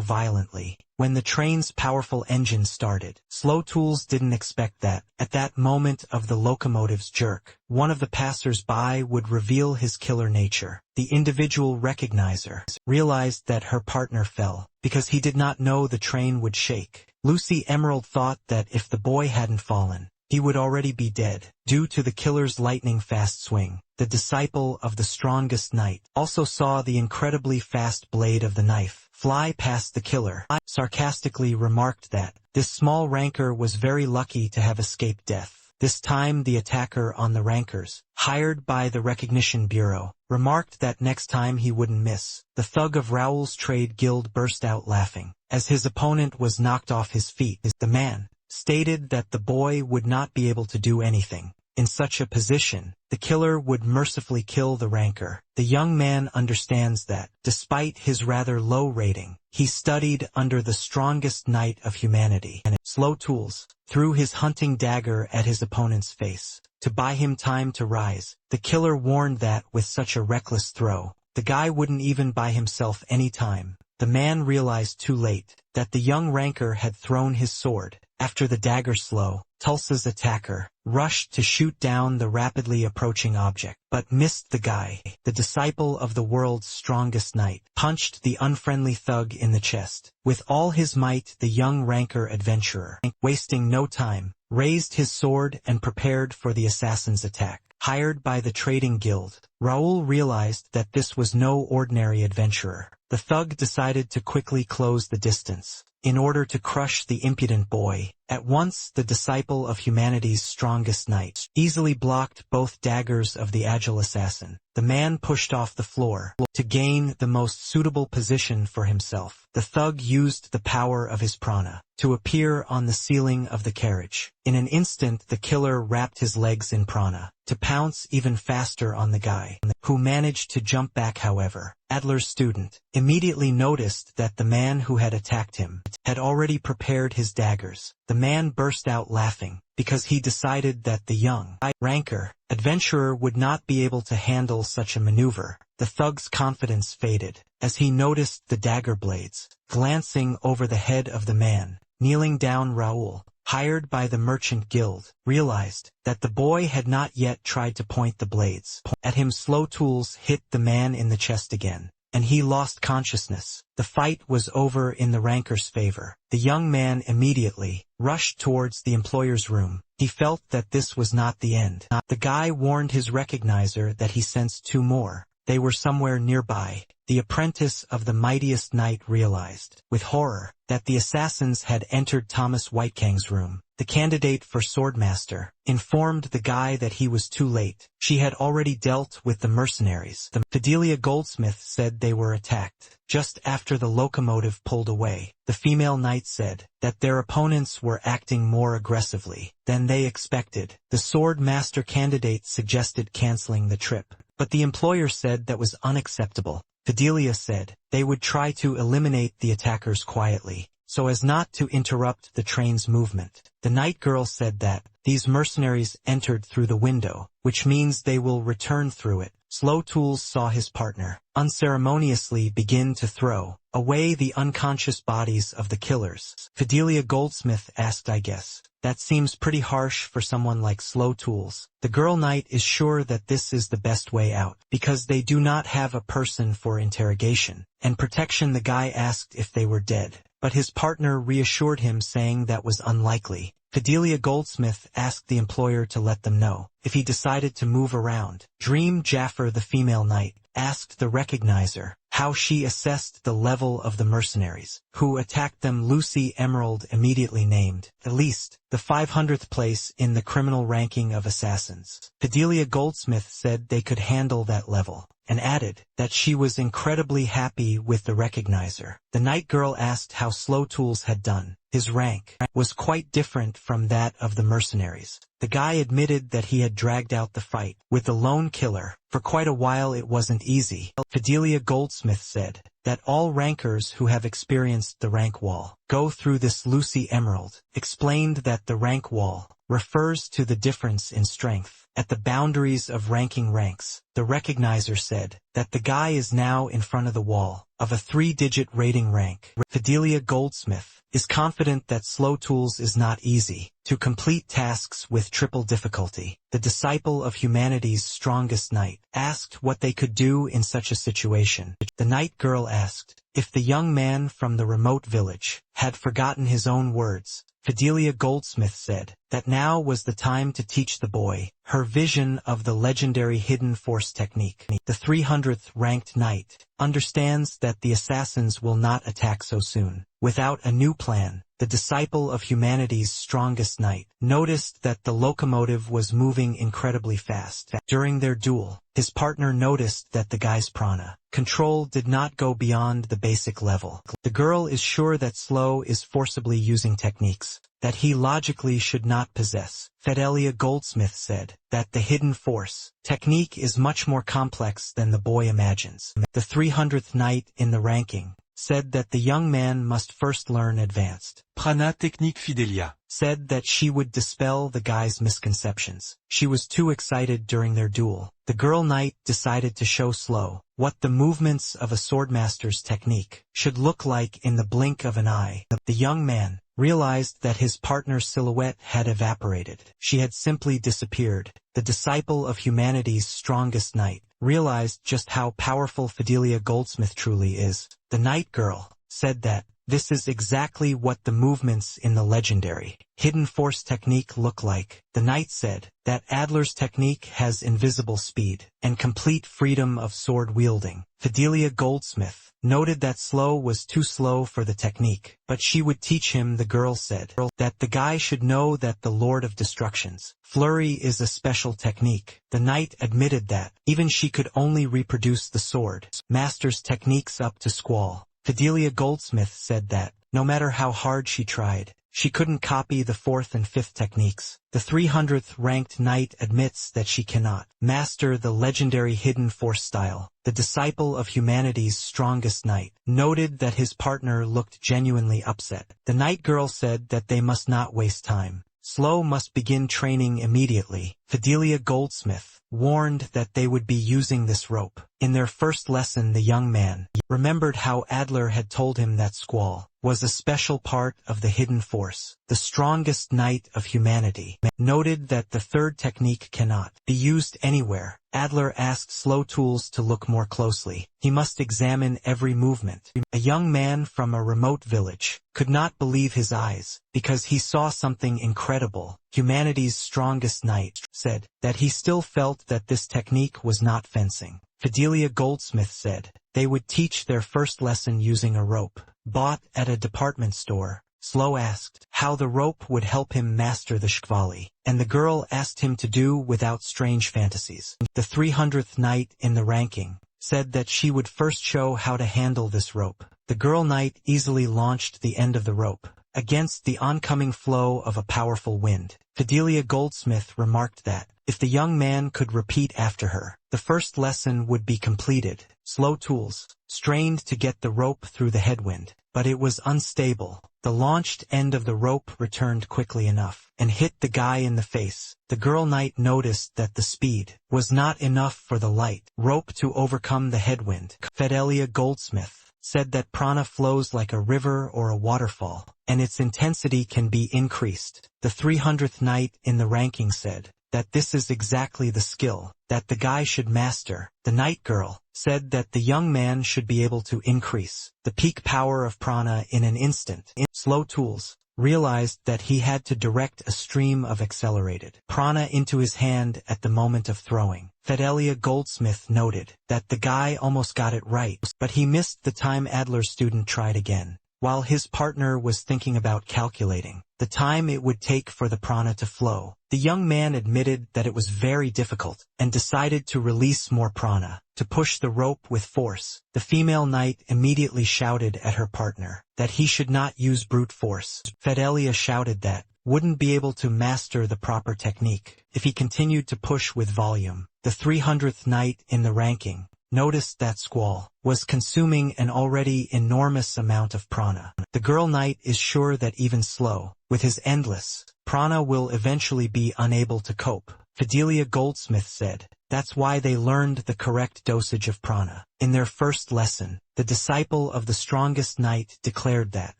violently. When the train's powerful engine started, Slow Tools didn't expect that, at that moment of the locomotive's jerk, one of the passers-by would reveal his killer nature. The individual recognizer realized that her partner fell, because he did not know the train would shake. Lucy Emerald thought that if the boy hadn't fallen, he would already be dead. Due to the killer's lightning-fast swing, the disciple of the strongest knight also saw the incredibly fast blade of the knife fly past the killer. Sarcastically remarked that this small ranker was very lucky to have escaped death. This time the attacker on the rankers, hired by the Recognition Bureau, remarked that next time he wouldn't miss. The thug of Raoul's trade guild burst out laughing. As his opponent was knocked off his feet, the man stated that the boy would not be able to do anything. In such a position, the killer would mercifully kill the ranker. The young man understands that, despite his rather low rating, he studied under the strongest knight of humanity. And Slow Tools threw his hunting dagger at his opponent's face. To buy him time to rise, the killer warned that with such a reckless throw, the guy wouldn't even buy himself any time. The man realized too late that the young ranker had thrown his sword. After the dagger Slow, Tulsa's attacker rushed to shoot down the rapidly approaching object, but missed the guy. The disciple of the world's strongest knight punched the unfriendly thug in the chest. With all his might, the young ranker adventurer, wasting no time, raised his sword and prepared for the assassin's attack. Hired by the trading guild, Raoul realized that this was no ordinary adventurer. The thug decided to quickly close the distance in order to crush the impudent boy. At once, the disciple of humanity's strongest knight easily blocked both daggers of the agile assassin. The man pushed off the floor to gain the most suitable position for himself. The thug used the power of his prana to appear on the ceiling of the carriage. In an instant, the killer wrapped his legs in prana to pounce even faster on the guy, who managed to jump back. However, Adler's student immediately noticed that the man who had attacked him had already prepared his daggers. The man burst out laughing because he decided that the young ranker adventurer would not be able to handle such a maneuver. The thug's confidence faded as he noticed the dagger blades glancing over the head of the man kneeling down. Raoul, hired by the merchant guild, realized that the boy had not yet tried to point the blades at him. Slow Tools hit the man in the chest again, and he lost consciousness. The fight was over in the ranker's favor. The young man immediately rushed towards the employer's room. He felt that this was not the end. The guy warned his recognizer that he sensed two more. They were somewhere nearby. The apprentice of the mightiest knight realized, with horror, that the assassins had entered Thomas Whitekang's room. The candidate for swordmaster informed the guy that he was too late. She had already dealt with the mercenaries. The Fidelia Goldsmith said they were attacked just after the locomotive pulled away. The female knight said that their opponents were acting more aggressively than they expected. The swordmaster candidate suggested canceling the trip, but the employer said that was unacceptable. Fidelia said they would try to eliminate the attackers quietly, so as not to interrupt the train's movement. The night girl said that these mercenaries entered through the window, which means they will return through it. Slow Tools saw his partner unceremoniously begin to throw away the unconscious bodies of the killers. Fidelia Goldsmith asked, "I guess that seems pretty harsh for someone like Slow Tools." The girl knight is sure that this is the best way out, because they do not have a person for interrogation and protection. The guy asked if they were dead, but his partner reassured him, saying that was unlikely. Fidelia Goldsmith asked the employer to let them know if he decided to move around. Dream Jaffer, the female knight, asked the recognizer how she assessed the level of the mercenaries who attacked them. Lucy Emerald immediately named at least the 500th place in the criminal ranking of assassins. Fidelia Goldsmith said they could handle that level, and added that she was incredibly happy with the recognizer. The night girl asked how Slow Tools had done. His rank was quite different from that of the mercenaries. The guy admitted that he had dragged out the fight with the lone killer. For quite a while it wasn't easy. Fidelia Goldsmith said that all rankers who have experienced the rank wall go through this. Lucy Emerald explained that the rank wall refers to the difference in strength at the boundaries of ranking ranks. The recognizer said that the guy is now in front of the wall of a 3-digit rating rank. Fidelia Goldsmith is confident that Slow Tools is not easy to complete tasks with triple difficulty. The disciple of humanity's strongest knight asked what they could do in such a situation. The night girl asked if the young man from the remote village had forgotten his own words. Fidelia Goldsmith said that now was the time to teach the boy her vision of the legendary hidden force technique. The 300th ranked knight understands that the assassins will not attack so soon. Without a new plan, the disciple of humanity's strongest knight noticed that the locomotive was moving incredibly fast. During their duel, his partner noticed that the guy's prana control did not go beyond the basic level. The girl is sure that Slow is forcibly using techniques that he logically should not possess. Fidelia Goldsmith said that the hidden force technique is much more complex than the boy imagines. The 300th knight in the ranking said that the young man must first learn advanced Prana technique Fidelia. Said that she would dispel the guy's misconceptions. She was too excited during their duel. The girl knight decided to show Slow what the movements of a swordmaster's technique should look like in the blink of an eye. The young man realized that his partner's silhouette had evaporated. She had simply disappeared. The disciple of humanity's strongest knight realized just how powerful Fidelia Goldsmith truly is. The night girl said that this is exactly what the movements in the legendary hidden force technique look like. The knight said that Adler's technique has invisible speed and complete freedom of sword wielding. Fidelia Goldsmith noted that Slow was too slow for the technique, but she would teach him. The girl said that the guy should know that the Lord of Destruction's flurry is a special technique. The knight admitted that even she could only reproduce the sword master's techniques up to Squall. Fidelia Goldsmith said that no matter how hard she tried, she couldn't copy the 4th and 5th techniques. The 300th ranked knight admits that she cannot master the legendary hidden force style. The disciple of humanity's strongest knight noted that his partner looked genuinely upset. The night girl said that they must not waste time. Slow must begin training immediately. Fidelia Goldsmith warned that they would be using this rope. In their first lesson, the young man remembered how Adler had told him that Squall was a special part of the hidden force. The strongest knight of humanity noted that the 3rd technique cannot be used anywhere. Adler asked Slow Tools to look more closely. He must examine every movement. A young man from a remote village could not believe his eyes because he saw something incredible. Humanity's strongest knight said that he still felt that this technique was not fencing. Fidelia Goldsmith said they would teach their first lesson using a rope bought at a department store. Slow asked how the rope would help him master the shkvali, and the girl asked him to do without strange fantasies. The 300th knight in the ranking said that she would first show how to handle this rope. The girl knight easily launched the end of the rope against the oncoming flow of a powerful wind. Fidelia Goldsmith remarked that if the young man could repeat after her, the first lesson would be completed. Slow Tools strained to get the rope through the headwind, but it was unstable. The launched end of the rope returned quickly enough and hit the guy in the face. The girl knight noticed that the speed was not enough for the light rope to overcome the headwind. Fidelia Goldsmith said that prana flows like a river or a waterfall, and its intensity can be increased. The 300th knight in the ranking said that this is exactly the skill that the guy should master. The night girl said that the young man should be able to increase the peak power of prana in an instant. Slow Tools realized that he had to direct a stream of accelerated prana into his hand at the moment of throwing. Fidelia Goldsmith noted that the guy almost got it right, but he missed the time. Adler's student tried again, while his partner was thinking about calculating the time it would take for the prana to flow. The young man admitted that it was very difficult and decided to release more prana to push the rope with force. The female knight immediately shouted at her partner that he should not use brute force. Fidelia shouted that wouldn't be able to master the proper technique if he continued to push with volume. The 300th knight in the ranking noticed that Squall was consuming an already enormous amount of prana. The girl knight is sure that even Slow, with his endless prana, will eventually be unable to cope. Fidelia Goldsmith said that's why they learned the correct dosage of prana. In their first lesson, the disciple of the strongest knight declared that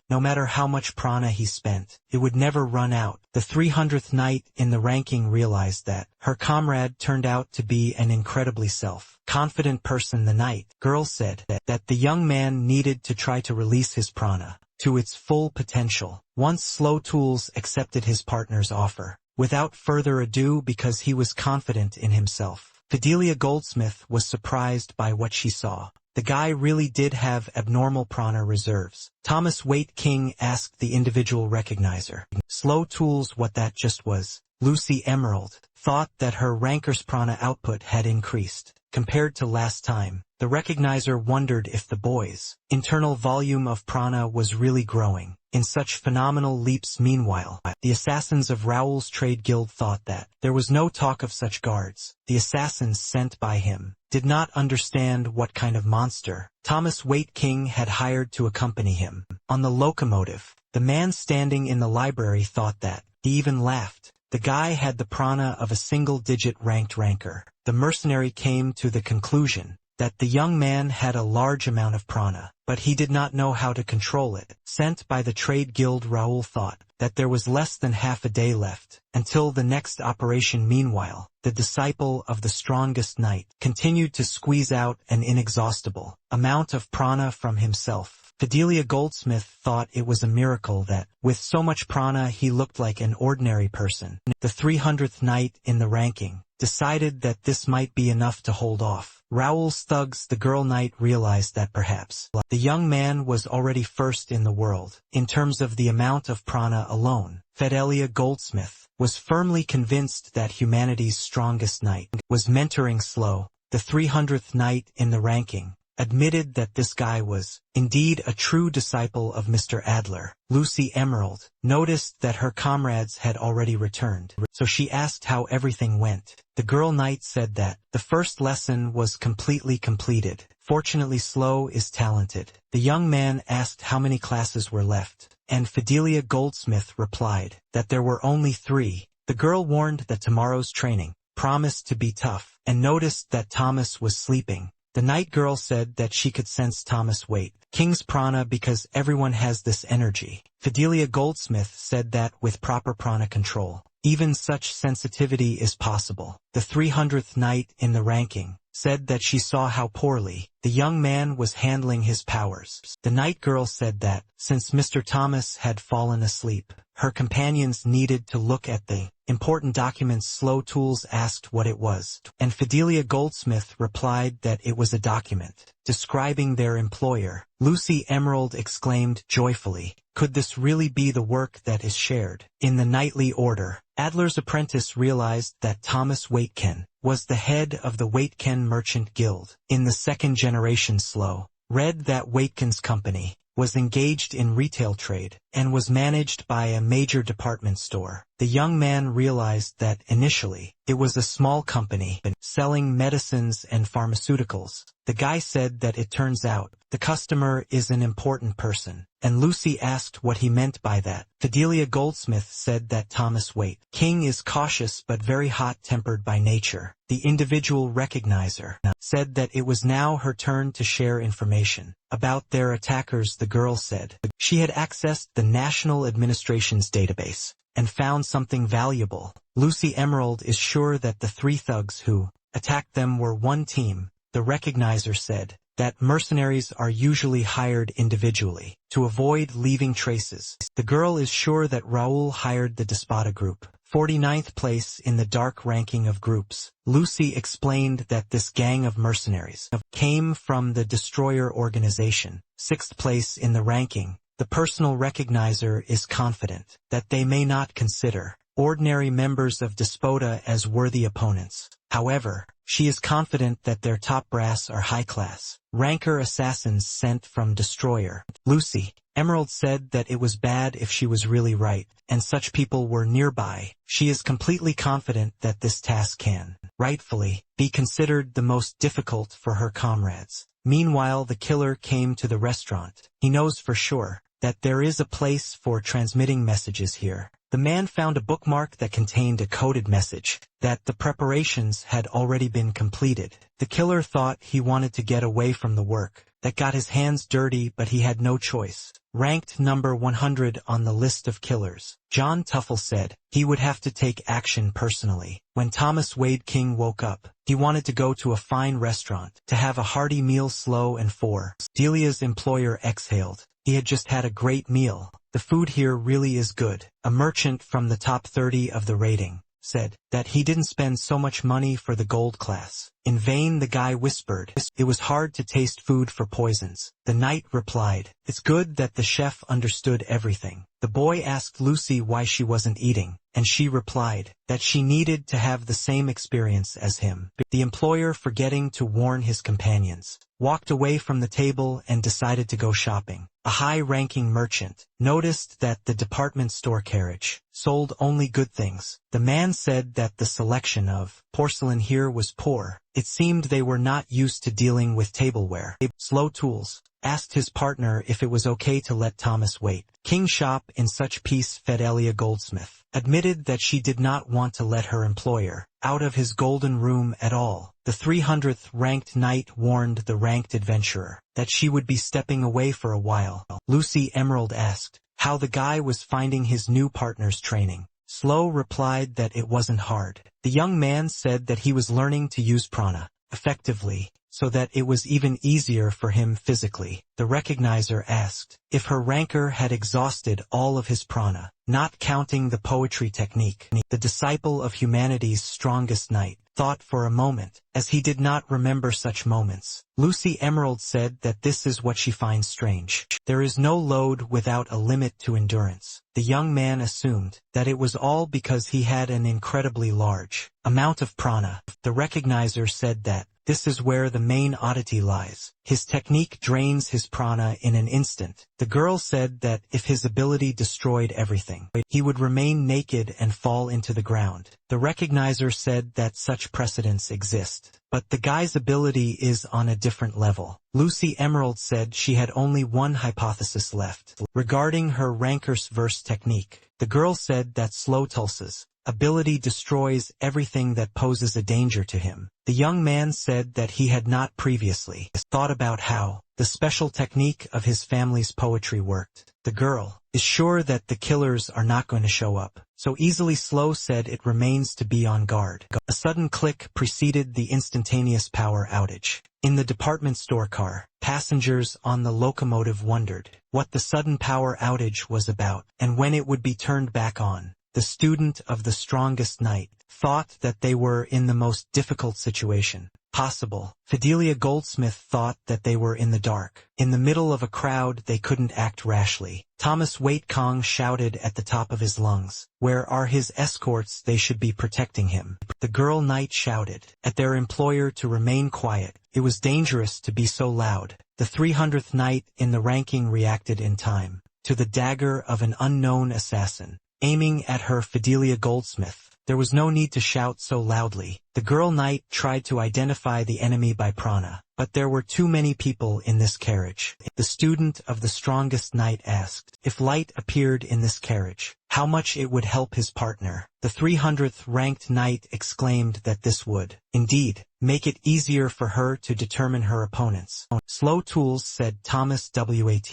no matter how much prana he spent, it would never run out. The 300th knight in the ranking realized that her comrade turned out to be an incredibly self-confident person. The night girl said that the young man needed to try to release his prana to its full potential. Once Slow Tools accepted his partner's offer, without further ado because he was confident in himself. Fidelia Goldsmith was surprised by what she saw. The guy really did have abnormal prana reserves. Thomas Waite King asked the individual recognizer. Slow Tools what that just was. Lucy Emerald thought that her ranker's prana output had increased. Compared to last time, the recognizer wondered if the boy's internal volume of prana was really growing in such phenomenal leaps. Meanwhile, the assassins of Raoul's trade guild thought that there was no talk of such guards. The assassins sent by him did not understand what kind of monster Thomas Waite King had hired to accompany him. On the locomotive, the man standing in the library thought that. He even laughed. The guy had the prana of a single-digit ranked ranker. The mercenary came to the conclusion that the young man had a large amount of prana, but he did not know how to control it. Sent by the trade guild, Raoul thought that there was less than half a day left until the next operation. Meanwhile, the disciple of the strongest knight continued to squeeze out an inexhaustible amount of prana from himself. Fidelia Goldsmith thought it was a miracle that, with so much prana, he looked like an ordinary person. The 300th knight in the ranking decided that this might be enough to hold off Raoul's thugs. The girl knight realized that perhaps the young man was already first in the world in terms of the amount of prana alone. Fidelia Goldsmith was firmly convinced that humanity's strongest knight was mentoring Slow. The 300th knight in the ranking admitted that this guy was indeed a true disciple of Mr. Adler. Lucy Emerald noticed that her comrades had already returned, so she asked how everything went. The girl knight said that the first lesson was completely completed. Fortunately, Slow is talented. The young man asked how many classes were left, and Fidelia Goldsmith replied that there were only 3. The girl warned that tomorrow's training promised to be tough, and noticed that Thomas was sleeping. The night girl said that she could sense Thomas Waite King's prana because everyone has this energy. Fidelia Goldsmith said that with proper prana control, even such sensitivity is possible. The 300th knight in the ranking said that she saw how poorly the young man was handling his powers. The night girl said that, since Mr. Thomas had fallen asleep, her companions needed to look at the important documents. Slow Tools asked what it was, and Fidelia Goldsmith replied that it was a document describing their employer. Lucy Emerald exclaimed joyfully, "Could this really be the work that is shared in the knightly order?" Adler's apprentice realized that Thomas Waitken was the head of the Waitken Merchant Guild. In the second generation, Slow read that Waitken's company was engaged in retail trade and was managed by a major department store. The young man realized that initially it was a small company selling medicines and pharmaceuticals. The guy said that it turns out the customer is an important person, and Lucy asked what he meant by that. Fidelia Goldsmith said that Thomas Waite King is cautious but very hot-tempered by nature. The individual recognizer said that it was now her turn to share information about their attackers. The girl said she had accessed the National Administration's database and found something valuable. Lucy Emerald is sure that the 3 thugs who attacked them were one team. The recognizer said that mercenaries are usually hired individually to avoid leaving traces. The girl is sure that Raoul hired the Despota group, 49th place in the dark ranking of groups. Lucy explained that this gang of mercenaries came from the Destroyer organization, 6th place in the ranking. The personal recognizer is confident that they may not consider ordinary members of Despota as worthy opponents. However, she is confident that their top brass are high-class ranker assassins sent from Destroyer. Lucy Emerald said that it was bad if she was really right, and such people were nearby. She is completely confident that this task can, rightfully, be considered the most difficult for her comrades. Meanwhile, the killer came to the restaurant. He knows for sure that there is a place for transmitting messages here. The man found a bookmark that contained a coded message that the preparations had already been completed. The killer thought he wanted to get away from the work that got his hands dirty, but he had no choice. ranked number 100 on the list of killers. John Tuffle said he would have to take action personally. When Thomas Wade King woke up, he wanted to go to a fine restaurant to have a hearty meal slow and for. Delia's employer exhaled. He had just had a great meal. The food here really is good. A merchant from the top 30 of the rating said that he didn't spend so much money for the gold class. In vain the guy whispered, it was hard to taste food for poisons. The knight replied, it's good that the chef understood everything. The boy asked Lucy why she wasn't eating, and she replied that she needed to have the same experience as him. The employer, forgetting to warn his companions, walked away from the table and decided to go shopping. A high-ranking merchant noticed that the department store carriage sold only good things. The man said that the selection of porcelain here was poor. It seemed they were not used to dealing with tableware. Slow Tools asked his partner if it was okay to let Thomas wait. King shop in such peace. Fidelia Goldsmith admitted that she did not want to let her employer out of his golden room at all. The 300th ranked knight warned the ranked adventurer that she would be stepping away for a while. Lucy Emerald asked how the guy was finding his new partner's training. Slow replied that it wasn't hard. The young man said that he was learning to use prana effectively, so that it was even easier for him physically. The recognizer asked if her ranker had exhausted all of his prana, not counting the poetry technique. The disciple of humanity's strongest knight thought for a moment, as he did not remember such moments. Lucy Emerald said that this is what she finds strange. There is no load without a limit to endurance. The young man assumed that it was all because he had an incredibly large amount of prana. The recognizer said that this is where the main oddity lies. His technique drains his prana in an instant. The girl said that if his ability destroyed everything, he would remain naked and fall into the ground. The recognizer said that such precedents exist, but the guy's ability is on a different level. Lucy Emerald said she had only one hypothesis left regarding her ranker's verse technique. The girl said that Slow Tulsa's ability destroys everything that poses a danger to him. The young man said that he had not previously thought about how the special technique of his family's poetry worked. The girl is sure that the killers are not going to show up so easily. Slow said it remains to be on guard. A sudden click preceded the instantaneous power outage. In the department store car, passengers on the locomotive wondered what the sudden power outage was about and when it would be turned back on. The student of the strongest knight thought that they were in the most difficult situation possible. Fidelia Goldsmith thought that they were in the dark. In the middle of a crowd, they couldn't act rashly. Thomas Wait Kong shouted at the top of his lungs, "Where are his escorts? They should be protecting him." The girl knight shouted at their employer to remain quiet. It was dangerous to be so loud. The 300th knight in the ranking reacted in time to the dagger of an unknown assassin aiming at her. Fidelia Goldsmith. There was no need to shout so loudly. The girl knight tried to identify the enemy by prana, but there were too many people in this carriage. The student of the strongest knight asked if light appeared in this carriage, how much it would help his partner. The 300th ranked knight exclaimed that this would, indeed, make it easier for her to determine her opponents. Slow Tools said Thomas Wat.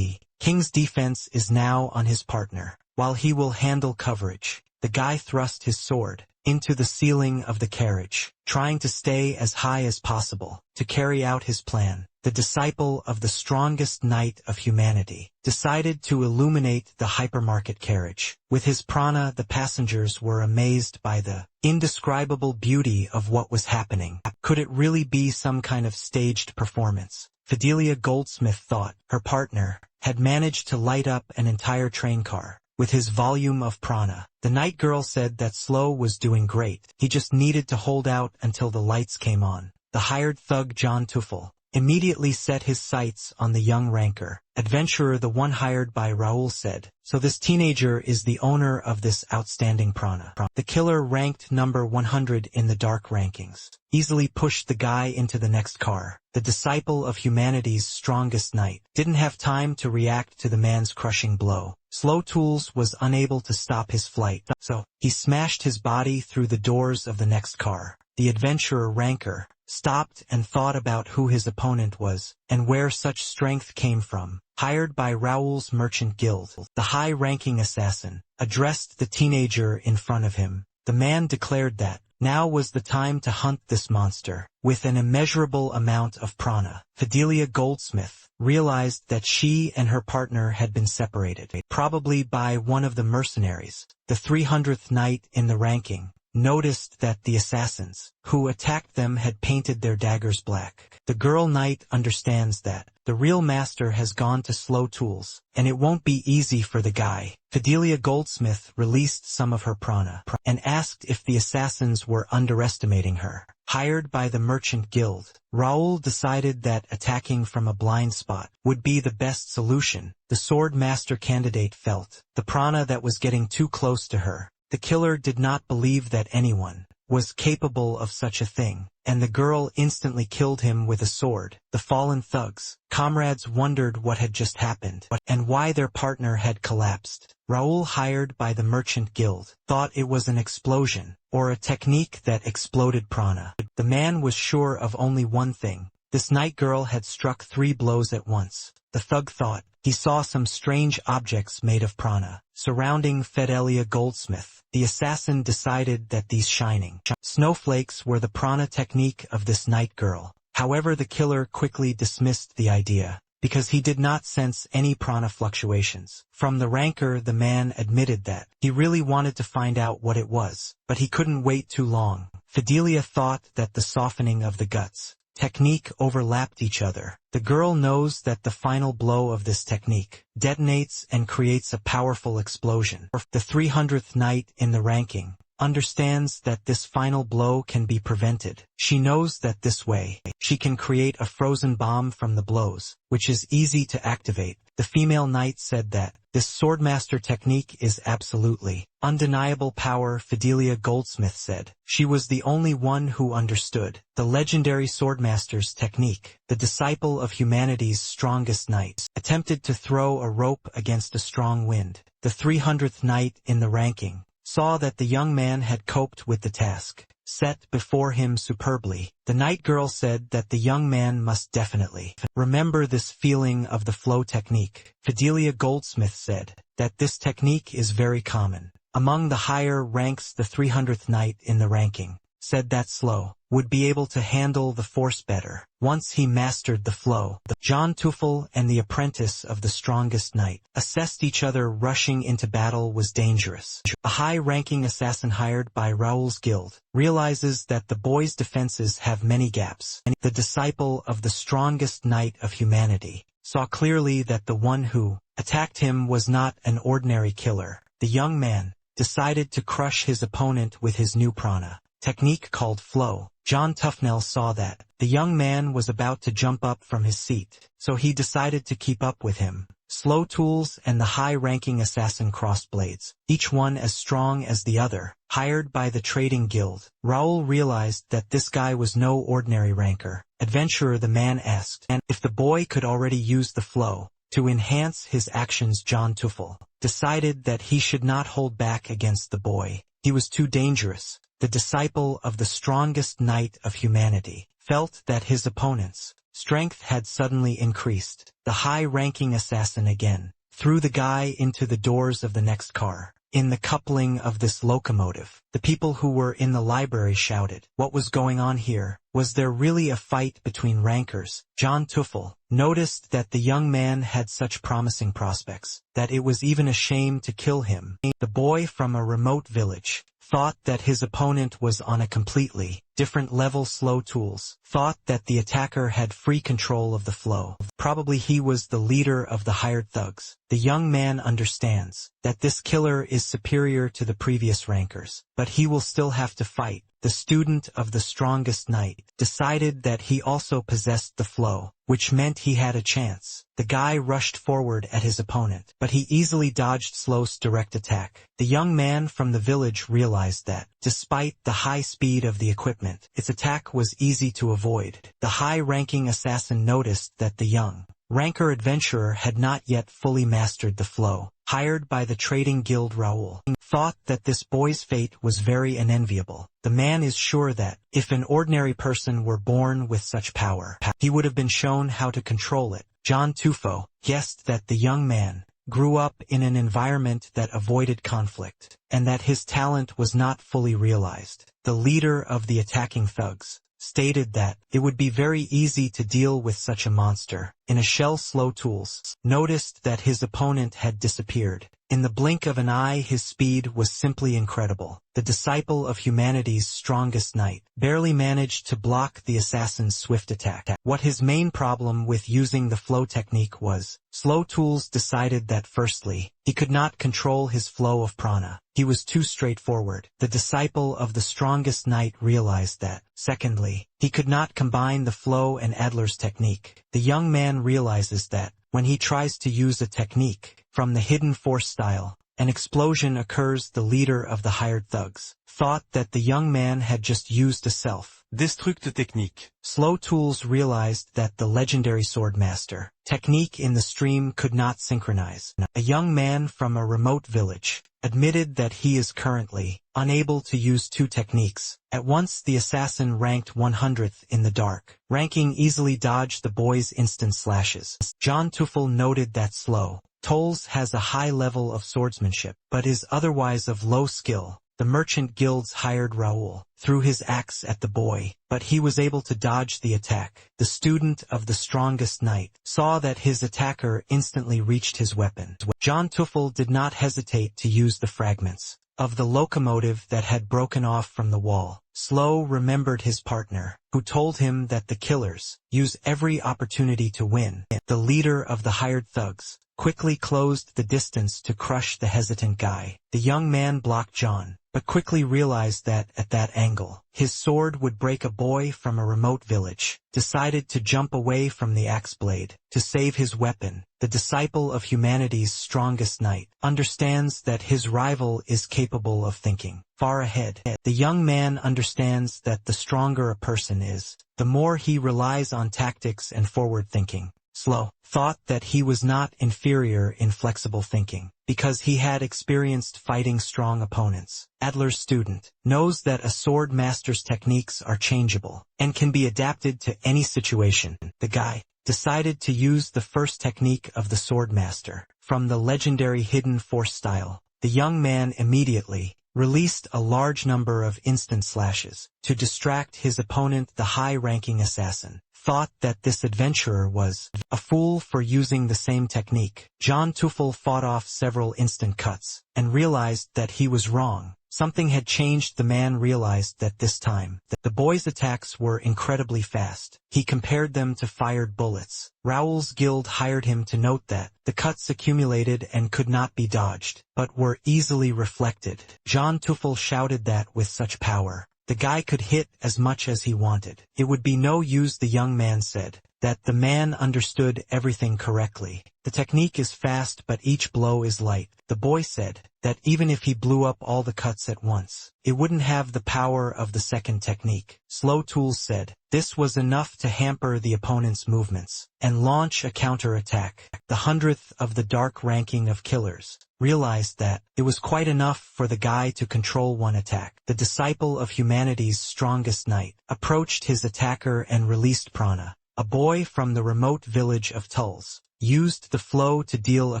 King's defense is now on his partner, while he will handle coverage. The guy thrust his sword into the ceiling of the carriage, trying to stay as high as possible to carry out his plan. The disciple of the strongest knight of humanity decided to illuminate the hypermarket carriage. With his prana, the passengers were amazed by the indescribable beauty of what was happening. Could it really be some kind of staged performance? Fidelia Goldsmith thought her partner had managed to light up an entire train car with his volume of prana. The night girl said that Slow was doing great. He just needed to hold out until the lights came on. The hired thug John Tuffle immediately set his sights on the young ranker. Adventurer, the one hired by Raoul, said, so this teenager is the owner of this outstanding prana. The killer, ranked number 100 in the dark rankings, easily pushed the guy into the next car. The disciple of humanity's strongest knight didn't have time to react to the man's crushing blow. Slow Tools was unable to stop his flight, so he smashed his body through the doors of the next car. The adventurer ranker stopped and thought about who his opponent was and where such strength came from. hired by Raoul's merchant guild. The high-ranking assassin addressed the teenager in front of him. The man declared that now was the time to hunt this monster. With an immeasurable amount of prana, Fidelia Goldsmith realized that she and her partner had been separated, probably by one of the mercenaries. The 300th knight in the ranking noticed that the assassins who attacked them had painted their daggers black. The girl knight understands that the real master has gone to slow tools, and it won't be easy for the guy. Fidelia Goldsmith released some of her prana and asked if the assassins were underestimating her. Hired by the merchant guild, Raoul decided that attacking from a blind spot would be the best solution. The sword master candidate felt the prana that was getting too close to her. The killer did not believe that anyone was capable of such a thing, and the girl instantly killed him with a sword. The fallen thugs' comrades wondered what had just happened, and why their partner had collapsed. Raoul, hired by the merchant guild, thought it was an explosion, or a technique that exploded prana. The man was sure of only one thing. This night girl had struck 3 blows at once. The thug thought he saw some strange objects made of prana surrounding Fidelia Goldsmith. The assassin decided that these shining snowflakes were the prana technique of this night girl. However, the killer quickly dismissed the idea, because he did not sense any prana fluctuations. From the rancor, the man admitted that he really wanted to find out what it was, but he couldn't wait too long. Fidelia thought that the softening of the guts technique overlapped each other. The girl knows that the final blow of this technique detonates and creates a powerful explosion. The 300th knight in the ranking understands that this final blow can be prevented. She knows that this way she can create a frozen bomb from the blows, which is easy to activate. The female knight said that this swordmaster technique is absolutely undeniable power. Fidelia Goldsmith said she was the only one who understood the legendary swordmaster's technique. The disciple of humanity's strongest knight attempted to throw a rope against a strong wind. The 300th knight in the ranking saw that the young man had coped with the task set before him superbly. The night girl said that the young man must definitely remember this feeling of the flow technique. Fidelia Goldsmith said that this technique is very common among the higher ranks. The 300th knight in the ranking said that Slow would be able to handle the force better once he mastered the flow. John Teufel and the apprentice of the strongest knight assessed each other. Rushing into battle was dangerous. A high-ranking assassin hired by Raoul's guild realizes that the boy's defenses have many gaps, and the disciple of the strongest knight of humanity saw clearly that the one who attacked him was not an ordinary killer. The young man decided to crush his opponent with his new prana technique called flow. John Tufnell saw that the young man was about to jump up from his seat, so he decided to keep up with him. Slow tools and the high-ranking assassin crossed blades, each one as strong as the other. Hired by the trading guild, Raoul realized that this guy was no ordinary rancor adventurer. The man asked and if the boy could already use the flow to enhance his actions. John Teufel decided that he should not hold back against the boy. He was too dangerous. The disciple of the strongest knight of humanity felt that his opponent's strength had suddenly increased. The high-ranking assassin again threw the guy into the doors of the next car. In the coupling of this locomotive, the people who were in the library shouted, "What was going on here? Was there really a fight between rancors?" John Teufel noticed that the young man had such promising prospects that it was even a shame to kill him. The boy from a remote village thought that his opponent was on a completely different level. Slow tools thought that the attacker had free control of the flow. Probably he was the leader of the hired thugs. The young man understands that this killer is superior to the previous rankers, but he will still have to fight. The student of the strongest knight decided that he also possessed the flow, which meant he had a chance. The guy rushed forward at his opponent, but he easily dodged Slow's direct attack. The young man from the village realized that, despite the high speed of the equipment, its attack was easy to avoid. The high-ranking assassin noticed that the young rancor adventurer had not yet fully mastered the flow. Hired by the trading guild, Raoul thought that this boy's fate was very unenviable. The man is sure that, if an ordinary person were born with such power, he would have been shown how to control it. John Tufo guessed that the young man grew up in an environment that avoided conflict, and that his talent was not fully realized. The leader of the attacking thugs stated that it would be very easy to deal with such a monster. In a shell, Slow Tools noticed that his opponent had disappeared. In the blink of an eye, his speed was simply incredible. The disciple of humanity's strongest knight barely managed to block the assassin's swift attack. What his main problem with using the flow technique was, Slow Tools decided that firstly, he could not control his flow of prana. He was too straightforward. The disciple of the strongest knight realized that. Secondly, he could not combine the flow and Adler's technique. The young man realizes that, when he tries to use a technique from the hidden force style, an explosion occurs. The leader of the hired thugs thought that the young man had just used a self-destruct technique. Slow Tools realized that the legendary swordmaster technique in the stream could not synchronize. A young man from a remote village admitted that he is currently unable to use two techniques. At once, the assassin ranked 100th in the dark ranking easily dodged the boy's instant slashes. John Tufel noted that Slow Tools has a high level of swordsmanship, but is otherwise of low skill. The merchant guilds hired Raoul, threw his axe at the boy, but he was able to dodge the attack. The student of the strongest knight saw that his attacker instantly reached his weapon. John Tufel did not hesitate to use the fragments of the locomotive that had broken off from the wall. Slow remembered his partner, who told him that the killers use every opportunity to win. The leader of the hired thugs quickly closed the distance to crush the hesitant guy. The young man blocked John, but quickly realized that, at that angle, his sword would break. A boy from a remote village decided to jump away from the axe blade to save his weapon. The disciple of humanity's strongest knight understands that his rival is capable of thinking far ahead. The young man understands that the stronger a person is, the more he relies on tactics and forward thinking. Slow thought that he was not inferior in flexible thinking, because he had experienced fighting strong opponents. Adler's student knows that a sword master's techniques are changeable and can be adapted to any situation. The guy decided to use the first technique of the sword master from the legendary hidden force style. The young man immediately released a large number of instant slashes to distract his opponent. The high-ranking assassin thought that this adventurer was a fool for using the same technique. John Tufel fought off several instant cuts and realized that he was wrong. Something had changed. The man realized that this time, the boy's attacks were incredibly fast. He compared them to fired bullets. Raoul's guild hired him to note that the cuts accumulated and could not be dodged, but were easily reflected. John Tufel shouted that with such power, the guy could hit as much as he wanted. It would be no use. The young man said that the man understood everything correctly. The technique is fast, but each blow is light. The boy said that even if he blew up all the cuts at once, it wouldn't have the power of the second technique. Slow Tools said this was enough to hamper the opponent's movements and launch a counter-attack. The 100th of the dark ranking of killers realized that it was quite enough for the guy to control one attack. The disciple of humanity's strongest knight approached his attacker and released prana. A boy from the remote village of Tulls used the flow to deal a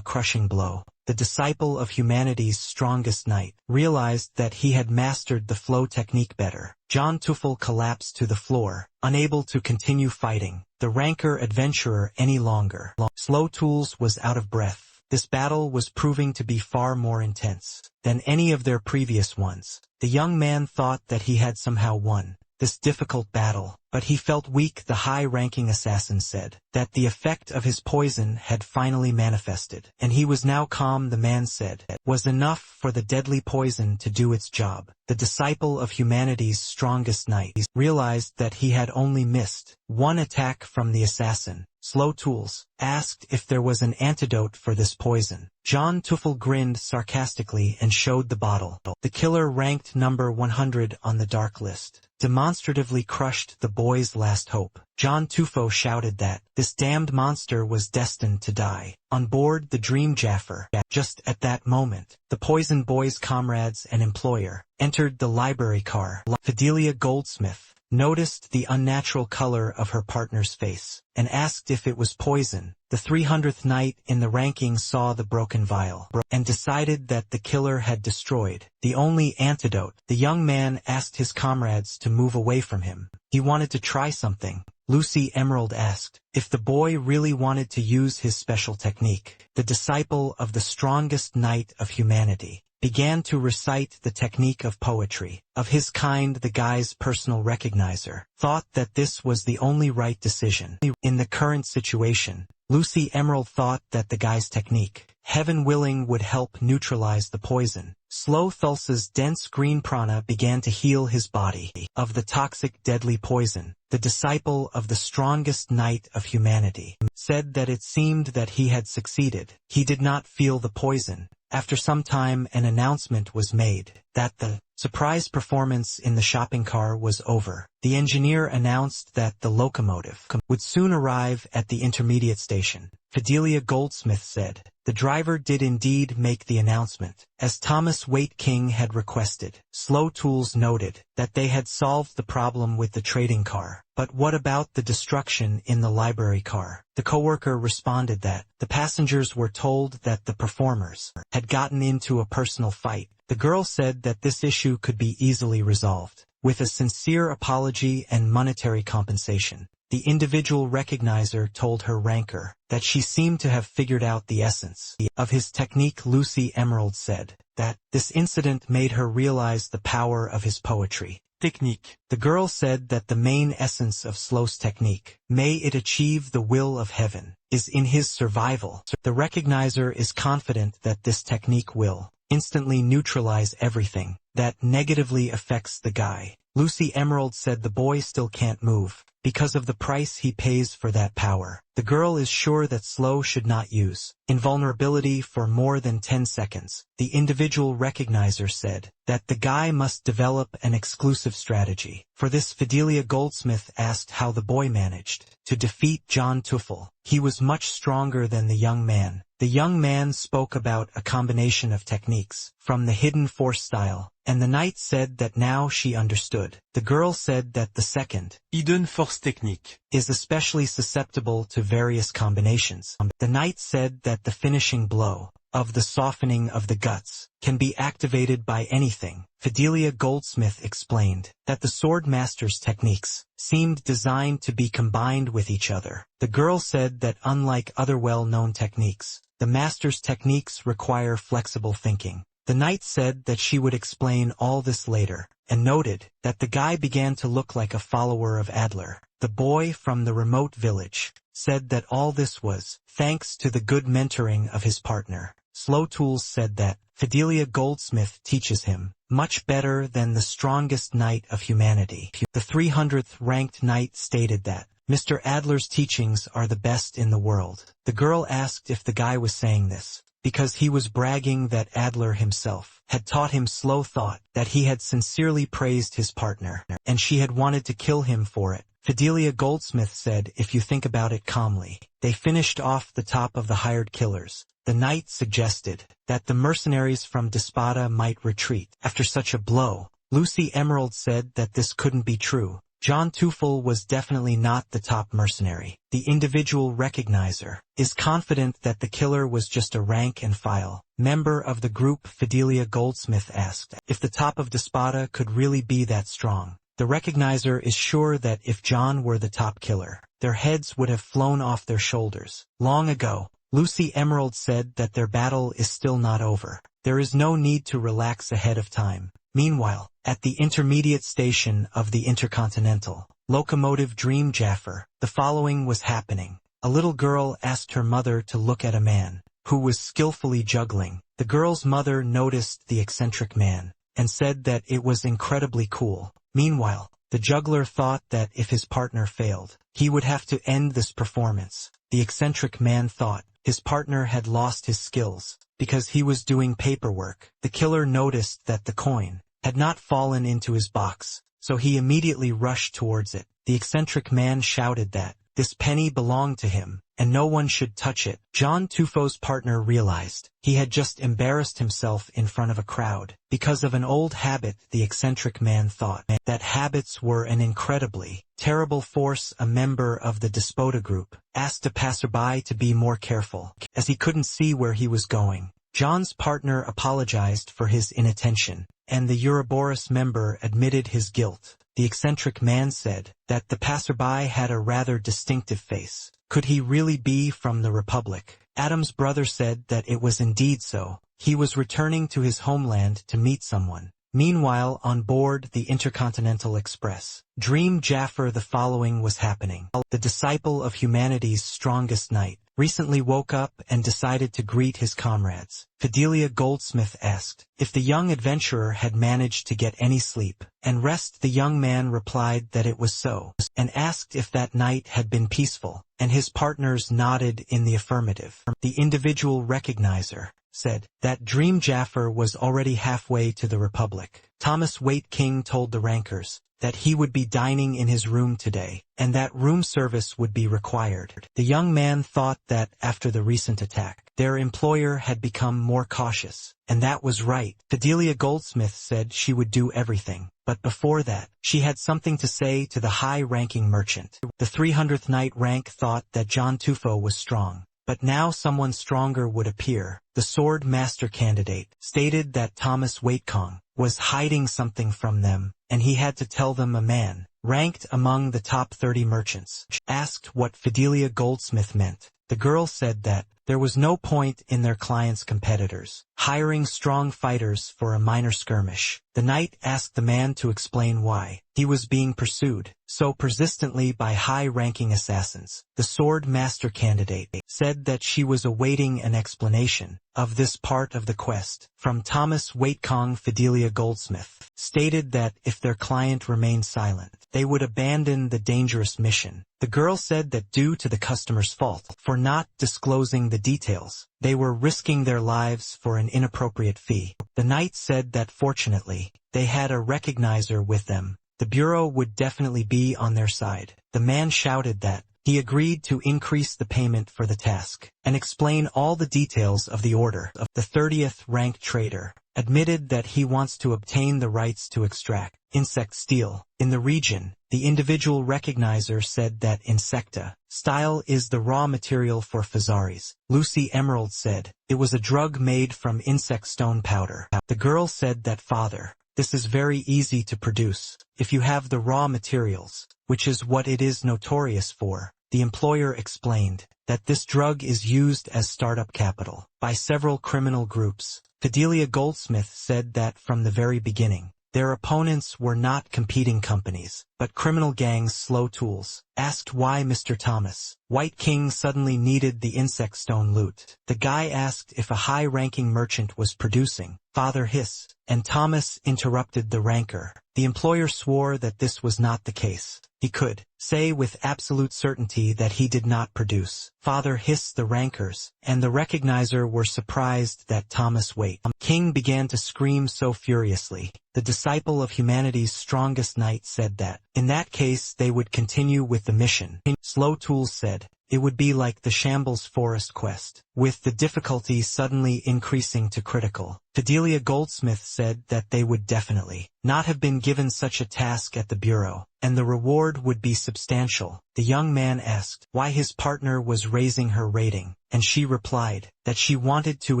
crushing blow. The disciple of humanity's strongest knight realized that he had mastered the flow technique better. John Tufel collapsed to the floor, unable to continue fighting the ranker adventurer any longer. Slow Tools was out of breath. This battle was proving to be far more intense than any of their previous ones. The young man thought that he had somehow won this difficult battle, but he felt weak. The high-ranking assassin said that the effect of his poison had finally manifested, and he was now calm. The man said it was enough for the deadly poison to do its job. The disciple of humanity's strongest knight realized that he had only missed one attack from the assassin. Slow Tools asked if there was an antidote for this poison. John Tufel grinned sarcastically and showed the bottle. The killer, ranked number 100 on the dark list, demonstratively crushed the boy's last hope. John Tufo shouted that this damned monster was destined to die on board the Dream Jaffer. Just at that moment, the poisoned boy's comrades and employer entered the library car. Fidelia Goldsmith noticed the unnatural color of her partner's face, and asked if it was poison. The 300th night in the ranking saw the broken vial, and decided that the killer had destroyed the only antidote. The young man asked his comrades to move away from him. He wanted to try something. Lucy Emerald asked if the boy really wanted to use his special technique. The disciple of the strongest knight of humanity began to recite the technique of poetry. Of his kind, the guy's personal recognizer thought that this was the only right decision. In the current situation, Lucy Emerald thought that the guy's technique, heaven willing, would help neutralize the poison. Slow Thulsa's dense green prana began to heal his body of the toxic deadly poison. The disciple of the strongest knight of humanity said that it seemed that he had succeeded. He did not feel the poison. After some time, an announcement was made that the surprise performance in the shopping car was over. The engineer announced that the locomotive would soon arrive at the intermediate station. Fidelia Goldsmith said, "The driver did indeed make the announcement, as Thomas Waite King had requested." Slow Tools noted that they had solved the problem with the trading car. But what about the destruction in the library car? The coworker responded that the passengers were told that the performers had gotten into a personal fight. The girl said that this issue could be easily resolved with a sincere apology and monetary compensation. The individual recognizer told her ranker that she seemed to have figured out the essence of his technique. Lucy Emerald said that this incident made her realize the power of his poetry technique. The girl said that the main essence of Slow's technique, may it achieve the will of heaven, is in his survival. The recognizer is confident that this technique will instantly neutralize everything that negatively affects the guy. Lucy Emerald said the boy still can't move because of the price he pays for that power. The girl is sure that Slow should not use invulnerability for more than 10 seconds. The individual recognizer said that the guy must develop an exclusive strategy. For this, Fidelia Goldsmith asked how the boy managed to defeat John Tuffle. He was much stronger than the young man. The young man spoke about a combination of techniques from the hidden force style, and the knight said that now she understood. The girl said that the second, hidden force technique, is especially susceptible to various combinations. The knight said that the finishing blow of the softening of the guts can be activated by anything. Fidelia Goldsmith explained that the sword master's techniques seemed designed to be combined with each other. The girl said that unlike other well-known techniques, the master's techniques require flexible thinking. The knight said that she would explain all this later, and noted that the guy began to look like a follower of Adler. The boy from the remote village said that all this was thanks to the good mentoring of his partner. Slow Tools said that Fidelia Goldsmith teaches him much better than the strongest knight of humanity. The 300th ranked knight stated that Mr. Adler's teachings are the best in the world. The girl asked if the guy was saying this because he was bragging that Adler himself had taught him slow thought, that he had sincerely praised his partner, and she had wanted to kill him for it. Fidelia Goldsmith said, if you think about it calmly, they finished off the top of the hired killers. The knight suggested that the mercenaries from Despada might retreat after such a blow. Lucy Emerald said that this couldn't be true. John Tuffle was definitely not the top mercenary. The individual recognizer is confident that the killer was just a rank and file member of the group. Fidelia Goldsmith asked if the top of Despada could really be that strong. The recognizer is sure that if John were the top killer, their heads would have flown off their shoulders long ago. Lucy Emerald said that their battle is still not over. There is no need to relax ahead of time. Meanwhile, at the intermediate station of the Intercontinental Locomotive Dream Jaffer, the following was happening. A little girl asked her mother to look at a man who was skillfully juggling. The girl's mother noticed the eccentric man and said that it was incredibly cool. Meanwhile, the juggler thought that if his partner failed, he would have to end this performance. The eccentric man thought his partner had lost his skills because he was doing paperwork. The killer noticed that the coin had not fallen into his box, so he immediately rushed towards it. The eccentric man shouted that this penny belonged to him. and no one should touch it. John Tufo's partner realized he had just embarrassed himself in front of a crowd. Because of an old habit, the eccentric man thought that habits were an incredibly terrible force. A member of the Despota group asked a passerby to be more careful, as he couldn't see where he was going. John's partner apologized for his inattention, and the Ouroboros member admitted his guilt. The eccentric man said that the passerby had a rather distinctive face. Could he really be from the Republic? Adam's brother said that it was indeed so. He was returning to his homeland to meet someone. Meanwhile, on board the Intercontinental Express, Dream Jaffer, the following was happening. The disciple of humanity's strongest knight recently woke up and decided to greet his comrades. Fidelia Goldsmith asked if the young adventurer had managed to get any sleep and rest. The young man replied that it was so, and asked if that night had been peaceful, and his partners nodded in the affirmative. The individual recognizer said that Dream Jaffer was already halfway to the Republic. Thomas Waite King told the rankers that he would be dining in his room today, and that room service would be required. The young man thought that after the recent attack, their employer had become more cautious, and that was right. Fidelia Goldsmith said she would do everything, but before that, she had something to say to the high-ranking merchant. The 300th Knight rank thought that John Tufo was strong, but now someone stronger would appear. The Sword Master candidate stated that Thomas Waitcong was hiding something from them, and he had to tell them. A man ranked among the top 30 merchants asked what Fidelia Goldsmith meant. The girl said that there was no point in their client's competitors hiring strong fighters for a minor skirmish. The knight asked the man to explain why he was being pursued so persistently by high-ranking assassins. The Sword Master candidate said that she was awaiting an explanation of this part of the quest from Thomas Waitcong. Fidelia Goldsmith stated that if their client remained silent, they would abandon the dangerous mission. The girl said that due to the customer's fault for not disclosing the details, they were risking their lives for an inappropriate fee. The knight said that fortunately, they had a recognizer with them. The bureau would definitely be on their side. The man shouted that he agreed to increase the payment for the task and explain all the details of the order. The 30th ranked trader admitted that he wants to obtain the rights to extract insect steel in the region. The individual recognizer said that insecta style is the raw material for Fazaris. Lucy Emerald said it was a drug made from insect stone powder. The girl said that father, this is very easy to produce if you have the raw materials, which is what it is notorious for. The employer explained that this drug is used as startup capital by several criminal groups. Fidelia Goldsmith said that from the very beginning, their opponents were not competing companies, but criminal gangs. Slow Tools asked why Mr. Thomas White King suddenly needed the insect stone loot. The guy asked if a high-ranking merchant was producing. Father hissed, and Thomas interrupted the ranker. The employer swore that this was not the case. He could say with absolute certainty that he did not produce. Father hissed the rankers, and the recognizer were surprised that Thomas Waite King began to scream so furiously. The disciple of humanity's strongest knight said that, in that case, they would continue with the mission. Slow Tools said it would be like the Shambles Forest quest, with the difficulty suddenly increasing to critical. Fidelia Goldsmith said that they would definitely not have been given such a task at the bureau, and the reward would be substantial. The young man asked why his partner was raising her rating, and she replied that she wanted to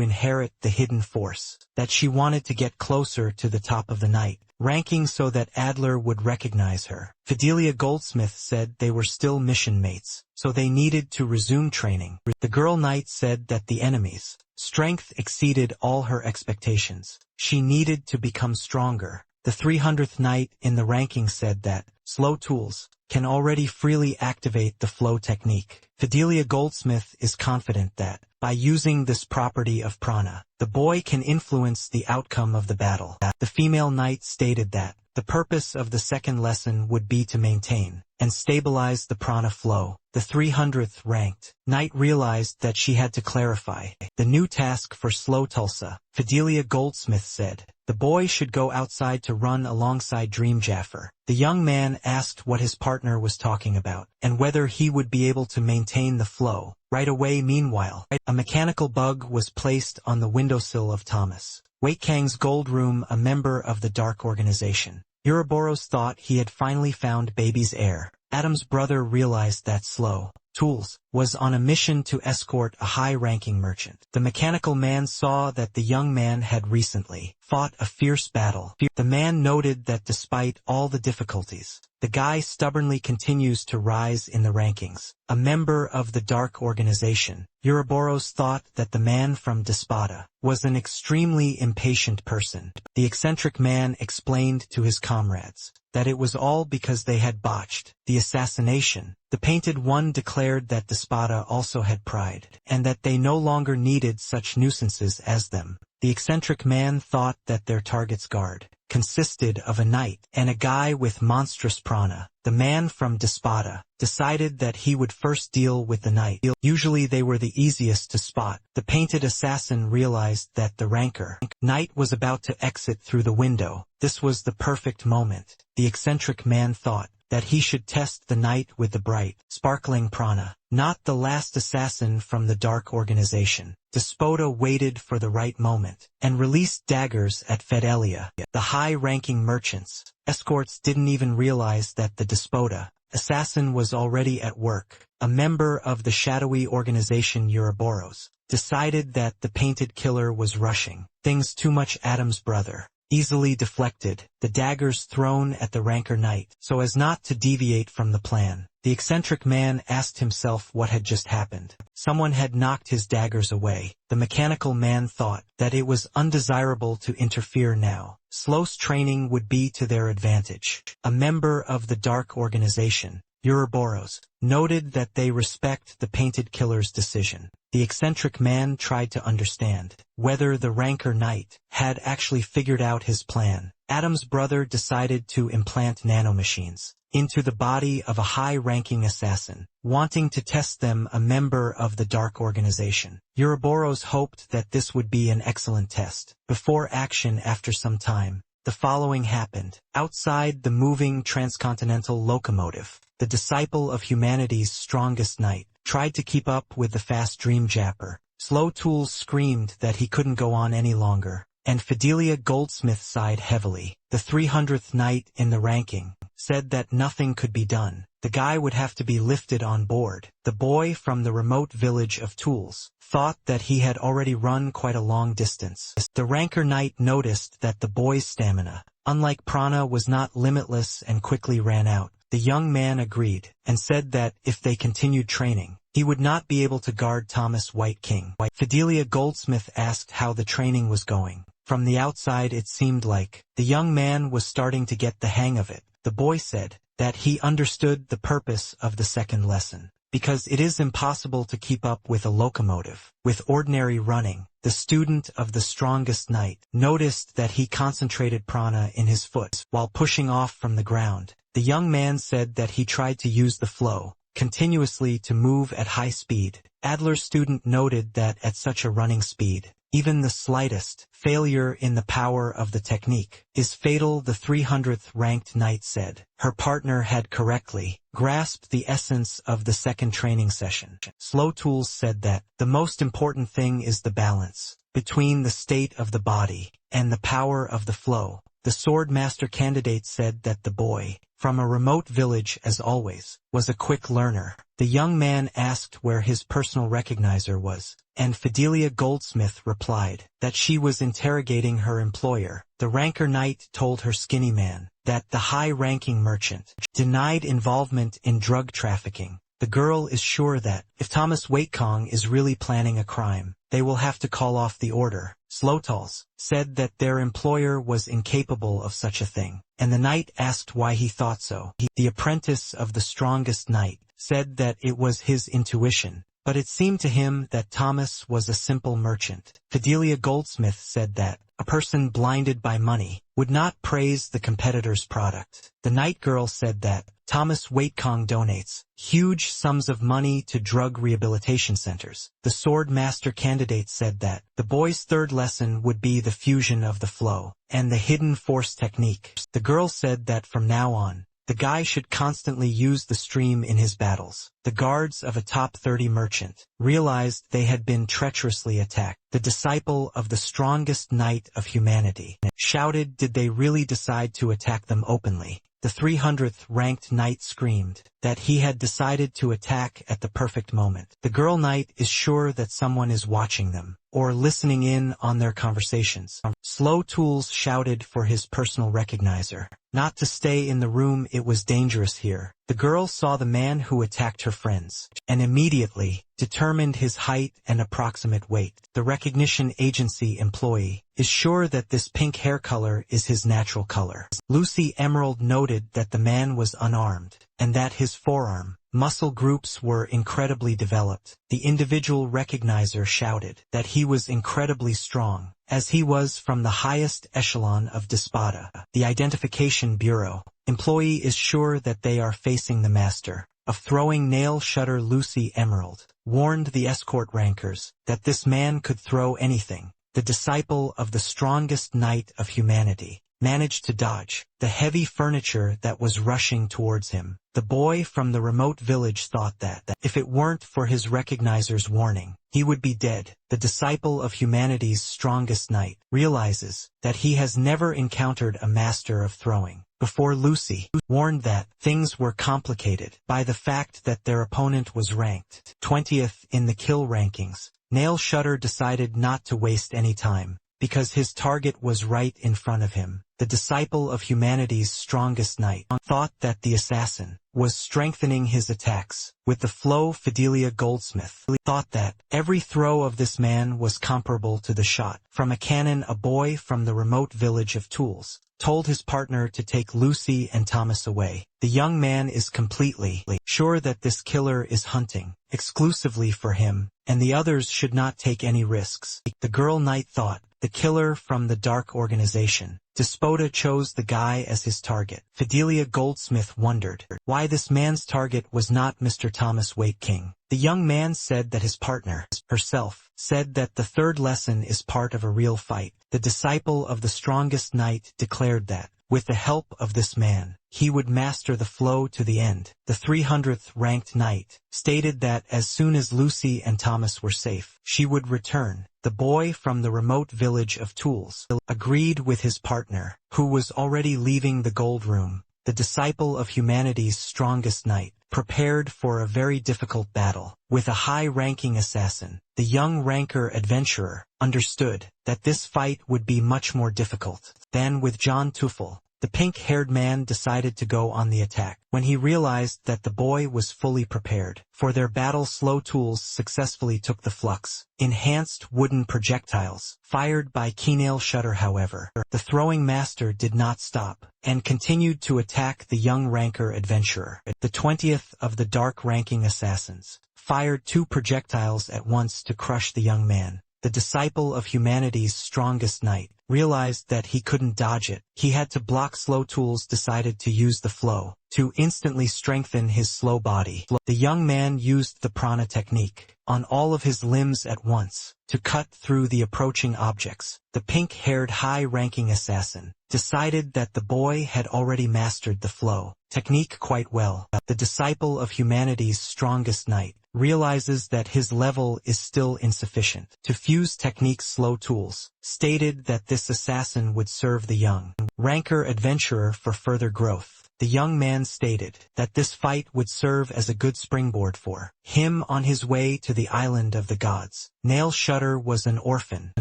inherit the hidden force, that she wanted to get closer to the top of the night ranking so that Adler would recognize her. Fidelia Goldsmith said they were still mission mates, so they needed to resume training. The girl knight said that the enemy's strength exceeded all her expectations. She needed to become stronger. The 300th knight in the ranking said that Slow Tools can already freely activate the flow technique. Fidelia Goldsmith is confident that, by using this property of prana, the boy can influence the outcome of the battle. The female knight stated that the purpose of the second lesson would be to maintain and stabilize the prana flow. The 300th ranked knight realized that she had to clarify the new task for Slow Tulsa. Fidelia Goldsmith said the boy should go outside to run alongside Dream Jaffer. The young man asked what his partner was talking about, and whether he would be able to maintain the flow. Right away, meanwhile, a mechanical bug was placed on the windowsill of Thomas Wait Kang's gold room, a member of the Dark Organization. Uroboros thought he had finally found baby's heir. Adam's brother realized that Slow Tools was on a mission to escort a high-ranking merchant. The mechanical man saw that the young man had recently fought a fierce battle. The man noted that despite all the difficulties, the guy stubbornly continues to rise in the rankings. A member of the Dark Organization, Uroboros thought that the man from Despada was an extremely impatient person. The eccentric man explained to his comrades that it was all because they had botched the assassination. The painted one declared that Despada also had pride, and that they no longer needed such nuisances as them. The eccentric man thought that their target's guard consisted of a knight and a guy with monstrous prana. The man from Despada decided that he would first deal with the knight. Usually they were the easiest to spot. The painted assassin realized that the ranker knight was about to exit through the window. This was the perfect moment. The eccentric man thought that he should test the knight with the bright, sparkling prana. Not the last assassin from the Dark Organization. Despada waited for the right moment and released daggers at Fidelia. The high-ranking merchants escorts didn't even realize that the Despada assassin was already at work. A member of the shadowy organization Uroboros decided that the painted killer was rushing things too much. Adam's brother easily deflected the daggers thrown at the ranker knight so as not to deviate from the plan. The eccentric man asked himself what had just happened. Someone had knocked his daggers away. The mechanical man thought that it was undesirable to interfere now. Slow's training would be to their advantage. A member of the Dark Organization, Uroboros, noted that they respect the painted killer's decision. The eccentric man tried to understand whether the ranker knight had actually figured out his plan. Adam's brother decided to implant nanomachines into the body of a high-ranking assassin, wanting to test them. A member of the Dark Organization, Uroboros hoped that this would be an excellent test. Before action, after some time, the following happened. Outside the moving transcontinental locomotive, the disciple of humanity's strongest knight tried to keep up with the fast Dream Japper. Slow Tools screamed that he couldn't go on any longer, and Fidelia Goldsmith sighed heavily. The 300th knight in the ranking said that nothing could be done. The guy would have to be lifted on board. The boy from the remote village of Tools thought that he had already run quite a long distance. The ranker knight noticed that the boy's stamina, unlike prana, was not limitless and quickly ran out. The young man agreed, and said that, if they continued training, he would not be able to guard Thomas White King. Fidelia Goldsmith asked how the training was going. From the outside it seemed like the young man was starting to get the hang of it. The boy said that he understood the purpose of the second lesson, because it is impossible to keep up with a locomotive with ordinary running. The student of the strongest knight noticed that he concentrated prana in his foot while pushing off from the ground. The young man said that he tried to use the flow continuously to move at high speed. Adler's student noted that at such a running speed, even the slightest failure in the power of the technique is fatal. The 300th ranked knight said her partner had correctly grasped the essence of the second training session. Slow Tools said that the most important thing is the balance between the state of the body and the power of the flow. The sword master candidate said that the boy, from a remote village as always, was a quick learner. The young man asked where his personal recognizer was, and Fidelia Goldsmith replied that she was interrogating her employer. The ranker knight told her skinny man that the high-ranking merchant denied involvement in drug trafficking. The girl is sure that, if Thomas Waitkong is really planning a crime, they will have to call off the order. Slotals said that their employer was incapable of such a thing, and the knight asked why he thought so. The apprentice of the strongest knight said that it was his intuition. but it seemed to him that Thomas was a simple merchant. Fidelia Goldsmith said that a person blinded by money would not praise the competitor's product. The night girl said that Thomas Waitkong donates huge sums of money to drug rehabilitation centers. The sword master candidate said that the boy's third lesson would be the fusion of the flow and the hidden force technique. The girl said that from now on, the guy should constantly use the stream in his battles. The guards of a top 30 merchant realized they had been treacherously attacked. The disciple of the strongest knight of humanity shouted, did they really decide to attack them openly? The 300th ranked knight screamed that he had decided to attack at the perfect moment. The girl knight is sure that someone is watching them or listening in on their conversations. Slow Tools shouted for his personal recognizer not to stay in the room, it was dangerous here. The girl saw the man who attacked her friends and immediately determined his height and approximate weight. The recognition agency employee is sure that this pink hair color is his natural color. Lucy Emerald noted that the man was unarmed and that his forearm muscle groups were incredibly developed. The individual recognizer shouted that he was incredibly strong, as he was from the highest echelon of Despada. The Identification Bureau employee is sure that they are facing the master of throwing nail shutter. Lucy Emerald warned the escort rankers that this man could throw anything. The disciple of the strongest knight of humanity managed to dodge the heavy furniture that was rushing towards him. The boy from the remote village thought that if it weren't for his recognizer's warning, he would be dead. The disciple of humanity's strongest knight realizes that he has never encountered a master of throwing before. Lucy warned that things were complicated by the fact that their opponent was ranked 20th in the kill rankings. Nail Shutter decided not to waste any time because his target was right in front of him. The disciple of humanity's strongest knight thought that the assassin was strengthening his attacks with the flow. Fidelia Goldsmith thought that every throw of this man was comparable to the shot from a cannon. A boy from the remote village of Tools told his partner to take Lucy and Thomas away. The young man is completely sure that this killer is hunting exclusively for him, and the others should not take any risks. The girl knight thought the killer from the dark organization Despoda chose the guy as his target. Fidelia Goldsmith wondered why this man's target was not Mr. Thomas Waitking. The young man said that his partner, herself, said that the third lesson is part of a real fight. The disciple of the strongest knight declared that, with the help of this man, he would master the flow to the end. The 300th ranked knight stated that as soon as Lucy and Thomas were safe, she would return. The boy from the remote village of Tools agreed with his partner, who was already leaving the gold room. The disciple of humanity's strongest knight prepared for a very difficult battle with a high-ranking assassin. The young ranker adventurer understood that this fight would be much more difficult than with John Tuffel. The pink-haired man decided to go on the attack. When he realized that the boy was fully prepared for their battle, Slow Tools successfully took the flux enhanced wooden projectiles fired by Keynail Shutter. However, the throwing master did not stop and continued to attack the young ranker adventurer. The 20th of the dark ranking assassins fired 2 projectiles at once to crush the young man. The disciple of humanity's strongest knight realized that he couldn't dodge it. He had to block. Slow Tools decided to use the flow to instantly strengthen his slow body. The young man used the prana technique on all of his limbs at once to cut through the approaching objects. The pink-haired high-ranking assassin decided that the boy had already mastered the flow technique quite well. The disciple of humanity's strongest knight realizes that his level is still insufficient to fuse techniques. Slow Tools stated that this assassin would serve the young ranker adventurer for further growth. The young man stated that this fight would serve as a good springboard for him on his way to the island of the gods. Nail Shutter was an orphan,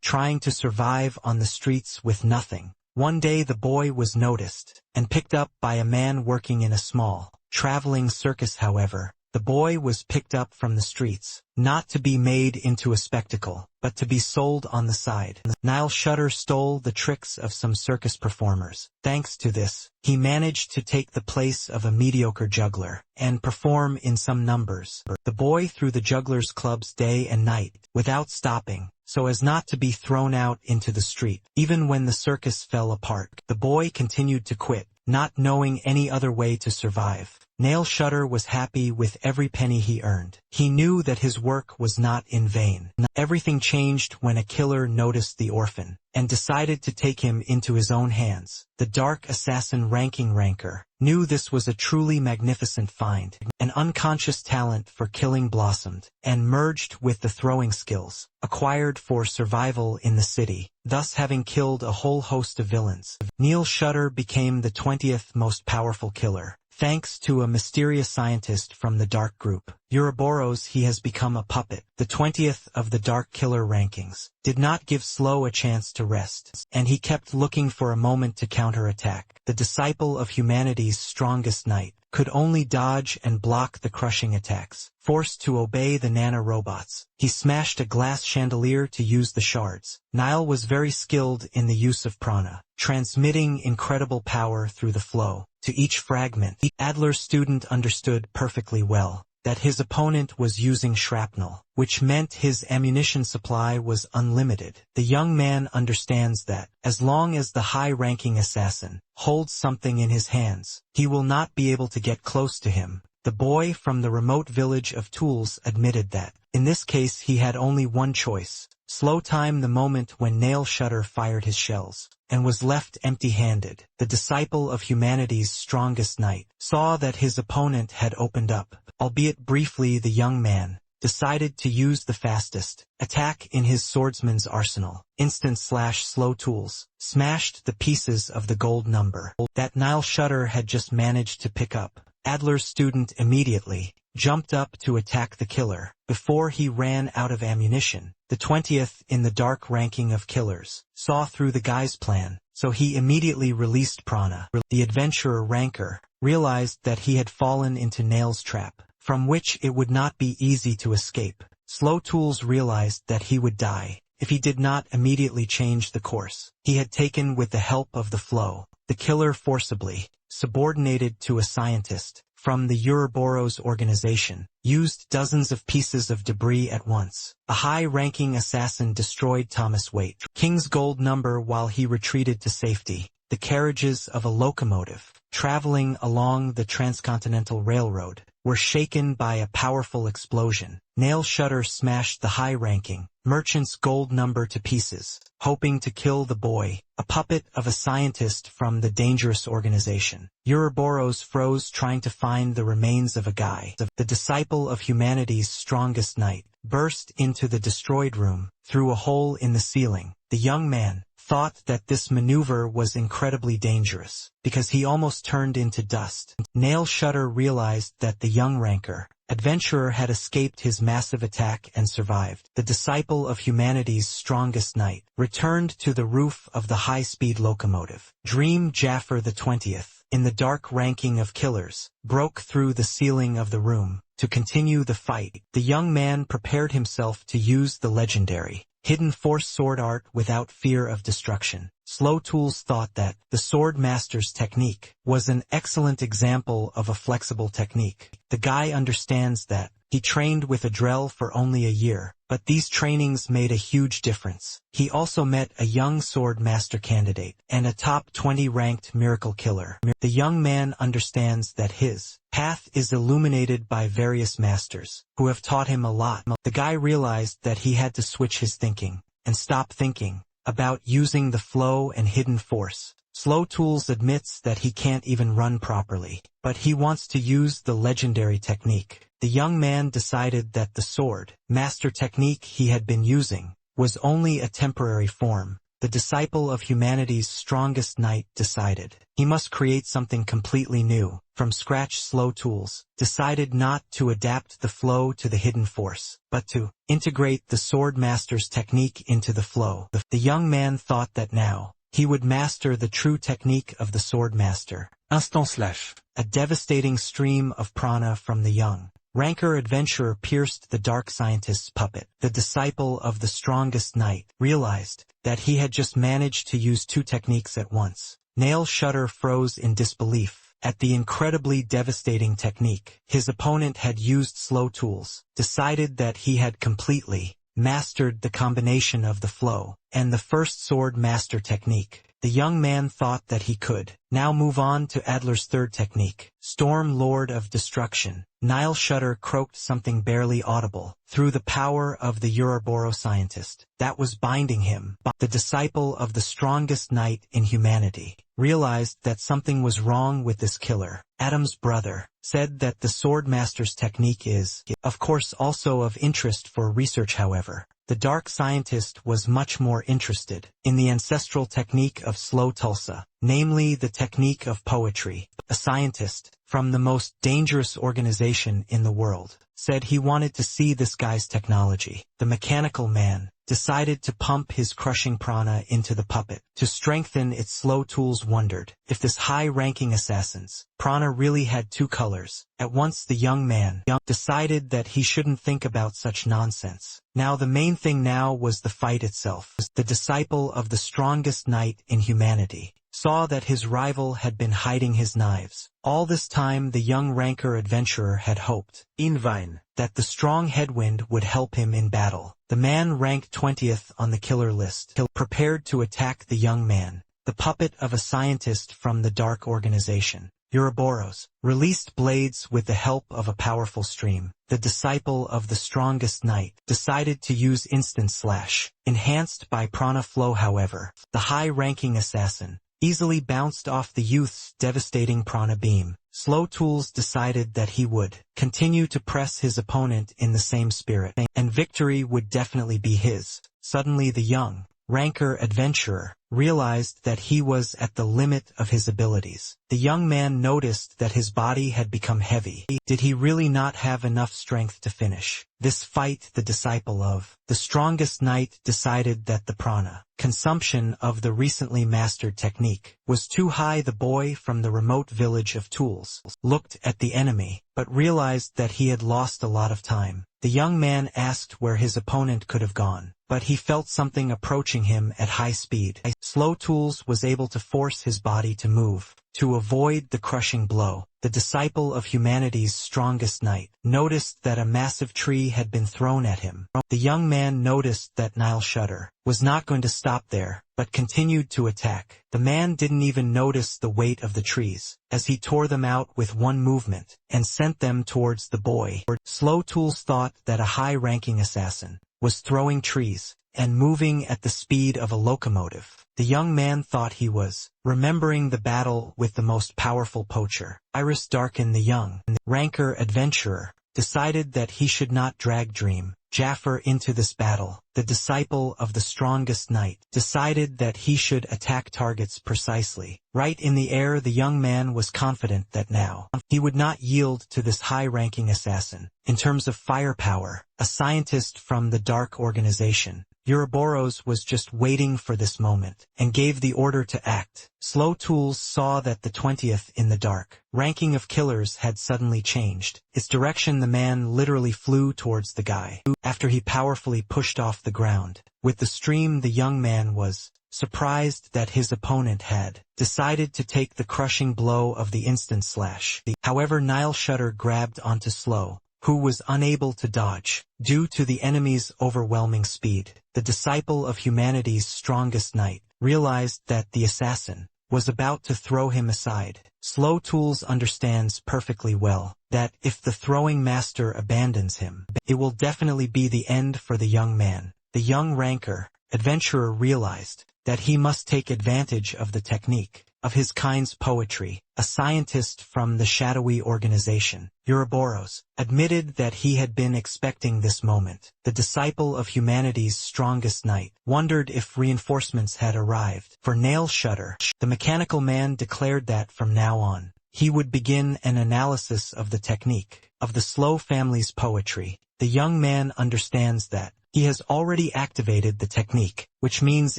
trying to survive on the streets with nothing. One day the boy was noticed and picked up by a man working in a small traveling circus. However, The boy was picked up from the streets, not to be made into a spectacle, but to be sold on the side. Nile Shutter stole the tricks of some circus performers. Thanks to this, he managed to take the place of a mediocre juggler, and perform in some numbers. The boy threw the jugglers' clubs day and night, without stopping, so as not to be thrown out into the street. Even when the circus fell apart, the boy continued to quit, not knowing any other way to survive. Nail Shutter was happy with every penny he earned. He knew that his work was not in vain. Everything changed when a killer noticed the orphan, and decided to take him into his own hands. The dark assassin Ranking Ranker knew this was a truly magnificent find. An unconscious talent for killing blossomed, and merged with the throwing skills, acquired for survival in the city, thus having killed a whole host of villains. Nail Shutter became the 20th most powerful killer. Thanks to a mysterious scientist from the Dark Group, Ouroboros, he has become a puppet. The 20th of the Dark Killer rankings did not give Slow a chance to rest, and he kept looking for a moment to counterattack. The disciple of humanity's strongest knight could only dodge and block the crushing attacks. Forced to obey the nano-robots, he smashed a glass chandelier to use the shards. Nile was very skilled in the use of prana, transmitting incredible power through the flow to each fragment. Adler's student understood perfectly well that his opponent was using shrapnel, which meant his ammunition supply was unlimited. The young man understands that, as long as the high-ranking assassin holds something in his hands, he will not be able to get close to him. The boy from the remote village of Tools admitted that, in this case, he had only one choice: slow time the moment when Nail Shutter fired his shells, and was left empty-handed. The disciple of humanity's strongest knight saw that his opponent had opened up. Albeit briefly, the young man decided to use the fastest attack in his swordsman's arsenal. Instant/slow tools smashed the pieces of the gold number that Nail Shutter had just managed to pick up. Adler's student immediately jumped up to attack the killer before he ran out of ammunition. The 20th in the dark ranking of killers saw through the guy's plan, so he immediately released prana. The adventurer Ranker realized that he had fallen into Nail's trap, from which it would not be easy to escape. Slow Tools realized that he would die if he did not immediately change the course he had taken with the help of the flow. The killer, forcibly subordinated to a scientist from the Ouroboros organization, used dozens of pieces of debris at once. A high-ranking assassin destroyed Thomas Waite King's gold number while he retreated to safety. The carriages of a locomotive traveling along the Transcontinental Railroad were shaken by a powerful explosion. Nail Shutter smashed the high-ranking merchant's gold number to pieces, hoping to kill the boy, a puppet of a scientist from the dangerous organization. Ouroboros froze trying to find the remains of a guy. The disciple of humanity's strongest knight burst into the destroyed room through a hole in the ceiling. The young man thought that this maneuver was incredibly dangerous, because he almost turned into dust. Nail Shutter realized that the young ranker adventurer had escaped his massive attack and survived. The disciple of humanity's strongest knight returned to the roof of the high-speed locomotive. Dream Jaffer the 20th, in the dark ranking of killers, broke through the ceiling of the room to continue the fight. The young man prepared himself to use the legendary Hidden Force sword art without fear of destruction. Slow Tools thought that the sword master's technique was an excellent example of a flexible technique. The guy understands that. He trained with Adrel for only a year, but these trainings made a huge difference. He also met a young sword master candidate and a top 20 ranked miracle killer. The young man understands that his path is illuminated by various masters who have taught him a lot. The guy realized that he had to switch his thinking and stop thinking about using the flow and hidden force. Slow Tools admits that he can't even run properly, but he wants to use the legendary technique. The young man decided that the sword master technique he had been using was only a temporary form. The disciple of humanity's strongest knight decided he must create something completely new. From scratch, Slow Tools decided not to adapt the flow to the hidden force, but to integrate the sword master's technique into the flow. The young man thought that now he would master the true technique of the sword master. Instant slash. A devastating stream of prana from the young Rancor adventurer pierced the dark scientist's puppet. The disciple of the strongest knight realized that he had just managed to use two techniques at once. Nail Shutter froze in disbelief at the incredibly devastating technique. His opponent had used slow tools, decided that he had completely mastered the combination of the flow and the first sword master technique. The young man thought that he could now move on to Adler's third technique, Storm Lord of Destruction. Nail Shutter croaked something barely audible through the power of the Ouroboros scientist that was binding him. The disciple of the strongest knight in humanity realized that something was wrong with this killer. Adam's brother said that the Swordmaster's technique is, of course, also of interest for research. However, the dark scientist was much more interested in the ancestral technique of Slow Tulsa, namely the technique of poetry. A scientist from the most dangerous organization in the world said he wanted to see this guy's technology. The mechanical man decided to pump his crushing prana into the puppet to strengthen its slow tools. Wondered if this high-ranking assassin's prana really had two colors. At once the young man decided that he shouldn't think about such nonsense. Now the main thing now was the fight itself. The disciple of the strongest knight in humanity saw that his rival had been hiding his knives. All this time the young Rancor adventurer had hoped, in vain, that the strong headwind would help him in battle. The man ranked 20th on the killer list, prepared to attack the young man, the puppet of a scientist from the dark organization. Ouroboros released blades with the help of a powerful stream. The disciple of the strongest knight decided to use instant slash, enhanced by prana flow. However, the high-ranking assassin easily bounced off the youth's devastating prana beam. Slow Tools decided that he would continue to press his opponent in the same spirit, and victory would definitely be his. Suddenly the young Rancor adventurer realized that he was at the limit of his abilities. The young man noticed that his body had become heavy. Did he really not have enough strength to finish this fight? The disciple of the strongest knight decided that the prana consumption of the recently mastered technique was too high. The boy from the remote village of Tools looked at the enemy, but realized that he had lost a lot of time. The young man asked where his opponent could have gone, but he felt something approaching him at high speed. Slow Tools was able to force his body to move to avoid the crushing blow. The disciple of humanity's strongest knight noticed that a massive tree had been thrown at him. The young man noticed that Nail Shutter was not going to stop there, but continued to attack. The man didn't even notice the weight of the trees, as he tore them out with one movement and sent them towards the boy. Slow Tools thought that a high-ranking assassin was throwing trees and moving at the speed of a locomotive. The young man thought he was remembering the battle with the most powerful poacher. Iris Darkin, the young Rancor adventurer, decided that he should not drag Dream Jaffer into this battle. The disciple of the strongest knight decided that he should attack targets precisely right in the air. The young man was confident that now he would not yield to this high-ranking assassin. In terms of firepower, a scientist from the dark organization, Ouroboros, was just waiting for this moment and gave the order to act. Slow Tools saw that the 20th in the dark ranking of killers had suddenly changed its direction. The man literally flew towards the guy. After he powerfully pushed off the ground with the stream, the young man was surprised that his opponent had decided to take the crushing blow of the instant slash. However, Nail Shutter grabbed onto Slow, who was unable to dodge due to the enemy's overwhelming speed. The disciple of humanity's strongest knight realized that the assassin was about to throw him aside. Slow Tools understands perfectly well that if the throwing master abandons him, it will definitely be the end for the young man. The young Rancor adventurer realized that he must take advantage of the technique of his kind's poetry. A scientist from the shadowy organization, Ouroboros, admitted that he had been expecting this moment. The disciple of humanity's strongest knight wondered if reinforcements had arrived for Nail Shutter. The mechanical man declared that from now on, he would begin an analysis of the technique of the Slow family's poetry. The young man understands that He has already activated the technique, which means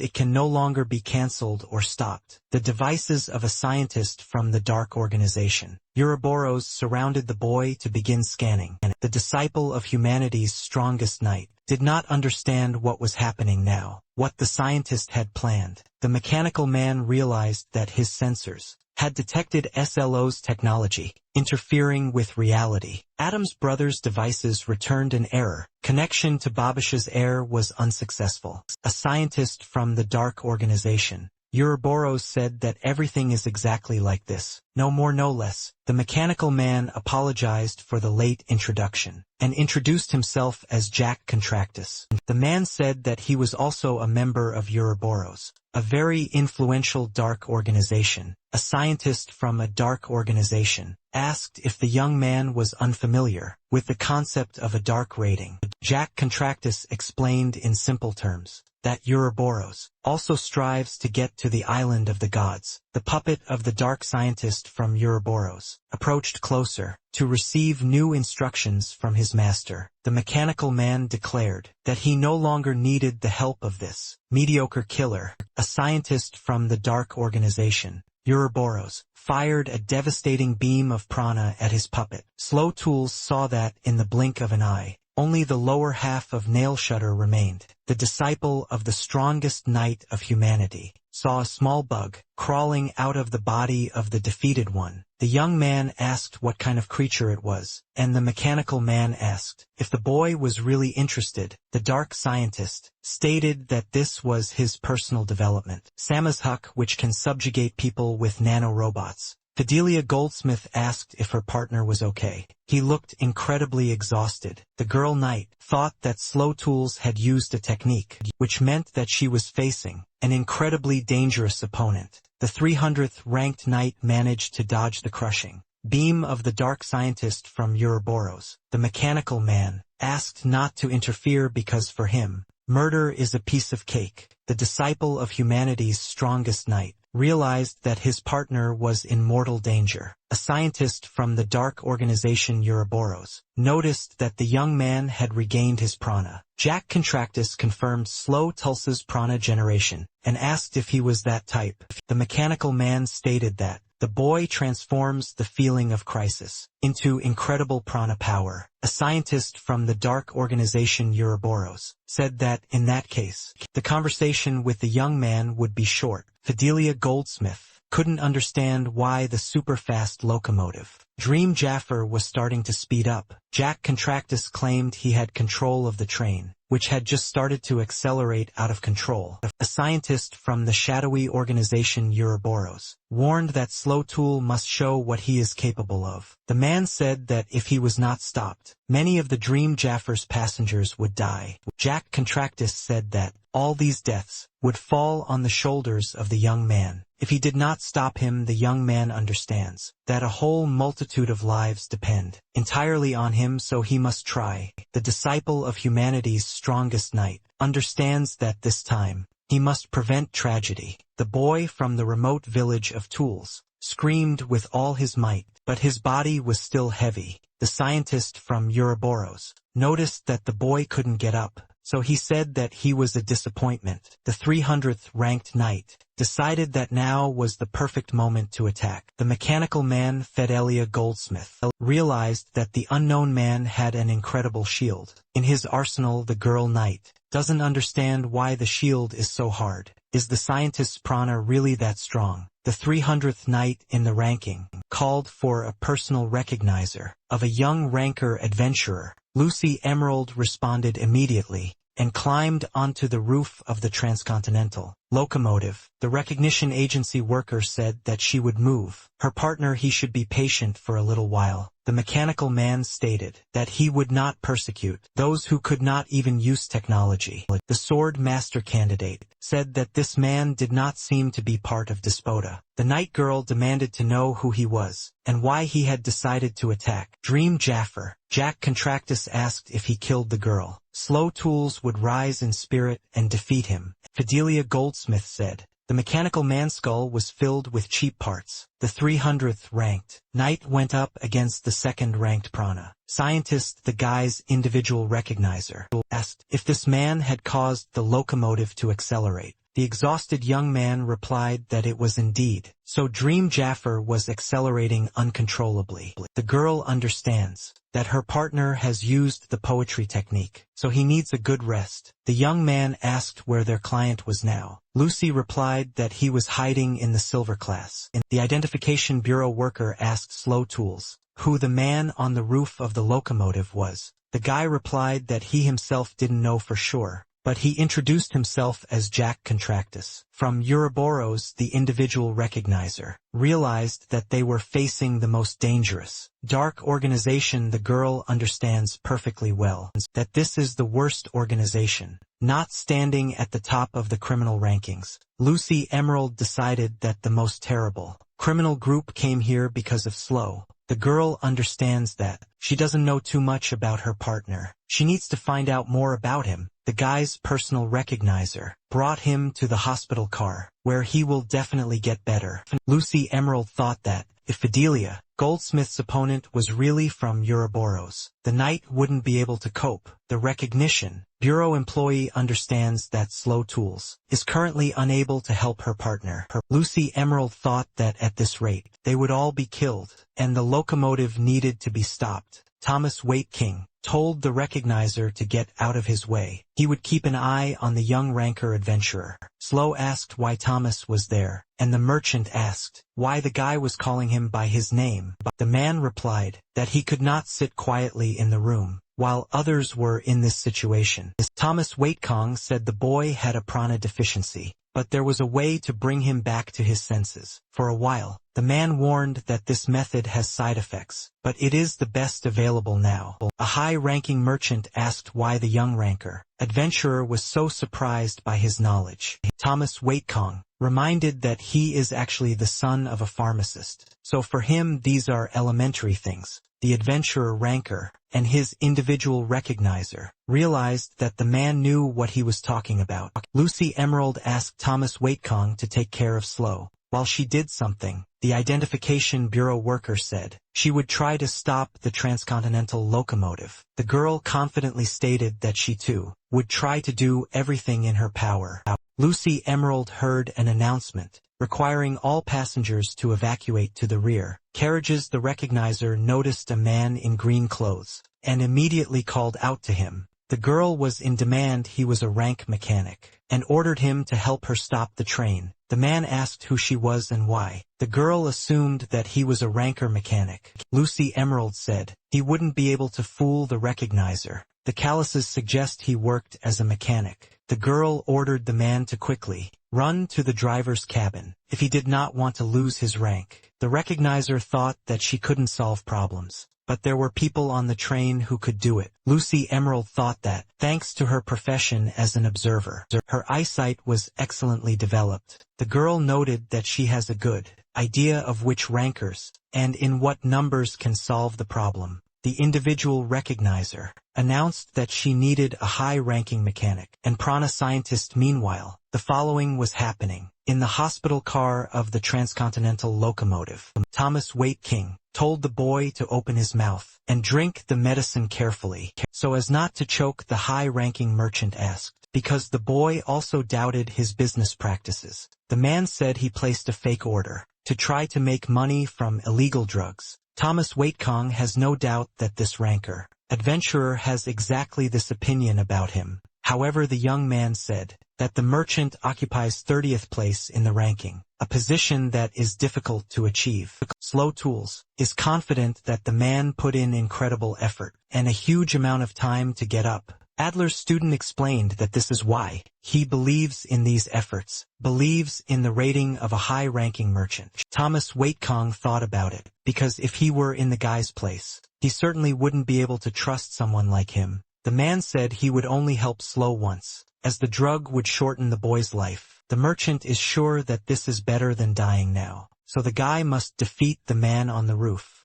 it can no longer be cancelled or stopped. The devices of a scientist from the Dark Organization, Ouroboros, surrounded the boy to begin scanning. The disciple of humanity's strongest knight did not understand what was happening now, what the scientist had planned. The mechanical man realized that his sensors had detected SLO's technology, interfering with reality. Adam's brother's devices returned an error. Connection to Babish's heir was unsuccessful. A scientist from the Dark Organization, Ouroboros, said that everything is exactly like this, no more no less. The mechanical man apologized for the late introduction, and introduced himself as Jack Contractus. The man said that he was also a member of Ouroboros, a very influential dark organization. A scientist from a dark organization asked if the young man was unfamiliar with the concept of a dark rating. Jack Contractus explained in simple terms that Ouroboros also strives to get to the island of the gods. The puppet of the dark scientist from Ouroboros approached closer to receive new instructions from his master. The mechanical man declared that he no longer needed the help of this mediocre killer. A scientist from the Dark Organization, Ouroboros, fired a devastating beam of prana at his puppet. Slow Tools saw that in the blink of an eye, only the lower half of Nail Shutter remained. The disciple of the strongest knight of humanity saw a small bug crawling out of the body of the defeated one. The young man asked what kind of creature it was, and the mechanical man asked if the boy was really interested. The dark scientist stated that this was his personal development, Samizhuk, which can subjugate people with nanorobots. Fidelia Goldsmith asked if her partner was okay. He looked incredibly exhausted. The girl knight thought that Slow Tools had used a technique, which meant that she was facing an incredibly dangerous opponent. The 300th ranked knight managed to dodge the crushing beam of the dark scientist from Ouroboros. The mechanical man asked not to interfere because for him, murder is a piece of cake. The disciple of humanity's strongest knight realized that his partner was in mortal danger. A scientist from the Dark Organization Ouroboros noticed that the young man had regained his prana. Jack Contractus confirmed Slow Tulsa's prana generation and asked if he was that type. The mechanical man stated that the boy transforms the feeling of crisis into incredible prana power. A scientist from the Dark Organization Ouroboros said that, in that case, the conversation with the young man would be short. Fidelia Goldsmith couldn't understand why the super-fast locomotive Dream Jaffer was starting to speed up. Jack Contractus claimed he had control of the train, which had just started to accelerate out of control. A scientist from the shadowy organization Ouroboros warned that Slow Tool must show what he is capable of. The man said that if he was not stopped, many of the Dream Jaffer's passengers would die. Jack Contractus said that all these deaths would fall on the shoulders of the young man. If he did not stop him, the young man understands that a whole multitude of lives depend entirely on him, so he must try. The disciple of humanity's strongest knight understands that this time he must prevent tragedy. The boy from the remote village of Tools screamed with all his might, but his body was still heavy. The scientist from Ouroboros noticed that the boy couldn't get up, so he said that he was a disappointment. The 300th ranked knight decided that now was the perfect moment to attack. The mechanical man, Fidelia Goldsmith, realized that the unknown man had an incredible shield in his arsenal. The girl knight doesn't understand why the shield is so hard. Is the scientist's prana really that strong? The 300th knight in the ranking called for a personal recognizer of a young ranker adventurer. Lucy Emerald responded immediately and climbed onto the roof of the transcontinental locomotive. The recognition agency worker said that she would move her partner. He should be patient for a little while. The mechanical man stated that he would not persecute those who could not even use technology. The sword master candidate said that this man did not seem to be part of Despota. The night girl demanded to know who he was and why he had decided to attack Dream Jaffer. Jack Contractus asked if he killed the girl, Slow Tools would rise in spirit and defeat him. Fidelia Goldsmith said The mechanical man skull was filled with cheap parts. The 300th ranked knight went up against the second-ranked prana scientist. The guy's individual recognizer asked if this man had caused the locomotive to accelerate. The exhausted young man replied that it was indeed. So Dream Jaffer was accelerating uncontrollably. The girl understands that her partner has used the poetry technique, so he needs a good rest. The young man asked where their client was now. Lucy replied that he was hiding in the silver class. The identification bureau worker asked Slow Tools who the man on the roof of the locomotive was. The guy replied that he himself didn't know for sure, but he introduced himself as Jack Contractus. From Ouroboros, the individual recognizer realized that they were facing the most dangerous, dark organization. The girl understands perfectly well that this is the worst organization, not standing at the top of the criminal rankings. Lucy Emerald decided that the most terrible criminal group came here because of Slow. The girl understands that she doesn't know too much about her partner. She needs to find out more about him. The guy's personal recognizer brought him to the hospital car, where he will definitely get better. Lucy Emerald thought that if Fidelia, Goldsmith's opponent, was really from Ouroboros, the knight wouldn't be able to cope. The recognition bureau employee understands that Slow Tools is currently unable to help her partner. Lucy Emerald thought that at this rate, they would all be killed, and the locomotive needed to be stopped. Thomas Waite King told the recognizer to get out of his way. He would keep an eye on the young ranker adventurer. Slow asked why Thomas was there, and the merchant asked why the guy was calling him by his name. The man replied that he could not sit quietly in the room while others were in this situation. Thomas Waitkong said the boy had a prana deficiency, but there was a way to bring him back to his senses. For a while, the man warned that this method has side effects, but it is the best available now. A high-ranking merchant asked why the young ranker adventurer was so surprised by his knowledge. Thomas Waitkong reminded that he is actually the son of a pharmacist, so for him these are elementary things. The adventurer ranker and his individual recognizer realized that the man knew what he was talking about. Lucy Emerald asked Thomas Waitkong to take care of Slow. While she did something, the identification bureau worker said she would try to stop the transcontinental locomotive. The girl confidently stated that she too would try to do everything in her power. Lucy Emerald heard an announcement requiring all passengers to evacuate to the rear carriages. The recognizer noticed a man in green clothes and immediately called out to him. The girl was in demand. He was a rank mechanic and ordered him to help her stop the train. The man asked who she was and why. The girl assumed that he was a ranker mechanic. Lucy Emerald said he wouldn't be able to fool the recognizer. The calluses suggest he worked as a mechanic. The girl ordered the man to quickly run to the driver's cabin if he did not want to lose his rank. The recognizer thought that she couldn't solve problems, but there were people on the train who could do it. Lucy Emerald thought that, thanks to her profession as an observer, her eyesight was excellently developed. The girl noted that she has a good idea of which rankers and in what numbers can solve the problem. The individual recognizer announced that she needed a high-ranking mechanic and prana scientist. Meanwhile, the following was happening. In the hospital car of the transcontinental locomotive, Thomas Waite King told the boy to open his mouth and drink the medicine carefully, so as not to choke. The high-ranking merchant asked, because the boy also doubted his business practices. The man said he placed a fake order to try to make money from illegal drugs. Thomas Waitkong has no doubt that this ranker adventurer has exactly this opinion about him. However, the young man said that the merchant occupies 30th place in the ranking, a position that is difficult to achieve. Slow Tools is confident that the man put in incredible effort and a huge amount of time to get up. Adler's student explained that this is why he believes in these efforts, believes in the rating of a high-ranking merchant. Thomas Waitkong thought about it, because if he were in the guy's place, he certainly wouldn't be able to trust someone like him. The man said he would only help Slow once, as the drug would shorten the boy's life. The merchant is sure that this is better than dying now, so the guy must defeat the man on the roof.